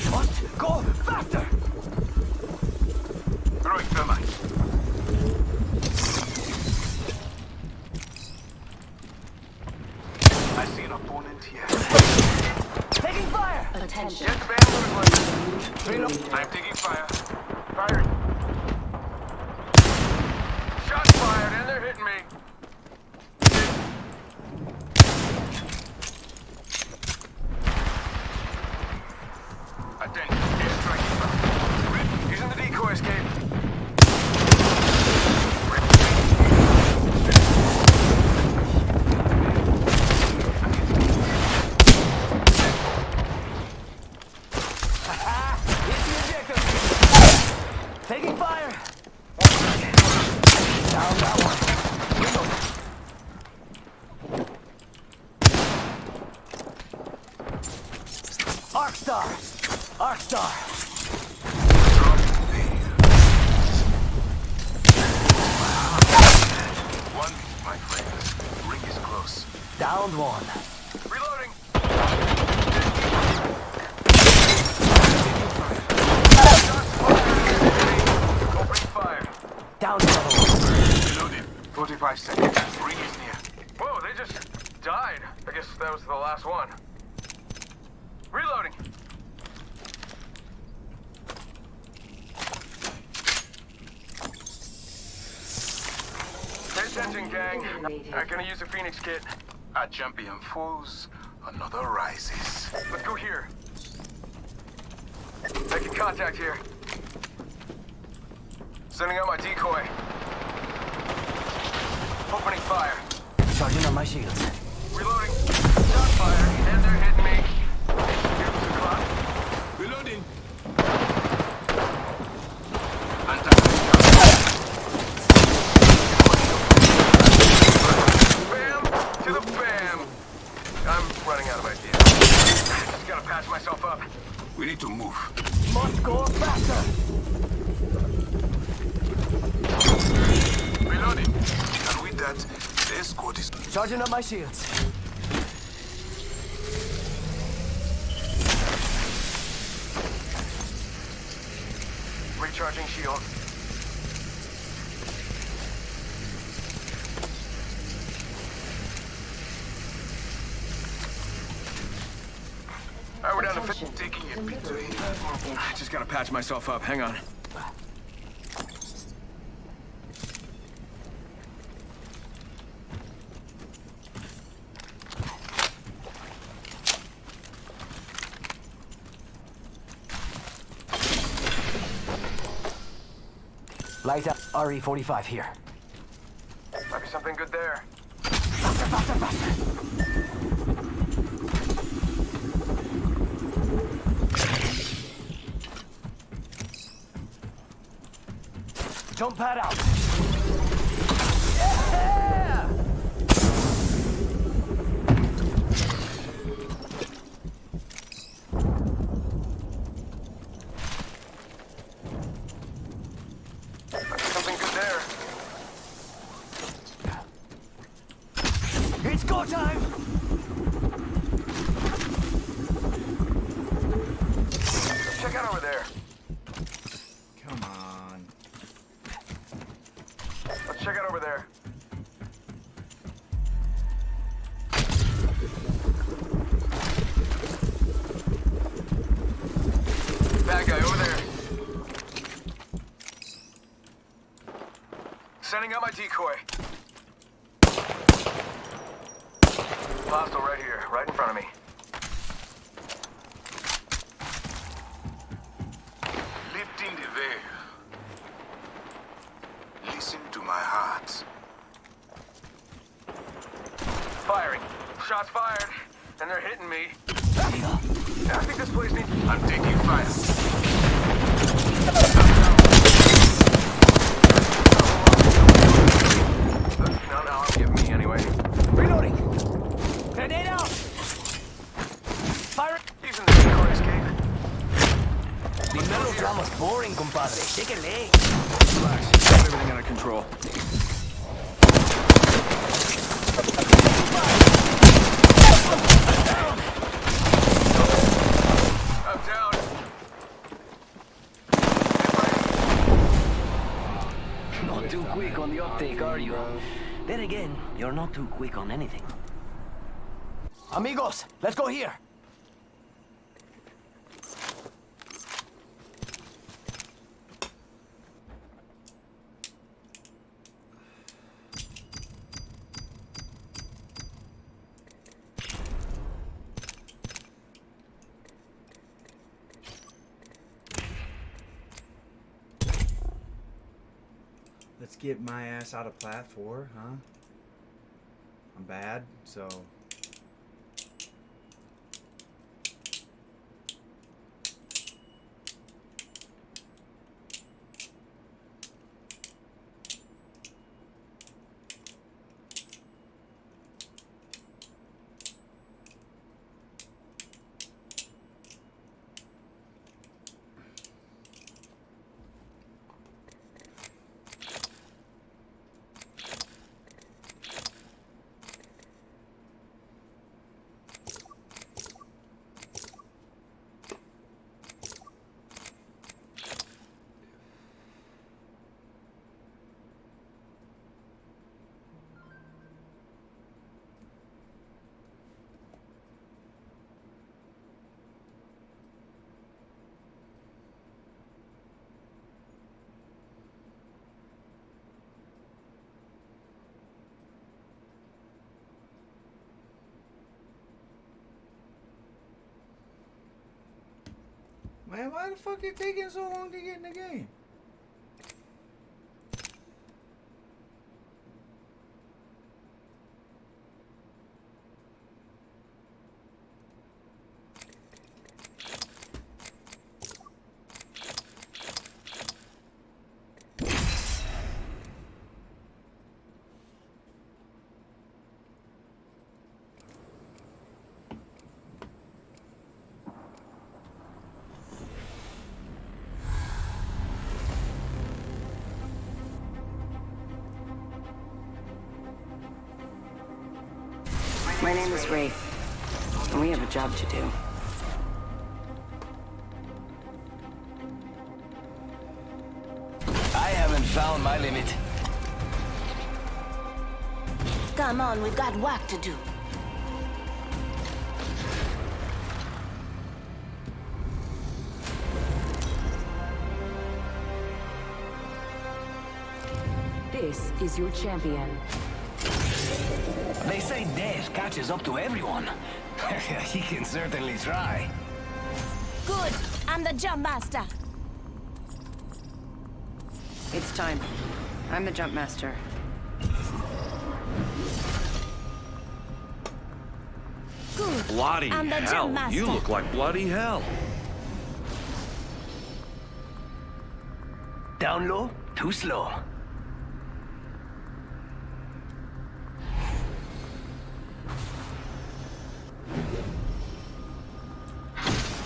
Must go faster! Throwing thermite. I see an opponent here. Taking fire! Attention. Get the bamboozled. I'm taking fire. Firing. Shots fired and they're hitting me. Attention, airstrike. Using the decoy escape. Arcstar! Arcstar! One, my friend. Ring is close. Downed one. Reloading. Opening fire. Down another one. Reloading. 45 seconds. Ring is near. Whoa, they just died. I guess that was the last one. Reloading. Pay attention, gang. I'm gonna use a Phoenix kit. A champion falls, another rises. Let's go here. Making contact here. Sending out my decoy. Opening fire. Charging on my shields. Reloading. Shot fire, and they're hitting me. Here was the clock. Reloading. Bam to the bam. I'm running out of ideas. Just gotta patch myself up. We need to move. Must go faster. Reloading. And with that, the escort is... Charging up my shields. Recharging shield. Alright, we're down to 50. Taking it between. I just gotta patch myself up. Hang on. Light up. RE-45 here. Might be something good there. Faster, faster, faster. Jump pad out. Yeah! Something good there. It's go time. Check out over there. Come on. Let's check out over there. Bad guy over there. Sending out my decoy. Hostile right here, right in front of me. Lifting the veil. Listen to my heart. Firing. Shots fired. And they're hitting me. I think this place needs... I'm taking fire. No, I'm giving me anyway. Reloading. Grenade out. Fire. Using the decoy escape. The melodrama's boring, compadre. Take a leg. Relax. Got everything under control. I'm down. Not too quick on the uptake, are you? Then again, you're not too quick on anything. Amigos, let's go here. Let's get my ass out of Plat 4, huh? I'm bad, so... Man, why the fuck it taking so long to get in the game? My name is Wraith, and we have a job to do. I haven't found my limit. Come on, we've got work to do. This is your champion. They say death catches up to everyone. He can certainly try. Good, I'm the jump master. It's time. I'm the jump master. Good, Bloody I'm the hell, jump master. you look like bloody hell. Down low, too slow.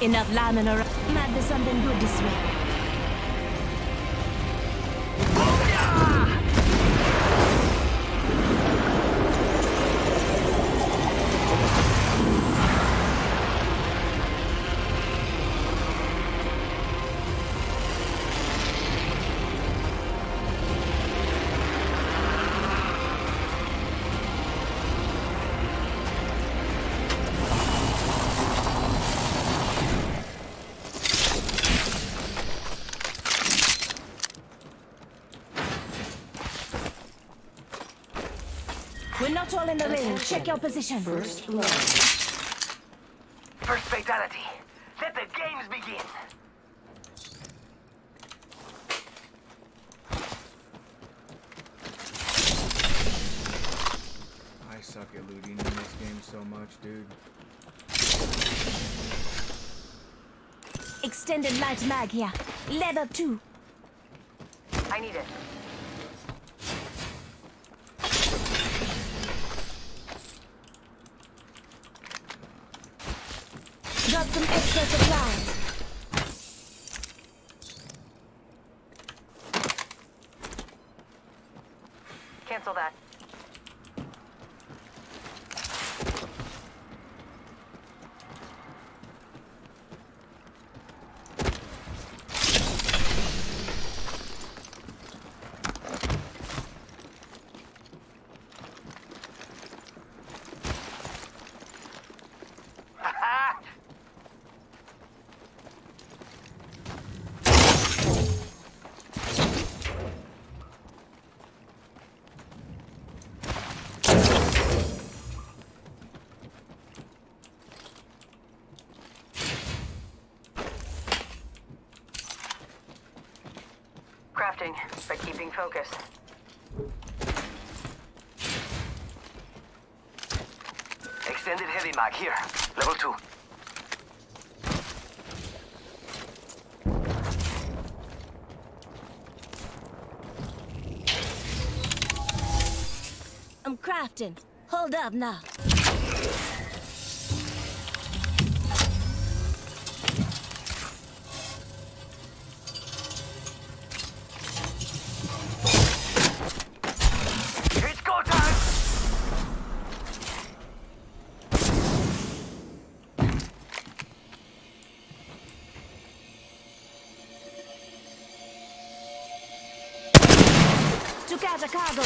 Enough lambing around. Might be something good this way. We're not all in the ring. Check your position. First blood. First fatality. Let the games begin. I suck at looting in this game so much, dude. Extended light mag here. Leather 2. I need it. Got some extra supplies. Cancel that. Crafting, but keeping focus. Extended heavy mag here. Level 2. I'm crafting. Hold up now. It's go time! Took out a cargo.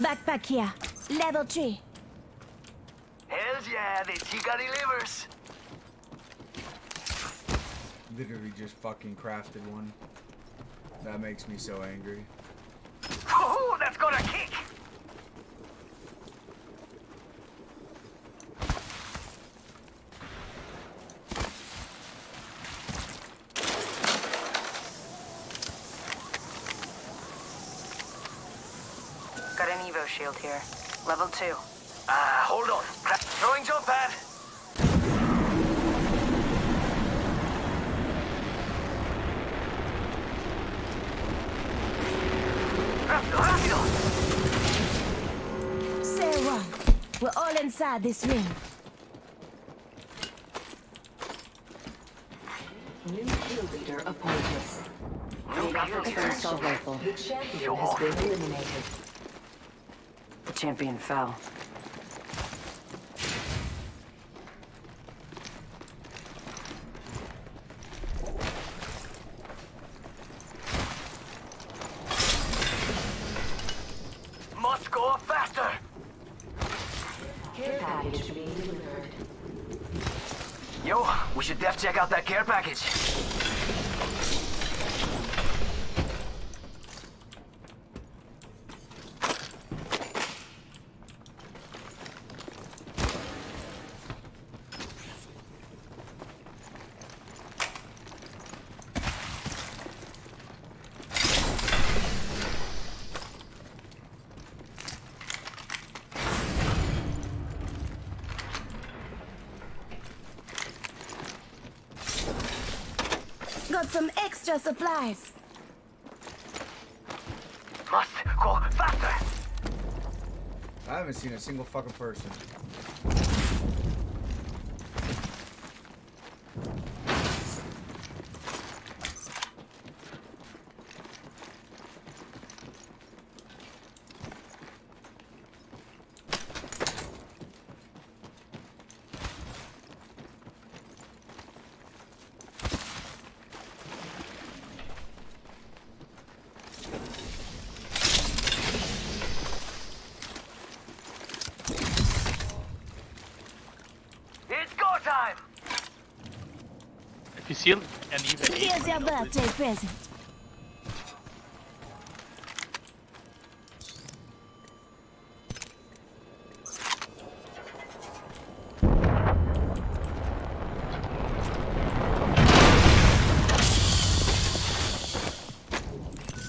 Backpack here. Level 3. Hells yeah, the chica delivers. Literally just fucking crafted one. That makes me so angry. Oh, that's gonna kick! Evo shield here. Level 2. Hold on. Throwing jump pad. Say what? We're all inside this ring. New kill leader appointed. Assault rifle. The champion has been eliminated. The champion fell. Must go faster. Care package being delivered. Yo, we should def check out that care package. Got some extra supplies. Must go faster. I haven't seen a single fucking person. It's go time. If you see an even Here's your birthday present.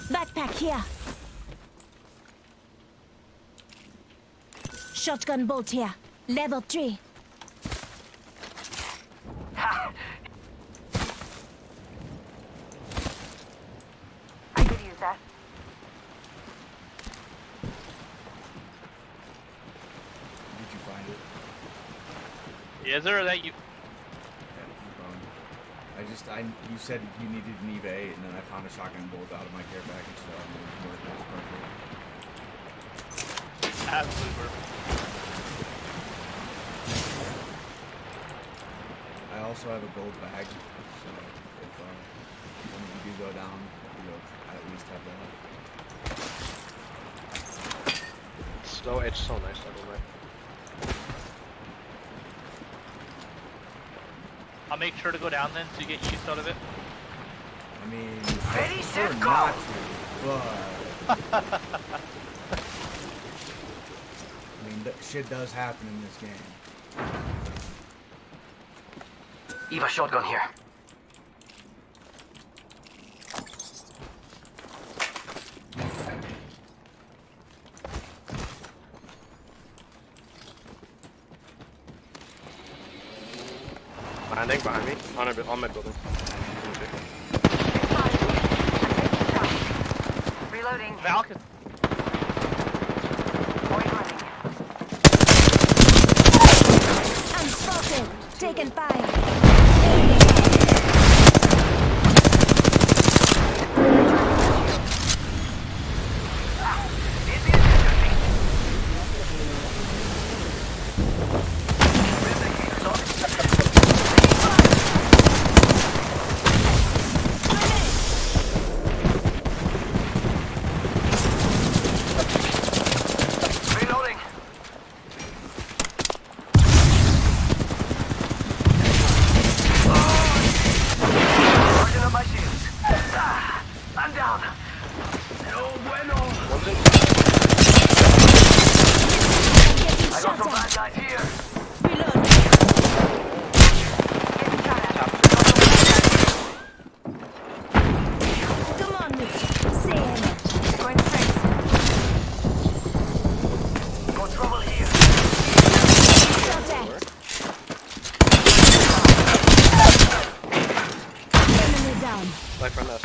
Backpack here. Shotgun bolt here. Level 3. I could use that. Did you find it? Is there that you? You said you needed an EVA, and then I found a shotgun bolt out of my care package, so I'm going to work this perfect. Absolutely perfect. I also have a gold bag, so if when you do go down, you'll at least have that. It's so nice everywhere. I'll make sure to go down then so you get use out of it. I mean, Ready, I set, prefer go! not to, but I mean, shit does happen in this game. Eva shotgun here. Landing behind me on my building. Reloading. Falcon. I'm spotted. Taking fire. Reloading. Charging up my shields. I'm down. No bueno. I got some bad guys here. Come on, Mitch. Say hello. Going to face. front us.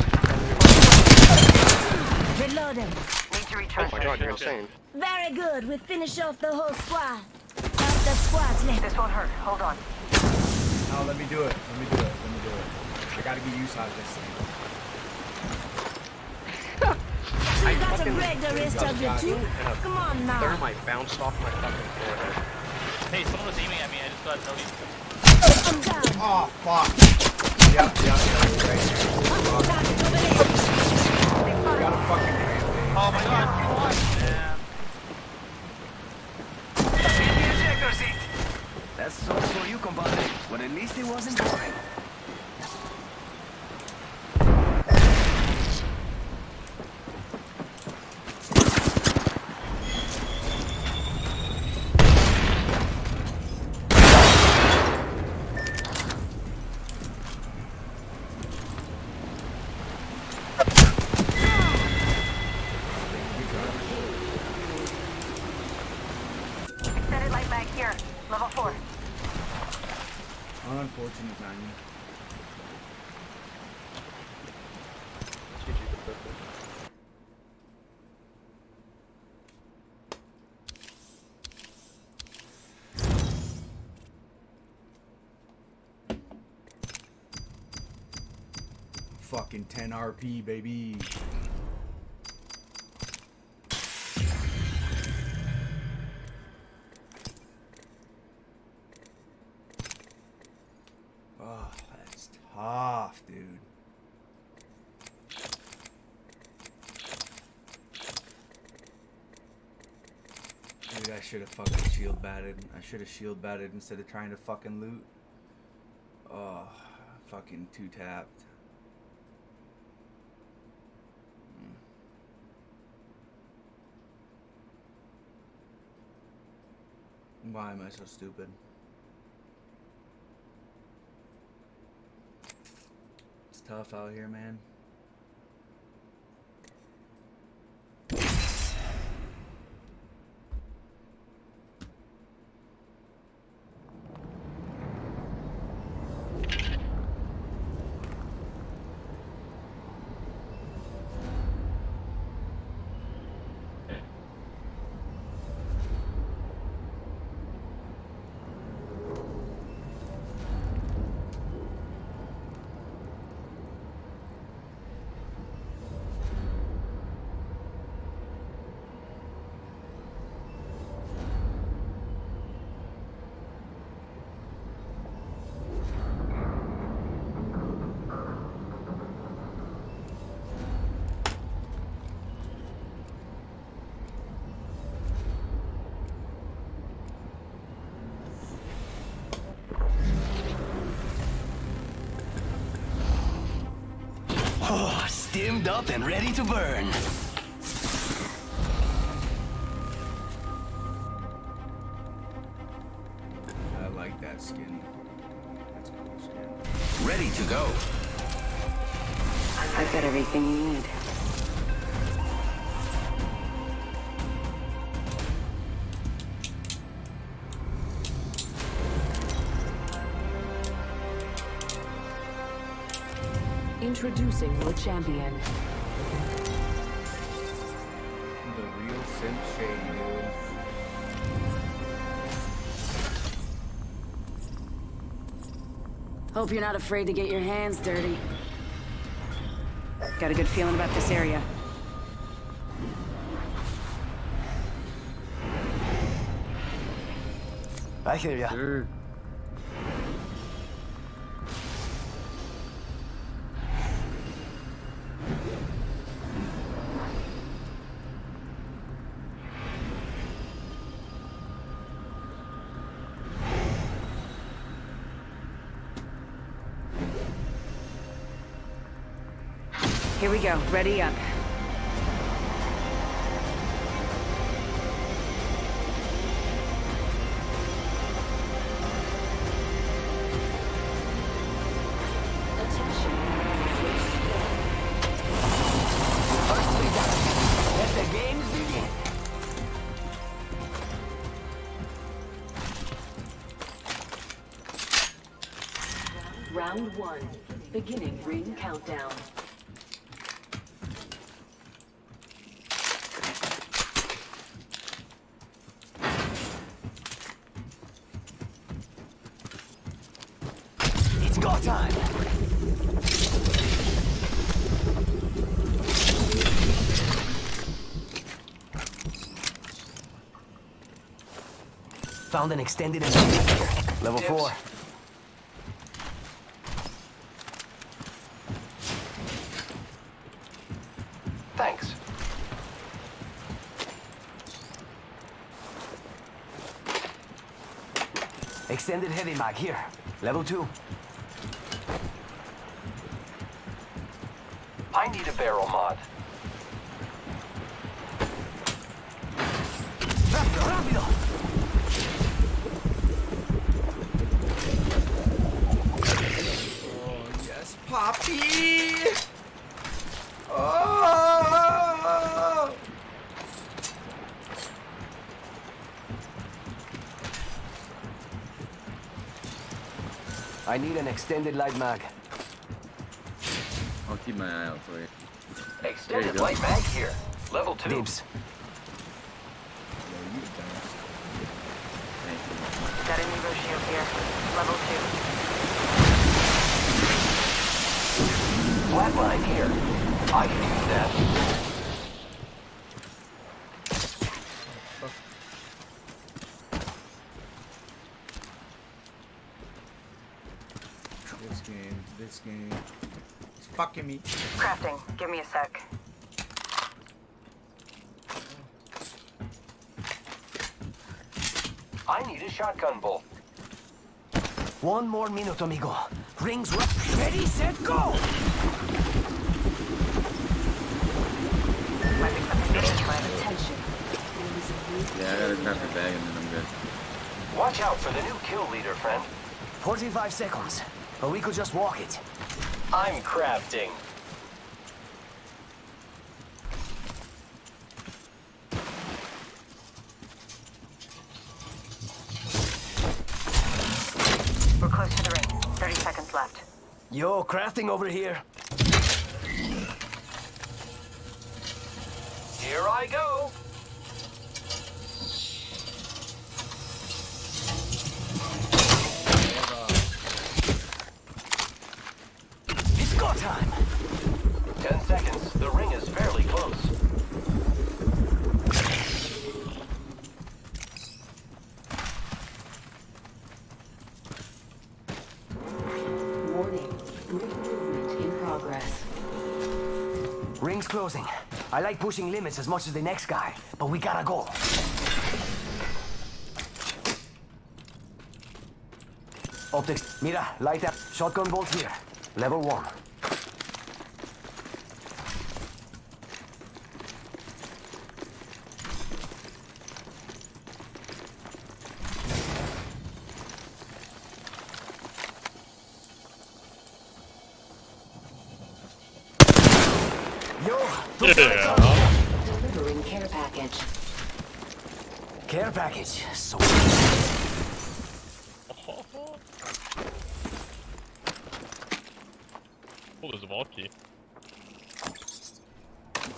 Reload him. Need to Oh recharge. my god, you're insane. Very good. We finish off the whole squad. Half the squad's left. This won't hurt. Hold on. No, let me do it. Let me do it. Let me do it. I gotta get used out of this thing. So you got to break the rest of your team? Come on now. Thermite bounced off my fucking forehead. Hey, someone was aiming at me. I just got noticed. I'm down. Oh, fuck. Yep. Got a fucking rampage. Oh my god. That's so for you, compadre. But at least it wasn't boring. Extended light mag here. Level 4. Unfortunate timing. Fucking 10 RP, baby. Oh, that's tough, dude. Dude, I should have fucking shield batted. I should have shield batted instead of trying to fucking loot. Oh, fucking two tapped. Why am I so stupid? It's tough out here, man. Oh, steamed up and ready to burn. I like that skin. That's a cool skin. Ready to go. I've got everything you need. Introducing your champion. The real simp shade, dude. Hope you're not afraid to get your hands dirty. Got a good feeling about this area. I hear ya. Here we go. Ready up. Let the games begin. Round 1. Beginning ring countdown. go time! Found an extended environment here. Level 4. Thanks. Extended heavy mag here. Level 2. I need a barrel mod. Rápido, rápido! Oh, yes, Poppy! Oh! I need an extended light mag. I'll keep my eye out for you. Extended light mag here. Level 2. Dibs. Got an Evo shield here. Level 2. Flatline here. I can use that. This game. It's fucking me. Crafting. Give me a sec. I need a shotgun bolt. One more minute, amigo. Rings ready, set, go! Yeah, I gotta grab the bag and then I'm good. Watch out for the new kill leader, friend. 45 seconds, or we could just walk it. I'm crafting. We're close to the ring. 30 seconds left. Yo, crafting over here. Here I go. It's go time. 10 seconds. The ring is fairly close. Warning. Movement in progress. Ring's closing. I like pushing limits as much as the next guy, but we gotta go. Optics. Mira, light up. Shotgun bolt here. Level 1. Delivering care package. Care package. So. Oh, there's a vault key.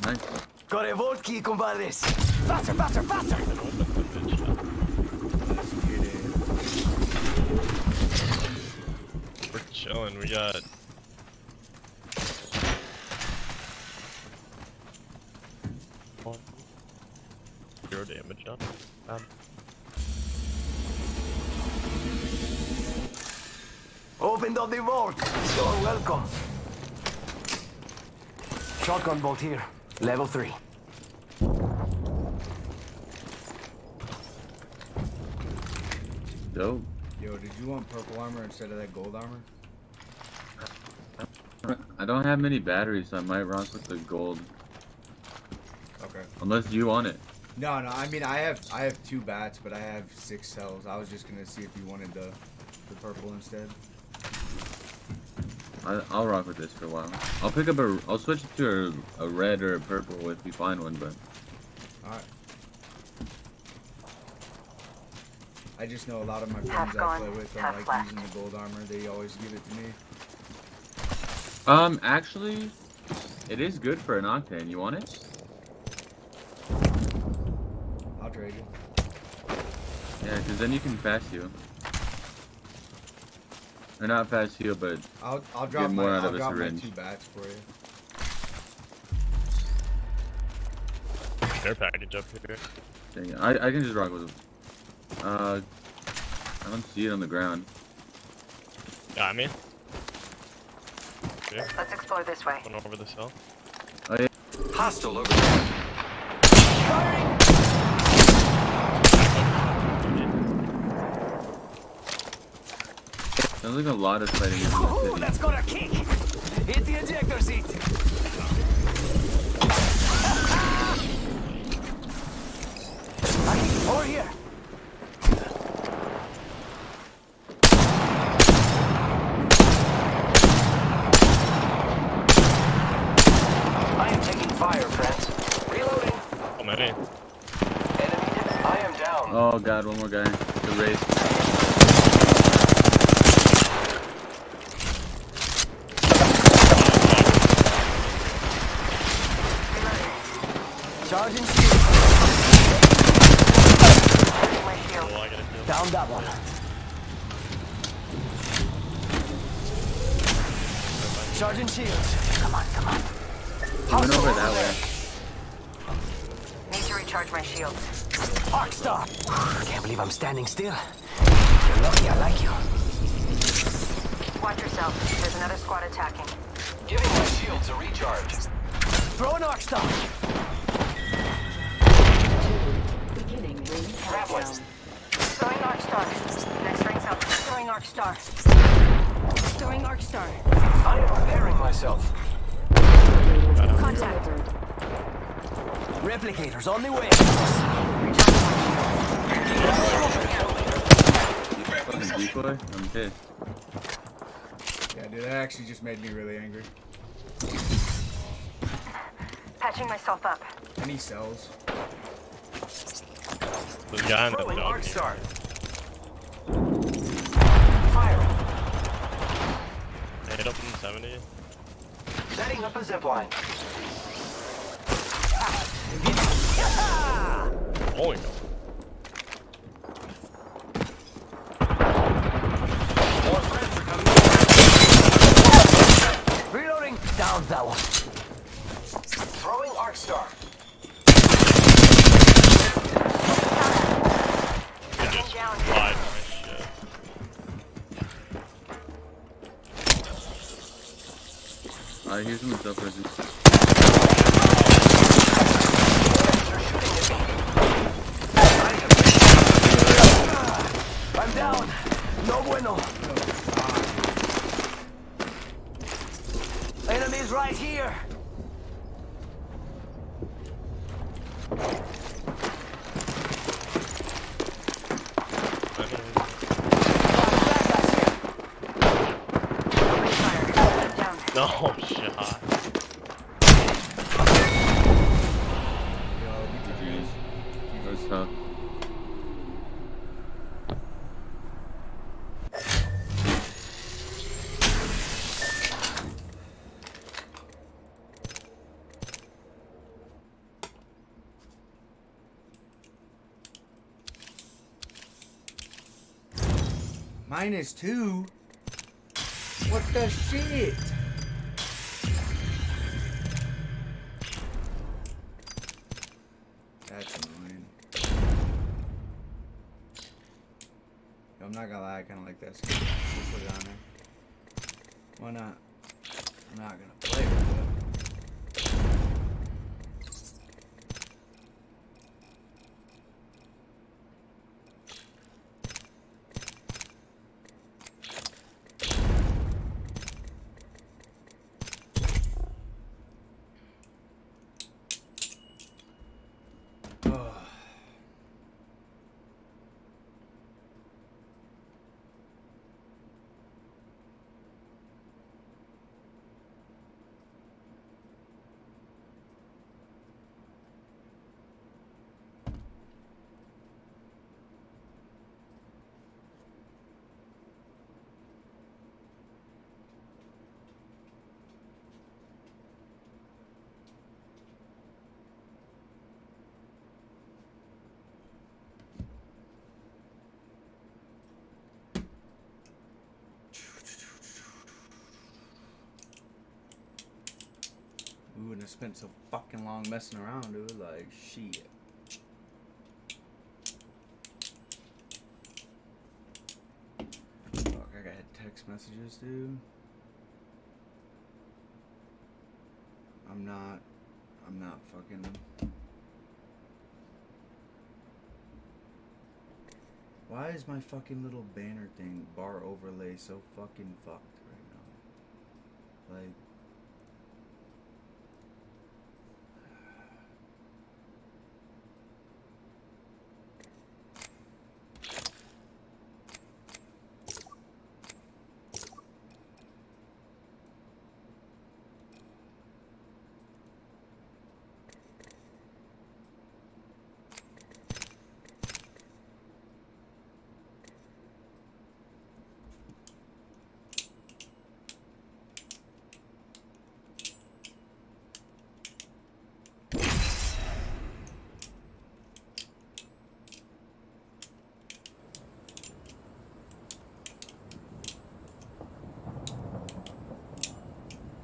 Nice. Got a vault key, compadres. Faster, faster, faster! We're chilling. We got. Zero damage on. Opened up the vault. You're welcome. Shotgun bolt here. Level 3. Dope. Yo, did you want purple armor instead of that gold armor? I don't have many batteries, so I might rock with the gold. Okay. Unless you want it. No, I mean I have 2 bats, but I have 6 cells. I was just gonna see if you wanted the purple instead. I'll rock with this for a while. I'll switch to a red or a purple if we find one, but. Alright. I just know a lot of my Half friends I gone, play with don't half like left. using the gold armor. They always give it to me. Actually, it is good for an octane. You want it? I'll trade you. Yeah, because then you can fast you. Or not fast heal, but I'll get drop more my out of a my syringe. 2 bats for you. Care package up here. Dang it. I can just rock with him. I don't see it on the ground. Got me. Okay. Let's explore this way. One over this hill. Oh yeah. Hostile over there. Sounds like a lot of fighting in the Ooh, city. that's got a kick. Hit the ejector seat. Over here. I am taking fire, friends. Reloading. Oh, many. I am down. Oh god, one more guy. The race. Charging shield. Down that one. Charging shields. Come on, come on. He went over that way. Need to recharge my shields. Arc star. Can't believe I'm standing still. You're lucky I like you. Watch yourself. There's another squad attacking. Giving my shields a recharge. Throw an arc star. Grab one. Throwing arc star. Next ring's up. Throwing arc star. Throwing arc star. I am preparing myself. Contact. Replicators on the way. Fucking decoy? I'm pissed. Yeah, dude, that actually just made me really angry. Patching myself up. Any cells? There's a guy in the Throwing arc dog. star. Firing. Hit up in 70. Setting up a zipline. Holy no. More friends are coming. Reloading. Down that one. Throwing arc star. He just lied my shit. Here's some stuff for I'm down. No bueno. Enemies right here. No shot. That was tough. -2? What the shit? That's annoying. Yo, I'm not gonna lie, I kinda like that skin. Just put it on there. Why not? I'm not gonna play with it. wouldn't have spent so fucking long messing around, dude. Like, shit. Fuck, I got text messages, dude. I'm not fucking... Why is my fucking little banner thing, bar overlay, so fucking fucked right now? Like...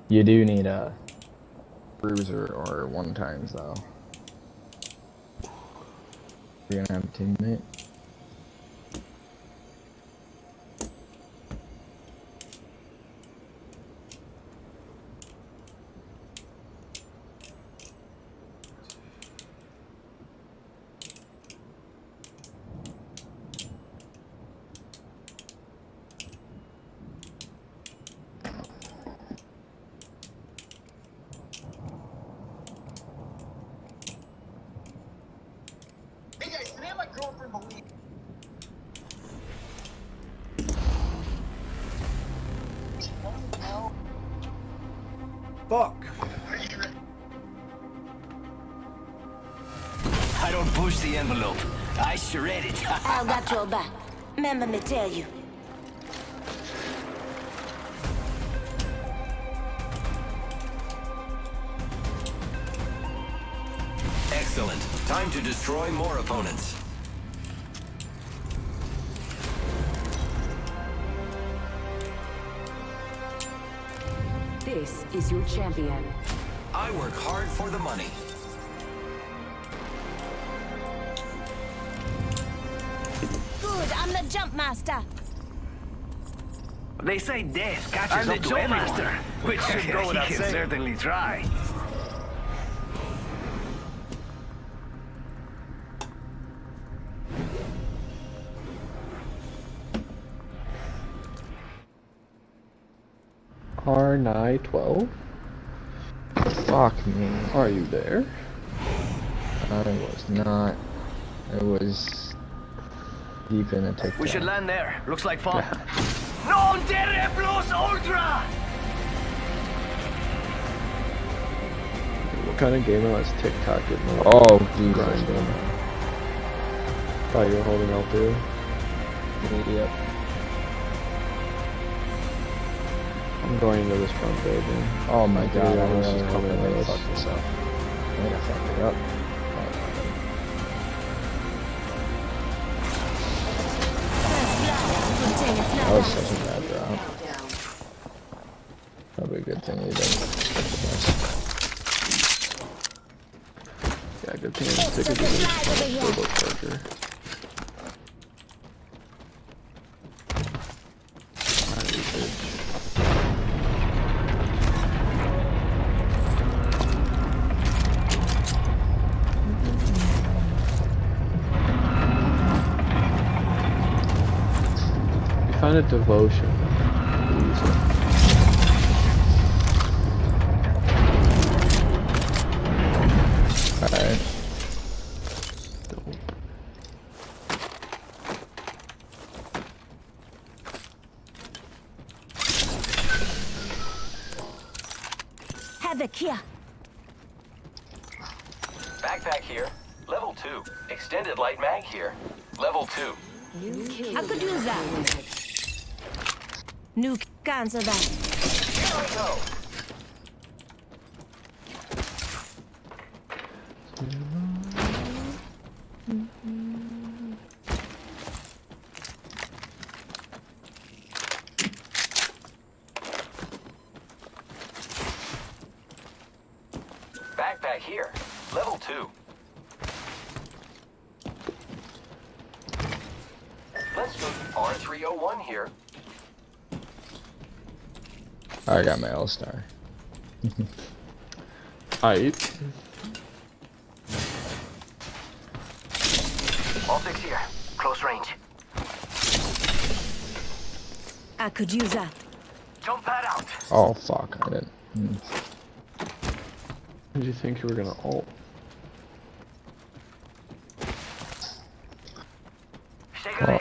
You do need a bruiser or one times though. You're gonna have a teammate. Fuck. I don't push the envelope. I shred it. I got your back. Remember me tell you. Excellent. Time to destroy more opponents. This is your champion. I work hard for the money. Good, I'm the jump master. They say death catches up to everyone, which should go without saying. Certainly try. R912? Fuck me. Are you there? I was not. I was deep in a TikTok. We should land there. Looks like fun. Non terre plus ultra! What kind of gamer lets TikTok get more? Oh, Jesus. Thought you were holding L2. Yep. I'm going into this front building. Oh my god, I was just coming in and fuck this up. I'm gonna fuck it up. That was such a bad drop. Probably a good thing he didn't. Yeah, good thing he didn't stick it to the turbo charger. Find a devotion. Alright. Havoc here. Backpack here. Level 2. Extended light mag here. Level 2. I could use that. New cancel that. Here I go. back here. Level 2. Let's go R301 here. I got my L-Star. Aight. Optics here. Close range. I could use that. Jump pad out. Oh fuck, I didn't. Did you think you were gonna ult? Well,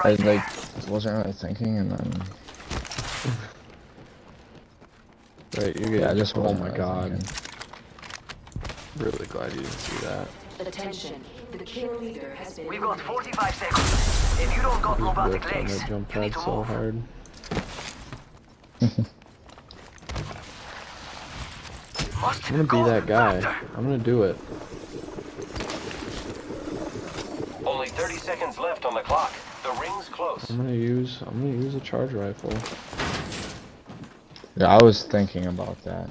I like wasn't really thinking, and then Right, you get. yeah, I just oh wasn't my really god. thinking. Really glad you didn't see that. Attention, the kill leader has been. We've got 45 seconds. If you don't got He robotic whipped on legs, that jump you need pad to so move. hard. I'm gonna be that guy. I'm gonna do it. Only 30 seconds left on the clock. The ring's close. I'm gonna use a charge rifle. Yeah, I was thinking about that.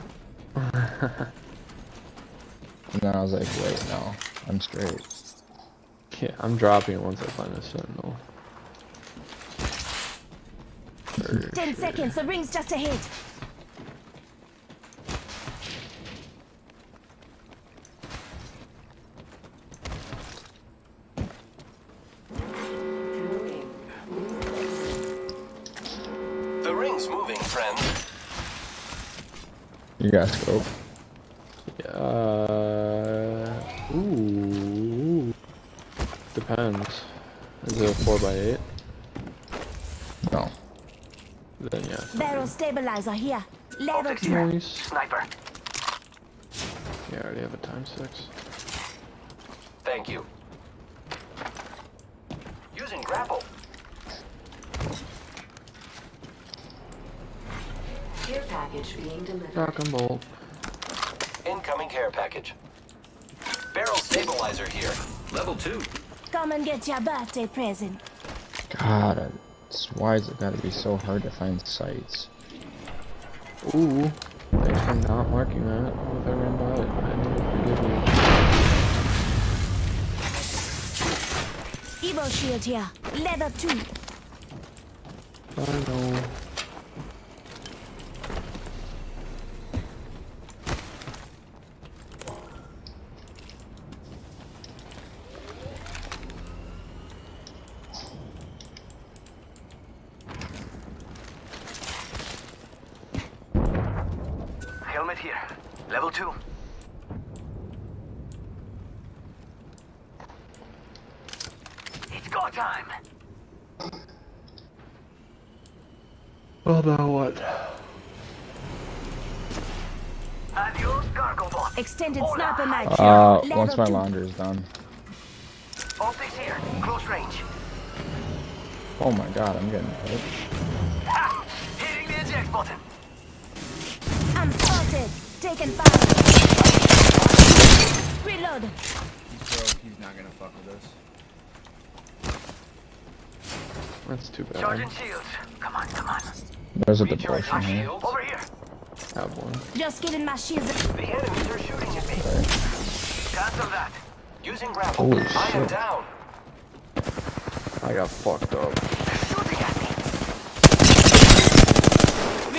And then I was like, wait, no, I'm straight. Yeah, I'm dropping it once I find a sentinel. 10 seconds, the ring's just ahead. The ring's moving, friend. You got scope. Ooh. Depends. Is it a 4x8? No. Then yeah. Barrel stabilizer here. Level 2. Nice. Sniper. Yeah, I already have a ×6. Thank you. Using grapple. Care package being delivered. Rock and bolt. Incoming care package. Barrel stabilizer here. Level 2. Come and get your birthday present. God, why is it gotta be so hard to find sites? Ooh. Thanks for not marking that. If I ran by it, I never forgive you. Evo shield here. Level 2. I know. Helmet here. Level 2. It's go time. Well, now what? Adios, cargo bot. Extended sniper mag here. Once my Level 2. launder is done. Optics here. Close range. Oh my god, I'm getting hit. Ha! Hitting the eject button. I'm spotted. Taken fire. Reload. He's broke. He's not gonna fuck with us. That's too bad. Charging shields. Come on, come on. There's a Recharge depression my here. shields. Over here. Have one. Just getting my shields. The enemies are shooting at me. Cancel that. Using grapple. Holy I am shit. down. I got fucked up. Shooting at me.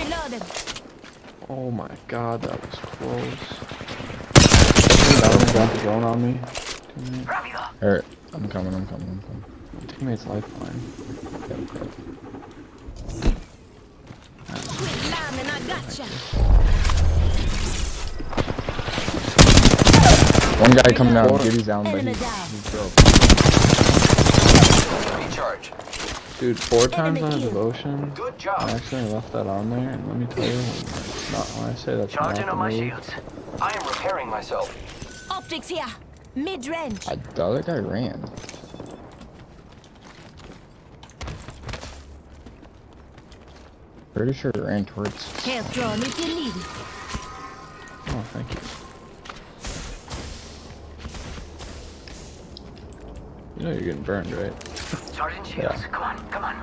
Reloaded. Oh my god, that was close. That one got the drone on me. Teammate. Alright, I'm coming. Teammate's lifeline. Quit lying, I gotcha. One guy coming down, Giddy's down, but Enemy he's down. broke. Recharge. Dude, 4 times on a Enemy kill. devotion. Good job. I accidentally left that on there, and let me tell you, when I say that's not Charging the on my move. shields. I am repairing myself. Optics here. Mid-range. The other guy ran. Pretty sure he ran towards. Health drone if you need it. Oh, thank you. You know you're getting burned, right? Charging shields. Yeah. Come on, come on.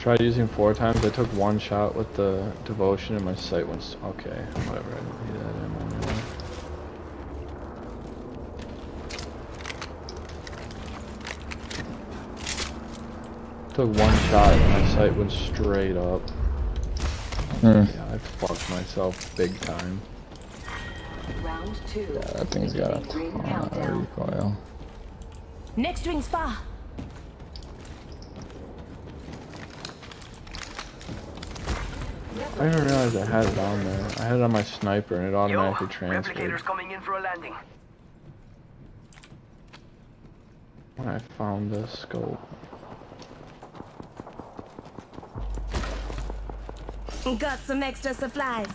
tried using 4 times. I took 1 shot with the devotion and my sight went. Okay, whatever. I didn't need that ammo anymore. Took 1 shot and my sight went straight up. Yeah, I fucked myself big time. Round 2. Yeah, that thing's got a ton of recoil. Next ring spa. I didn't realize I had it on there. I had it on my sniper and it automatically transferred. Replicators coming in for a landing. When I found the scope. Got some extra supplies.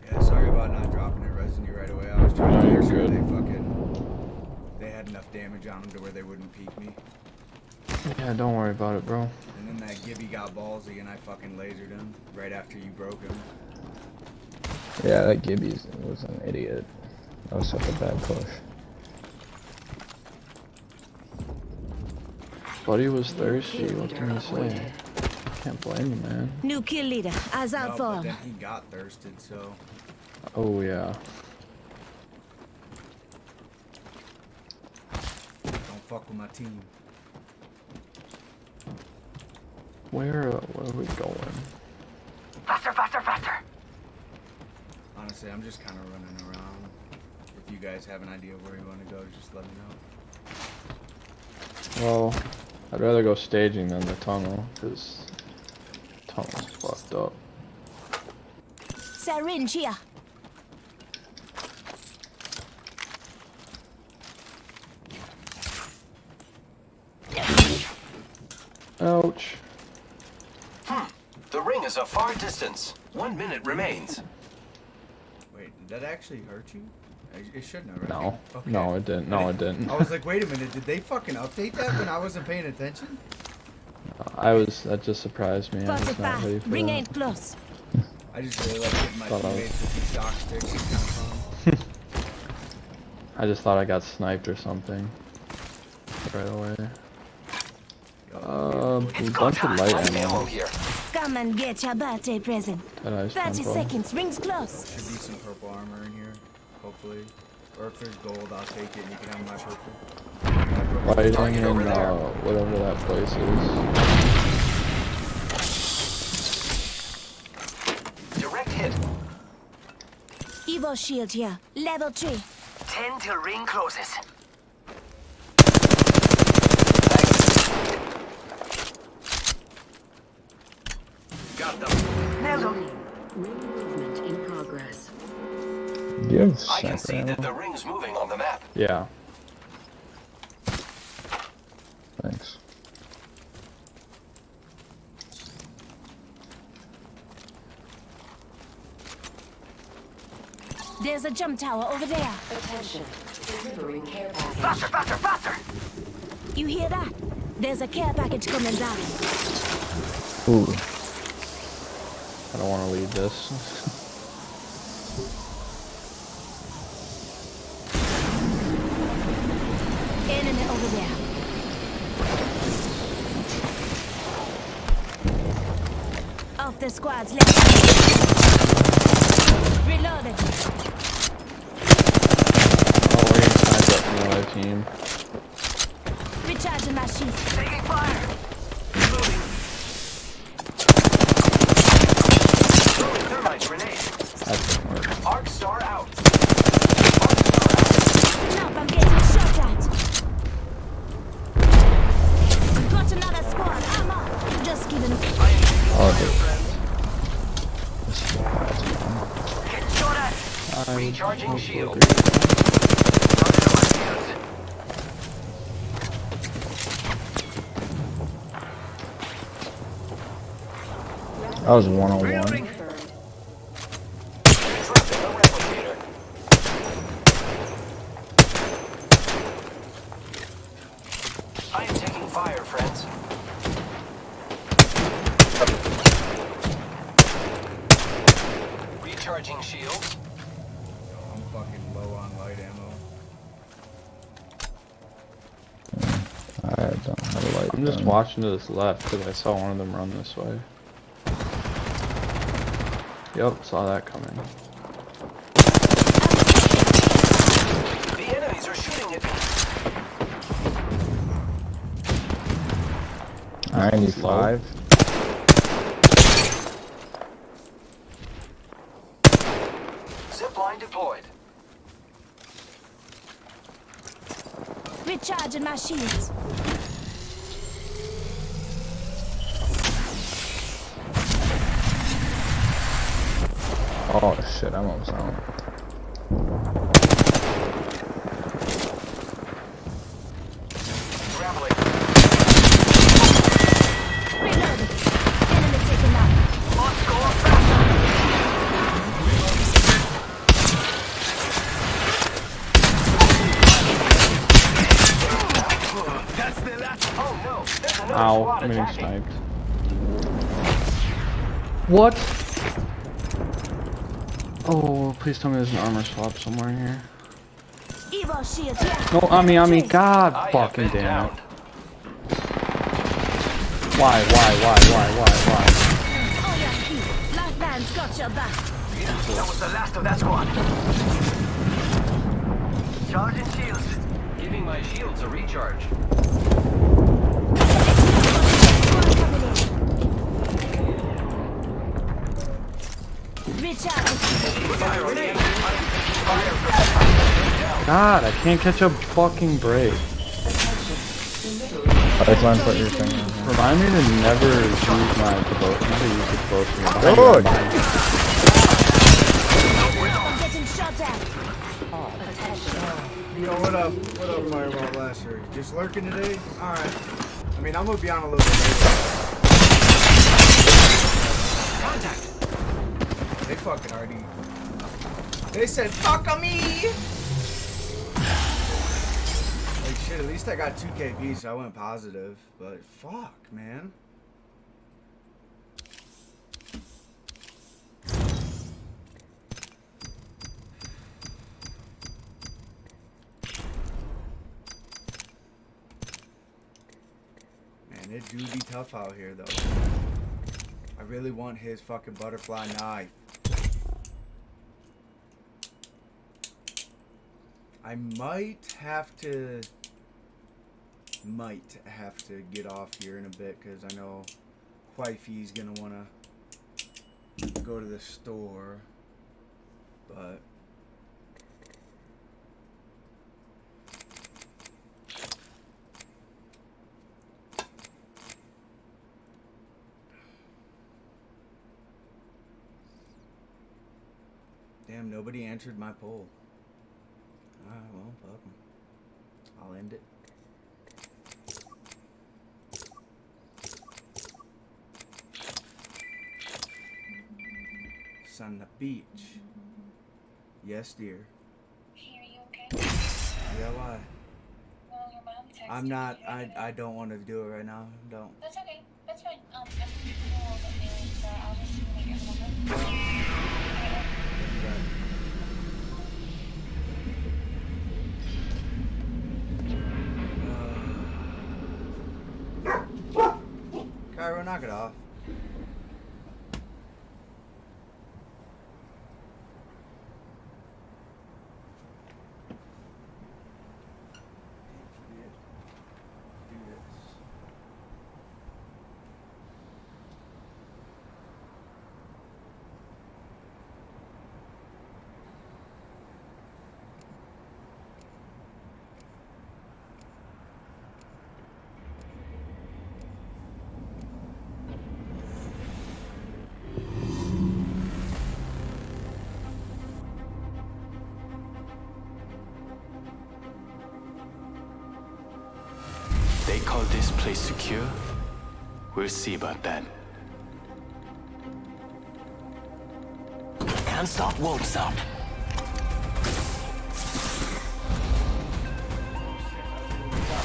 Yeah, sorry about not dropping it resin you right away. I was trying to make sure they had enough damage on them to where they wouldn't peek me. Yeah, don't worry about it, bro. And then that Gibby got ballsy and I fucking lasered him right after you broke him. Yeah, that Gibby was an idiot. That was such a bad push. Buddy was thirsty, what can you say? Can't blame him, man. New kill leader. Eyes out No, for but him. then he got thirsted, so... Oh, yeah. Don't fuck with my team. Where are we going? Faster, faster, faster. Honestly, I'm just kind of running around. If you guys have an idea of where you want to go, just let me know. Well, I'd rather go staging than the tunnel, because the tunnel's fucked up. Syringe here. Ouch. The ring is a far distance. 1 minute remains. Wait, did that actually hurt you? It shouldn't have, right? No. Okay. No, it didn't. No, it didn't. I was like, wait a minute, did they fucking update that when I wasn't paying attention? That just surprised me. I was not ready for Ring that. ain't close. I just really like getting my Thought I was- teammates with these shock sticks. It's kind of fun. I just thought I got sniped or something. Right away. A bunch of light ammo. Come and get your birthday present. That ice 30 tempo. seconds. Rings close. Should be some purple armor in here, hopefully. Or if there's gold, I'll take it and you can have my purple. Lighting in whatever that place is. Direct hit. Evo shield here. Level 3. 10 till ring closes. Got them. Nailed them. Ring movement in progress. Give I can see ammo. that the ring's moving on the map. Yeah. Thanks. There's a jump tower over there. Attention. Delivering care package. Faster, faster, faster! You hear that? There's a care package coming down. Ooh. I don't want to leave this. Enemy over there. Off the squad's left. Reloaded. Oh, we're getting sniped up from the other team. Recharging my shields. Taking fire! Reloading. Throwing thermite grenade. That didn't work. Arc star out. Nope, I'm getting shot at. Got another squad. I'm up. Just giving. Oh, dude. Getting shot at. Recharging shield. That was 101. I am taking fire, friends. Recharging shields. I'm fucking low on light ammo. I'm just watching to this left because I saw one of them run this way. Yep, saw that coming. The enemies are shooting at me. Alright, I need 5. Zipline deployed. Recharging my shields. Oh shit, I'm almost out. Reloading. Enemy taken out. That's the last. Oh no! There's another Ow, squad I'm getting attacking. sniped. What? Oh, please tell me there's an armor swap somewhere in here. Evo shields. Yeah. No, Ami, God fucking damn it. Why? Oh yeah, last man's got your back. That was the last of that squad. Charging shields. Giving my shields a recharge. God, I can't catch a fucking break. Lifeline, put your thing on. Remind me to never use my devotion. Never use the devotion. I'm getting shot at. Yo, what up, Fireball Blaster? Just lurking today? Alright. I mean, I'm gonna be on a little bit later. Contact. They fucking already. They said, fuck on me! Like, shit, at least I got 2 KP, so I went positive. But, fuck, man. Man, it do be tough out here, though. I really want his fucking butterfly knife. I might have to get off here in a bit because I know wifey's gonna wanna go to the store, but damn, nobody answered my poll. Alright, well, fuck 'em. I'll end it. It's on the beach. Yes, dear. Hey, are you okay? Yeah, why? Well, your mom texted I'm me not, the other day. I don't want to do it right now. Don't. That's okay. That's fine. I'm a little bit late, so I'll just make it home. Cairo, knock it off. They call this place secure? We'll see about that. Can't stop, won't stop.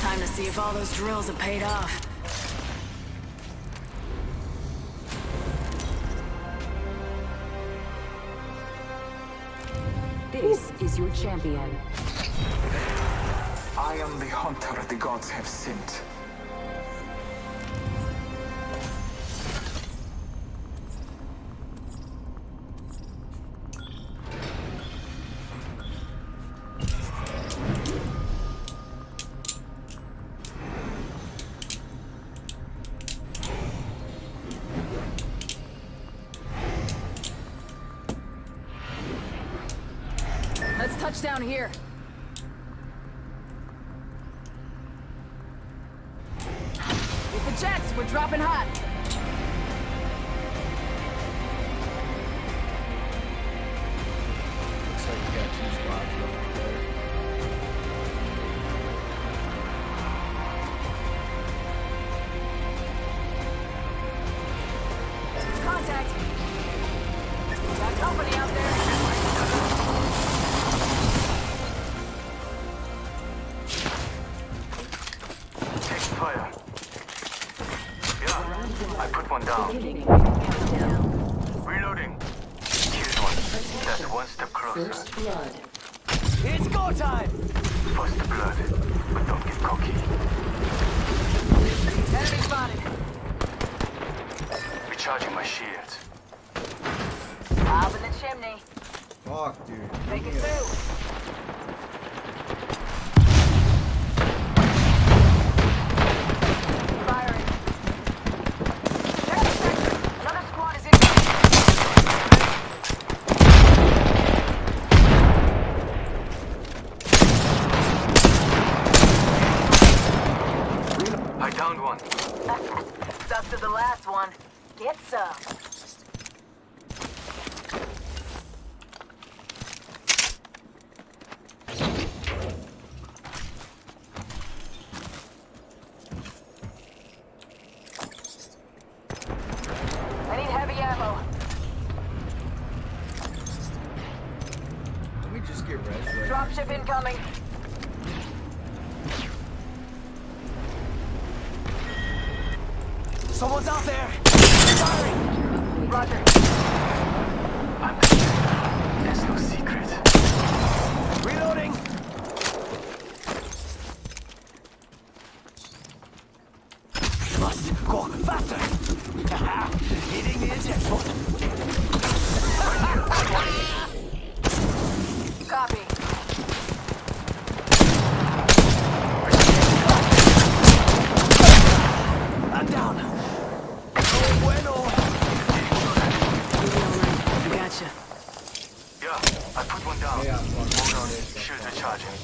Time to see if all those drills have paid off. This is your champion. I am the hunter the gods have sent. Touchdown here. With the jets, we're dropping hot. Looks like you got 2 spots left there. Contact. Got company out there. Taking fire. Yeah, I put one down. Reloading. Killed one. That's one step closer. First blood. It's go time! First blood, but don't get cocky. Enemy spotted. Recharging my shields. Up in the chimney. Fuck, dude. Take it Yeah. through. Firing. Check the sector. Another squad is I downed one. Stuck to the last one. Get some. I need heavy ammo. Let me just get res right. Dropship incoming. Someone's out there! Firing! Roger. There's no secret. Reloading! Must go faster! Hitting the eject button. Copy. I'm down. Oh, bueno. I gotcha. Yeah, I put one down. Yeah, Hold on, shields recharging.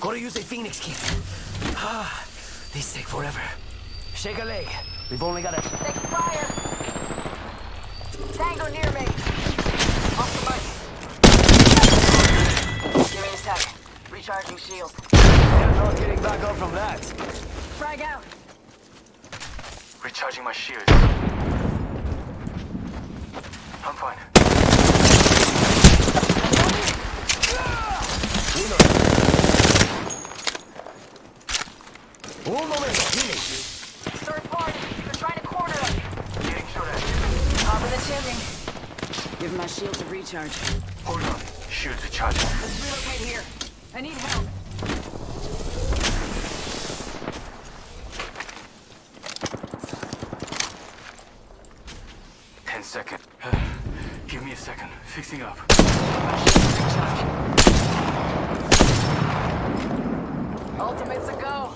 Gotta use a Phoenix kit. These take forever. Shake a leg. We've only got a... Taking fire. Tango near me. Off the mic. Give me a sec. Recharging shield. I'm not getting back up from that. Frag out. Recharging my shields. I'm fine. Un momento, healing. Third party. They're trying to corner us. Getting shot at. Top of the chimney. Give my shield to recharge. Hold on. Shields recharging. Let's relocate here. I need help. Second. Give me a second. Fixing up. Ultimate's a go.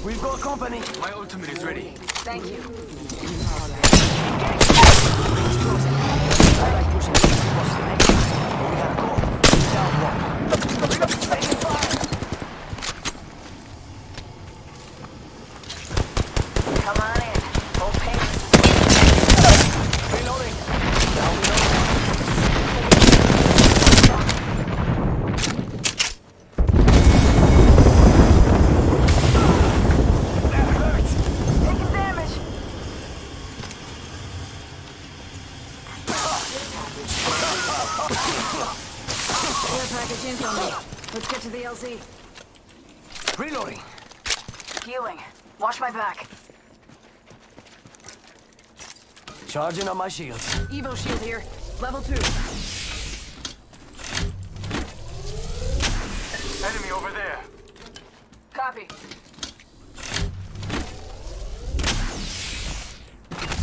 We've got company. My ultimate is ready. Thank you. I like pushing these across the neck. But we gotta go. Down one. Taking fire. Come on in. Hold pace. Reloading. Down reloading. That hurt. Taking damage. Care package incoming. Let's get to the LZ. Reloading. Healing. Watch my back. Charging on my shields. Evo shield here. Level 2. Enemy over there. Copy.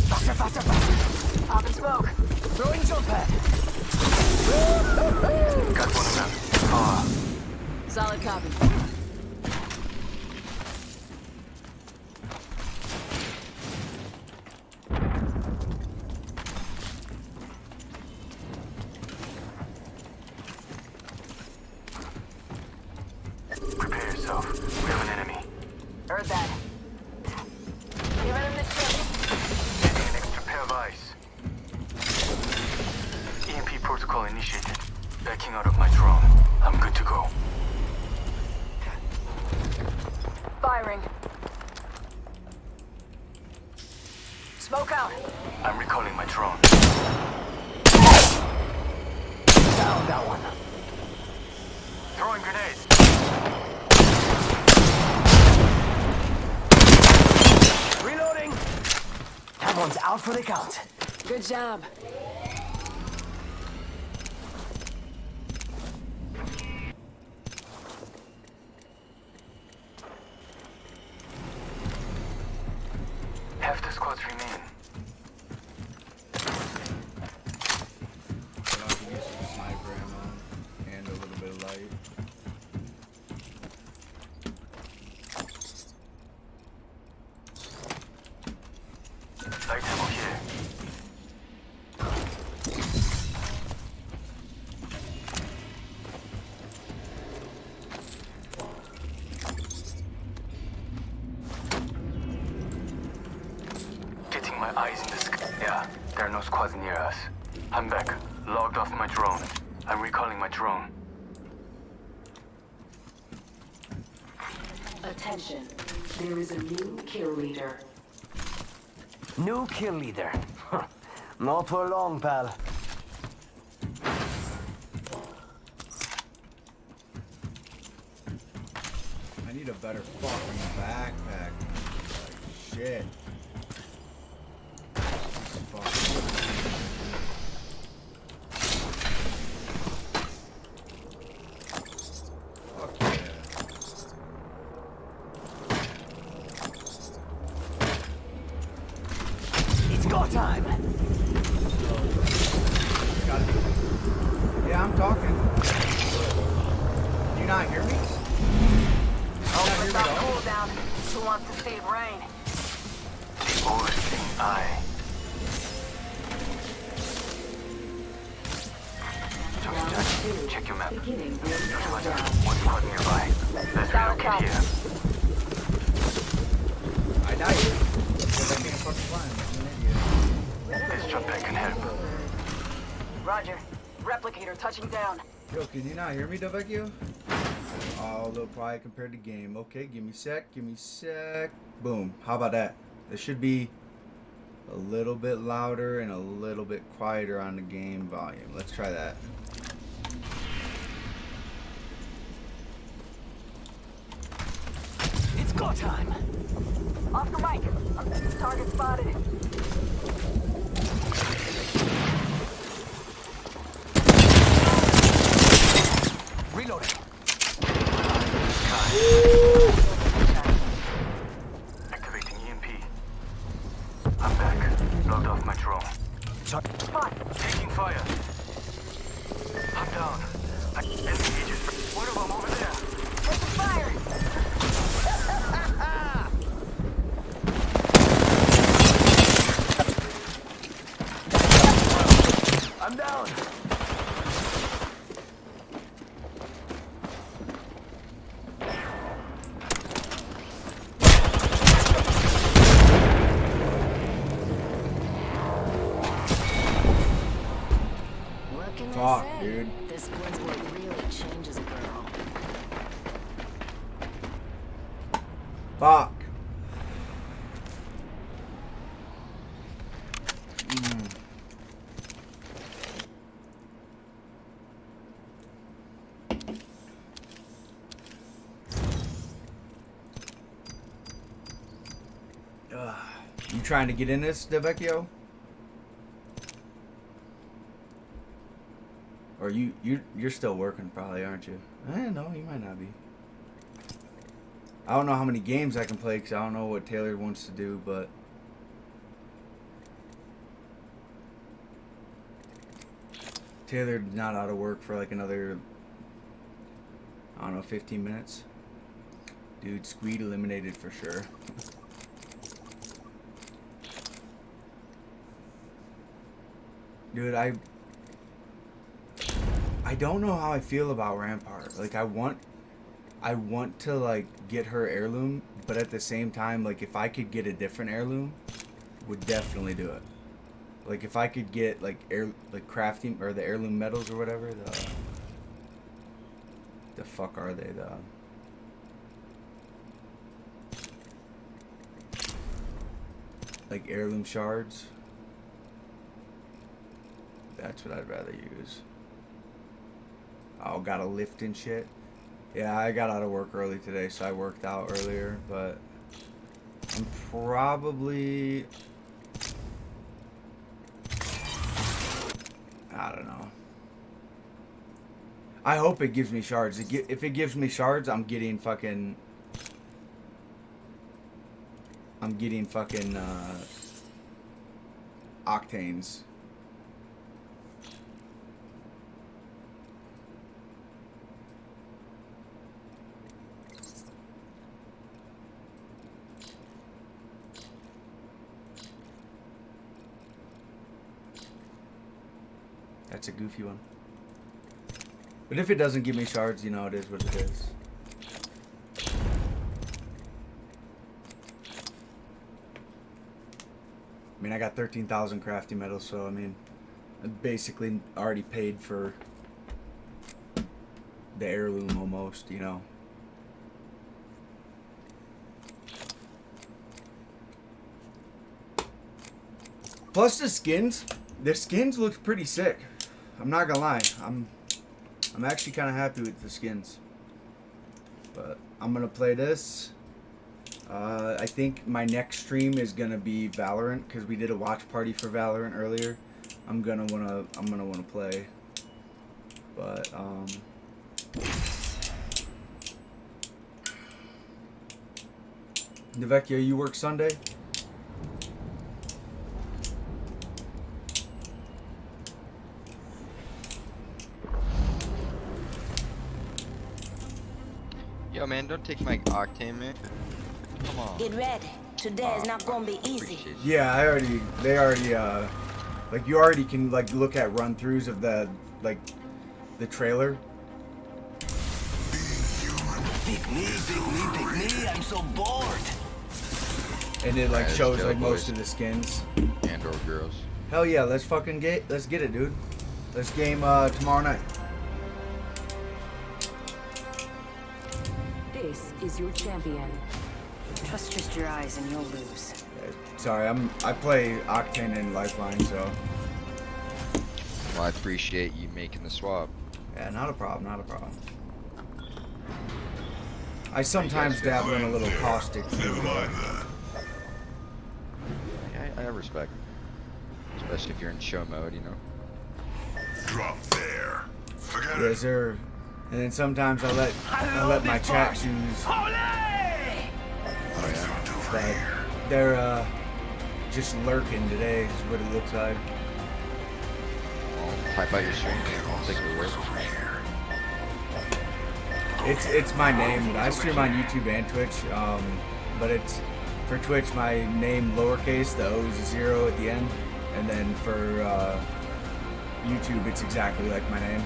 Faster, faster, faster. Pop and smoke. Throwing jump pad. Got one of them. Solid copy. Heard that. Giving him the tip. Getting an extra pair of eyes. EMP protocol initiated. Backing out of my drone. I'm good to go. Firing. Smoke out. I'm recalling my drone. Down that one. Throwing grenade. Reloading. That one's out for the count. Good job. Half the squads remain. I'll have to use some sniper ammo and a little bit of light. Light ammo here. Getting my eyes in the sky. Yeah, there are no squads near us. I'm back. Logged off my drone. I'm recalling my drone. Attention. There is a new kill leader. New kill leader. Not for long, pal. I need a better fucking backpack. Like, shit. Fuck yeah. It's go time. Gotta be. Yeah, I'm talking. Can you not hear me? Oh, without cooldown. Who wants to save rain? The overseeing eye. Check your map. One squad nearby. Let's relocate here. I died. Because I can't fucking fly. I'm an idiot. This jump pad can help. Roger. Replicator touching down. Yo, can you not hear me, Delvecchio? Oh, a little quiet compared to game. Okay, give me a sec, give me a sec. Boom. How about that? This should be a little bit louder and a little bit quieter on the game volume. Let's try that. It's go time. Off the mic. Target spotted. Reloading. Activating EMP. I'm back. Logged off my drone. Taking fire. I'm down. Enemy agents. One of them over there. Taking fire. I'm down. What can Fuck, I say? dude. This one's what really changes a girl. Fuck. You trying to get in this, Delvecchio? Or you're still working probably, aren't you? No, you might not be. I don't know how many games I can play because I don't know what Taylor wants to do, but Taylor's not out of work for like another, I don't know, 15 minutes. Dude, Squeed eliminated for sure. Dude, I don't know how I feel about Rampart. Like, I want I want to like get her heirloom, but at the same time, like if I could get a different heirloom, would definitely do it. Like if I could get like crafting or the heirloom medals or whatever, the fuck are they, like heirloom shards. That's what I'd rather use. Oh, gotta lift and shit. Yeah, I got out of work early today, so I worked out earlier, but I'm probably, I don't know. I hope it gives me shards. If it gives me shards, I'm getting fucking octanes. That's a goofy one. But if it doesn't give me shards, you know, it is what it is. I mean, I got 13,000 crafting medals, so I mean, I basically already paid for the heirloom almost, you know. Plus the skins look pretty sick. I'm not gonna lie, I'm actually kind of happy with the skins. But I'm gonna play this. I think my next stream is gonna be Valorant because we did a watch party for Valorant earlier. I'm gonna wanna play. But Devecchia, you work Sunday? Yo, man, don't take my octane, man. Come on. Get ready. Today is not gonna be easy. Yeah, they already, like you already can like look at run-throughs of the trailer. Pick me, I'm so bored. And it like Alright, shows let's go, like most boys. of the skins. And or girls. Hell yeah, let's get it, dude. Let's game tomorrow night. This is your champion. Trust just your eyes and you'll lose. Sorry, I play Octane and Lifeline, so. Well, I appreciate you making the swap. Yeah, not a problem, not a problem. I sometimes dabble in a little caustic too. I respect. Especially if you're in show mode, you know. Drop there. Forget Yes, sir. And then sometimes I let my chat choose. But they're just lurking today is what it looks like. Well, type out your stream. I'll take it away. It's my name. I stream on YouTube and Twitch. But it's for Twitch my name lowercase, the O is a 0 at the end, and then for YouTube it's exactly like my name.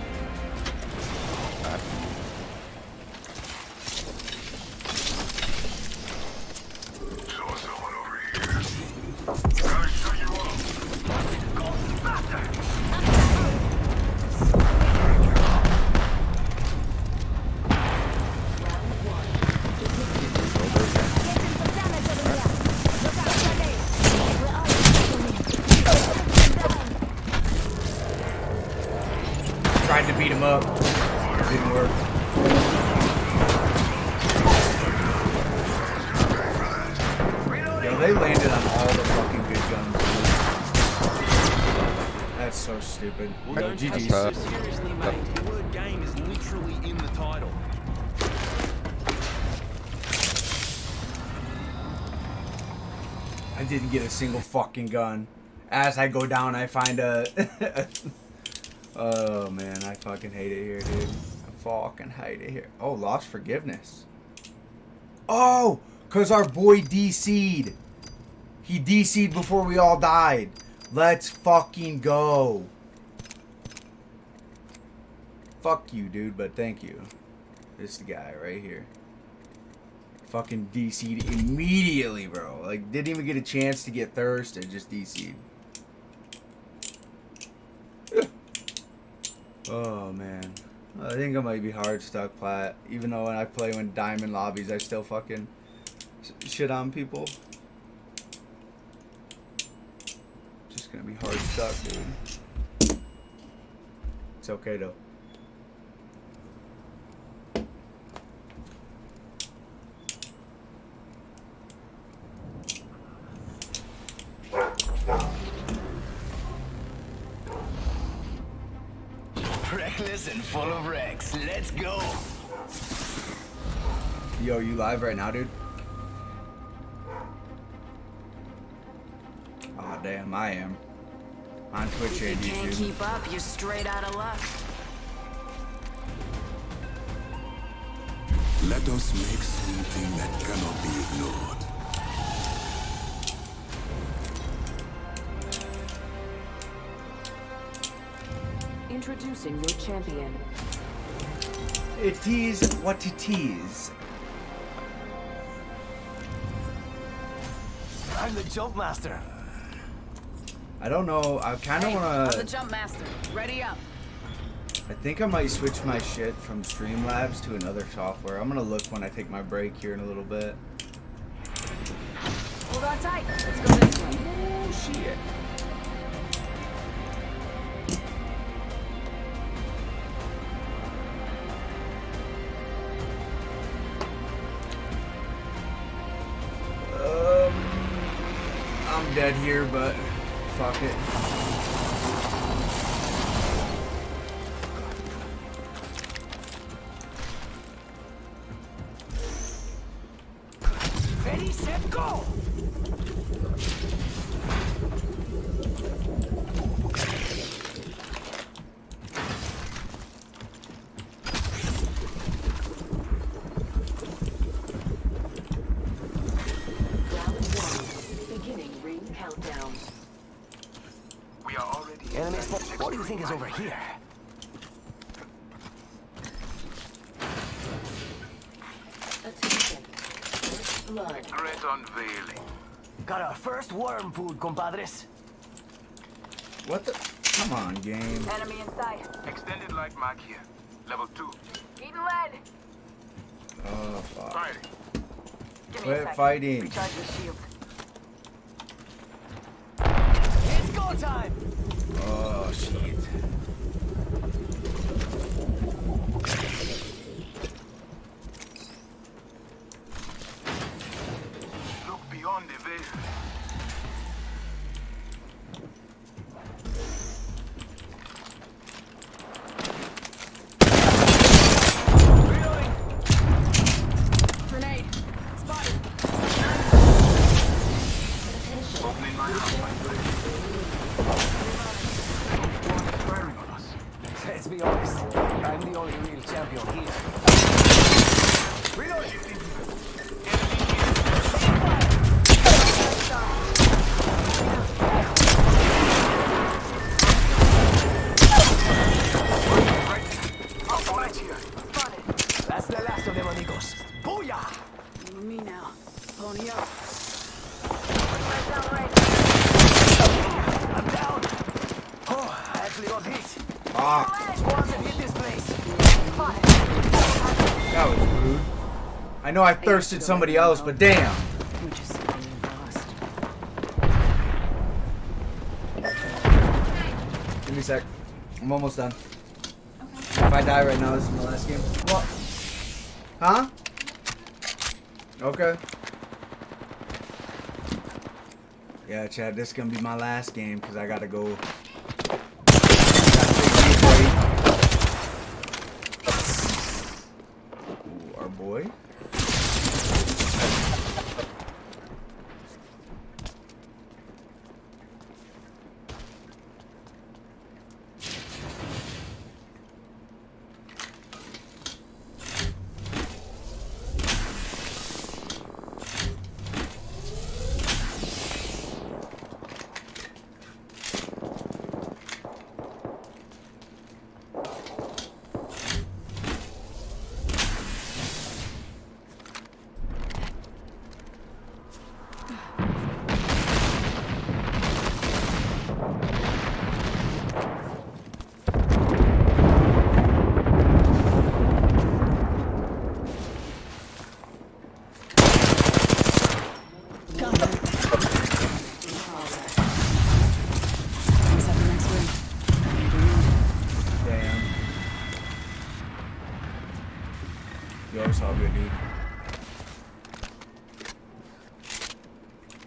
Tried to beat him up. Didn't work. Yo, they landed on all the fucking good guns. That's so stupid. Yo, GG's. Seriously, mate, the word game is literally in the title. I didn't get a single fucking gun. As I go down, I find a... Oh, man, I fucking hate it here, dude. I fucking hate it here. Oh, lost forgiveness. Oh, because our boy DC'd. He DC'd before we all died. Let's fucking go. Fuck you, dude, but thank you. This guy right here. Fucking DC'd immediately, bro. Like, didn't even get a chance to get thirst and just DC'd. Oh, man. I think I might be hard stuck plat. Even though when I play in diamond lobbies, I still fucking shit on people. Just gonna be hard stuck, dude. It's okay, though. Reckless and full of wrecks. Let's go. Yo, you live right now, dude? Oh, damn, I am. On Twitch and If you can't YouTube. keep up, you're straight out of luck. Let us make something that cannot be ignored. Introducing your champion. It is what it is. I'm the jump master. I don't know. I kind of I'm the want to. jump master. Ready up. I think I might switch my shit from Streamlabs to another software. I'm gonna look when I take my break here in a little bit. Hold on tight. Let's go this way. Oh shit. I'm dead here, but fuck it. Ready, set, go. Countdown. We are already enemy spot. What do you think is over here? Attention. Blood. Threat unveiling. Got our first worm food, compadres. What the? Come on, game. Enemy in sight. Extended light mag here. Level 2. Eating lead. Oh fuck. Fighting. Give me a Quit second. fighting. Recharge your shield. It's go time. Oh shit. Look beyond the veil. Grenade. Spotted. Opening my house. Firing on us. Let's be honest. I'm the only real champion here. Reload. That's the last of them, amigos. Booyah! Me now. Pony up. I'm down. Oh, I actually got hit. Fuck. Squads have hit this place. That was rude. I know I thirsted somebody else, but damn. We're just getting lost. Give me a sec. I'm almost done. If I die right now, this is my last game. What? Huh? Okay. Yeah, Chad, this is gonna be my last game because I gotta go. Ooh, our boy.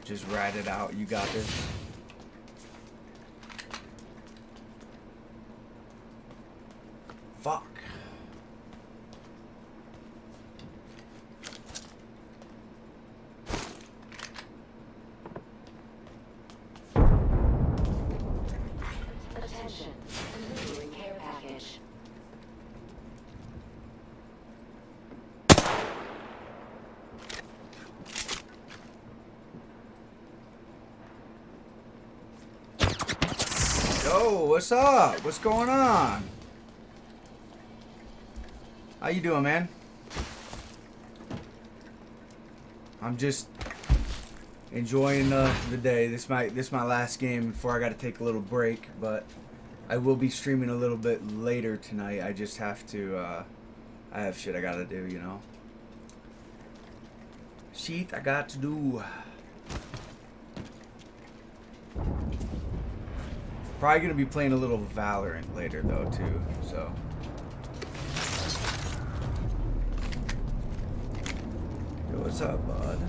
Just ride it out. You got this. Fuck. Attention. Delivering care package. Yo, what's up? What's going on? How you doing, man? I'm just enjoying the day. This my last game before I got to take a little break, but I will be streaming a little bit later tonight. I just have to. I have shit I gotta do, you know. Shit I got to do. Probably gonna be playing a little Valorant later though too. So. Yo, what's up, bud?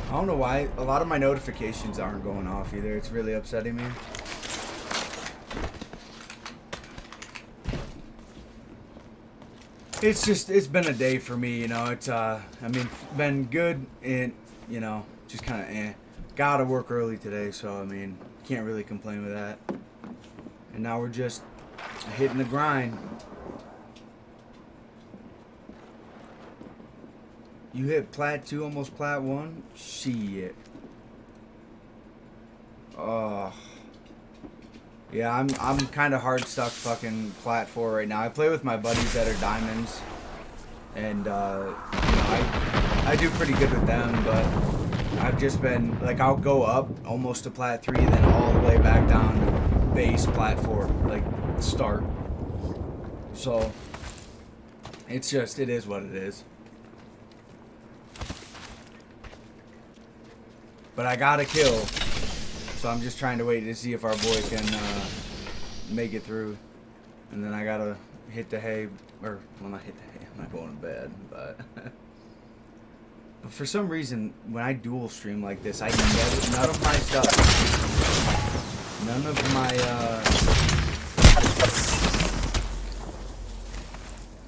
I don't know why a lot of my notifications aren't going off either. It's really upsetting me. It's been a day for me, you know. It's I mean, been good and, you know, just kind of Gotta work early today, so I mean, can't really complain with that. And now we're just hitting the grind. You hit Plat 2, almost Plat 1? Shit. Oh. Yeah, I'm kind of hard stuck fucking Plat 4 right now. I play with my buddies that are diamonds, and you know, I do pretty good with them, but I've just been like, I'll go up almost to Plat 3, then all the way back down to base Plat 4, like start. So it's just, it is what it is. But I got a kill, so I'm just trying to wait to see if our boy can make it through. And then I gotta hit the hay, or, well, not hit the hay, I'm not going to bed, but... But for some reason, when I dual stream like this, I never, none of my stuff,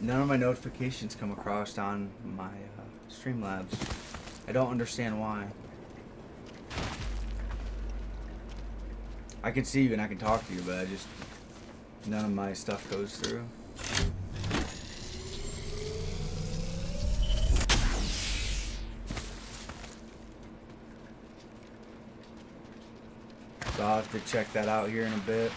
none of my notifications come across on my Streamlabs. I don't understand why. I can see you and I can talk to you, but I just, none of my stuff goes through. So I'll have to check that out here in a bit.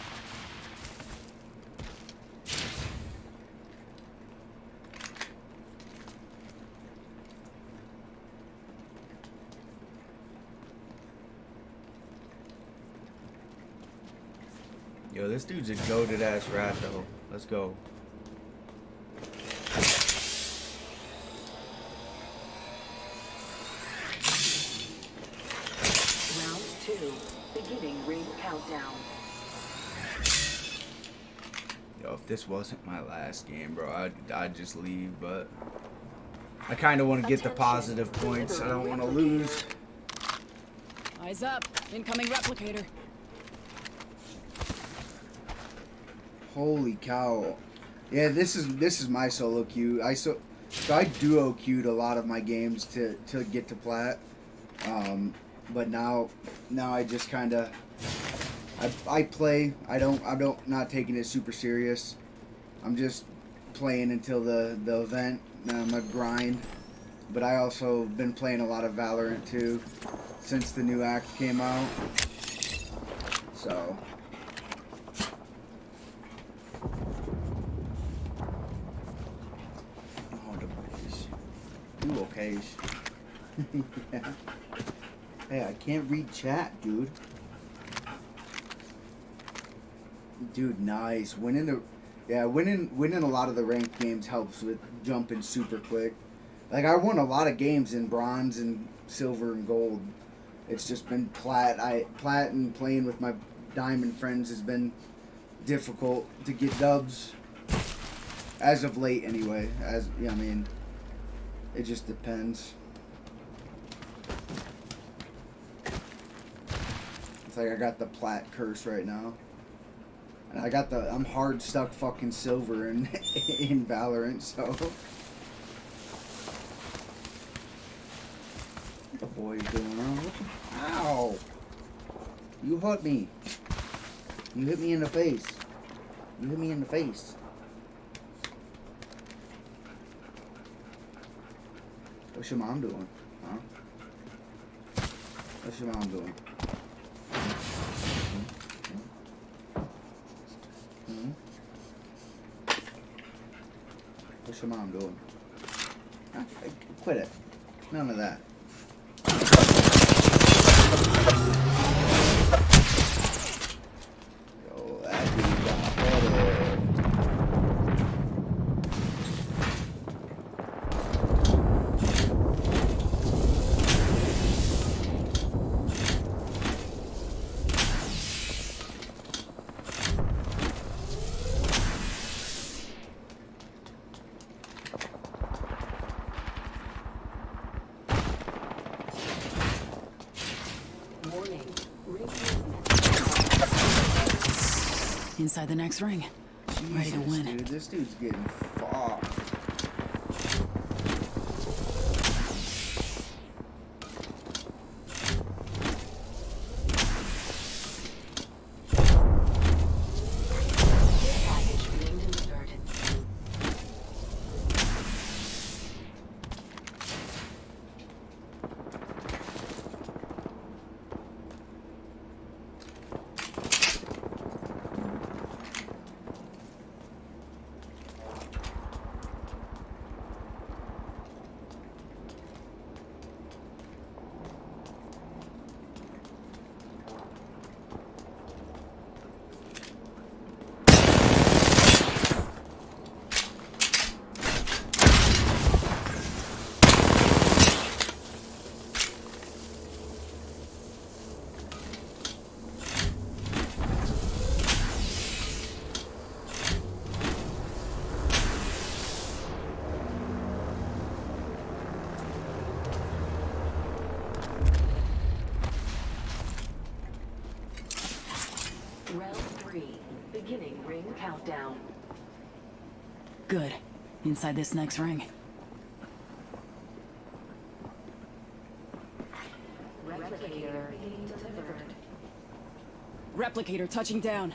Yo, this dude's a goated ass rat though. Let's go. Round 2, beginning ring countdown. Yo, if this wasn't my last game, bro, I'd just leave, but I kind of want to get the positive points. I don't want to lose. Eyes up. Incoming replicator. Holy cow. Yeah, this is my solo queue. So I duo queued a lot of my games to get to Plat. But now I just kind of I play. I'm not taking it super serious. I'm just playing until the event. I'm a grind. But I also been playing a lot of Valorant too since the new act came out. So you okay? Yeah. Hey, I can't read chat, dude. Dude, nice. Winning a lot of the ranked games helps with jumping super quick. Like, I won a lot of games in bronze and silver and gold. It's just been Plat. Plat and playing with my diamond friends has been difficult to get dubs. As of late, anyway. I mean, it just depends. It's like I got the plat curse right now. And I'm hard stuck fucking silver in in Valorant, so. What the boy's doing wrong? Ow! You hurt me. You hit me in the face. You hit me in the face. What's your mom doing? Huh? What's your mom doing? What's your mom doing? Quit it. None of that. Yo, that dude got headed. Inside the next ring. Jesus, Ready to win. Dude, this dude's getting fucked. Round 3, beginning ring countdown. Good. Inside this next ring. Replicator being delivered. Replicator touching down.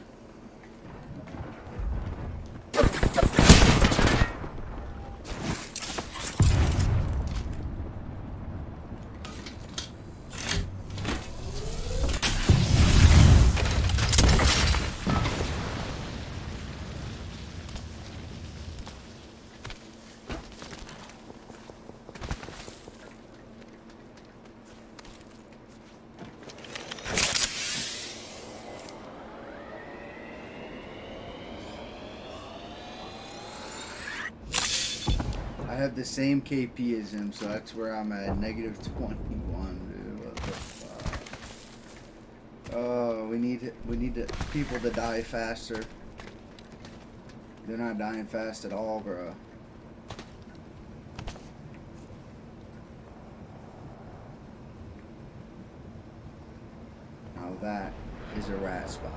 I have the same KP as him, so that's where I'm at. -21, dude. What the fuck? Oh, we need people to die faster. They're not dying fast at all, bro. Now that is a rat spot.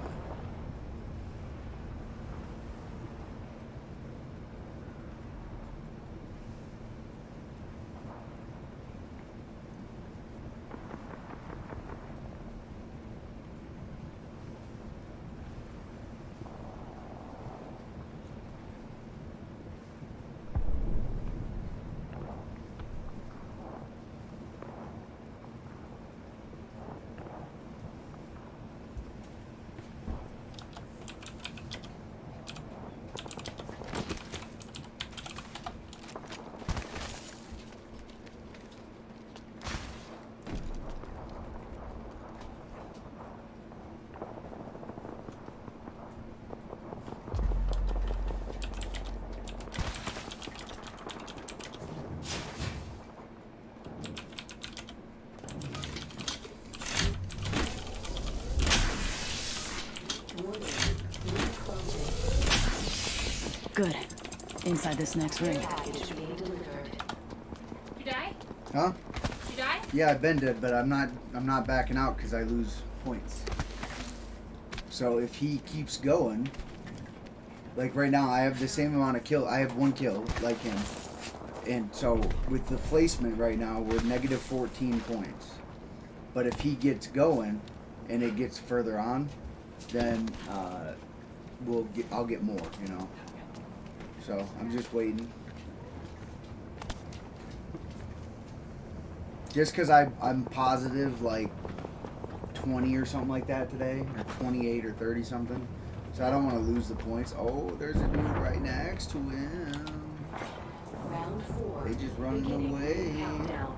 Inside this next ring. You die? Huh? You die? Yeah, I've been dead, but I'm not backing out because I lose points. So if he keeps going, like right now, I have the same amount of kill. I have 1 kill, like him. And so with the placement right now, we're negative 14 points. But if he gets going, and it gets further on, then I'll get more, you know. So I'm just waiting. Just because I'm positive like 20 or something like that today, or 28 or 30 something. So I don't want to lose the points. Oh, there's a dude right next to him. Round 4. They just running away. Countdown.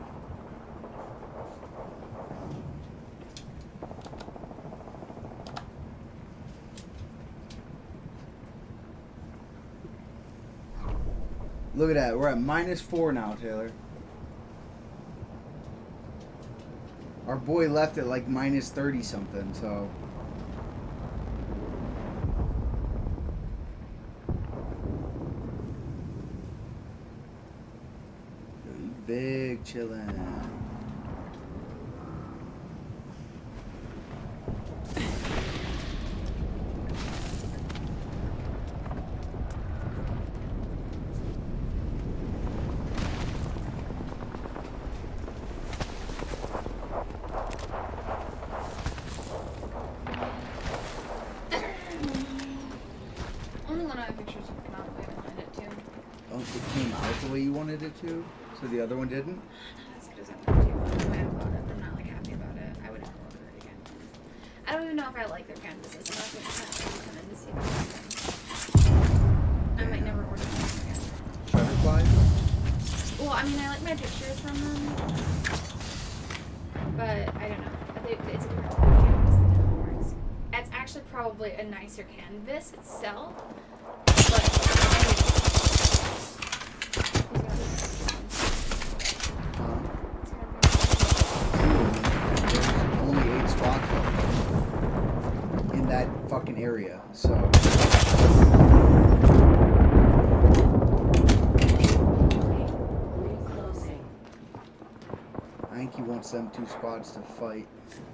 Look at that. We're at -4 now, Taylor. Our boy left at like -30 something, so. Big chillin'. Only one of my pictures will come out the way I wanted it to. Oh, it came out the way you wanted it to? So the other one didn't? As good as I wanted to. The way I bought it, I'm not like happy about it. I would never order it again. I don't even know if I like their canvases enough. I just have to come in to see what happens. I might never order them again. Butterfly? Well, I mean, I like my pictures from them, but I don't know. It's a different canvas than how it works. It's actually probably a nicer canvas itself, Only 8 spots left in that fucking area, so. I think he wants them 2 squads to fight,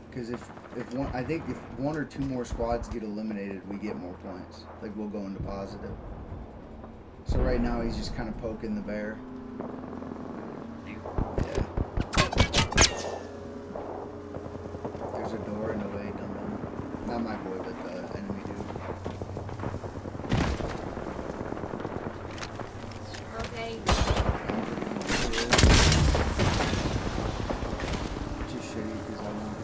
because if one, I think if 1 or 2 more squads get eliminated, we get more points. Like we'll go into positive. So right now he's just kind of poking the bear. Yeah. There's a door in the way, dum-dum. Not my boy, but the enemy dude. okay. Just shitty because I want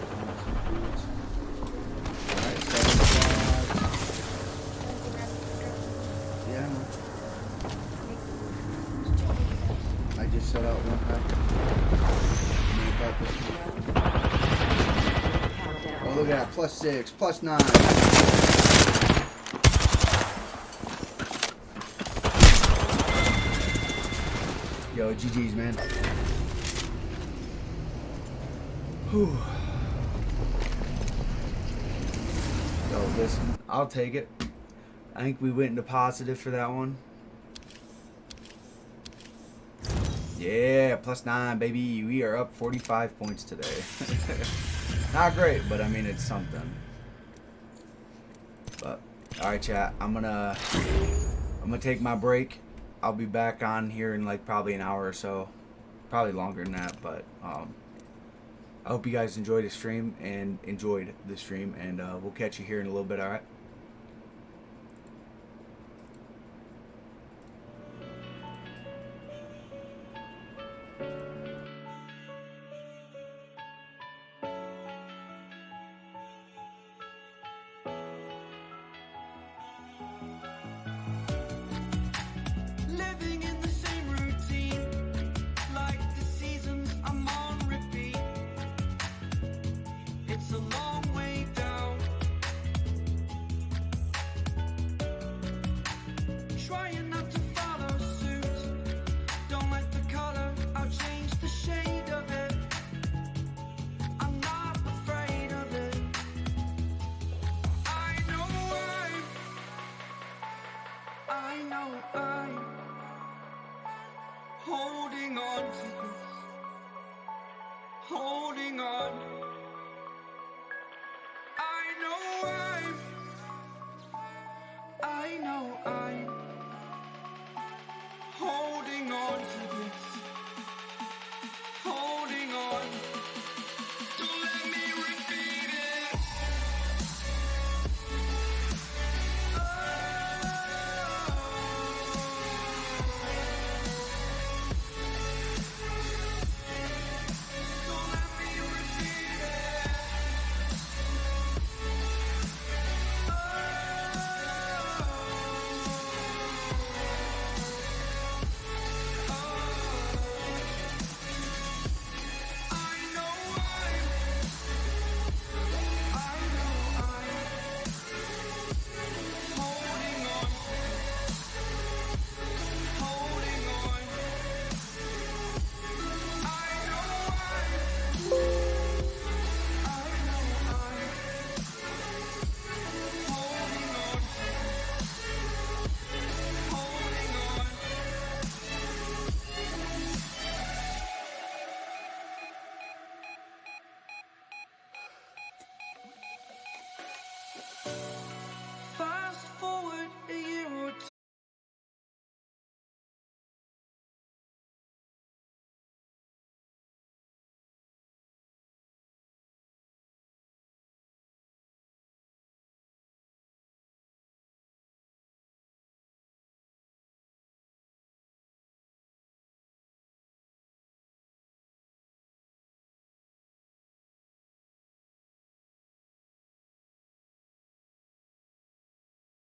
some foods. Alright, 7 squads. Yeah, I know. I just set out 1 pack. Oh, look at that. +6, +9. Yo, GG's, man. Whew. Yo, listen, I'll take it. I think we went into positive for that one. Yeah, +9, baby. We are up 45 points today. Not great, but I mean, it's something. But, alright, chat. I'm gonna take my break. I'll be back on here in like probably an hour or so. Probably longer than that, but I hope you guys enjoyed the stream and we'll catch you here in a little bit, alright? Living in the same routine, like the seasons I'm on repeat. It's a long way down. Holding on to this. Holding on. I know I'm holding on to this.